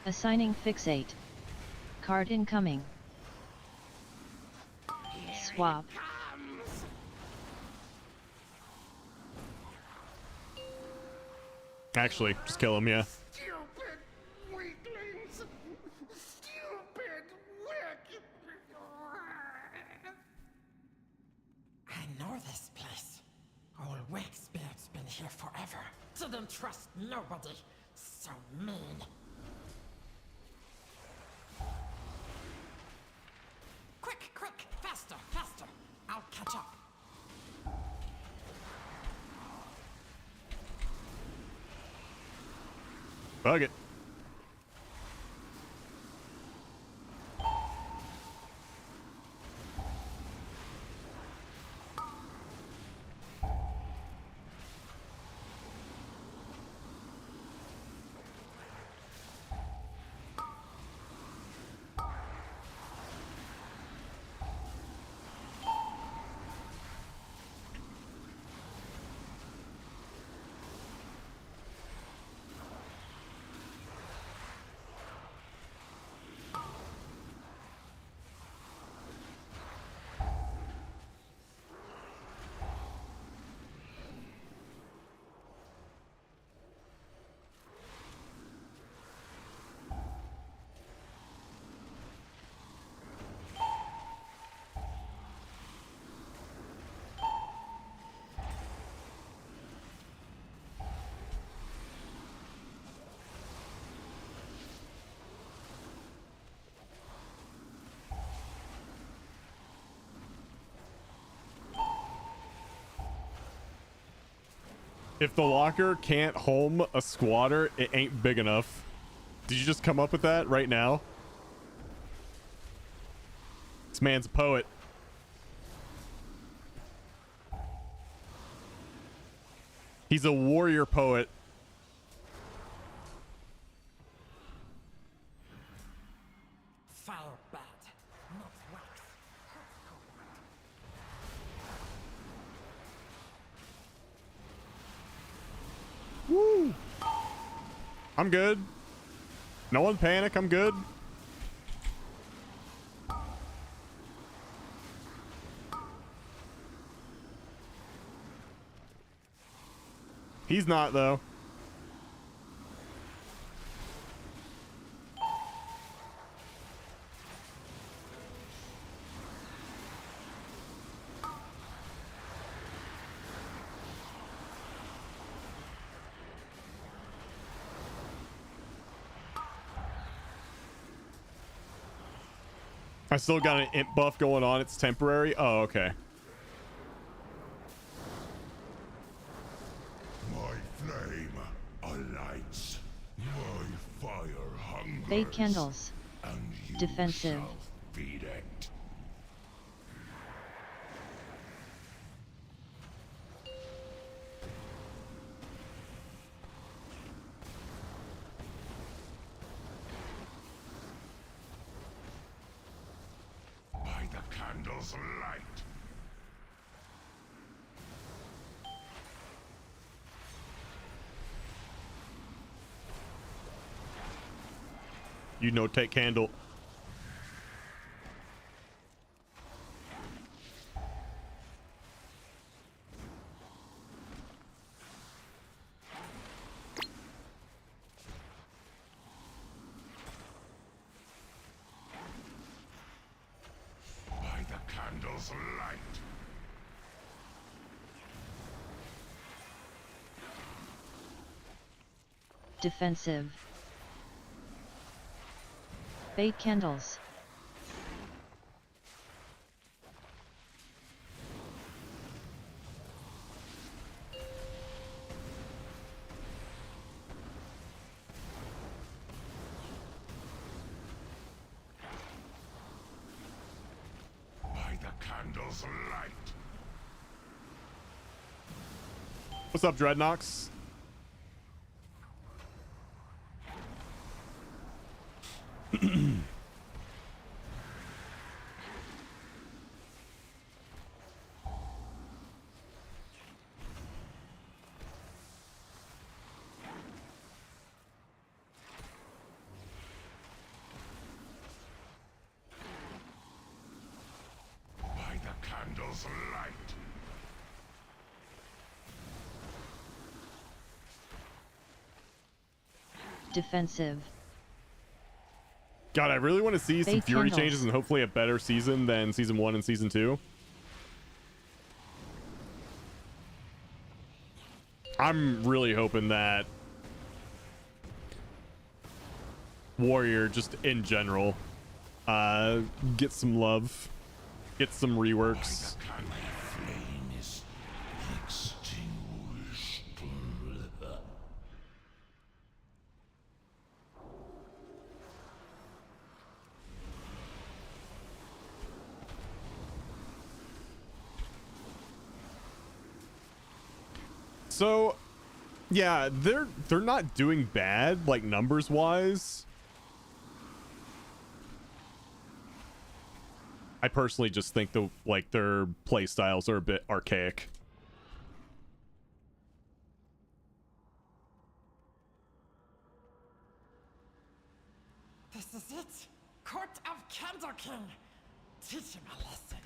Assigning fixate. Card incoming. Swap. Actually, just kill him, yeah. Stupid weaklings. Stupid wick. I know this place. Old Wakesbeard's been here forever. Didn't trust nobody. So mean. Quick, quick, faster, faster. I'll catch up. Bug it. If the locker can't home a squatter, it ain't big enough. Did you just come up with that right now? This man's a poet. He's a warrior poet. Fire bad, not wax. Woo! I'm good. No one panic, I'm good. He's not, though. I still got an imp buff going on. It's temporary. Oh, okay. My flame alights. My fire hungers. Fade candles. And you Defensive. shall feed it. By the candle's light. You know, take candle. By the candle's light. Defensive. Fade candles. By the candle's light. What's up, Dreadnoks? By the candle's light. Defensive. God, I really want to see some Fade Fury candles. changes and hopefully a better season than season 1 and season 2. I'm really hoping that Warrior, just in general, get some love, get some reworks. Flame is extinguished. So, yeah, they're not doing bad, like, numbers wise. I personally just think their play styles are a bit archaic. This is it! Court of Candle King! Teach him a lesson.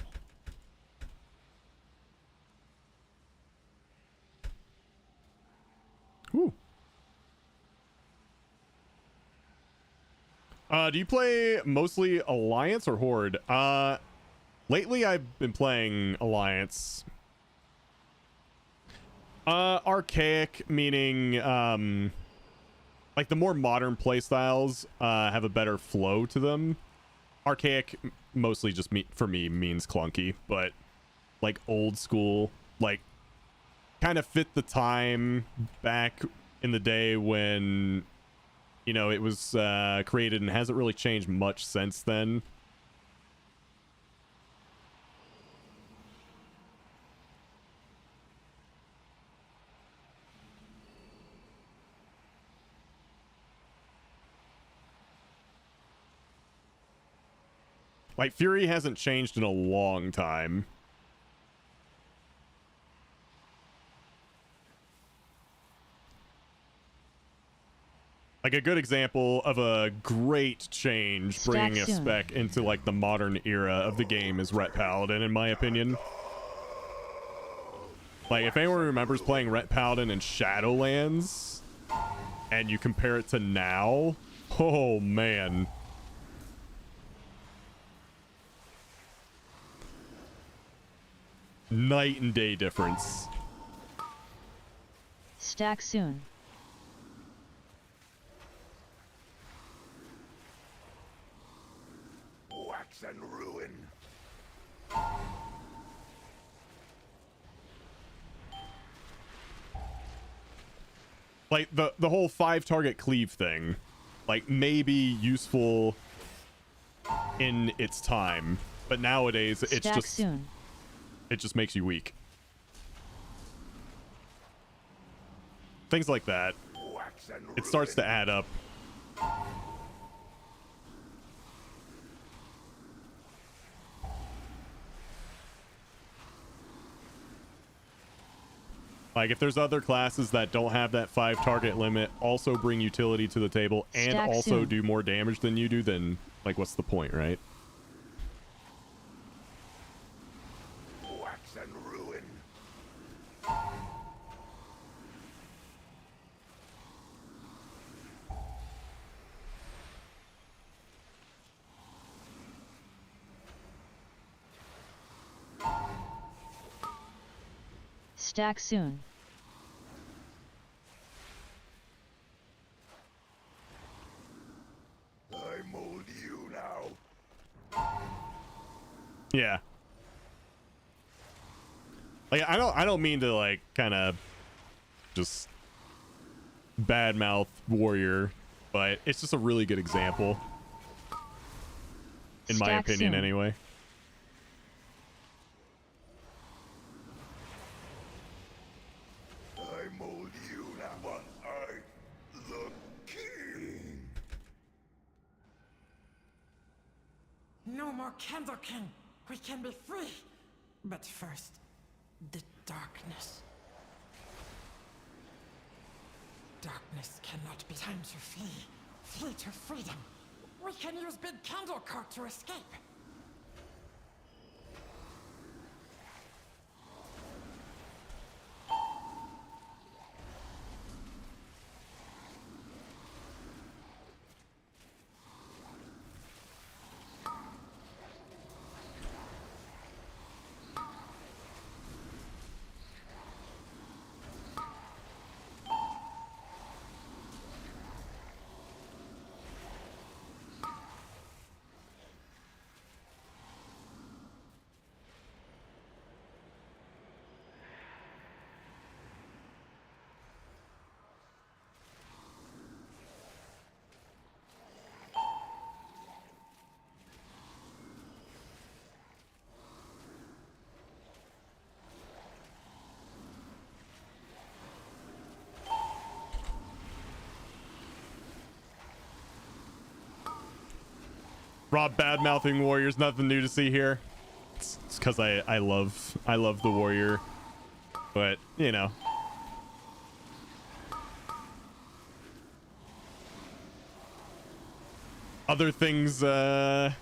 Ooh. Do you play mostly Alliance or Horde? Lately I've been playing Alliance. Archaic meaning, like the more modern playstyles, have a better flow to them. Archaic mostly just for me means clunky, but like old school, like kind of fit the time back in the day when, you know, it was created and hasn't really changed much since then. Like, Fury hasn't changed in a long time. Like, a good example of a great change bringing a spec into, like, the modern era of the game is Ret Paladin, in my opinion. Like, if anyone remembers playing Ret Paladin in Shadowlands, and you compare it to now, oh, man. Night and day difference. Stack soon. Wax Wax and ruin. Like the whole 5-target cleave thing, like, may be useful in its time, but nowadays it's Stack just soon. it just makes you weak. Things like that. It starts to add up. Like, if there's other classes that don't have that 5-target limit, also bring utility to the table, and Stack also soon. do more damage than you do, then, like, what's the point, right? Wax and ruin. Stack soon. I mold you now. Yeah. Like, I don't mean to, like, kind of just badmouth Warrior, but it's just a really good example, in my Stack opinion, soon. anyway. I mold you now, but I, the king. No more Candle King. We can be free. But first, the darkness. Darkness cannot be time to flee. Flee to freedom. We can use Big Candle Court to escape. Rob bad-mouthing Warriors, nothing new to see here. It's because I love the Warrior, but, you know. Other things are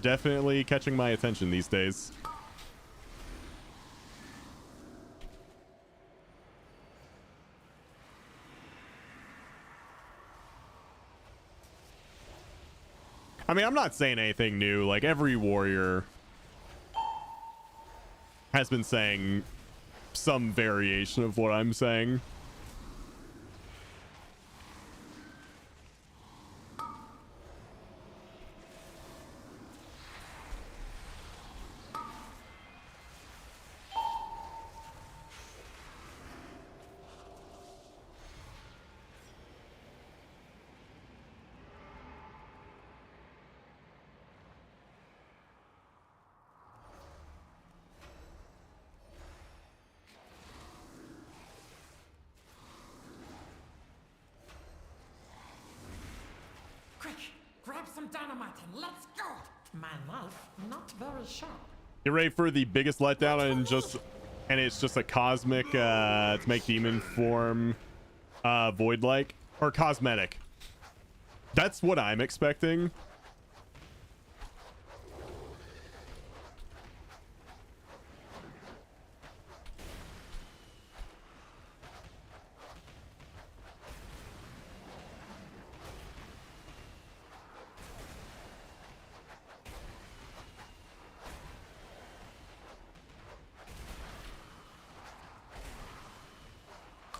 definitely catching my attention these days. I mean, I'm not saying anything new. Like, every Warrior has been saying some variation of what I'm saying. Quick, grab some dynamite and let's go. My knife, not very sharp. Get ready for the biggest letdown, and it's just a cosmic to make demon form void like, or cosmetic. That's what I'm expecting.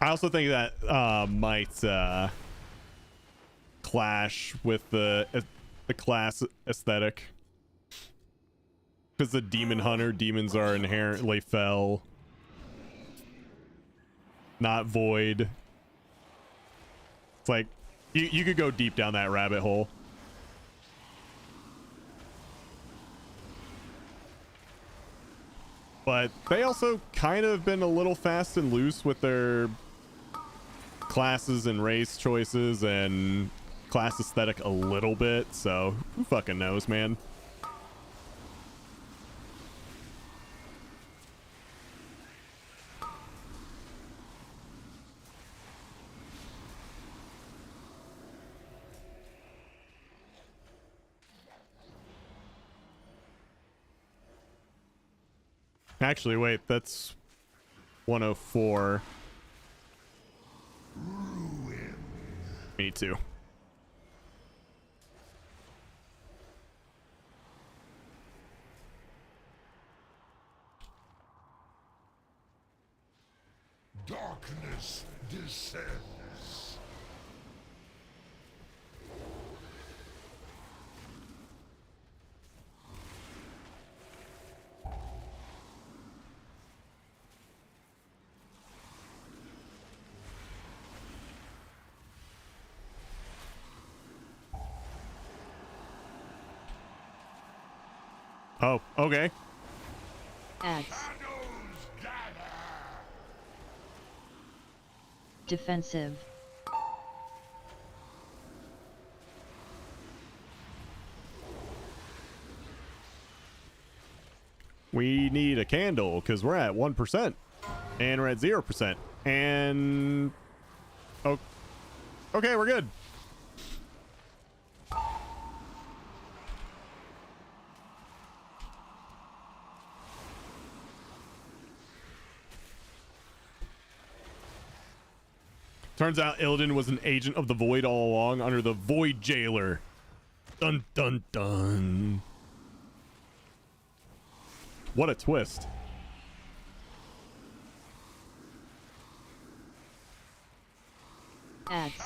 I also think that might clash with the class aesthetic Because the demon hunter, demons are inherently fell. Not void. It's like, you could go deep down that rabbit hole. But they also kind of been a little fast and loose with their classes and race choices and class aesthetic a little bit. So who fucking knows, man? Actually, wait, that's 104. Me too. Darkness descends. Oh, okay. Ads. Defensive. We need a candle because we're at 1% and we're at 0%. And oh, okay, we're good. Turns out Illidan was an agent of the Void all along under the Void Jailer. Dun dun dun. What a twist. Ads.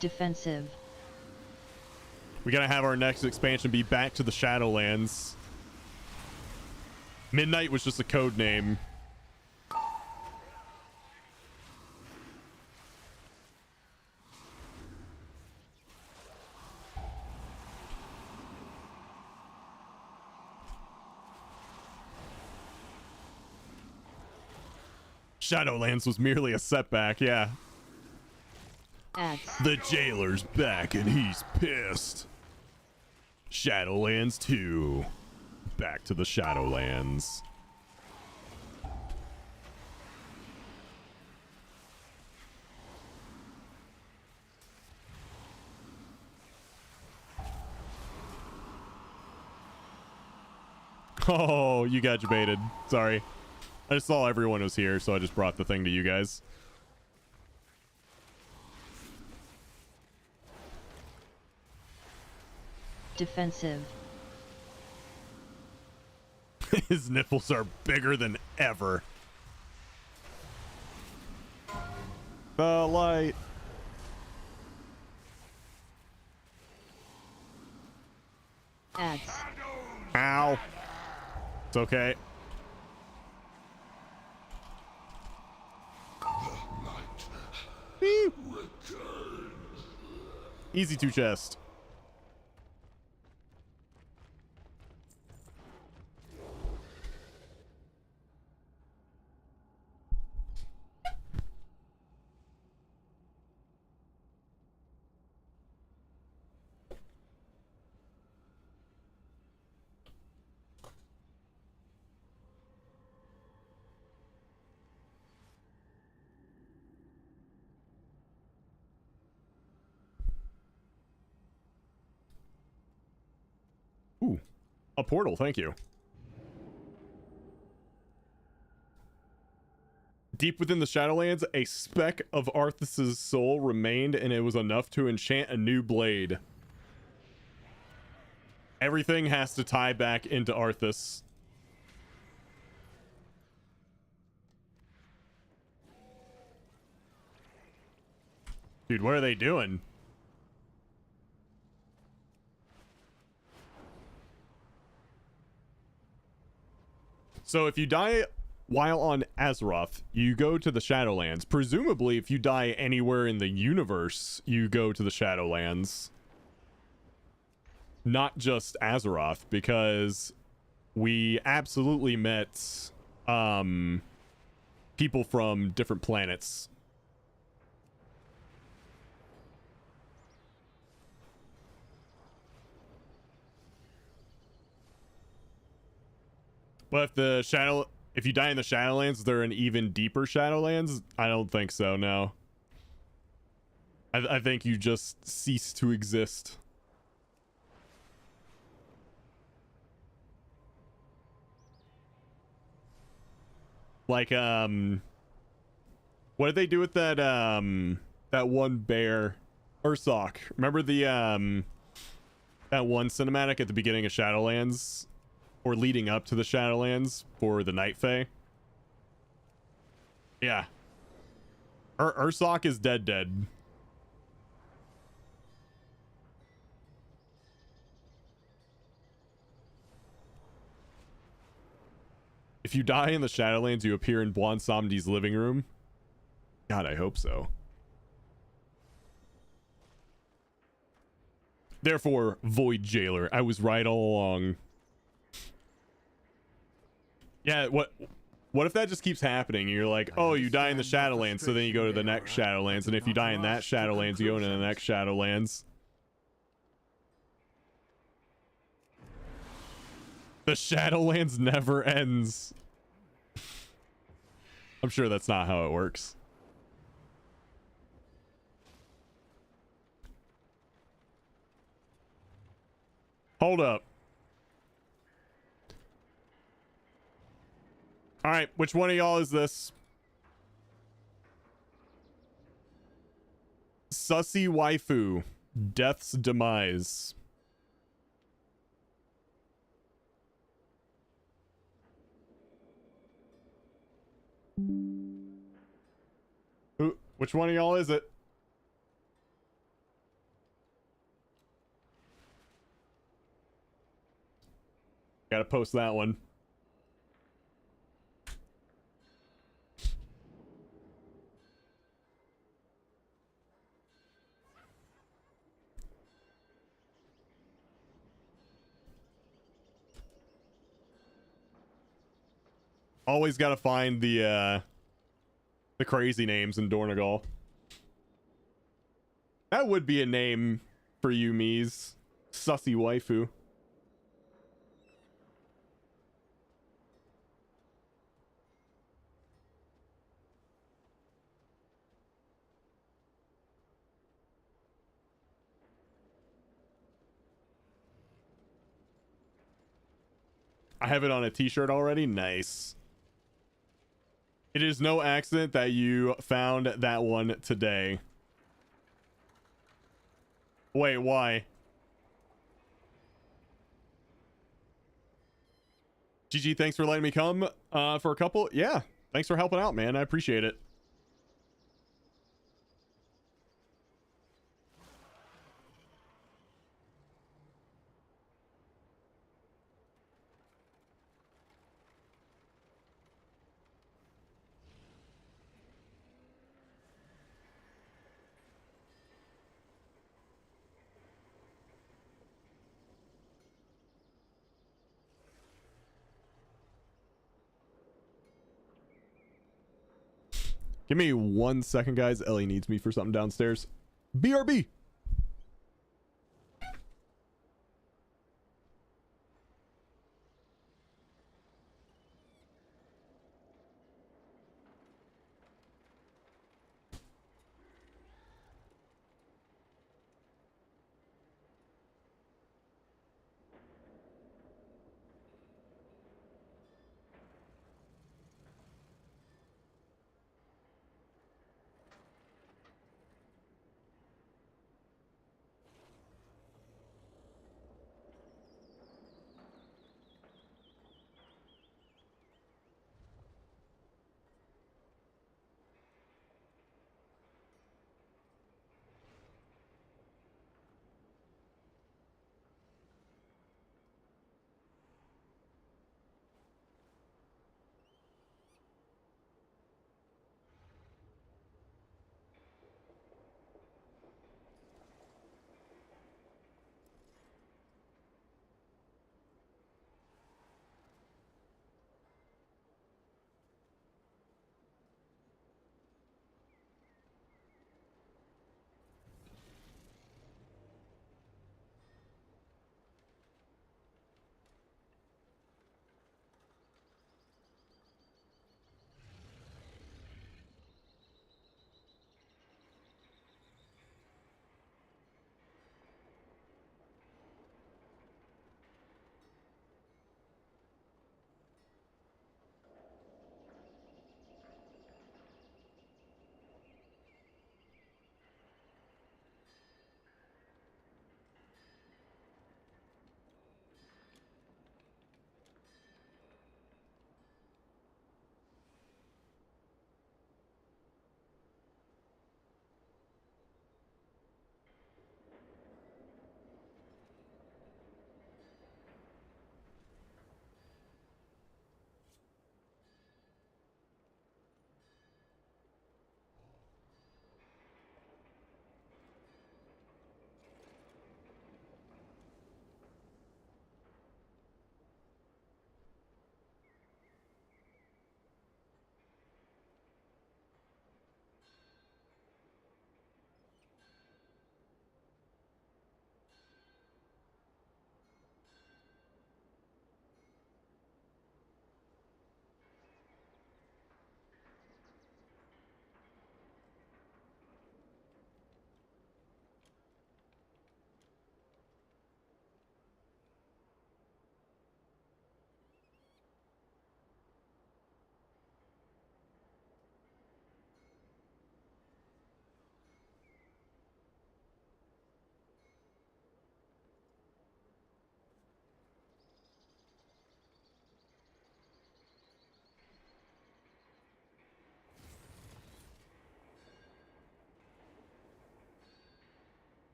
Defensive. We gotta have our next expansion be back to the Shadowlands. Midnight was just a code name. Shadowlands was merely a setback, yeah. Ads. The jailer's back and he's pissed. Shadowlands 2. Back to the Shadowlands. Oh, you got baited. Sorry. I just saw everyone was here, so I just brought the thing to you guys. Defensive. His nipples are bigger than ever. The light. Ads. Ow. It's okay. Whee! Easy to chest. Ooh, a portal, thank you. Deep within the Shadowlands, a speck of Arthas's soul remained, and it was enough to enchant a new blade. Everything has to tie back into Arthas. Dude, what are they doing? So if you die while on Azeroth, you go to the Shadowlands. Presumably, if you die anywhere in the universe, you go to the Shadowlands. Not just Azeroth, because we absolutely met people from different planets. But if you die in the Shadowlands, they're an even deeper Shadowlands? I don't think so, no. I think you just cease to exist. Like, what did they do with that, that one bear? Ursoc. Remember the, that one cinematic at the beginning of Shadowlands? Or leading up to the Shadowlands for the Night Fae? Yeah. Ursoc is dead. If you die in the Shadowlands, you appear in Bwonsamdi's living room. God, I hope so. Therefore, Void Jailer. I was right all along. Yeah, what if that just keeps happening? You're like, oh, you die in the Shadowlands, so then you go to the next Shadowlands, and if you die in that Shadowlands, you go into the next Shadowlands. The Shadowlands never ends. I'm sure that's not how it works. Hold up. All right, which one of y'all is this? Sussy Waifu, Death's Demise. Which one of y'all is it? Gotta post that one. Always gotta find the crazy names in Dornegal. That would be a name for you, Mies. Sussy Waifu. I have it on a t-shirt already. Nice. It is no accident that you found that one today. Wait, why? GG, thanks for letting me come for a couple. Yeah, thanks for helping out, man. I appreciate it. Give me 1 second, guys. Ellie needs me for something downstairs. BRB.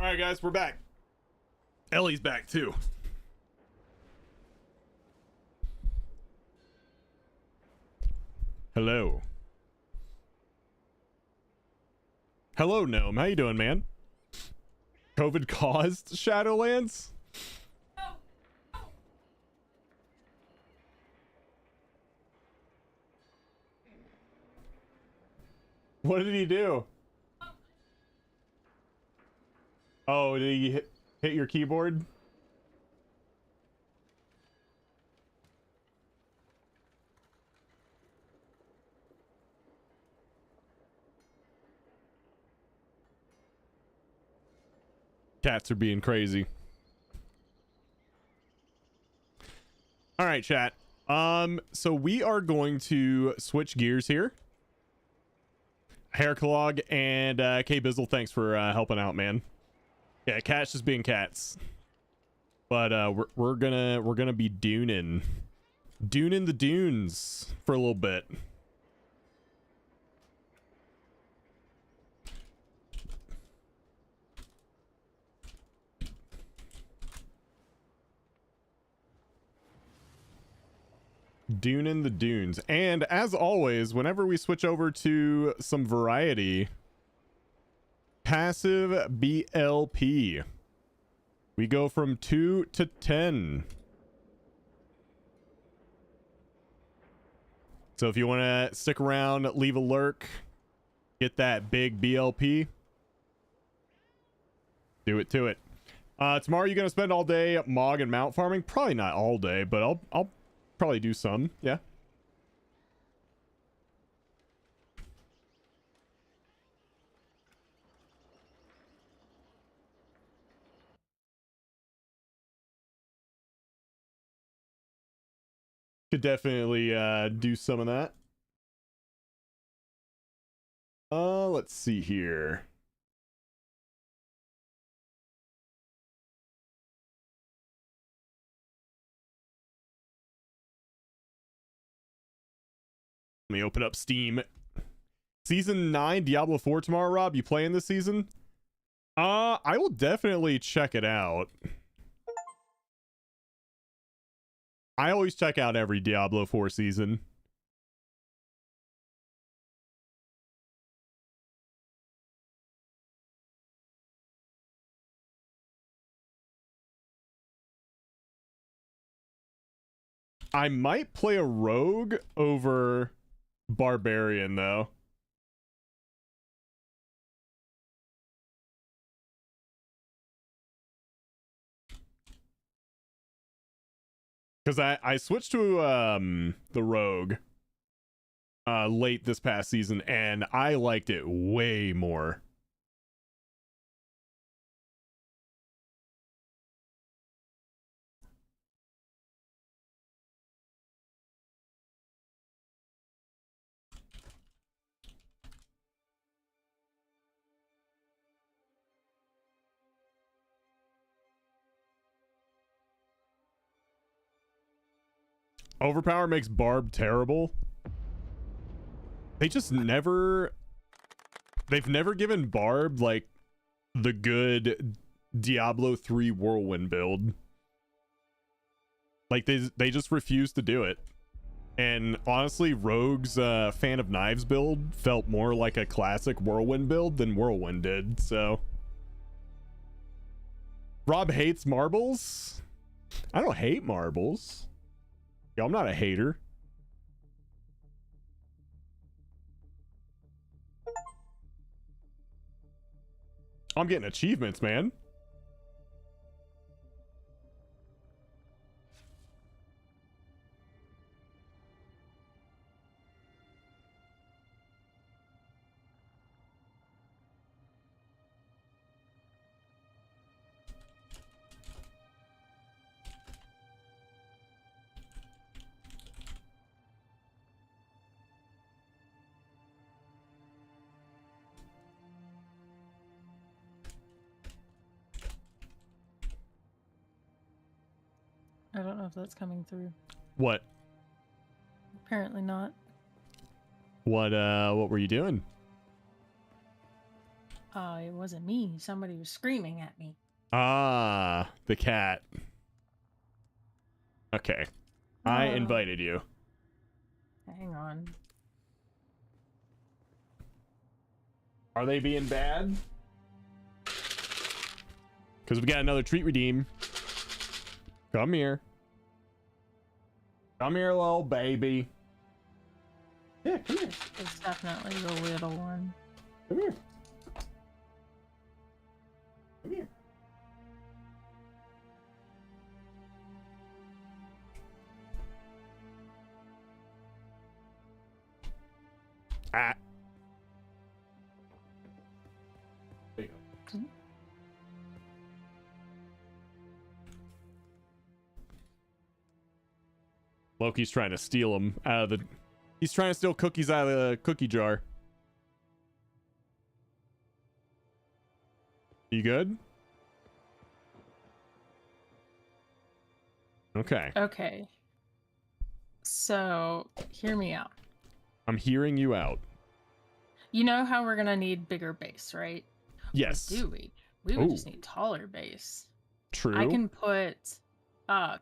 All right, guys, we're back. Ellie's back too. Hello. Hello, Gnome. How you doing, man? COVID caused Shadowlands? What did he do? Oh, did he hit your keyboard? Cats are being crazy. All right, chat. So we are going to switch gears here. Hairclog and K Bizzle, thanks for helping out, man. Yeah, cats just being cats. But we're gonna be duning the dunes for a little bit. Dune in the dunes. And as always, whenever we switch over to some variety, passive BLP, we go from 2 to 10. So if you want to stick around, leave a lurk, get that big BLP, do it to it. Tomorrow you're gonna spend all day Mog and mount farming? Probably not all day, but I'll probably do some, yeah. Could definitely do some of that. Let's see here. Let me open up Steam. Season 9 Diablo 4 tomorrow, Rob. You playing this season? I will definitely check it out. I always check out every Diablo 4 season. I might play a rogue over barbarian though. Because I switched to the rogue late this past season and I liked it way more. Overpower makes Barb terrible. They just never... They've never given Barb, like, the good Diablo 3 Whirlwind build. Like, they just refuse to do it. And honestly, Rogue's Fan of Knives build felt more like a classic Whirlwind build than Whirlwind did, so... Rob hates marbles? I don't hate marbles. Yo, I'm not a hater. I'm getting achievements, man. I don't know if that's coming through. What? Apparently not. What were you doing? It wasn't me. Somebody was screaming at me. Ah, the cat. Okay. I invited you. Hang on. Are they being bad? Because we got another treat redeem. Come here. Come here, little baby. Yeah, come here. It's definitely the little one. Come here. Come here. Ah. There you go. Loki's trying to steal them out of the... He's trying to steal cookies out of the cookie jar. You good? Okay. Okay. So, hear me out. I'm hearing you out. You know how we're gonna need bigger base, right? Yes. Or do we? We would just need taller base. True. I can put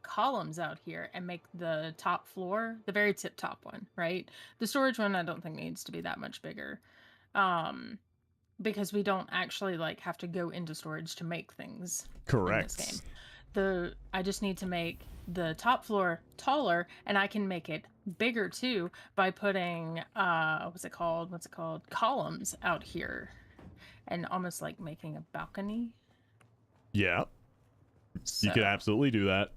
columns out here and make the top floor the very tip top one, right? The storage one I don't think needs to be that much bigger. Because we don't actually like have to go into storage to make things. Correct. In this game. I just need to make the top floor taller, and I can make it bigger too by putting what's it called columns out here, and almost like making a balcony. Yeah. So. You could absolutely do that.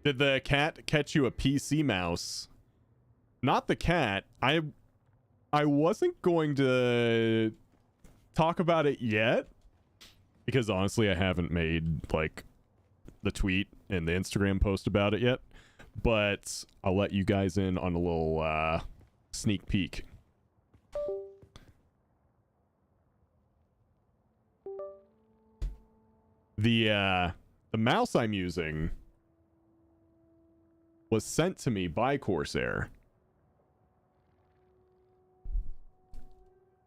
Did the cat catch you a PC mouse? Not the cat. I wasn't going to talk about it yet, because honestly I haven't made like the tweet and the Instagram post about it yet, but I'll let you guys in on a little sneak peek. The mouse I'm using was sent to me by Corsair.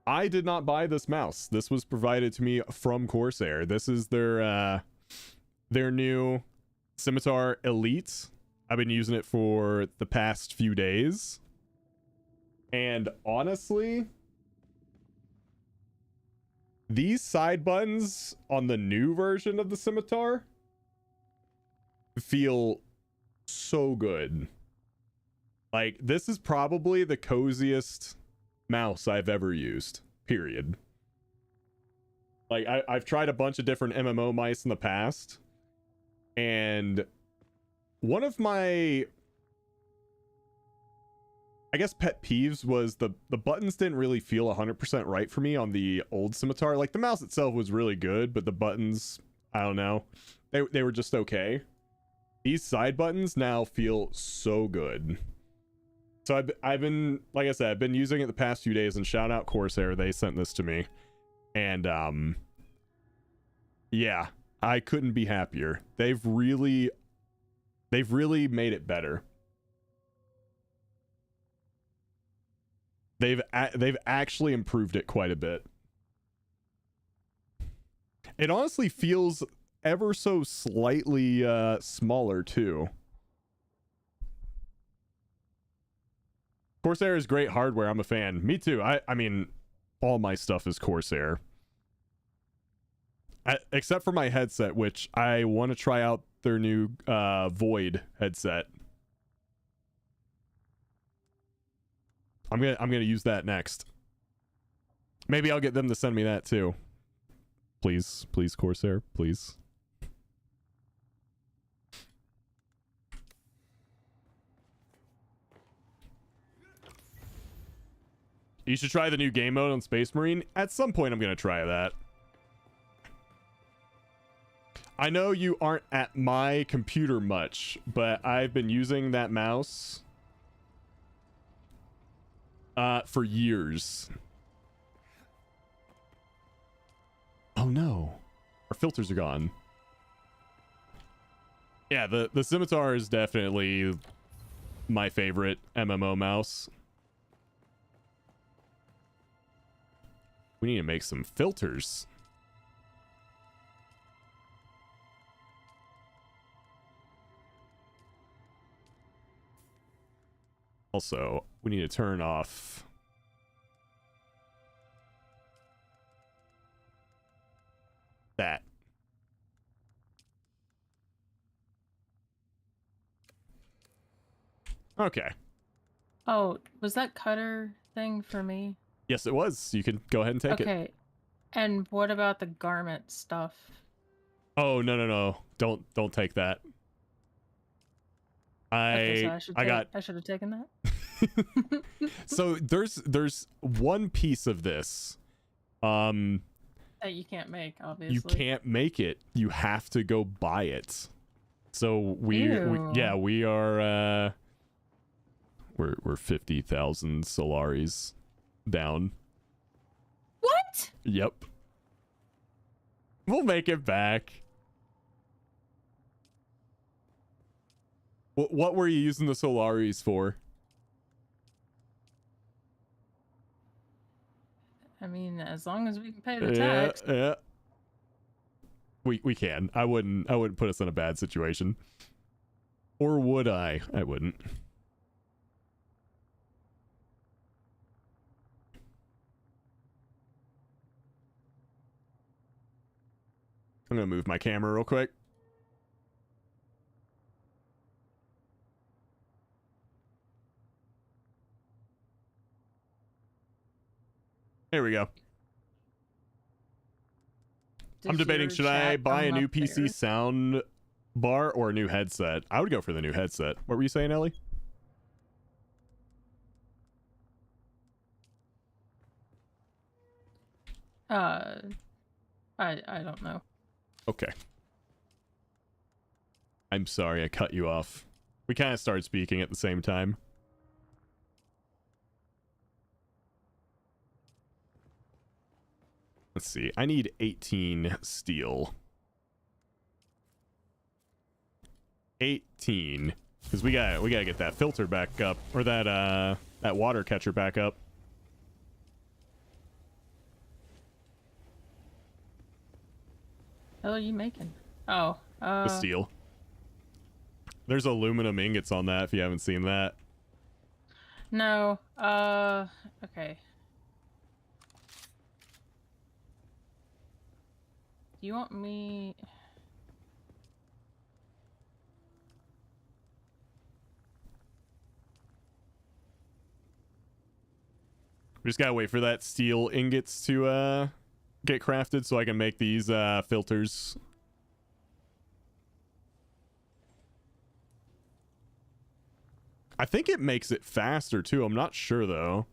I did not buy this mouse. This was provided to me from Corsair. This is their new Scimitar Elite. I've been using it for the past few days. And honestly, these side buttons on the new version of the Scimitar feel so good. Like, this is probably the coziest mouse I've ever used, period. Like, I've tried a bunch of different MMO mice in the past, and one of my, I guess, pet peeves was the buttons didn't really feel 100% right for me on the old Scimitar. Like, the mouse itself was really good, but the buttons, I don't know, they were just okay. These side buttons now feel so good. So I've been, like I said, I've been using it the past few days, and shout out Corsair, they sent this to me. And yeah, I couldn't be happier. They've really made it better. They've actually improved it quite a bit. It honestly feels ever so slightly smaller too. Corsair is great hardware. I'm a fan. Me too. I mean, all my stuff is Corsair. Except for my headset, which I want to try out their new Void headset. I'm gonna use that next. Maybe I'll get them to send me that too. Please, Corsair, please. You should try the new game mode on Space Marine. At some point, I'm gonna try that. I know you aren't at my computer much, but I've been using that mouse for years. Oh no, our filters are gone. Yeah, the Scimitar is definitely my favorite MMO mouse. We need to make some filters. Also, we need to turn off that. Okay. Oh, was that cutter thing for me? Yes, it was. You can go ahead and take it. Okay. And what about the garment stuff? Oh, no. Don't take that. Okay, so I should have taken that. So there's one piece of this. That you can't make, obviously. You can't make it. You have to go buy it. So we are we're 50,000 Solaris down. What? Yep. We'll make it back. What were you using the Solaris for? I mean, as long as we can pay the tax. Yeah. We can. I wouldn't put us in a bad situation. Or would I? I wouldn't. I'm gonna move my camera real quick. Here we go. I'm debating, should I buy a new PC sound bar or a new headset? I would go for the new headset. What were you saying, Ellie? I don't know. Okay. I'm sorry, I cut you off. We kind of started speaking at the same time. Let's see. I need 18 steel. 18. Because we gotta get that filter back up. Or that water catcher back up. What are you making? Oh, The steel. There's aluminum ingots on that if you haven't seen that. No. Okay. Do you want me... We just gotta wait for that steel ingots to get crafted so I can make these filters. I think it makes it faster too. I'm not sure though.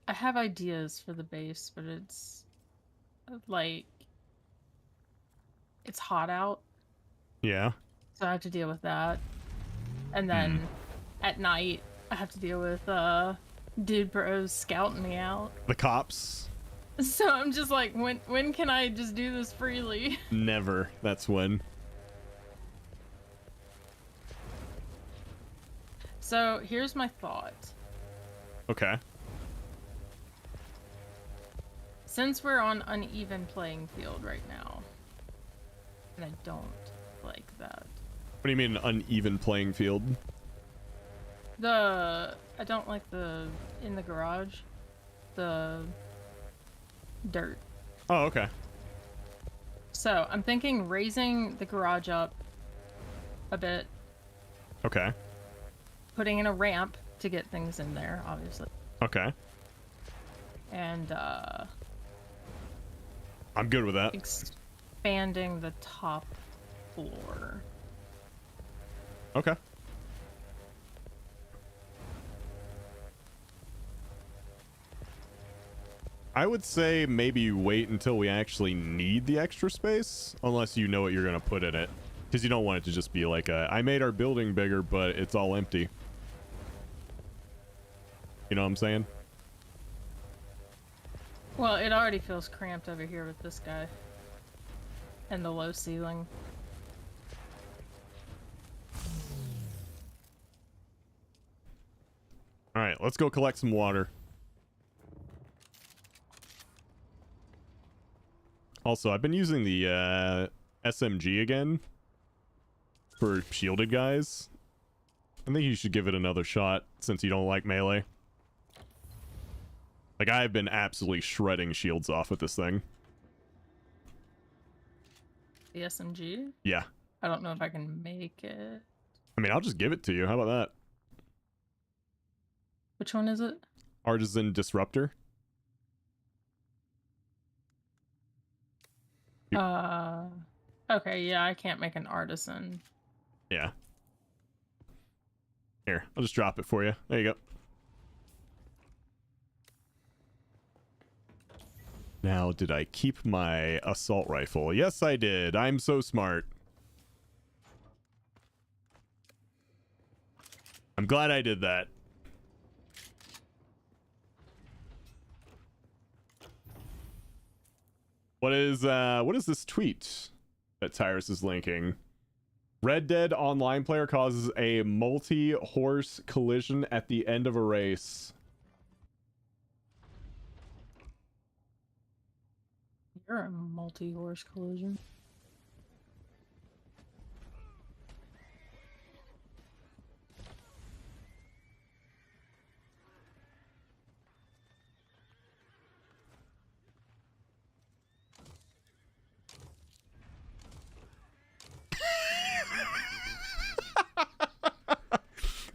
I have ideas for the base, but it's like it's hot out, Yeah. so I have to deal with that. And then at night I have to deal with dude bros scouting me out. The cops? So I'm just like, when can I just do this freely? Never. That's when. So here's my thought. Okay. Since we're on uneven playing field right now, and I don't like that. What do you mean uneven playing field? I don't like in the garage, the dirt. Oh, okay. So I'm thinking raising the garage up a bit. Okay. Putting in a ramp to get things in there, obviously. Okay. And I'm good with that. Expanding the top floor. Okay. I would say maybe wait until we actually need the extra space, unless you know what you're going to put in it. Because you don't want it to just be like I made our building bigger, but it's all empty. You know what I'm saying? Well, it already feels cramped over here with this guy. And the low ceiling. Alright, let's go collect some water. Also, I've been using the SMG again for shielded guys. I think you should give it another shot since you don't like melee. Like, I've been absolutely shredding shields off with this thing. The SMG? Yeah. I don't know if I can make it. I mean, I'll just give it to you. How about that? Which one is it? Artisan Disruptor. Okay, yeah, I can't make an artisan. Yeah. Here, I'll just drop it for you. There you go. Now, did I keep my assault rifle? Yes, I did. I'm so smart. I'm glad I did that. What is this tweet that Tyrus is linking? Red Dead Online player causes a multi-horse collision at the end of a race. You're a multi-horse collision.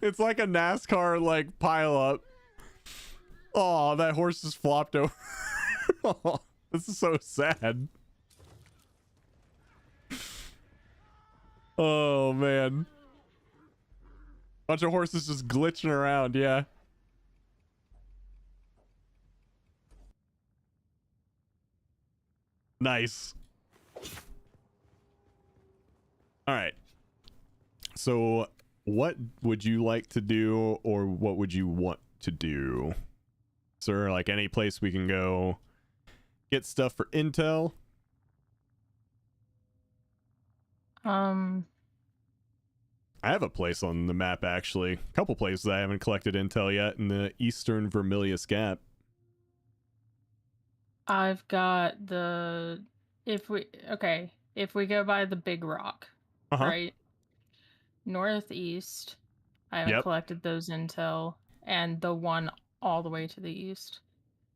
It's like a NASCAR like pile up. Oh, that horse just flopped over. Oh, this is so sad. Oh man. Bunch of horses just glitching around, yeah. Nice. All right. So what would you like to do, or what would you want to do? Sir, like any place we can go get stuff for intel? I have a place on the map, actually. A couple places I haven't collected intel yet in the Eastern Vermilius Gap. I've got the... If we go by the big rock, right? Northeast. I haven't collected those intel. And the one all the way to the east.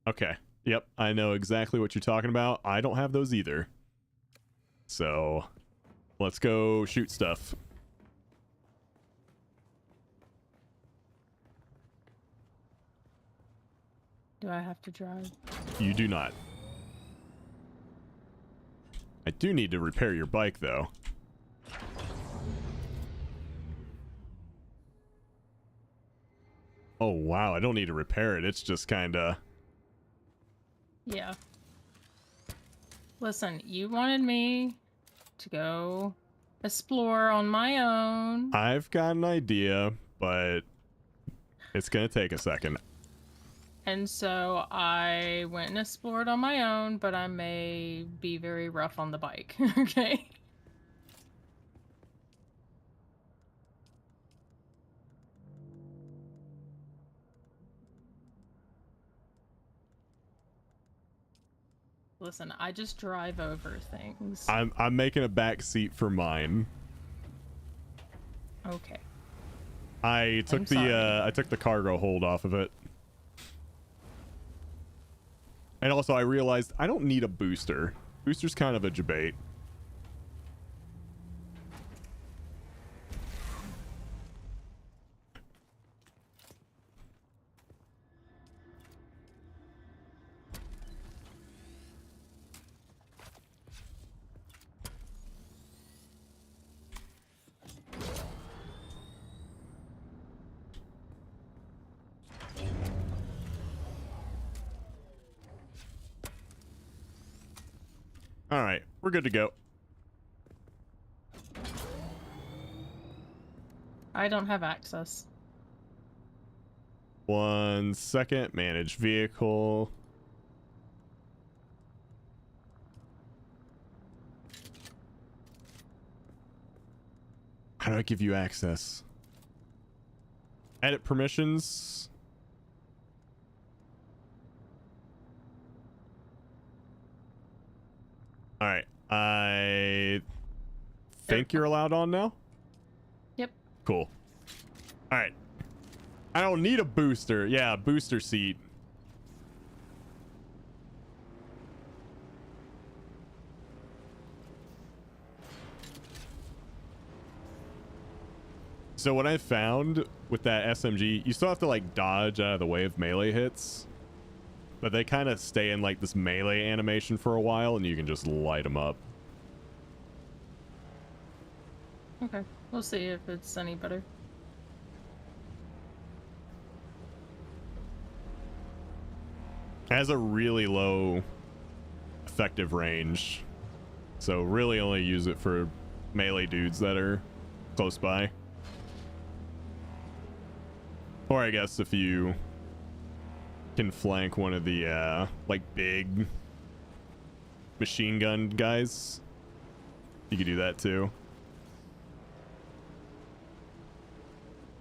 Okay. Yep. I know exactly what you're talking about. I don't have those either. So let's go shoot stuff. Do I have to drive? You do not. I do need to repair your bike, though. Oh, wow. I don't need to repair it. It's just kind of... Yeah. Listen, you wanted me to go explore on my own. I've got an idea, but it's going to take a second. And so I went and explored on my own, but I may be very rough on the bike. Okay. Listen, I just drive over things. I'm making a back seat for mine. Okay. I took the cargo hold off of it. And also I realized I don't need a booster. Booster's kind of a debate. All right, we're good to go. I don't have access. 1 second. Manage vehicle. How do I give you access? Edit permissions. All right. I think you're allowed on now. Yep. Cool. All right. I don't need a booster. Yeah, booster seat. So what I found with that SMG, you still have to like dodge out of the way of melee hits, but they kind of stay in like this melee animation for a while and you can just light them up. Okay, we'll see if it's any better. Has a really low effective range, so really only use it for melee dudes that are close by. Or I guess if you can flank one of the like big machine gun guys, you could do that too.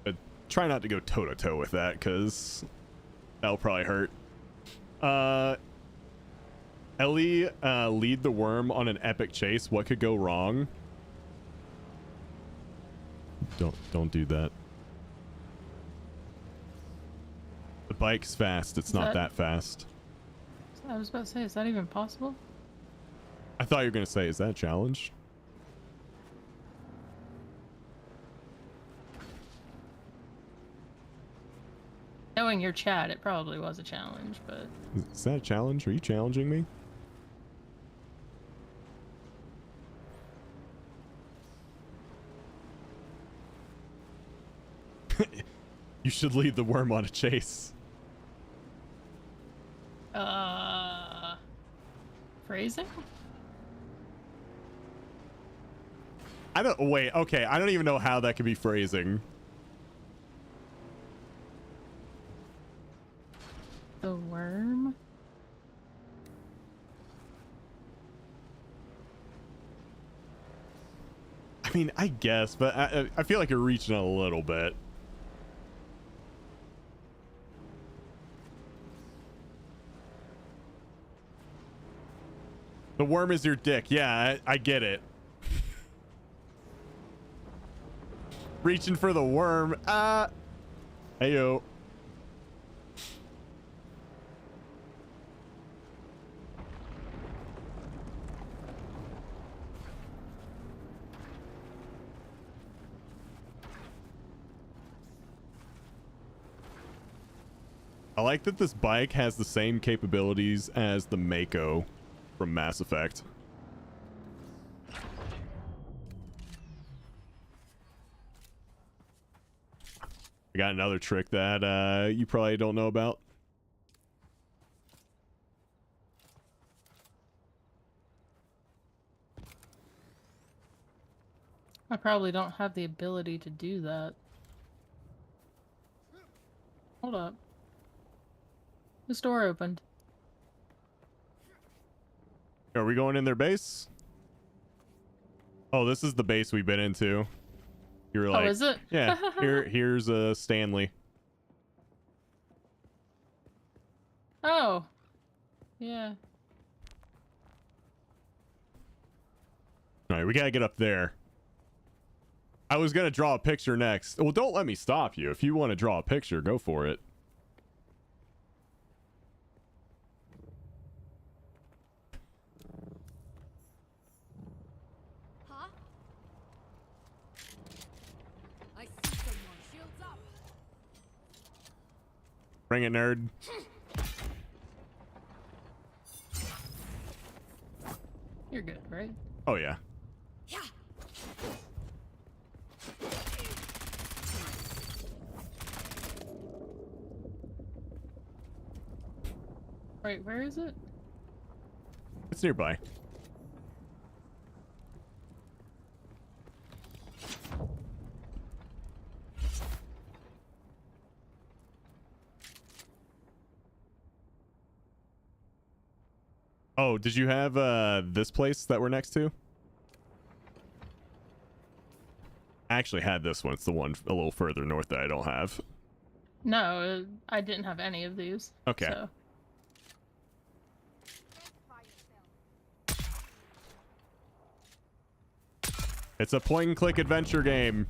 But try not to go toe to toe with that, because that'll probably hurt. Ellie, lead the worm on an epic chase. What could go wrong? Don't do that. The bike's fast. It's not that fast. I was about to say, is that even possible? I thought you were gonna say, is that a challenge? Knowing your chat, it probably was a challenge, but... Is that a challenge? Are you challenging me? You should lead the worm on a chase. Phrasing? I don't... Wait, okay. I don't even know how that could be phrasing. The worm? I mean, I guess, but I feel like you're reaching a little bit. The worm is your dick. Yeah, I get it. Reaching for the worm. Heyo. I like that this bike has the same capabilities as the Mako from Mass Effect. I got another trick that you probably don't know about. I probably don't have the ability to do that. Hold up. This door opened. Are we going in their base? Oh, this is the base we've been into. You're like, oh, is it? Yeah. Here's Stanley. Oh. Yeah. All right, we gotta get up there. I was gonna draw a picture next. Well, don't let me stop you. If you want to draw a picture, go for it. Huh? I see someone. Shields up. Bring it, nerd. You're good, right? Oh, yeah. Yeah. Wait, where is it? It's nearby. Oh, did you have this place that we're next to? I actually had this one. It's the one a little further north that I don't have. No, I didn't have any of these. Okay. So. It's a point and click adventure game.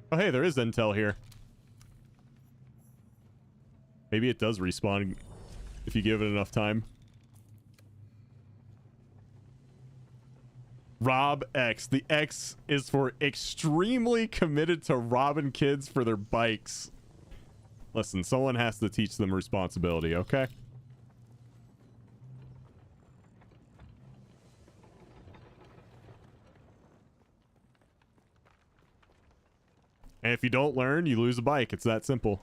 Oh, hey, there is intel here. Maybe it does respawn if you give it enough time. Rob X. The X is for extremely committed to robbing kids for their bikes. Listen, someone has to teach them responsibility, okay? And if you don't learn, you lose a bike. It's that simple.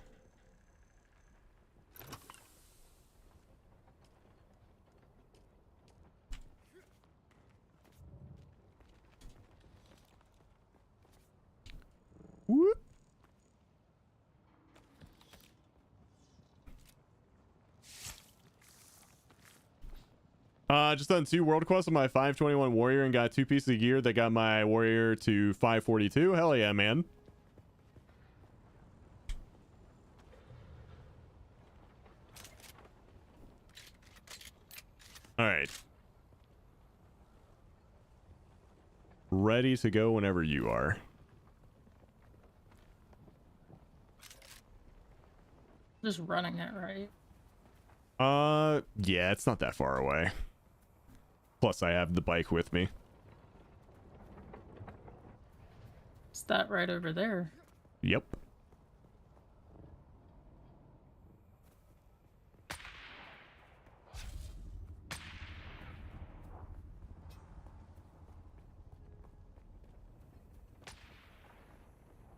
Whoop. Just done 2 world quests on my 521 warrior and got 2 pieces of gear that got my warrior to 542. Hell yeah, man. All right. Ready to go whenever you are. Just running it, right? Yeah, it's not that far away. Plus, I have the bike with me. It's that right over there. Yep.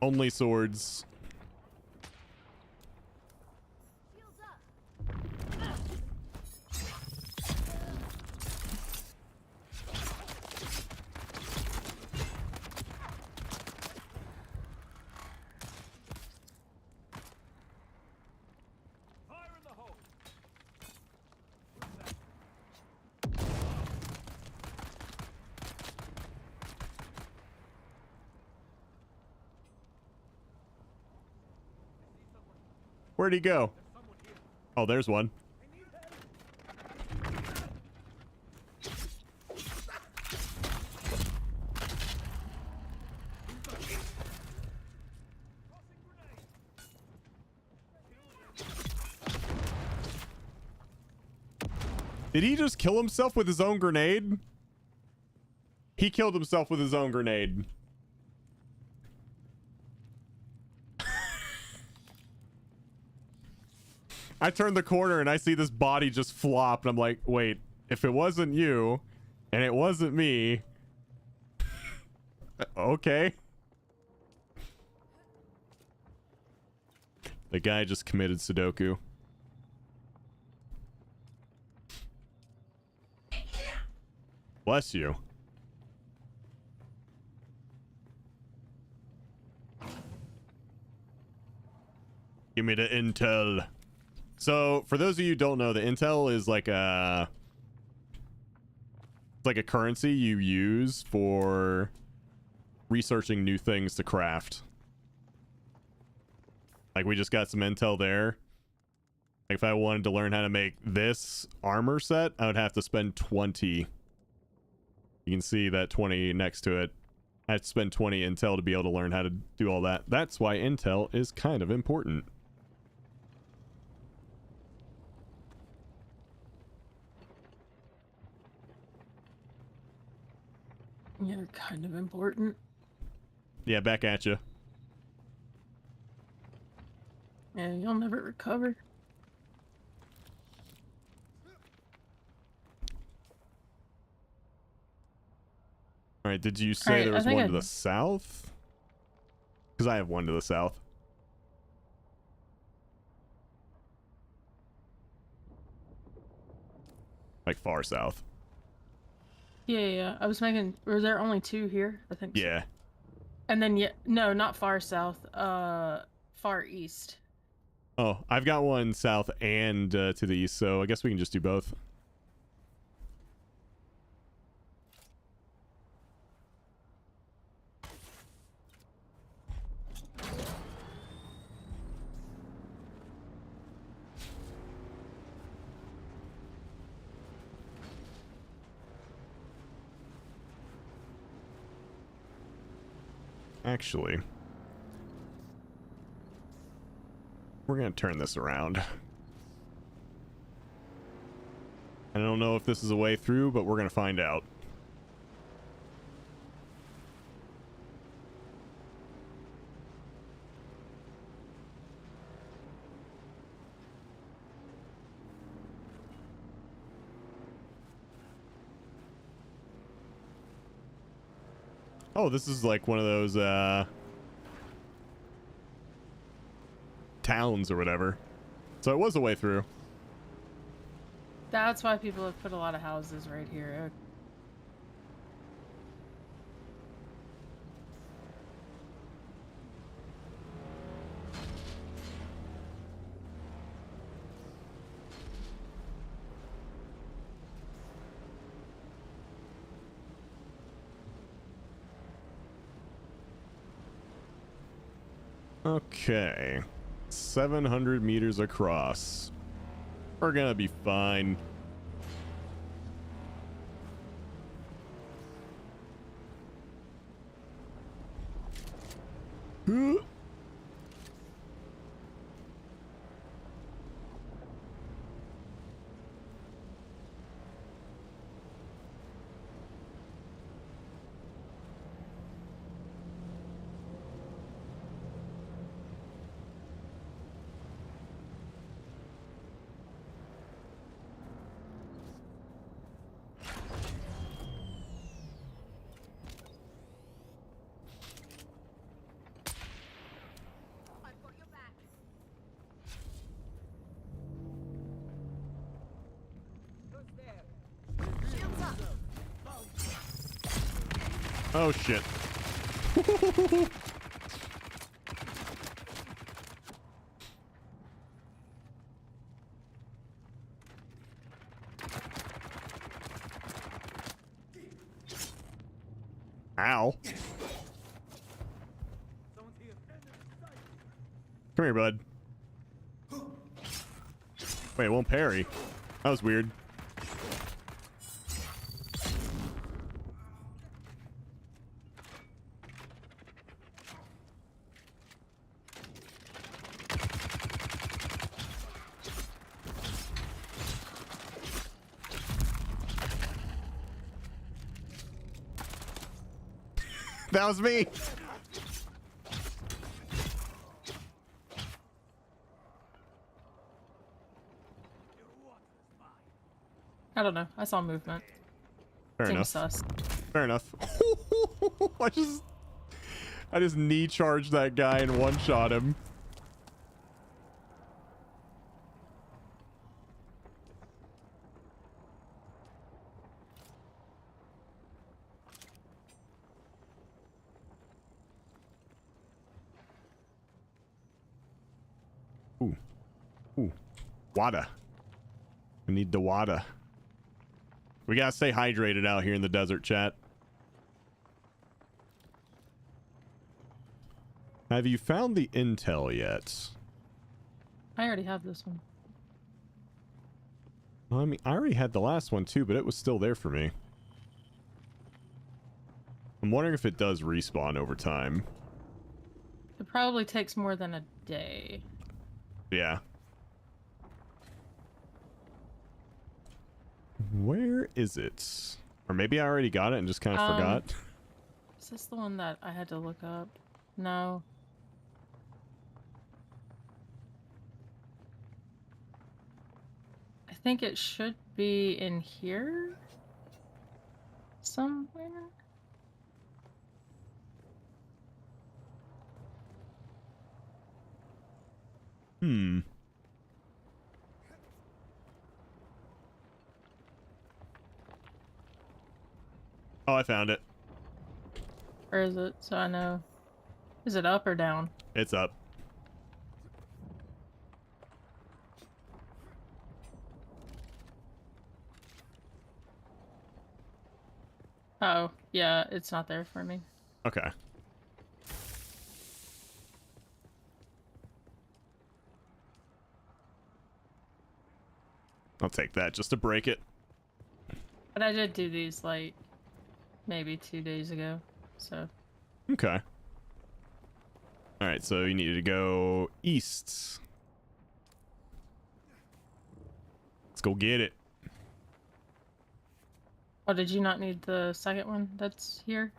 Only swords. Where'd he go? Oh, there's one. Did he just kill himself with his own grenade? He killed himself with his own grenade. I turn the corner and I see this body just flop, and I'm like, wait, if it wasn't you and it wasn't me, okay. The guy just committed Sudoku. Bless you. Give me the intel. So, for those of you who don't know, the intel is like a currency you use for researching new things to craft. Like, we just got some intel there. Like, if I wanted to learn how to make this armor set, I would have to spend 20. You can see that 20 next to it. I have to spend 20 intel to be able to learn how to do all that. That's why intel is kind of important. You're kind of important. Yeah, back at you. Yeah, you'll never recover. All right, did you say there was I think one to the south? Because I have one to the south. Like far south. Yeah. I was making. Were there only 2 here? I think. Yeah. So. And then no, not far south. Far east. Oh, I've got one south and to the east, so I guess we can just do both. Actually, we're going to turn this around. I don't know if this is a way through, but we're going to find out. Oh, this is like one of those towns or whatever. So it was a way through. That's why people have put a lot of houses right here. Okay. 700 meters across. We're gonna be fine. Oh shit. Ow. Come here, bud. Wait, it won't parry. That was weird. That was me. I don't know. I saw movement. Fair Seems enough. sus. Fair enough. I just knee charged that guy and one shot him. Ooh. Water. I need the water. We gotta stay hydrated out here in the desert, chat. Have you found the intel yet? I already have this one. I mean, I already had the last one too, but it was still there for me. I'm wondering if it does respawn over time. It probably takes more than a day. Yeah. Where is it? Or maybe I already got it and just kind of forgot. Is this the one that I had to look up? No. I think it should be in here somewhere. Hmm. Oh, I found it. Where is it? So I know. Is it up or down? It's up. Oh, yeah, it's not there for me. Okay. I'll take that just to break it. But I did do these like maybe 2 days ago, so. Okay. All right, so you needed to go east. Let's go get it. Oh, did you not need the second one that's here?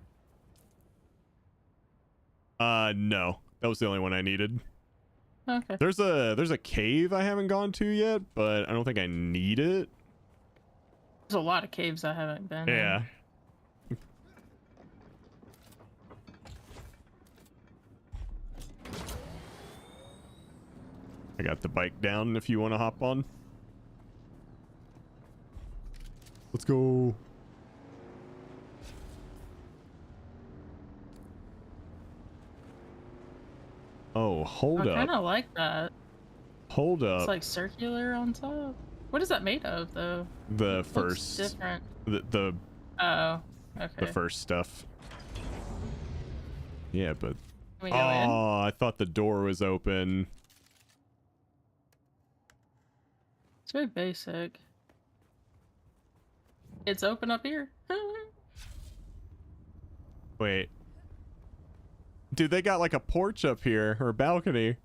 No. That was the only one I needed. Okay. There's a cave I haven't gone to yet, but I don't think I need it. There's a lot of caves I haven't been in. Yeah. I got the bike down if you want to hop on. Let's go. Oh, hold I up. kind of like that. Hold up. It's like circular on top. What is that made of, though? The Looks first different. the Oh, okay. the first stuff. Yeah, but Can we go in? I thought the door was open. It's very basic. It's open up here. Wait. Dude, they got like a porch up here or a balcony.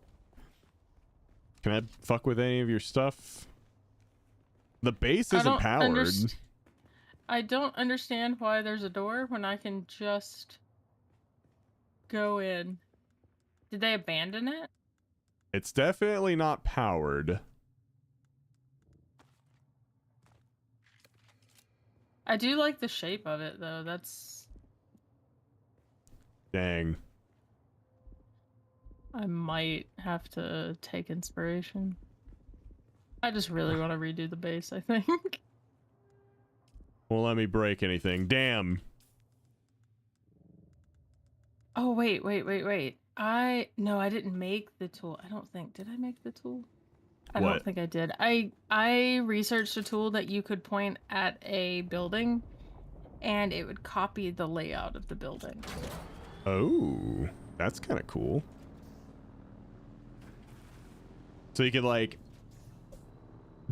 Can I fuck with any of your stuff? The base isn't powered. I don't understand why there's a door when I can just go in. Did they abandon it? It's definitely not powered. I do like the shape of it, though. That's... Dang. I might have to take inspiration. I just really want to redo the base, I think. Won't let me break anything. Damn. Oh, wait. No, I didn't make the tool. I don't think. Did I make the tool? I What? don't think I did. I researched a tool that you could point at a building and it would copy the layout of the building. Oh, that's kind of cool. So you could like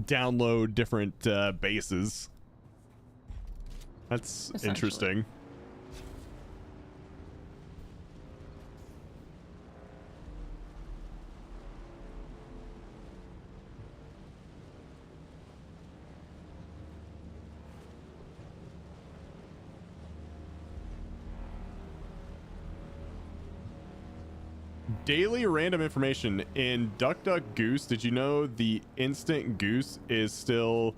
download different bases. That's interesting. Daily random information in Duck Duck Goose. Did you know the instant goose is still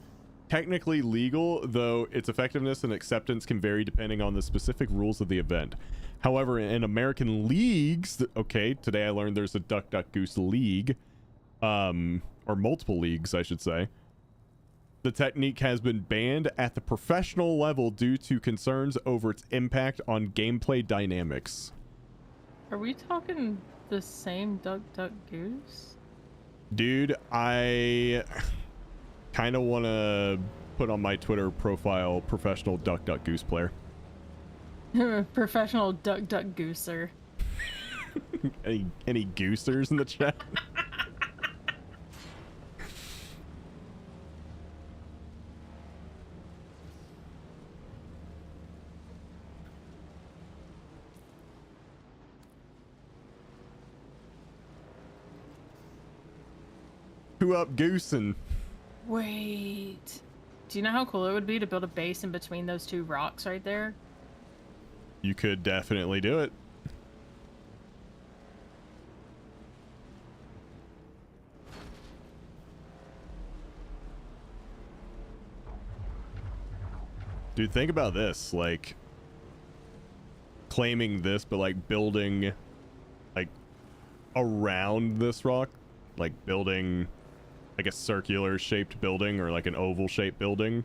technically legal, though its effectiveness and acceptance can vary depending on the specific rules of the event? However, in American leagues, okay, today I learned there's a Duck Duck Goose league, or multiple leagues, I should say. The technique has been banned at the professional level due to concerns over its impact on gameplay dynamics. Are we talking the same Duck Duck Goose? Dude, I kind of want to put on my Twitter profile professional Duck Duck Goose player. Professional Duck Duck Gooser. Any goosers in the chat? Who up goosing? Wait. Do you know how cool it would be to build a base in between those two rocks right there? You could definitely do it. Dude, think about this, like claiming this, but like building like around this rock, like building like a circular shaped building or like an oval shaped building.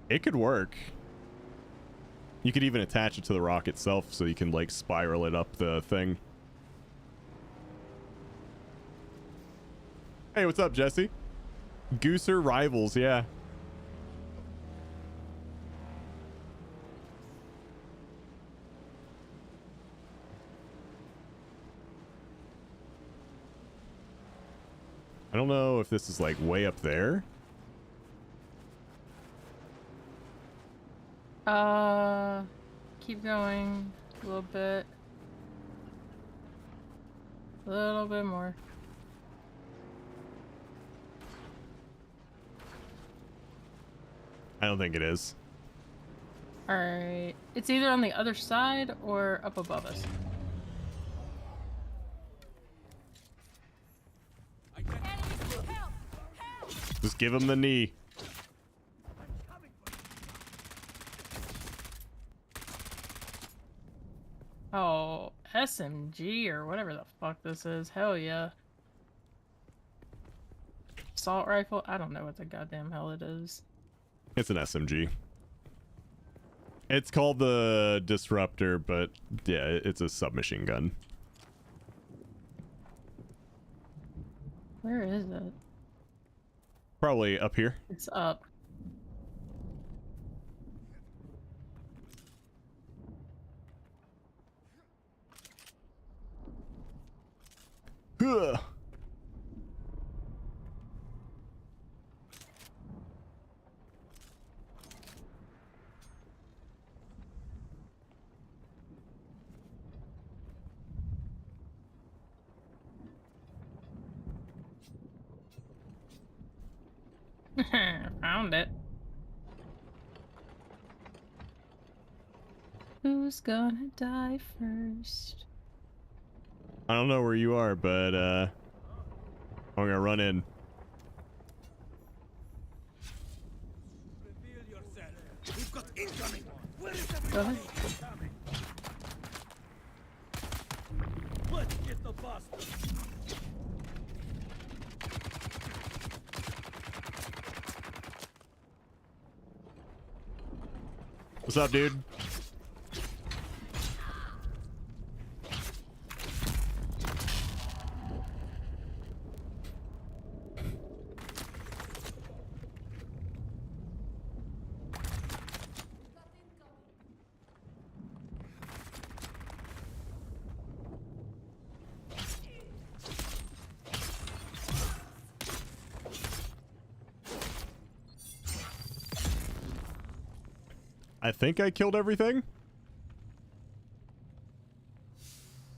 It could work. You could even attach it to the rock itself so you can like spiral it up the thing. Hey, what's up, Jesse? Gooser Rivals, yeah. I don't know if this is like way up there. Keep going a little bit. A little bit more. I don't think it is. Alright. It's either on the other side or up above us. Just give him the knee. Oh, SMG or whatever the fuck this is. Hell yeah. Assault rifle? I don't know what the goddamn hell it is. It's an SMG. It's called the Disruptor, but yeah, it's a submachine gun. Where is it? Probably up here. It's up. Ugh. Found it. Who's gonna die first? I don't know where you are, but I'm gonna run in. We've got incoming. Where is Go ahead. Let's get the bastard. What's up, dude? I think I killed everything.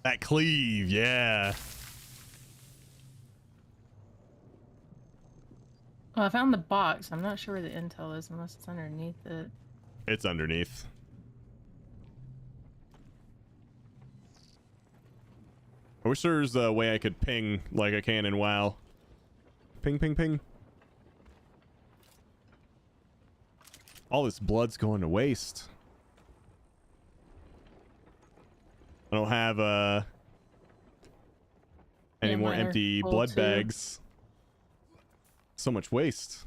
That cleave, yeah. Well, I found the box. I'm not sure where the intel is unless it's underneath it. It's underneath. I wish there was a way I could ping like I can in WoW. Ping, ping, ping. All this blood's going to waste. I don't have any more mine are empty full blood too. bags. So much waste.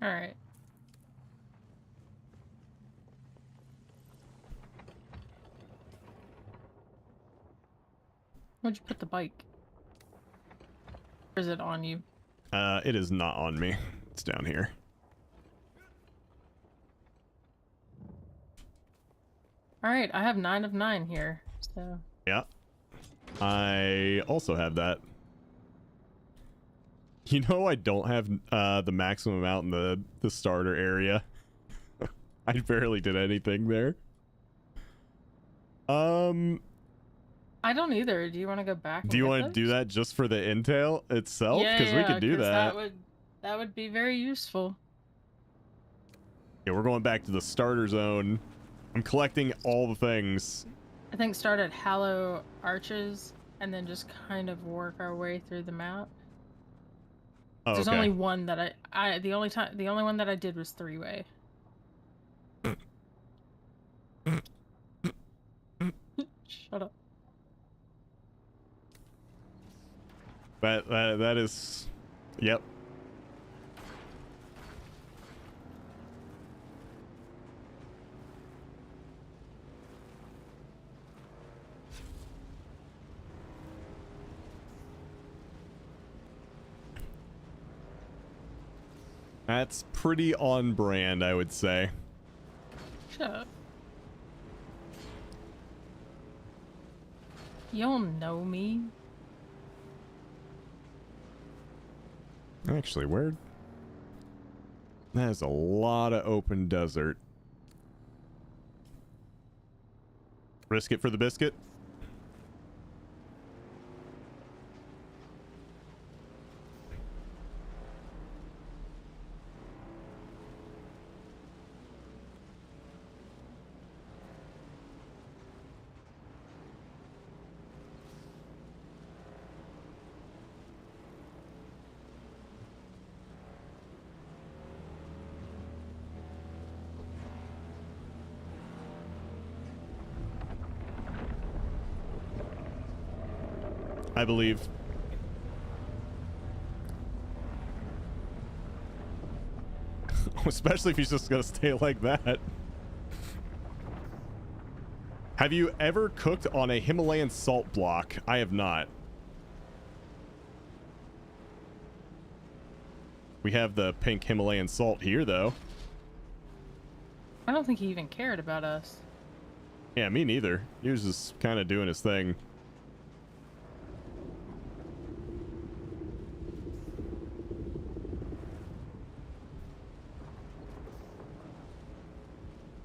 All right. Where'd you put the bike? Or is it on you? It is not on me. It's down here. All right, I have 9 of 9 here. So Yeah. I also have that. You know, I don't have the maximum amount in the starter area. I barely did anything there. I don't either. Do you want to go back? Do you want to do that just for the intel itself? Yeah, Because we could do 'cause that. That would be very useful. Yeah, we're going back to the starter zone. I'm collecting all the things. I think start at Hallow Arches and then just kind of work our way through the map. Oh, There's okay. only one that the only one that I did was 3-way. Shut up. That is, yep. That's pretty on brand, I would say. Shut up. You don't know me. Actually, where? That is a lot of open desert. Risk it for the biscuit? I believe. Especially if he's just gonna stay like that. Have you ever cooked on a Himalayan salt block? I have not. We have the pink Himalayan salt here, though. I don't think he even cared about us. Yeah, me neither. He was just kind of doing his thing.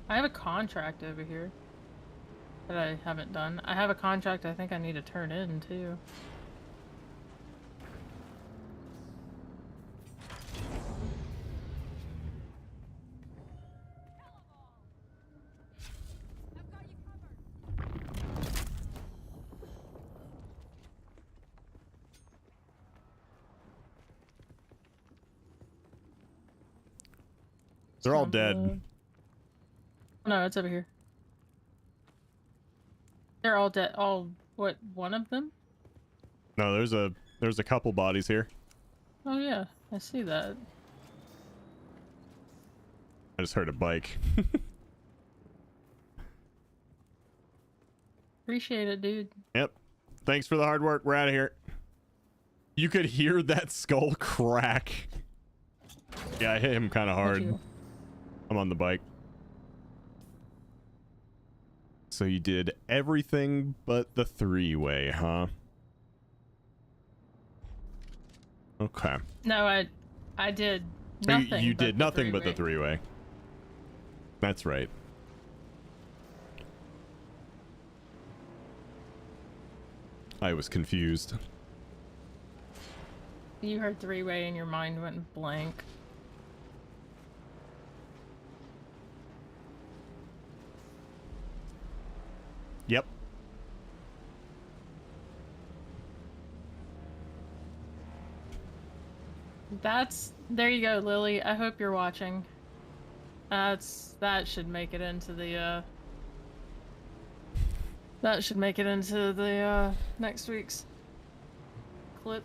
I have a contract over here that I haven't done. I have a contract I think I need to turn in too. They're all dead. No, it's over here. They're all dead. All what? One of them? No, there's a couple bodies here. Oh yeah, I see that. I just heard a bike. Appreciate it, dude. Yep. Thanks for the hard work. We're out of here. You could hear that skull crack. Yeah, I hit him kind of hard. I'm on the bike. So you did everything but the three-way, huh? Okay. No, I did nothing. You did nothing but the three-way. That's right. I was confused. You heard three-way and your mind went blank. Yep. There you go, Lily. I hope you're watching. That should make it into the next week's clip.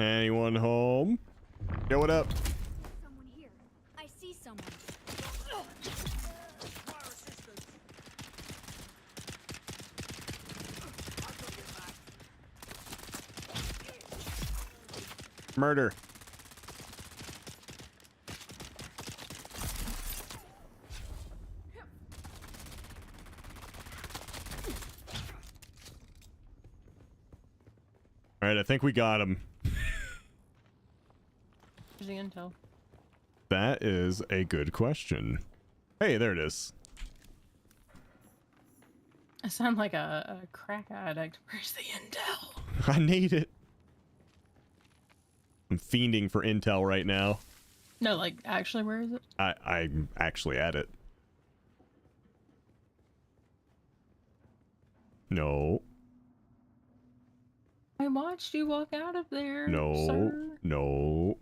Anyone home? Yo, what up? Someone here. I see someone. Murder. All right, I think we got him. Where's the intel? That is a good question. Hey, there it is. I sound like a crack addict. Where's the intel? I need it. I'm fiending for intel right now. No, like, actually, where is it? I'm actually at it. No. I watched you walk out of there, No. sir. No.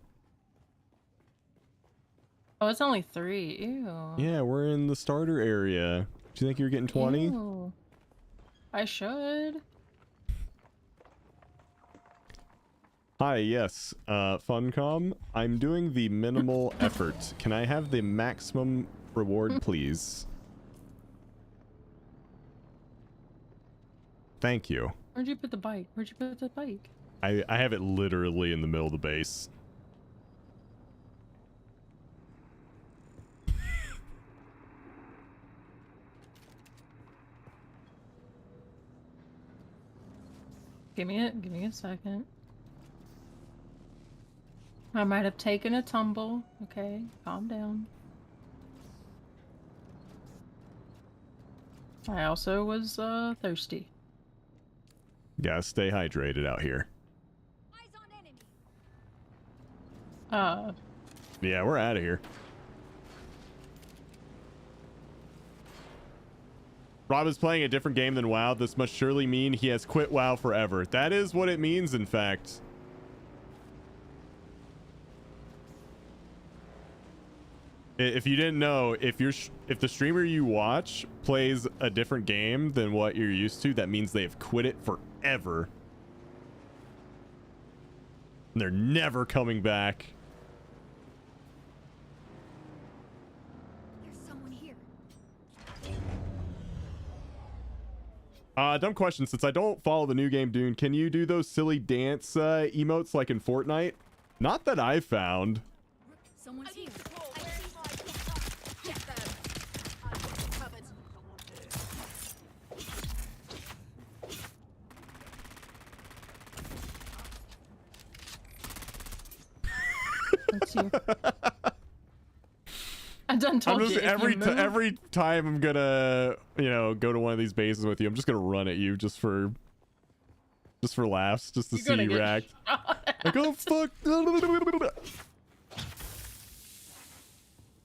Oh, it's only 3. Ew. Yeah, we're in the starter area. Do you think you're getting 20? Ew. I should. Hi, yes. Funcom. I'm doing the minimal effort. Can I have the maximum reward, please? Thank you. Where'd you put the bike? Where'd you put the bike? I have it literally in the middle of the base. Give me a second. I might have taken a tumble. Okay, calm down. I also was thirsty. Gotta stay hydrated out here. Yeah, we're out of here. Rob is playing a different game than WoW. This must surely mean he has quit WoW forever. That is what it means, in fact. If you didn't know, if the streamer you watch plays a different game than what you're used to, that means they have quit it forever. And they're never coming back. There's someone here. Dumb question. Since I don't follow the new game Dune, can you do those silly dance emotes like in Fortnite? Not that I found. Someone's here. I done told I'm you. just, every time I'm gonna, go to one of these bases with you, I'm just gonna run at you just for laughs, just to see you react. Like, oh fuck!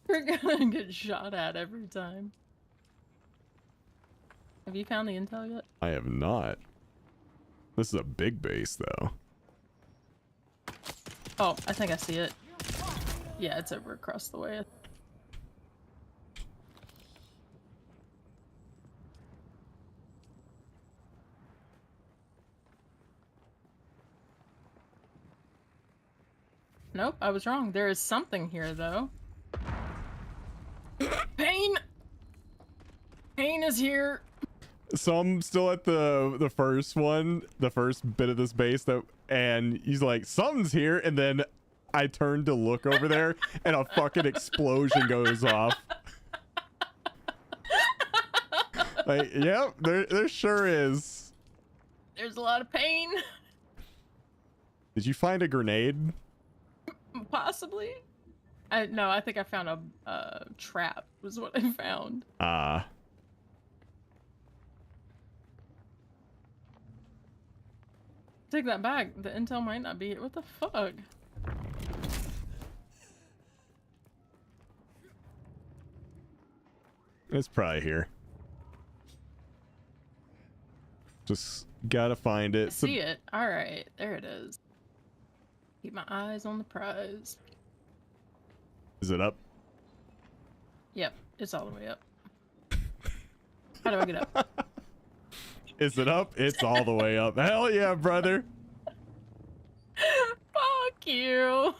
You're gonna get shot at every time. Have you found the intel yet? I have not. This is a big base, though. Oh, I think I see it. Yeah, it's over across the way. Nope, I was wrong. There is something here, though. Pain! Pain is here! So I'm still at the first one, the first bit of this base, and he's like, something's here, and then I turn to look over there, and a fucking explosion goes off. Like, yep, there sure is. There's a lot of pain. Did you find a grenade? Possibly. No, I think I found a trap was what I found. Take that back. The intel might not be here. What the fuck? It's probably here. Just gotta find it. See it. All right, there it is. Keep my eyes on the prize. Is it up? Yep, it's all the way up. How do I get up? Is it up? It's all the way up. Hell yeah, brother. Fuck you.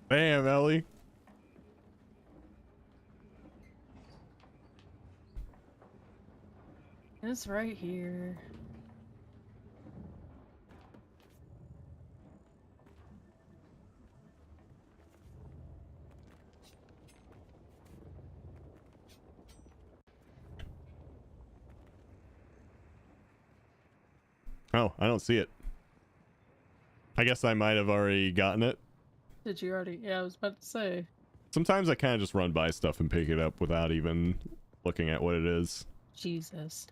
Damn, Ellie. It's right here. Oh, I don't see it. I guess I might have already gotten it. Did you already? Yeah, I was about to say. Sometimes I kind of just run by stuff and pick it up without even looking at what it is. Jesus.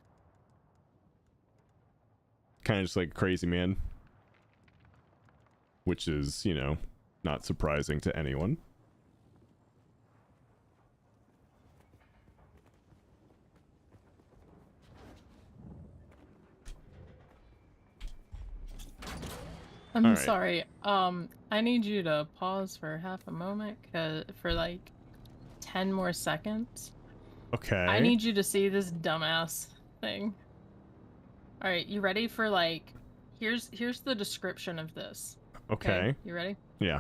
Kind of just like a crazy man. Which is, you know, not surprising to anyone. I'm All right. sorry. I need you to pause for half a moment, for like 10 more seconds. Okay. I need you to see this dumbass thing. All right, you ready for like? Here's the description of this. Okay. You ready? Yeah.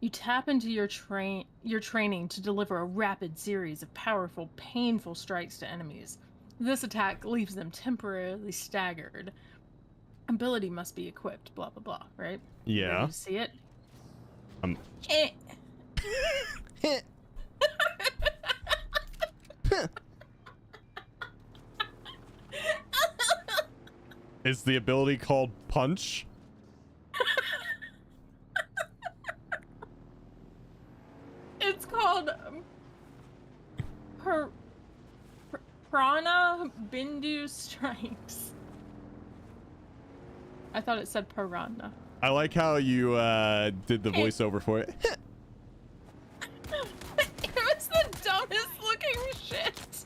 You tap into your training to deliver a rapid series of powerful, painful strikes to enemies. This attack leaves them temporarily staggered. Ability must be equipped, blah blah blah, right? You Yeah. ready to see it? Eh. Is the ability called Punch? It's called Prana Bindu Strikes. I thought it said Piranha. I like how you did the voiceover for it. It was the dumbest looking shit.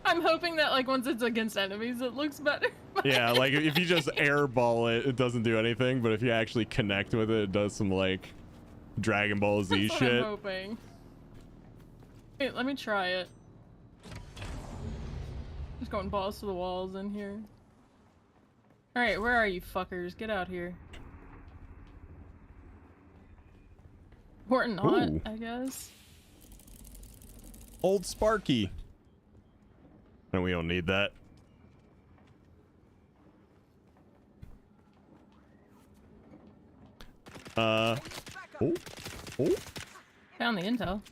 I'm hoping that like once it's against enemies it looks better. Yeah, like if you just airball it, it doesn't do anything, but if you actually connect with it, it does some like Dragon Ball Z That's shit. what I'm hoping. Wait, let me try it. Just going balls to the walls in here. Alright, where are you fuckers? Get out here. Or not, Ooh. I guess. Old Sparky. No, we don't need that. Oh. Oh. Found the intel.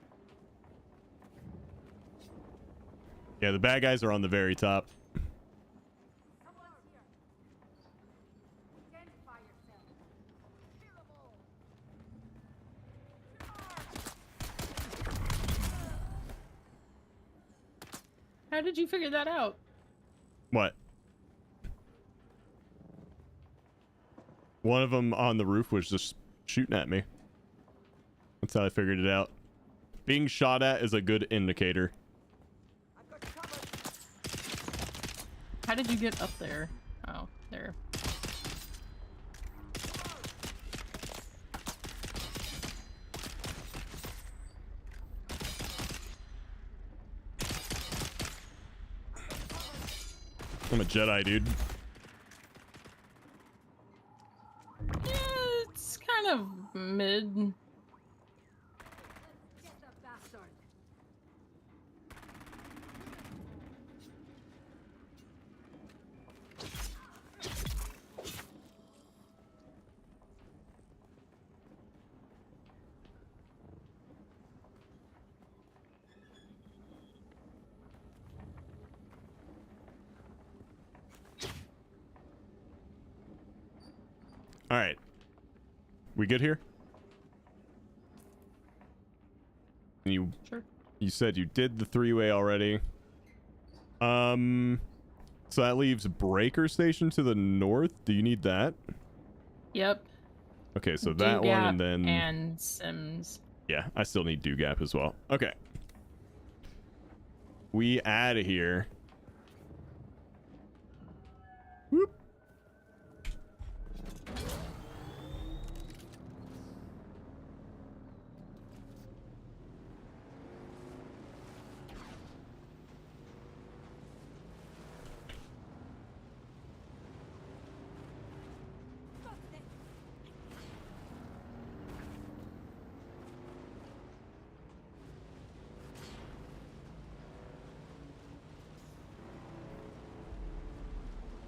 Yeah, the bad guys are on the very top. How did you figure that out? What? One of them on the roof was just shooting at me. That's how I figured it out. Being shot at is a good indicator. How did you get up there? Oh, there. I'm a Jedi, dude. Yeah, it's kind of mid. All right. We good here? You Sure. You said you did the three-way already. So that leaves Breaker Station to the north. Do you need that? Yep. Okay, so that one and then and Sims. yeah, I still need Dew Gap as well. Okay. We out of here. Whoop.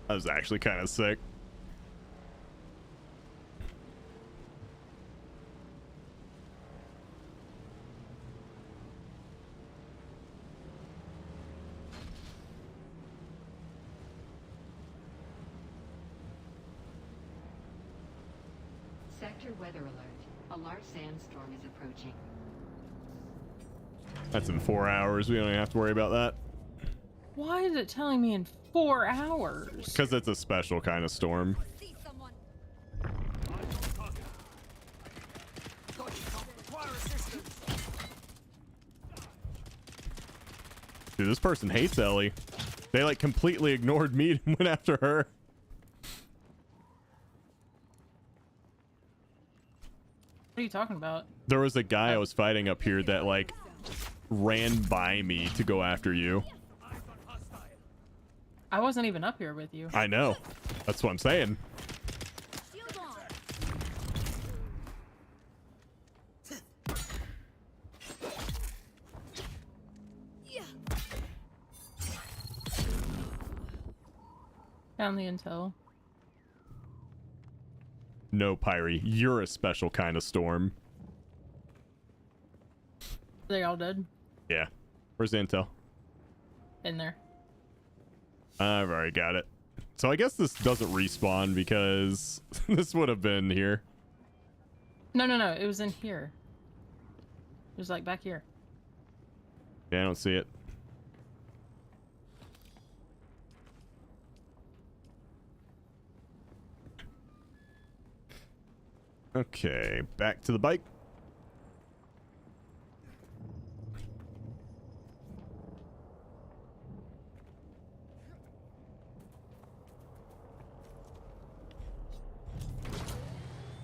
That was actually kind of sick. Sector weather alert. A large sandstorm is approaching. That's in 4 hours. We don't even have to worry about that. Why is it telling me in 4 hours? Because it's a special kind of storm. Dude, this person hates Ellie. They like completely ignored me and went after her. What are you talking about? There was a guy I was fighting up here that like ran by me to go after you. I wasn't even up here with you. I know. That's what I'm saying. Found the intel. No, Pyrie, you're a special kind of storm. They all dead? Yeah. Where's the intel? In there. I've already got it. So I guess this doesn't respawn because this would have been here. No, no, no. It was in here. It was like back here. Yeah, I don't see it. Okay, back to the bike.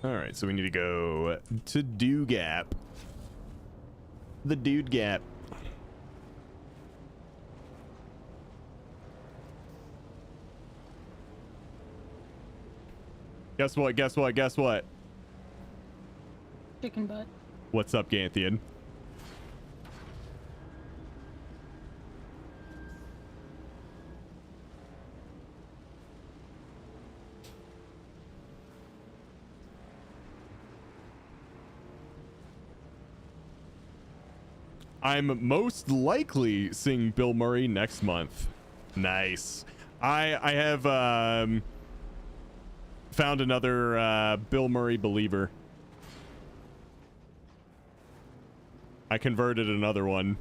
All right, so we need to go to Dew Gap. The Dude Gap. Guess what? Guess what? Guess what? Chicken butt. What's up, Ganthian? I'm most likely seeing Bill Murray next month. Nice. I have found another Bill Murray believer. I converted another one.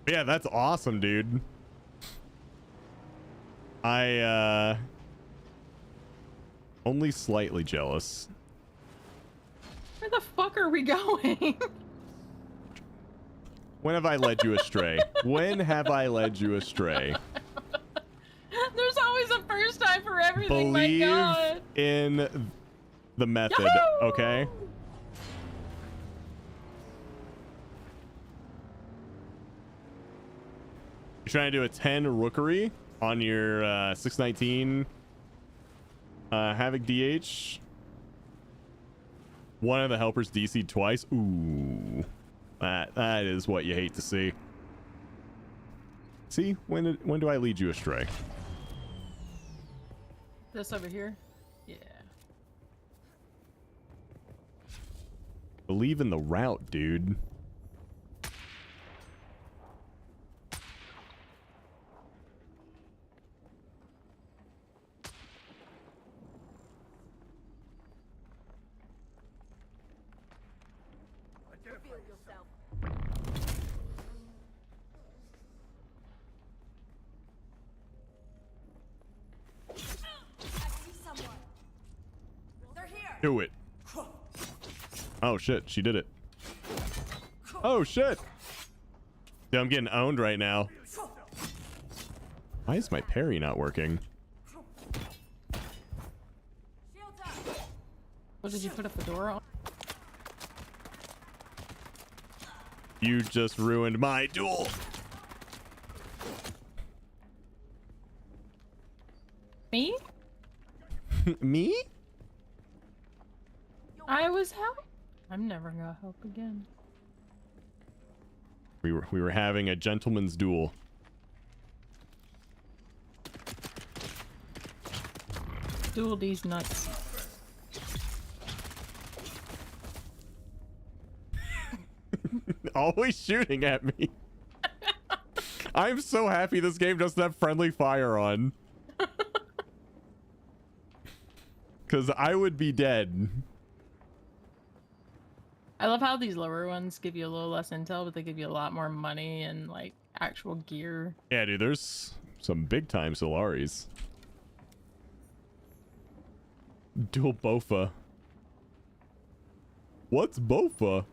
Yeah, that's awesome, dude. I only slightly jealous. Where the fuck are we going? When have I led you astray? When have I led you astray? There's always a first time for everything. Believe my God. in the method, Yahoo! okay? You're trying to do a 10 rookery on your 619 Havoc DH. One of the helpers DC'd twice. Ooh, that is what you hate to see. See, when do I lead you astray? This over here? Yeah. Believe in the route, dude. Do it. Oh shit, she did it. Oh shit. Dude, I'm getting owned right now. Why is my parry not working? What, did you put a fedora on? You just ruined my duel. Me? Me? I was help. I'm never gonna help again. We were having a gentleman's duel. Duel these nuts. Always shooting at me. I'm so happy this game doesn't have friendly fire on. Because I would be dead. I love how these lower ones give you a little less intel, but they give you a lot more money and like actual gear. Yeah, dude, there's some big time Solaris. Dual Bofa. What's Bofa?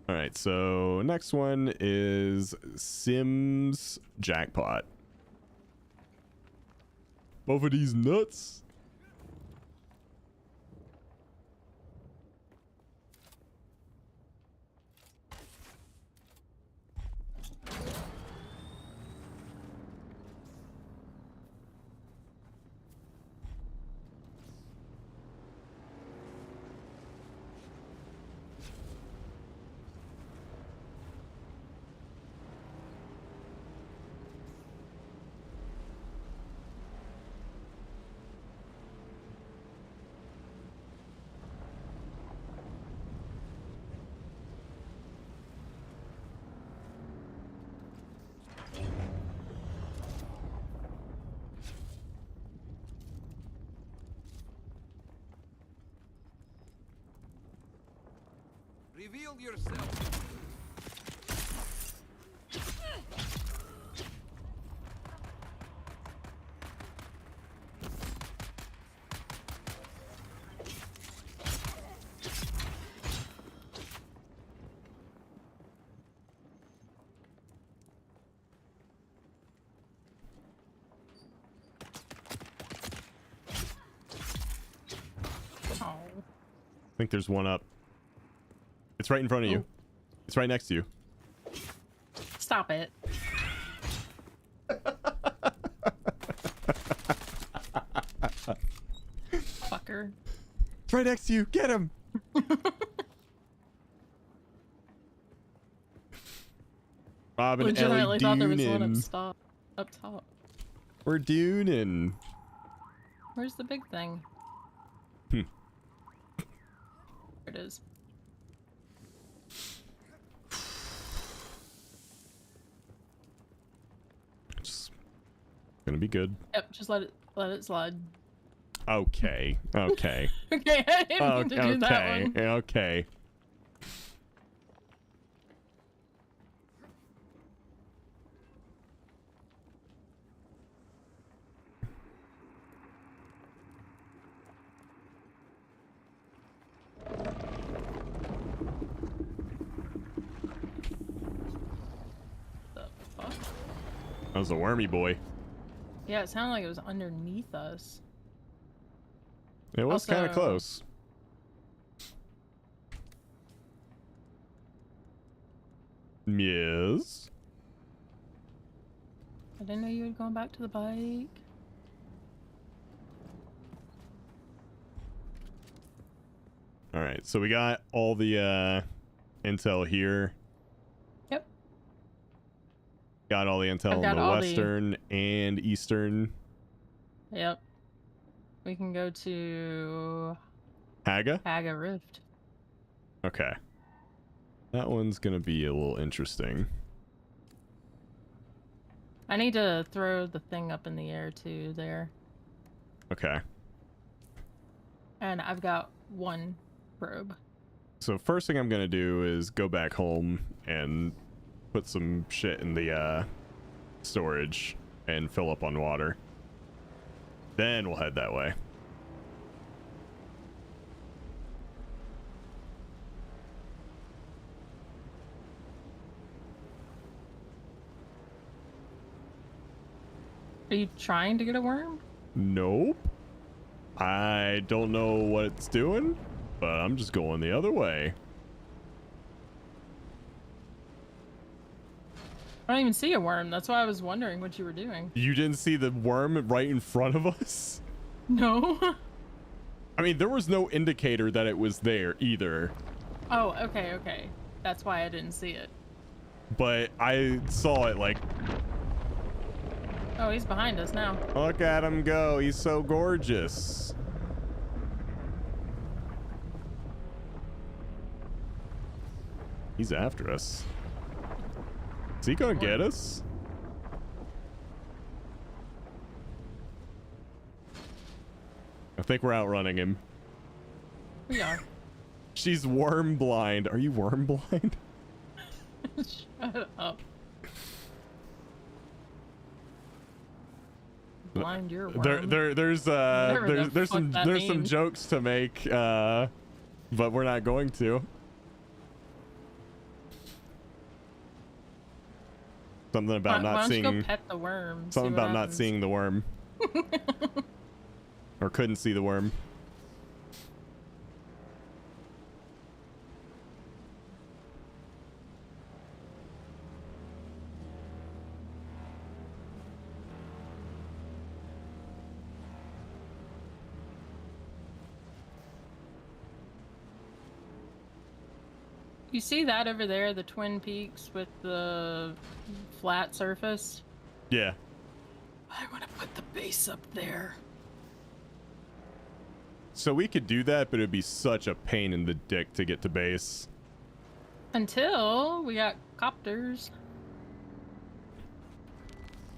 All right, so next one is Sims Jackpot. Both of these nuts. Reveal yourself. I think there's one up. It's right in front of you. It's right next to you. Stop it. Fucker. It's right next to you. Get him. Rob and Legitimately Ellie thought there was one Dune. up top. We're Duning. Where's the big thing? Hmm. There it is. It's gonna be good. Yep, just let it slide. Okay. Okay. Okay, I didn't mean to do that one. Okay. That was a wormy boy. Yeah, it sounded like it was underneath us. It was kind of close. Yes. I didn't know you had gone back to the bike. All right, so we got all the intel here. Yep. Got all the intel on the western and eastern. Yep. We can go to Haga? Haga Rift. Okay. That one's gonna be a little interesting. I need to throw the thing up in the air too there. Okay. And I've got one probe. So first thing I'm gonna do is go back home and put some shit in the storage and fill up on water. Then we'll head that way. Are you trying to get a worm? Nope. I don't know what it's doing, but I'm just going the other way. I don't even see a worm. That's why I was wondering what you were doing. You didn't see the worm right in front of us? No. I mean, there was no indicator that it was there either. Oh, okay, okay. That's why I didn't see it. But I saw it like... Oh, he's behind us now. Look at him go. He's so gorgeous. He's after us. Is he gonna get us? I think we're outrunning him. We are. She's worm blind. Are you worm blind? Shut up. Blind your worm. There's some jokes to make, but we're not going to. Something about why not don't seeing. you go pet the worm? Something about not seeing the worm. Or couldn't see the worm. You see that over there, the Twin Peaks with the flat surface? Yeah. I want to put the base up there. So we could do that, but it'd be such a pain in the dick to get to base. Until we got copters.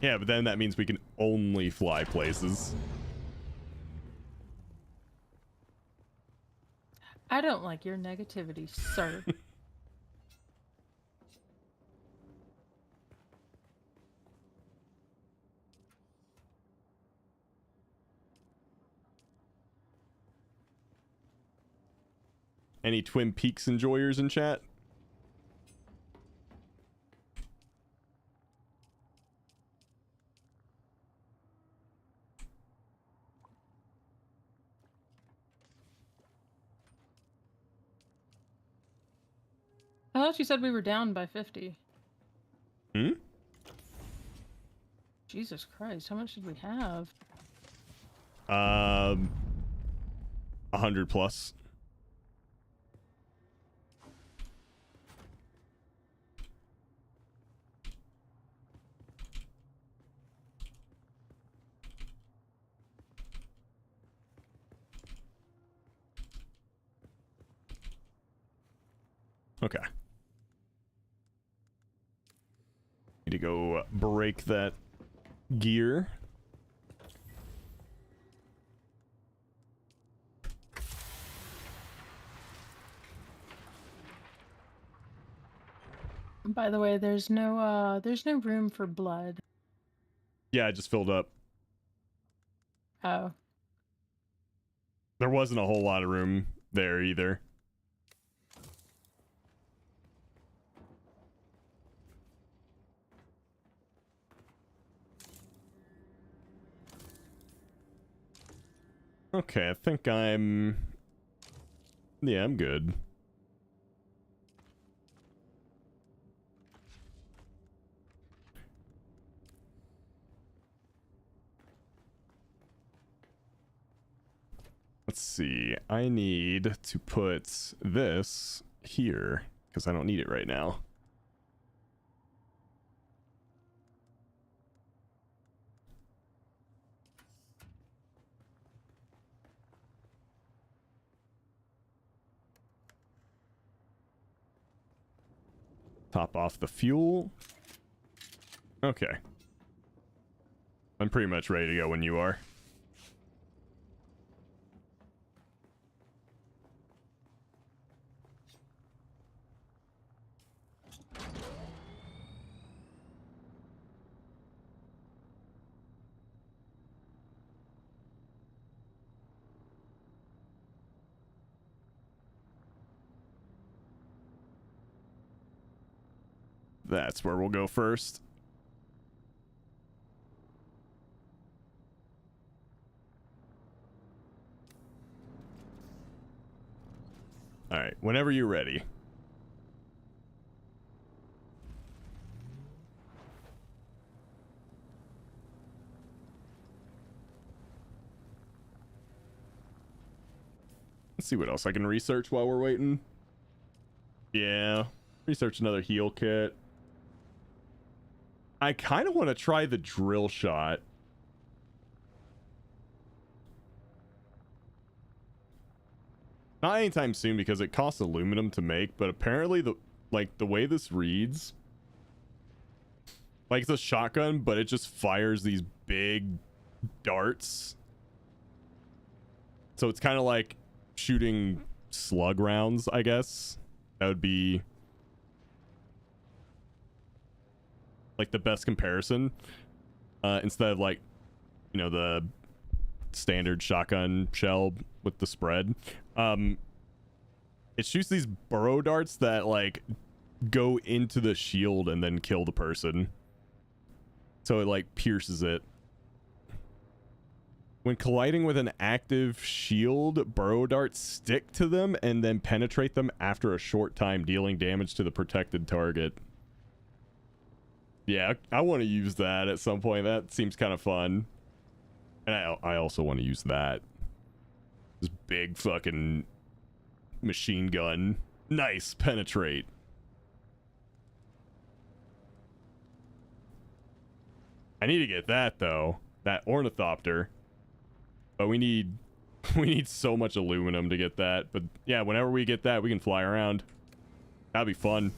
Yeah, but then that means we can only fly places. I don't like your negativity, sir. Any Twin Peaks enjoyers in chat? I thought you said we were down by 50. Hmm? Jesus Christ, how much did we have? 100 plus. Okay. Need to go break that gear. By the way, there's no room for blood. Yeah, I just filled up. Oh. There wasn't a whole lot of room there either. Okay, I think I'm... Yeah, I'm good. Let's see. I need to put this here because I don't need it right now. Top off the fuel. Okay. I'm pretty much ready to go when you are. That's where we'll go first. All right, whenever you're ready. Let's see what else I can research while we're waiting. Yeah, research another heal kit. I kind of want to try the drill shot. Not anytime soon because it costs aluminum to make, but apparently the way this reads, like it's a shotgun, but it just fires these big darts. So it's kind of like shooting slug rounds, I guess. That would be like the best comparison. Instead of like, you know, the standard shotgun shell with the spread. It shoots these burrow darts that like go into the shield and then kill the person. So it like pierces it. When colliding with an active shield, burrow darts stick to them and then penetrate them after a short time, dealing damage to the protected target. Yeah, I want to use that at some point. That seems kind of fun. And I also want to use that. This big fucking machine gun. Nice, penetrate. I need to get that though. That ornithopter. But we need so much aluminum to get that. But yeah, whenever we get that, we can fly around. That'd be fun.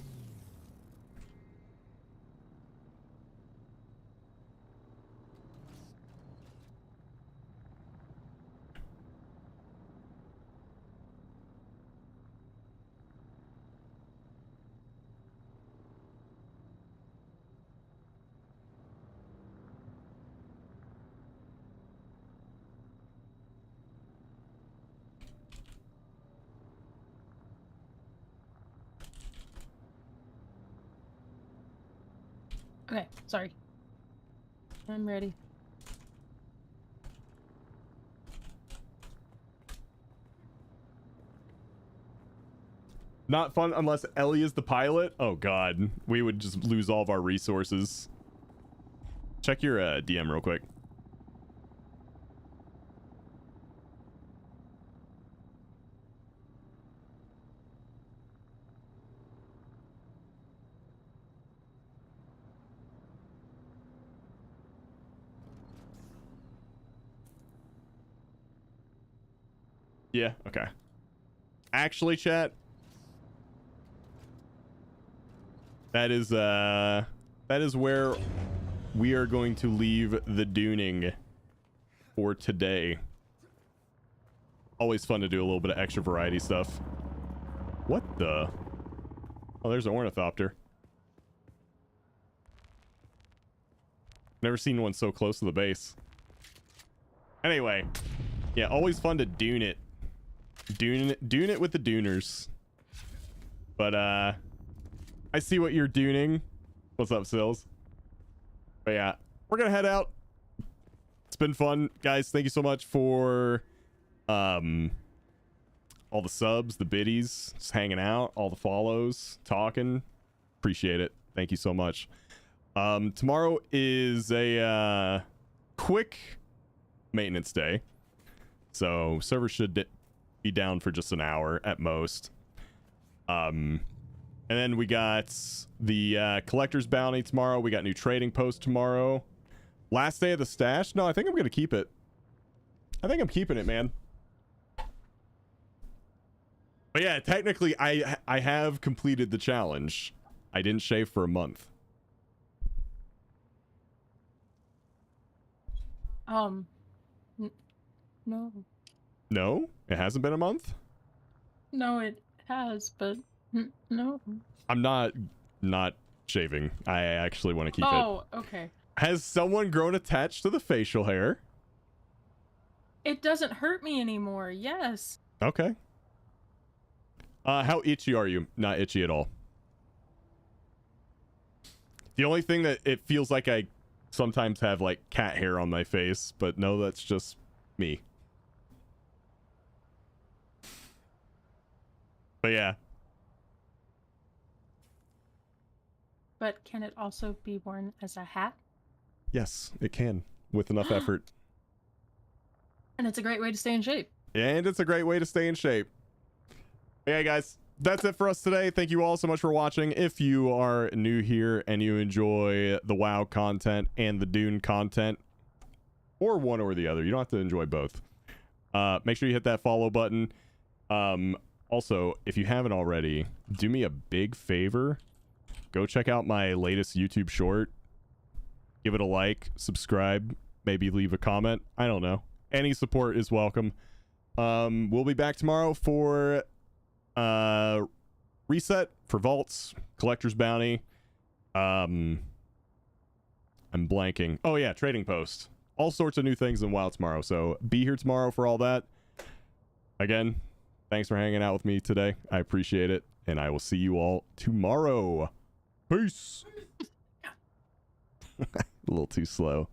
Okay, sorry. I'm ready. Not fun unless Ellie is the pilot. Oh god, we would just lose all of our resources. Check your DM real quick. Yeah, okay. Actually, chat, that is where we are going to leave the Duning for today. Always fun to do a little bit of extra variety stuff. What the? Oh, there's an ornithopter. Never seen one so close to the base. Anyway, yeah, always fun to dune it. Dune it with the Duners. But I see what you're duning. What's up, Sills? But yeah, we're gonna head out. It's been fun, guys. Thank you so much for all the subs, the biddies, just hanging out, all the follows, talking. Appreciate it. Thank you so much. Tomorrow is a quick maintenance day, so server should be down for just an hour at most. And then we got the collector's bounty tomorrow. We got new trading post tomorrow. Last day of the stash. No, I think I'm gonna keep it. I think I'm keeping it, man. But yeah, technically I have completed the challenge. I didn't shave for a month. No. No, it hasn't been a month. No, it has, but no. I'm not shaving. I actually want to keep it. Oh, okay. Has someone grown attached to the facial hair? It doesn't hurt me anymore. Yes. Okay. How itchy are you? Not itchy at all. The only thing that it feels like I sometimes have like cat hair on my face, but no, that's just me. But yeah. But can it also be worn as a hat? Yes, it can with enough effort. And it's a great way to stay in shape. And it's a great way to stay in shape. Yeah, guys, that's it for us today. Thank you all so much for watching. If you are new here and you enjoy the WoW content and the Dune content, or one or the other, you don't have to enjoy both. Make sure you hit that follow button. Also, if you haven't already, do me a big favor. Go check out my latest YouTube short. Give it a like, subscribe, maybe leave a comment. I don't know. Any support is welcome. We'll be back tomorrow for reset for vaults, collector's bounty. I'm blanking. Oh yeah, trading post. All sorts of new things in WoW tomorrow. So be here tomorrow for all that. Again, thanks for hanging out with me today. I appreciate it. And I will see you all tomorrow. Peace. A little too slow.